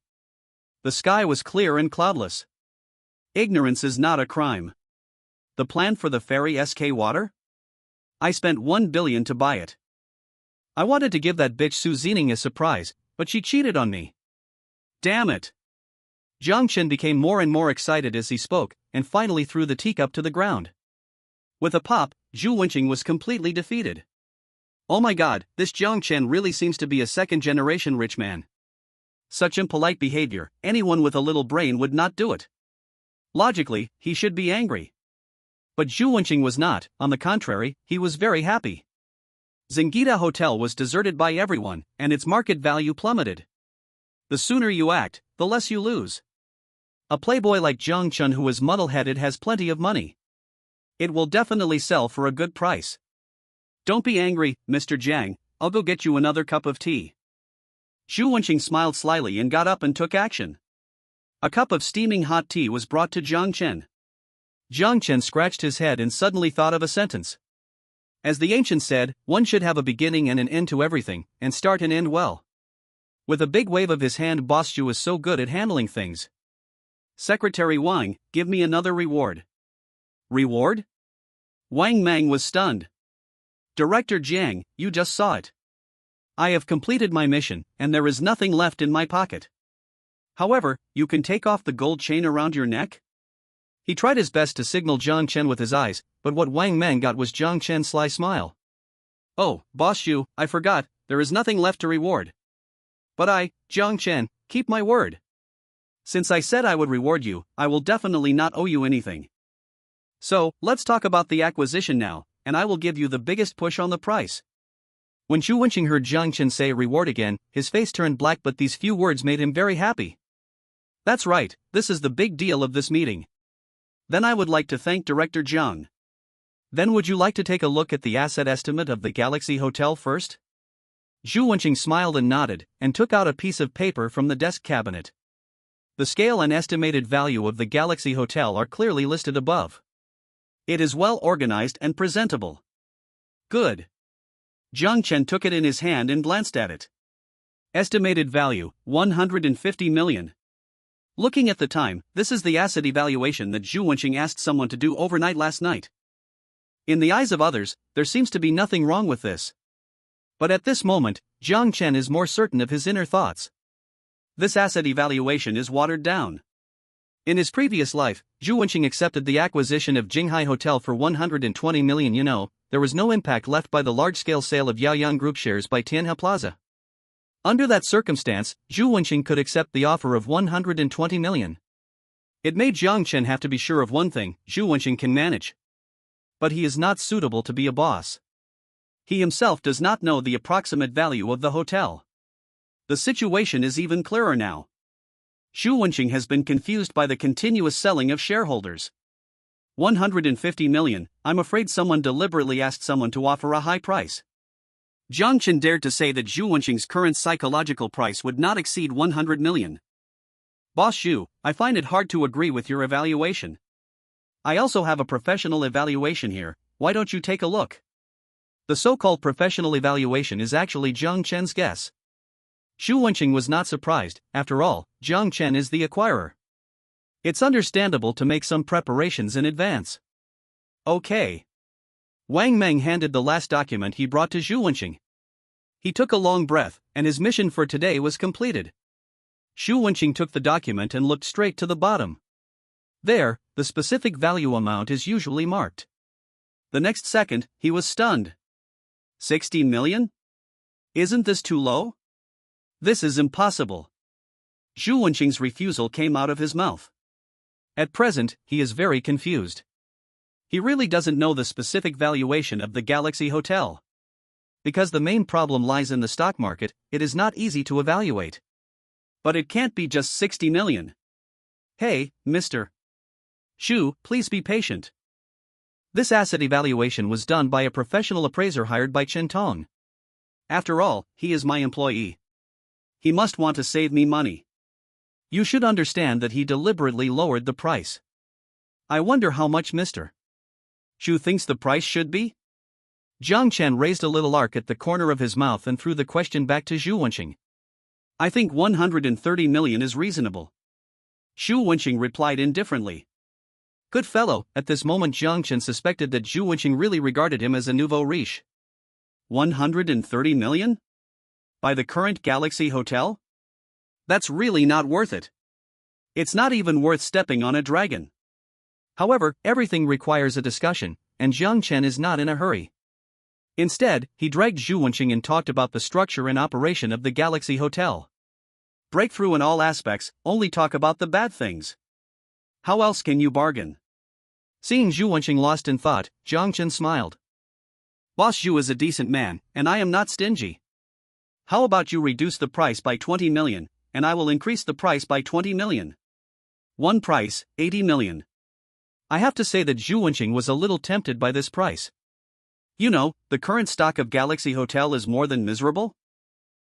The sky was clear and cloudless. Ignorance is not a crime. The plan for the Fairy SK water? I spent 1 billion to buy it. I wanted to give that bitch Su Zining a surprise, but she cheated on me. Damn it. Jiang Chen became more and more excited as he spoke, and finally threw the teacup to the ground. With a pop, Zhu Wenqing was completely defeated. Oh my god, this Jiang Chen really seems to be a second-generation rich man. Such impolite behavior, anyone with a little brain would not do it. Logically, he should be angry. But Zhu Wenqing was not, on the contrary, he was very happy. Zingita Hotel was deserted by everyone, and its market value plummeted. The sooner you act, the less you lose. A playboy like Jiang Chen who is muddle-headed has plenty of money. It will definitely sell for a good price. Don't be angry, Mr. Jiang, I'll go get you another cup of tea. Zhu Wenqing smiled slyly and got up and took action. A cup of steaming hot tea was brought to Jiang Chen. Jiang Chen scratched his head and suddenly thought of a sentence. As the ancients said, one should have a beginning and an end to everything, and start and end well. With a big wave of his hand, Boss Zhu is so good at handling things. Secretary Wang, give me another reward. Reward? Wang Mang was stunned. Director Jiang, you just saw it. I have completed my mission, and there is nothing left in my pocket. However, you can take off the gold chain around your neck? He tried his best to signal Jiang Chen with his eyes, but what Wang Mang got was Jiang Chen's sly smile. Oh, Boss Xu, I forgot, there is nothing left to reward. But I, Jiang Chen, keep my word. Since I said I would reward you, I will definitely not owe you anything. So, let's talk about the acquisition now, and I will give you the biggest push on the price. When Zhu Wenqing heard Jiang Chen say reward again, his face turned black, but these few words made him very happy. That's right, this is the big deal of this meeting. Then I would like to thank Director Jiang. Then would you like to take a look at the asset estimate of the Galaxy Hotel first? Zhu Wenqing smiled and nodded, and took out a piece of paper from the desk cabinet. The scale and estimated value of the Galaxy Hotel are clearly listed above. It is well organized and presentable. Good. Jiang Chen took it in his hand and glanced at it. Estimated value, 150 million. Looking at the time, this is the asset evaluation that Zhu Wenqing asked someone to do overnight last night. In the eyes of others, there seems to be nothing wrong with this. But at this moment, Jiang Chen is more certain of his inner thoughts. This asset evaluation is watered down. In his previous life, Zhu Wenqing accepted the acquisition of Jinghai Hotel for 120 million. There was no impact left by the large-scale sale of Yaoyang Group shares by Tianhe Plaza. Under that circumstance, Zhu Wenqing could accept the offer of 120 million. It made Jiang Chen have to be sure of one thing: Zhu Wenqing can manage. But he is not suitable to be a boss. He himself does not know the approximate value of the hotel. The situation is even clearer now. Zhu Wenqing has been confused by the continuous selling of shareholders. 150 million, I'm afraid someone deliberately asked someone to offer a high price. Jiang Chen dared to say that Zhu Wenqing's current psychological price would not exceed 100 million. Boss Xu, I find it hard to agree with your evaluation. I also have a professional evaluation here, why don't you take a look? The so-called professional evaluation is actually Jiang Chen's guess. Zhu Wenqing was not surprised. After all, Jiang Chen is the acquirer. It's understandable to make some preparations in advance. Okay. Wang Meng handed the last document he brought to Zhu Wenqing. He took a long breath, and his mission for today was completed. Zhu Wenqing took the document and looked straight to the bottom. There, the specific value amount is usually marked. The next second, he was stunned. 16 million? Isn't this too low? This is impossible. Zhu Wenqing's refusal came out of his mouth. At present, he is very confused. He really doesn't know the specific valuation of the Galaxy Hotel. Because the main problem lies in the stock market, it is not easy to evaluate. But it can't be just 60 million. Hey, Mr. Xu, please be patient. This asset evaluation was done by a professional appraiser hired by Chen Tong. After all, he is my employee. He must want to save me money. You should understand that he deliberately lowered the price. I wonder how much Mr. Xu thinks the price should be? Jiang Chen raised a little arc at the corner of his mouth and threw the question back to Zhu Wenqing. I think 130 million is reasonable. Zhu Wenqing replied indifferently. Good fellow. At this moment Jiang Chen suspected that Zhu Wenqing really regarded him as a nouveau riche. 130 million? By the current Galaxy Hotel? That's really not worth it. It's not even worth stepping on a dragon. However, everything requires a discussion, and Jiang Chen is not in a hurry. Instead, he dragged Zhu Wenqing and talked about the structure and operation of the Galaxy Hotel. Breakthrough in all aspects, only talk about the bad things. How else can you bargain? Seeing Zhu Wenqing lost in thought, Jiang Chen smiled. Boss Zhu is a decent man, and I am not stingy. How about you reduce the price by 20 million, and I will increase the price by 20 million. One price, 80 million. I have to say that Zhu Wenqing was a little tempted by this price. You know, the current stock of Galaxy Hotel is more than miserable.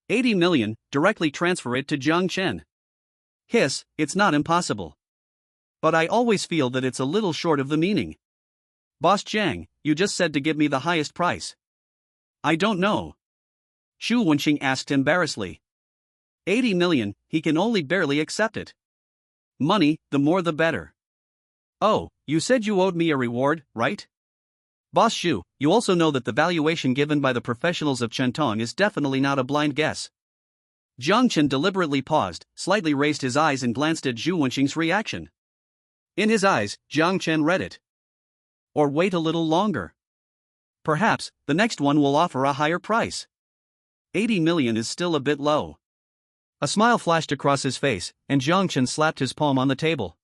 80 million, directly transfer it to Jiang Chen. Hiss, it's not impossible. But I always feel that it's a little short of the meaning. Boss Jiang, you just said to give me the highest price. I don't know. Zhu Wenqing asked embarrassedly. 80 million, he can only barely accept it. Money, the more the better. Oh, you said you owed me a reward, right? Boss Xu, you also know that the valuation given by the professionals of Chentong is definitely not a blind guess. Jiang Chen deliberately paused, slightly raised his eyes and glanced at Zhu Wenqing's reaction. In his eyes, Jiang Chen read it. Or wait a little longer. Perhaps, the next one will offer a higher price. 80 million is still a bit low. A smile flashed across his face, and Jiang Chen slapped his palm on the table.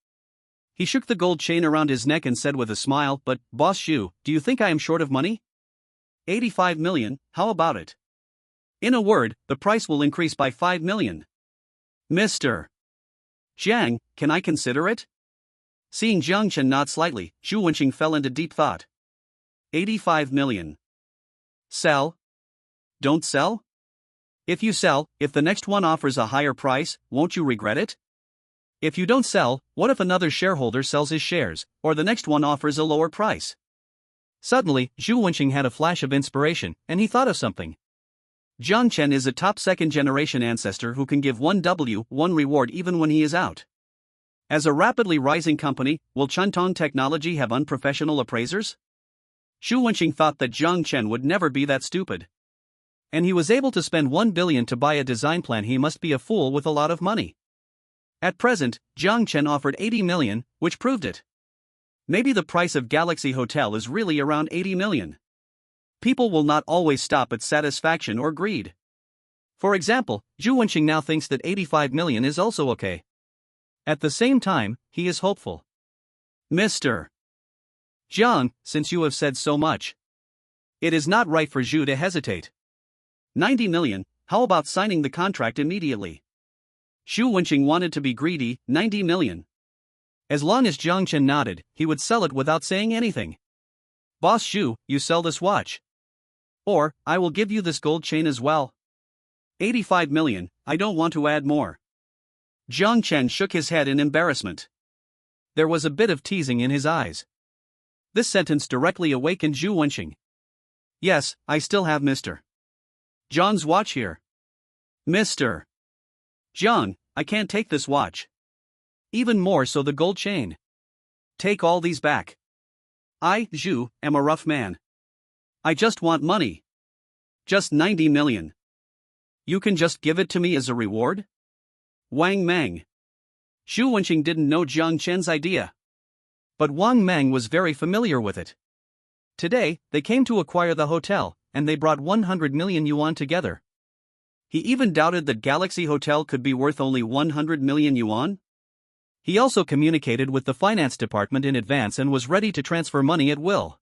He shook the gold chain around his neck and said with a smile, "But, Boss Xu, do you think I am short of money? 85 million, how about it? In a word, the price will increase by 5 million. Mr. Jiang, can I consider it?" Seeing Jiang Chen nod slightly, Zhu Wenqing fell into deep thought. 85 million. Sell? Don't sell? If you sell, if the next one offers a higher price, won't you regret it? If you don't sell, what if another shareholder sells his shares, or the next one offers a lower price? Suddenly, Zhu Wenqing had a flash of inspiration, and he thought of something. Jiang Chen is a top second-generation ancestor who can give 1 reward even when he is out. As a rapidly rising company, will Chantong Technology have unprofessional appraisers? Zhu Wenqing thought that Jiang Chen would never be that stupid. And he was able to spend 1 billion to buy a design plan. He must be a fool with a lot of money. At present, Jiang Chen offered 80 million, which proved it. Maybe the price of Galaxy Hotel is really around 80 million. People will not always stop at satisfaction or greed. For example, Zhu Wenqing now thinks that 85 million is also okay. At the same time, he is hopeful. Mr. Jiang, since you have said so much, it is not right for Zhu to hesitate. 90 million, how about signing the contract immediately? Zhu Wenqing wanted to be greedy. 90 million. As long as Jiang Chen nodded, he would sell it without saying anything. Boss Zhu, you sell this watch. Or, I will give you this gold chain as well. 85 million, I don't want to add more. Jiang Chen shook his head in embarrassment. There was a bit of teasing in his eyes. This sentence directly awakened Zhu Wenqing. Yes, I still have Mr. Jiang's watch here. Mr. Jiang, I can't take this watch. Even more so the gold chain. Take all these back. I, Zhu, am a rough man. I just want money. Just 90 million. You can just give it to me as a reward? Wang Mang. Zhu Wenqing didn't know Jiang Chen's idea. But Wang Mang was very familiar with it. Today, they came to acquire the hotel, and they brought 100 million yuan together. He even doubted that Galaxy Hotel could be worth only 100 million yuan. He also communicated with the finance department in advance and was ready to transfer money at will.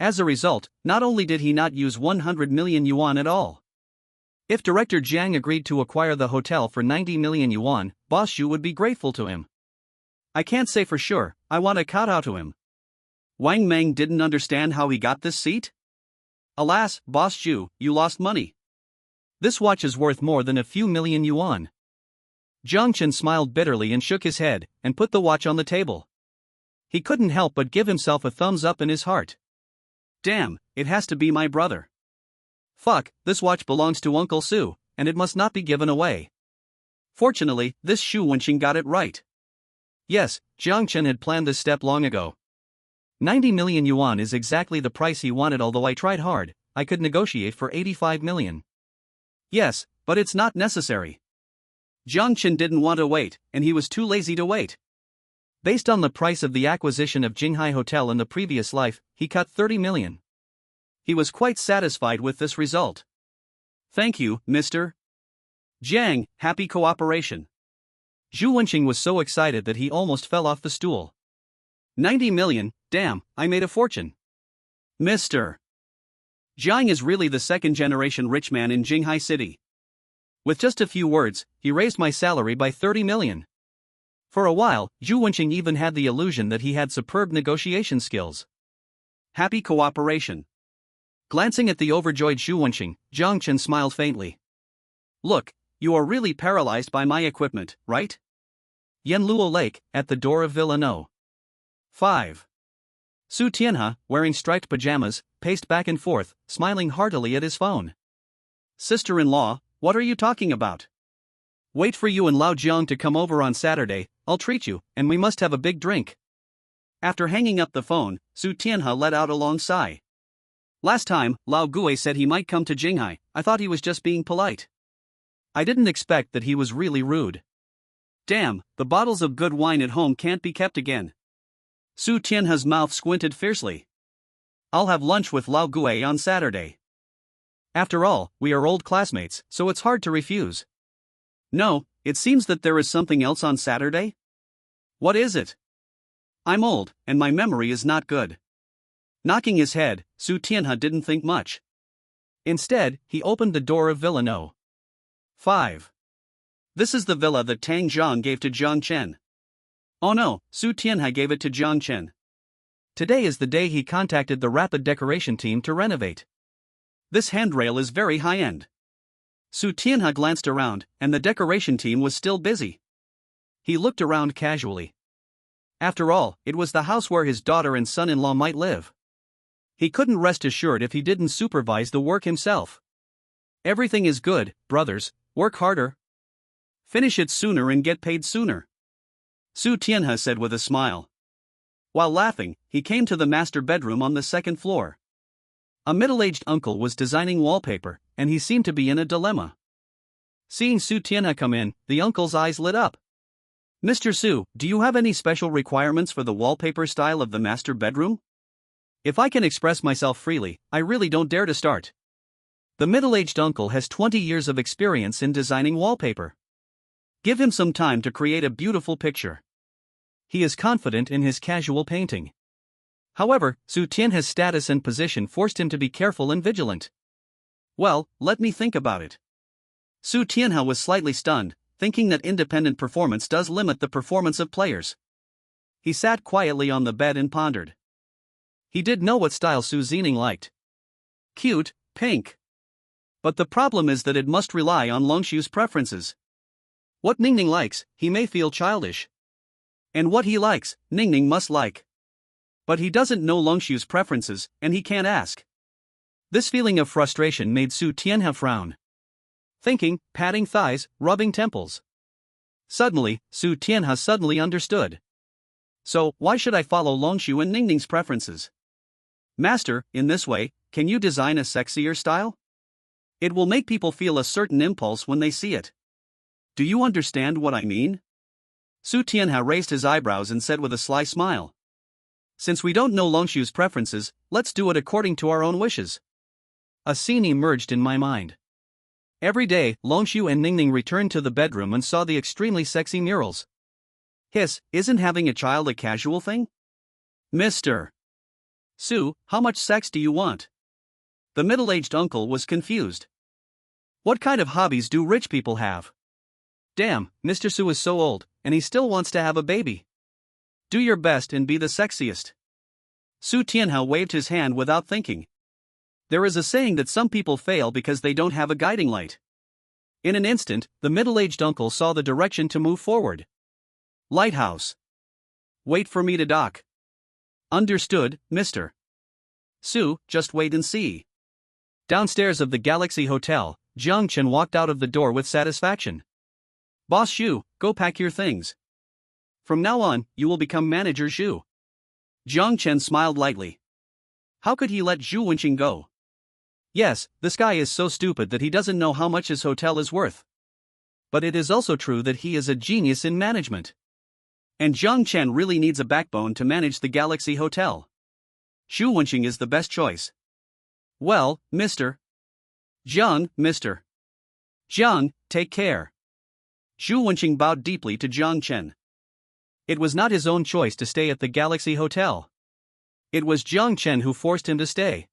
As a result, not only did he not use 100 million yuan at all. If Director Jiang agreed to acquire the hotel for 90 million yuan, Boss Xu would be grateful to him. I can't say for sure, I want to kowtow to him. Wang Mang didn't understand how he got this seat. Alas, Boss Xu, you lost money. This watch is worth more than a few million yuan. Jiang Chen smiled bitterly and shook his head, and put the watch on the table. He couldn't help but give himself a thumbs up in his heart. Damn, it has to be my brother. Fuck, this watch belongs to Uncle Su, and it must not be given away. Fortunately, this Zhu Wenqing got it right. Yes, Jiang Chen had planned this step long ago. 90 million yuan is exactly the price he wanted. Although I tried hard, I could negotiate for 85 million. Yes, but it's not necessary. Jiang Chen didn't want to wait, and he was too lazy to wait. Based on the price of the acquisition of Jinghai Hotel in the previous life, he cut 30 million. He was quite satisfied with this result. Thank you, Mr. Jiang, happy cooperation. Zhu Wenqing was so excited that he almost fell off the stool. 90 million, damn, I made a fortune. Mr. Jiang is really the second-generation rich man in Jinghai City. With just a few words, he raised my salary by 30 million. For a while, Zhu Wenqing even had the illusion that he had superb negotiation skills. Happy cooperation. Glancing at the overjoyed Zhu Wenqing, Jiang Chen smiled faintly. Look, you are really paralyzed by my equipment, right? Yanluo Lake, at the door of Villa No. 5. Su Tianhe, wearing striped pajamas, paced back and forth, smiling heartily at his phone. Sister-in-law, what are you talking about? Wait for you and Lao Jiang to come over on Saturday, I'll treat you, and we must have a big drink. After hanging up the phone, Su Tianhe let out a long sigh. Last time, Lao Gui said he might come to Jinghai. I thought he was just being polite. I didn't expect that he was really rude. Damn, the bottles of good wine at home can't be kept again. Su Tianhe's mouth squinted fiercely. I'll have lunch with Lao Gui on Saturday. After all, we are old classmates, so it's hard to refuse. No, it seems that there is something else on Saturday? What is it? I'm old, and my memory is not good. Knocking his head, Su Tianhe didn't think much. Instead, he opened the door of Villa No. 5. This is the villa that Tang Zhang gave to Jiang Chen. Oh no, Su Tianhe gave it to Jiang Chen. Today is the day he contacted the rapid decoration team to renovate. This handrail is very high-end. Su Tianhe glanced around, and the decoration team was still busy. He looked around casually. After all, it was the house where his daughter and son-in-law might live. He couldn't rest assured if he didn't supervise the work himself. Everything is good, brothers, work harder. Finish it sooner and get paid sooner. Su Tianhe said with a smile. While laughing, he came to the master bedroom on the second floor. A middle-aged uncle was designing wallpaper, and he seemed to be in a dilemma. Seeing Su Tianhe come in, the uncle's eyes lit up. Mr. Su, do you have any special requirements for the wallpaper style of the master bedroom? If I can express myself freely, I really don't dare to start. The middle-aged uncle has 20 years of experience in designing wallpaper. Give him some time to create a beautiful picture. He is confident in his casual painting. However, Su Tianhe's status and position forced him to be careful and vigilant. Well, let me think about it. Su Tianhe was slightly stunned, thinking that independent performance does limit the performance of players. He sat quietly on the bed and pondered. He did know what style Su Zining liked. Cute, pink. But the problem is that it must rely on Longshu's preferences. What Ningning likes, he may feel childish. And what he likes, Ningning must like. But he doesn't know Longshu's preferences, and he can't ask. This feeling of frustration made Su Tianhe frown. Thinking, patting thighs, rubbing temples. Suddenly, Su Tianhe suddenly understood. So, why should I follow Longshu and Ningning's preferences? Master, in this way, can you design a sexier style? It will make people feel a certain impulse when they see it. Do you understand what I mean? Su Tianhe raised his eyebrows and said with a sly smile. Since we don't know Longshu's preferences, let's do it according to our own wishes. A scene emerged in my mind. Every day, Longshu and Ningning returned to the bedroom and saw the extremely sexy murals. Hiss, isn't having a child a casual thing? Mr. Su, how much sex do you want? The middle-aged uncle was confused. What kind of hobbies do rich people have? Damn, Mr. Su is so old, and he still wants to have a baby. Do your best and be the sexiest. Su Tianhe waved his hand without thinking. There is a saying that some people fail because they don't have a guiding light. In an instant, the middle-aged uncle saw the direction to move forward. Lighthouse. Wait for me to dock. Understood, Mr. Su, just wait and see. Downstairs of the Galaxy Hotel, Jiang Chen walked out of the door with satisfaction. Boss Xu, go pack your things. From now on, you will become manager Xu. Jiang Chen smiled lightly. How could he let Zhu Wenqing go? Yes, this guy is so stupid that he doesn't know how much his hotel is worth. But it is also true that he is a genius in management. And Jiang Chen really needs a backbone to manage the Galaxy Hotel. Zhu Wenqing is the best choice. Well, Mr. Jiang, Mr. Jiang, take care. Zhu Wenqing bowed deeply to Jiang Chen. It was not his own choice to stay at the Galaxy Hotel. It was Jiang Chen who forced him to stay.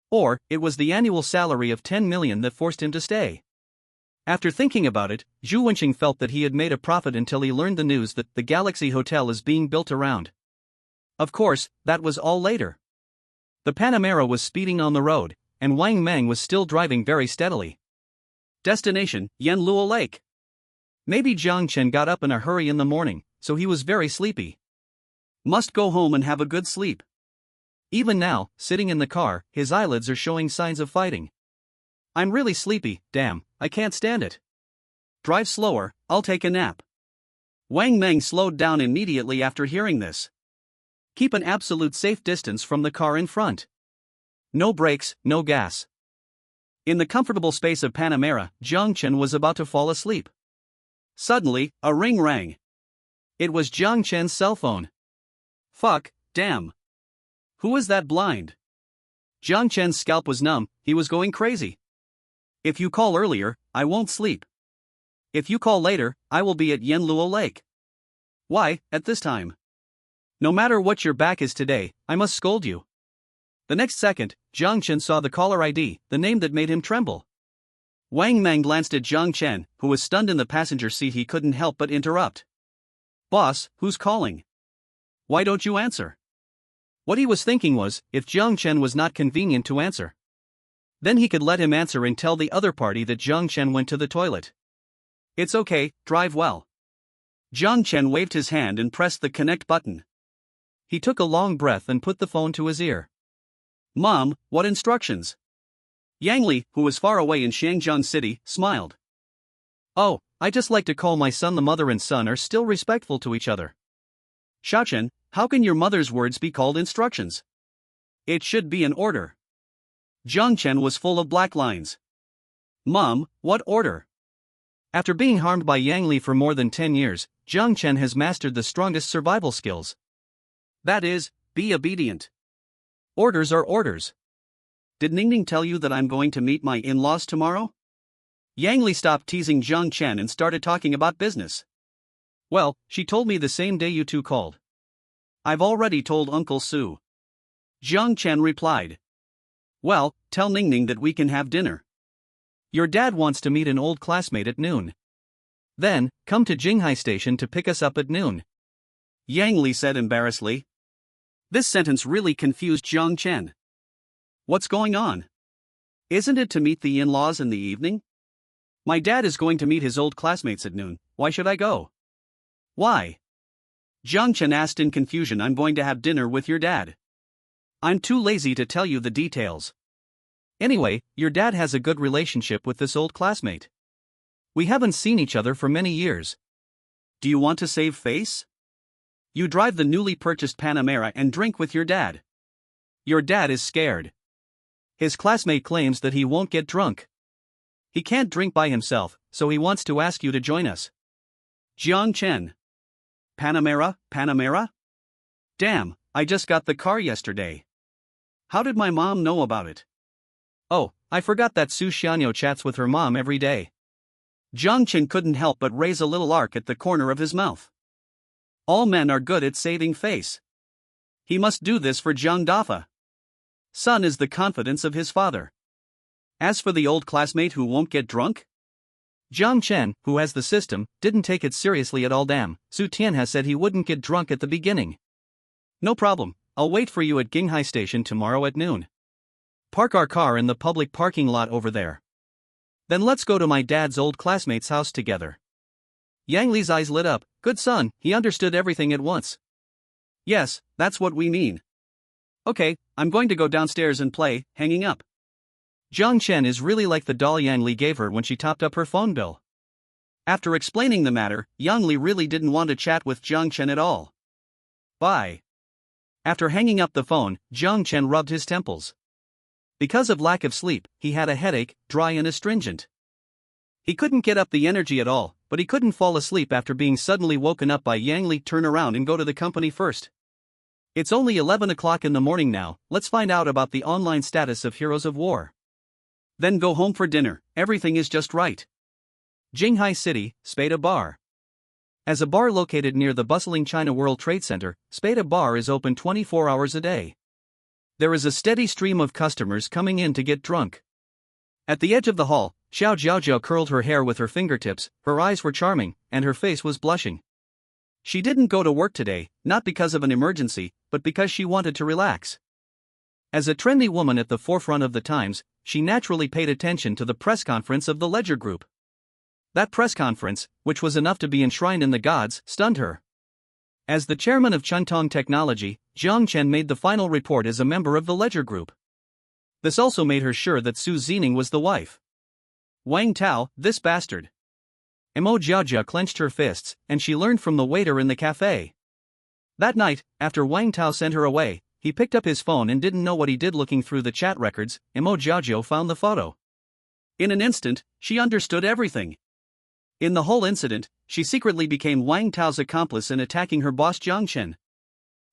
Or, it was the annual salary of 10 million that forced him to stay. After thinking about it, Zhu Wenqing felt that he had made a profit until he learned the news that the Galaxy Hotel is being built around. Of course, that was all later. The Panamera was speeding on the road, and Wang Meng was still driving very steadily. Destination, Yanluo Lake. Maybe Jiang Chen got up in a hurry in the morning, so he was very sleepy. Must go home and have a good sleep. Even now, sitting in the car, his eyelids are showing signs of fighting. I'm really sleepy, damn, I can't stand it. Drive slower, I'll take a nap. Wang Meng slowed down immediately after hearing this. Keep an absolute safe distance from the car in front. No brakes, no gas. In the comfortable space of Panamera, Jiang Chen was about to fall asleep. Suddenly, a ring rang. It was Jiang Chen's cell phone. Fuck, damn. Who is that blind? Jiang Chen's scalp was numb, he was going crazy. If you call earlier, I won't sleep. If you call later, I will be at Yanluo Lake. Why, at this time? No matter what your back is today, I must scold you. The next second, Jiang Chen saw the caller ID, the name that made him tremble. Wang Mang glanced at Jiang Chen, who was stunned in the passenger seat. He couldn't help but interrupt. Boss, who's calling? Why don't you answer? What he was thinking was, if Jiang Chen was not convenient to answer, then he could let him answer and tell the other party that Jiang Chen went to the toilet. It's okay, drive well. Jiang Chen waved his hand and pressed the connect button. He took a long breath and put the phone to his ear. Mom, what instructions? Yang Li, who was far away in Shangjiang City, smiled. Oh, I just like to call my son. The mother and son are still respectful to each other. Xiaochen, how can your mother's words be called instructions? It should be an order. Jiang Chen was full of black lines. Mom, what order? After being harmed by Yang Li for more than 10 years, Jiang Chen has mastered the strongest survival skills. That is, be obedient. Orders are orders. Did Ningning tell you that I'm going to meet my in-laws tomorrow? Yang Li stopped teasing Jiang Chen and started talking about business. Well, she told me the same day you two called. I've already told Uncle Su. Jiang Chen replied. Well, tell Ningning that we can have dinner. Your dad wants to meet an old classmate at noon. Then, come to Jinghai Station to pick us up at noon. Yang Li said embarrassedly. This sentence really confused Jiang Chen. What's going on? Isn't it to meet the in-laws in the evening? My dad is going to meet his old classmates at noon, why should I go? Why? Jiang Chen asked in confusion. I'm going to have dinner with your dad. I'm too lazy to tell you the details. Anyway, your dad has a good relationship with this old classmate. We haven't seen each other for many years. Do you want to save face? You drive the newly purchased Panamera and drink with your dad. Your dad is scared. His classmate claims that he won't get drunk. He can't drink by himself, so he wants to ask you to join us. Jiang Chen. Panamera, Panamera? Damn, I just got the car yesterday. How did my mom know about it? Oh, I forgot that Su Xianyo chats with her mom every day. Jiang Chen couldn't help but raise a little arc at the corner of his mouth. All men are good at saving face. He must do this for Jiang Dafa. Son is the confidence of his father. As for the old classmate who won't get drunk? Jiang Chen, who has the system, didn't take it seriously at all. Damn, Su Tian has said he wouldn't get drunk at the beginning. No problem, I'll wait for you at Jinghai Station tomorrow at noon. Park our car in the public parking lot over there. Then let's go to my dad's old classmate's house together. Yang Li's eyes lit up. Good son, he understood everything at once. Yes, that's what we mean. Okay, I'm going to go downstairs and play, hanging up. Jiang Chen is really like the doll Yang Li gave her when she topped up her phone bill. After explaining the matter, Yang Li really didn't want to chat with Jiang Chen at all. Bye. After hanging up the phone, Jiang Chen rubbed his temples. Because of lack of sleep, he had a headache, dry and astringent. He couldn't get up the energy at all, but he couldn't fall asleep after being suddenly woken up by Yang Li. Turn around and go to the company first. It's only 11 o'clock in the morning now, let's find out about the online status of Heroes of War. Then go home for dinner, everything is just right. Jinghai City, Spada Bar. As a bar located near the bustling China World Trade Center, Spada Bar is open 24 hours a day. There is a steady stream of customers coming in to get drunk. At the edge of the hall, Xiao Jiaojiao curled her hair with her fingertips, her eyes were charming, and her face was blushing. She didn't go to work today, not because of an emergency, but because she wanted to relax. As a trendy woman at the forefront of the times, she naturally paid attention to the press conference of the Ledger Group. That press conference, which was enough to be enshrined in the gods, stunned her. As the chairman of Chuntong Technology, Jiang Chen made the final report as a member of the Ledger Group. This also made her sure that Su Zining was the wife. Wang Tao, this bastard. Mo Jiaojia clenched her fists, and she learned from the waiter in the cafe. That night, after Wang Tao sent her away, he picked up his phone and didn't know what he did. Looking through the chat records, Mo Jiaojia found the photo. In an instant, she understood everything. In the whole incident, she secretly became Wang Tao's accomplice in attacking her boss Jiang Chen.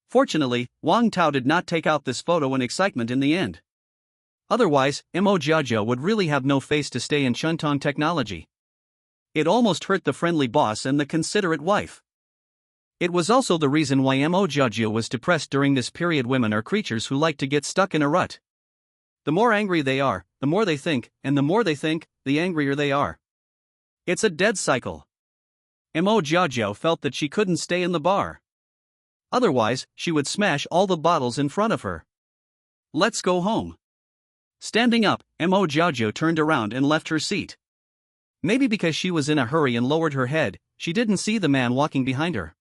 Fortunately, Wang Tao did not take out this photo in excitement in the end. Otherwise, Mo Jiajiao would really have no face to stay in Chuntong Technology. It almost hurt the friendly boss and the considerate wife. It was also the reason why Mo Jiajiao was depressed during this period. Women are creatures who like to get stuck in a rut. The more angry they are, the more they think, and the more they think, the angrier they are. It's a dead cycle. Mo Jiajiao felt that she couldn't stay in the bar. Otherwise, she would smash all the bottles in front of her. Let's go home. Standing up, Mo Jiajiao turned around and left her seat. Maybe because she was in a hurry and lowered her head, she didn't see the man walking behind her.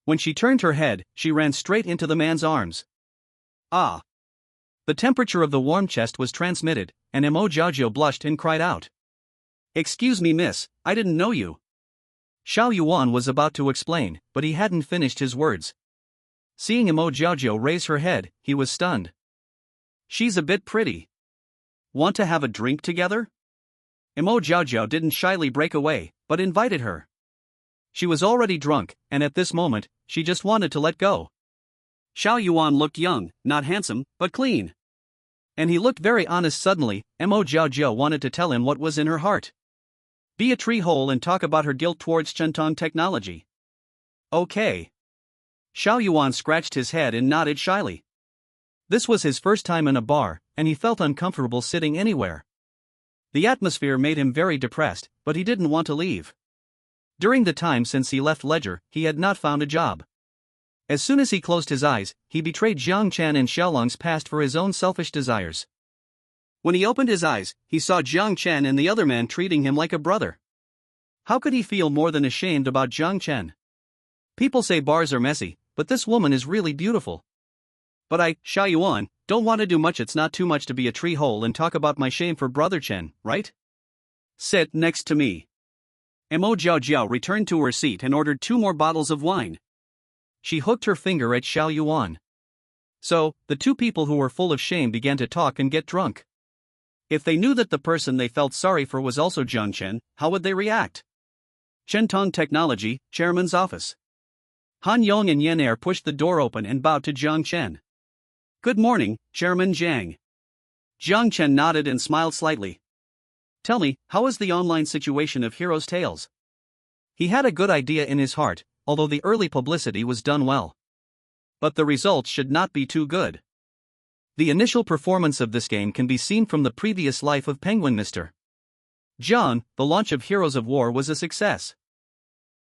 When she turned her head, she ran straight into the man's arms. Ah! The temperature of the warm chest was transmitted, and Mo Jiajiao blushed and cried out. "Excuse me, miss, I didn't know you." Xiao Yuan was about to explain, but he hadn't finished his words. Seeing Mo Jiajiao raise her head, he was stunned. "She's a bit pretty. Want to have a drink together?" Mo Jiajiao didn't shyly break away, but invited her. She was already drunk, and at this moment, she just wanted to let go. Xiao Yuan looked young, not handsome, but clean. And he looked very honest. Suddenly, Mo Jiajiao wanted to tell him what was in her heart. Be a tree hole and talk about her guilt towards Chuntong Technology. Okay. Xiao Yuan scratched his head and nodded shyly. This was his first time in a bar, and he felt uncomfortable sitting anywhere. The atmosphere made him very depressed, but he didn't want to leave. During the time since he left Ledger, he had not found a job. As soon as he closed his eyes, he betrayed Jiang Chen and Xiaolong's past for his own selfish desires. When he opened his eyes, he saw Jiang Chen and the other man treating him like a brother. How could he feel more than ashamed about Jiang Chen? People say bars are messy, but this woman is really beautiful. But I, Xiao Yuan, don't want to do much. It's not too much to be a tree hole and talk about my shame for Brother Chen, right? Sit next to me. Mo Jiajiao returned to her seat and ordered 2 more bottles of wine. She hooked her finger at Xiao Yuan. So, the 2 people who were full of shame began to talk and get drunk. If they knew that the person they felt sorry for was also Jiang Chen, how would they react? Chuntong Technology, Chairman's office. Han Yong and Yan Er pushed the door open and bowed to Jiang Chen. Good morning, Chairman Jiang. Jiang Chen nodded and smiled slightly. Tell me, how is the online situation of Heroes' Tales? He had a good idea in his heart, although the early publicity was done well. But the results should not be too good. The initial performance of this game can be seen from the previous life of Penguin Mr. John. The launch of Heroes of War was a success.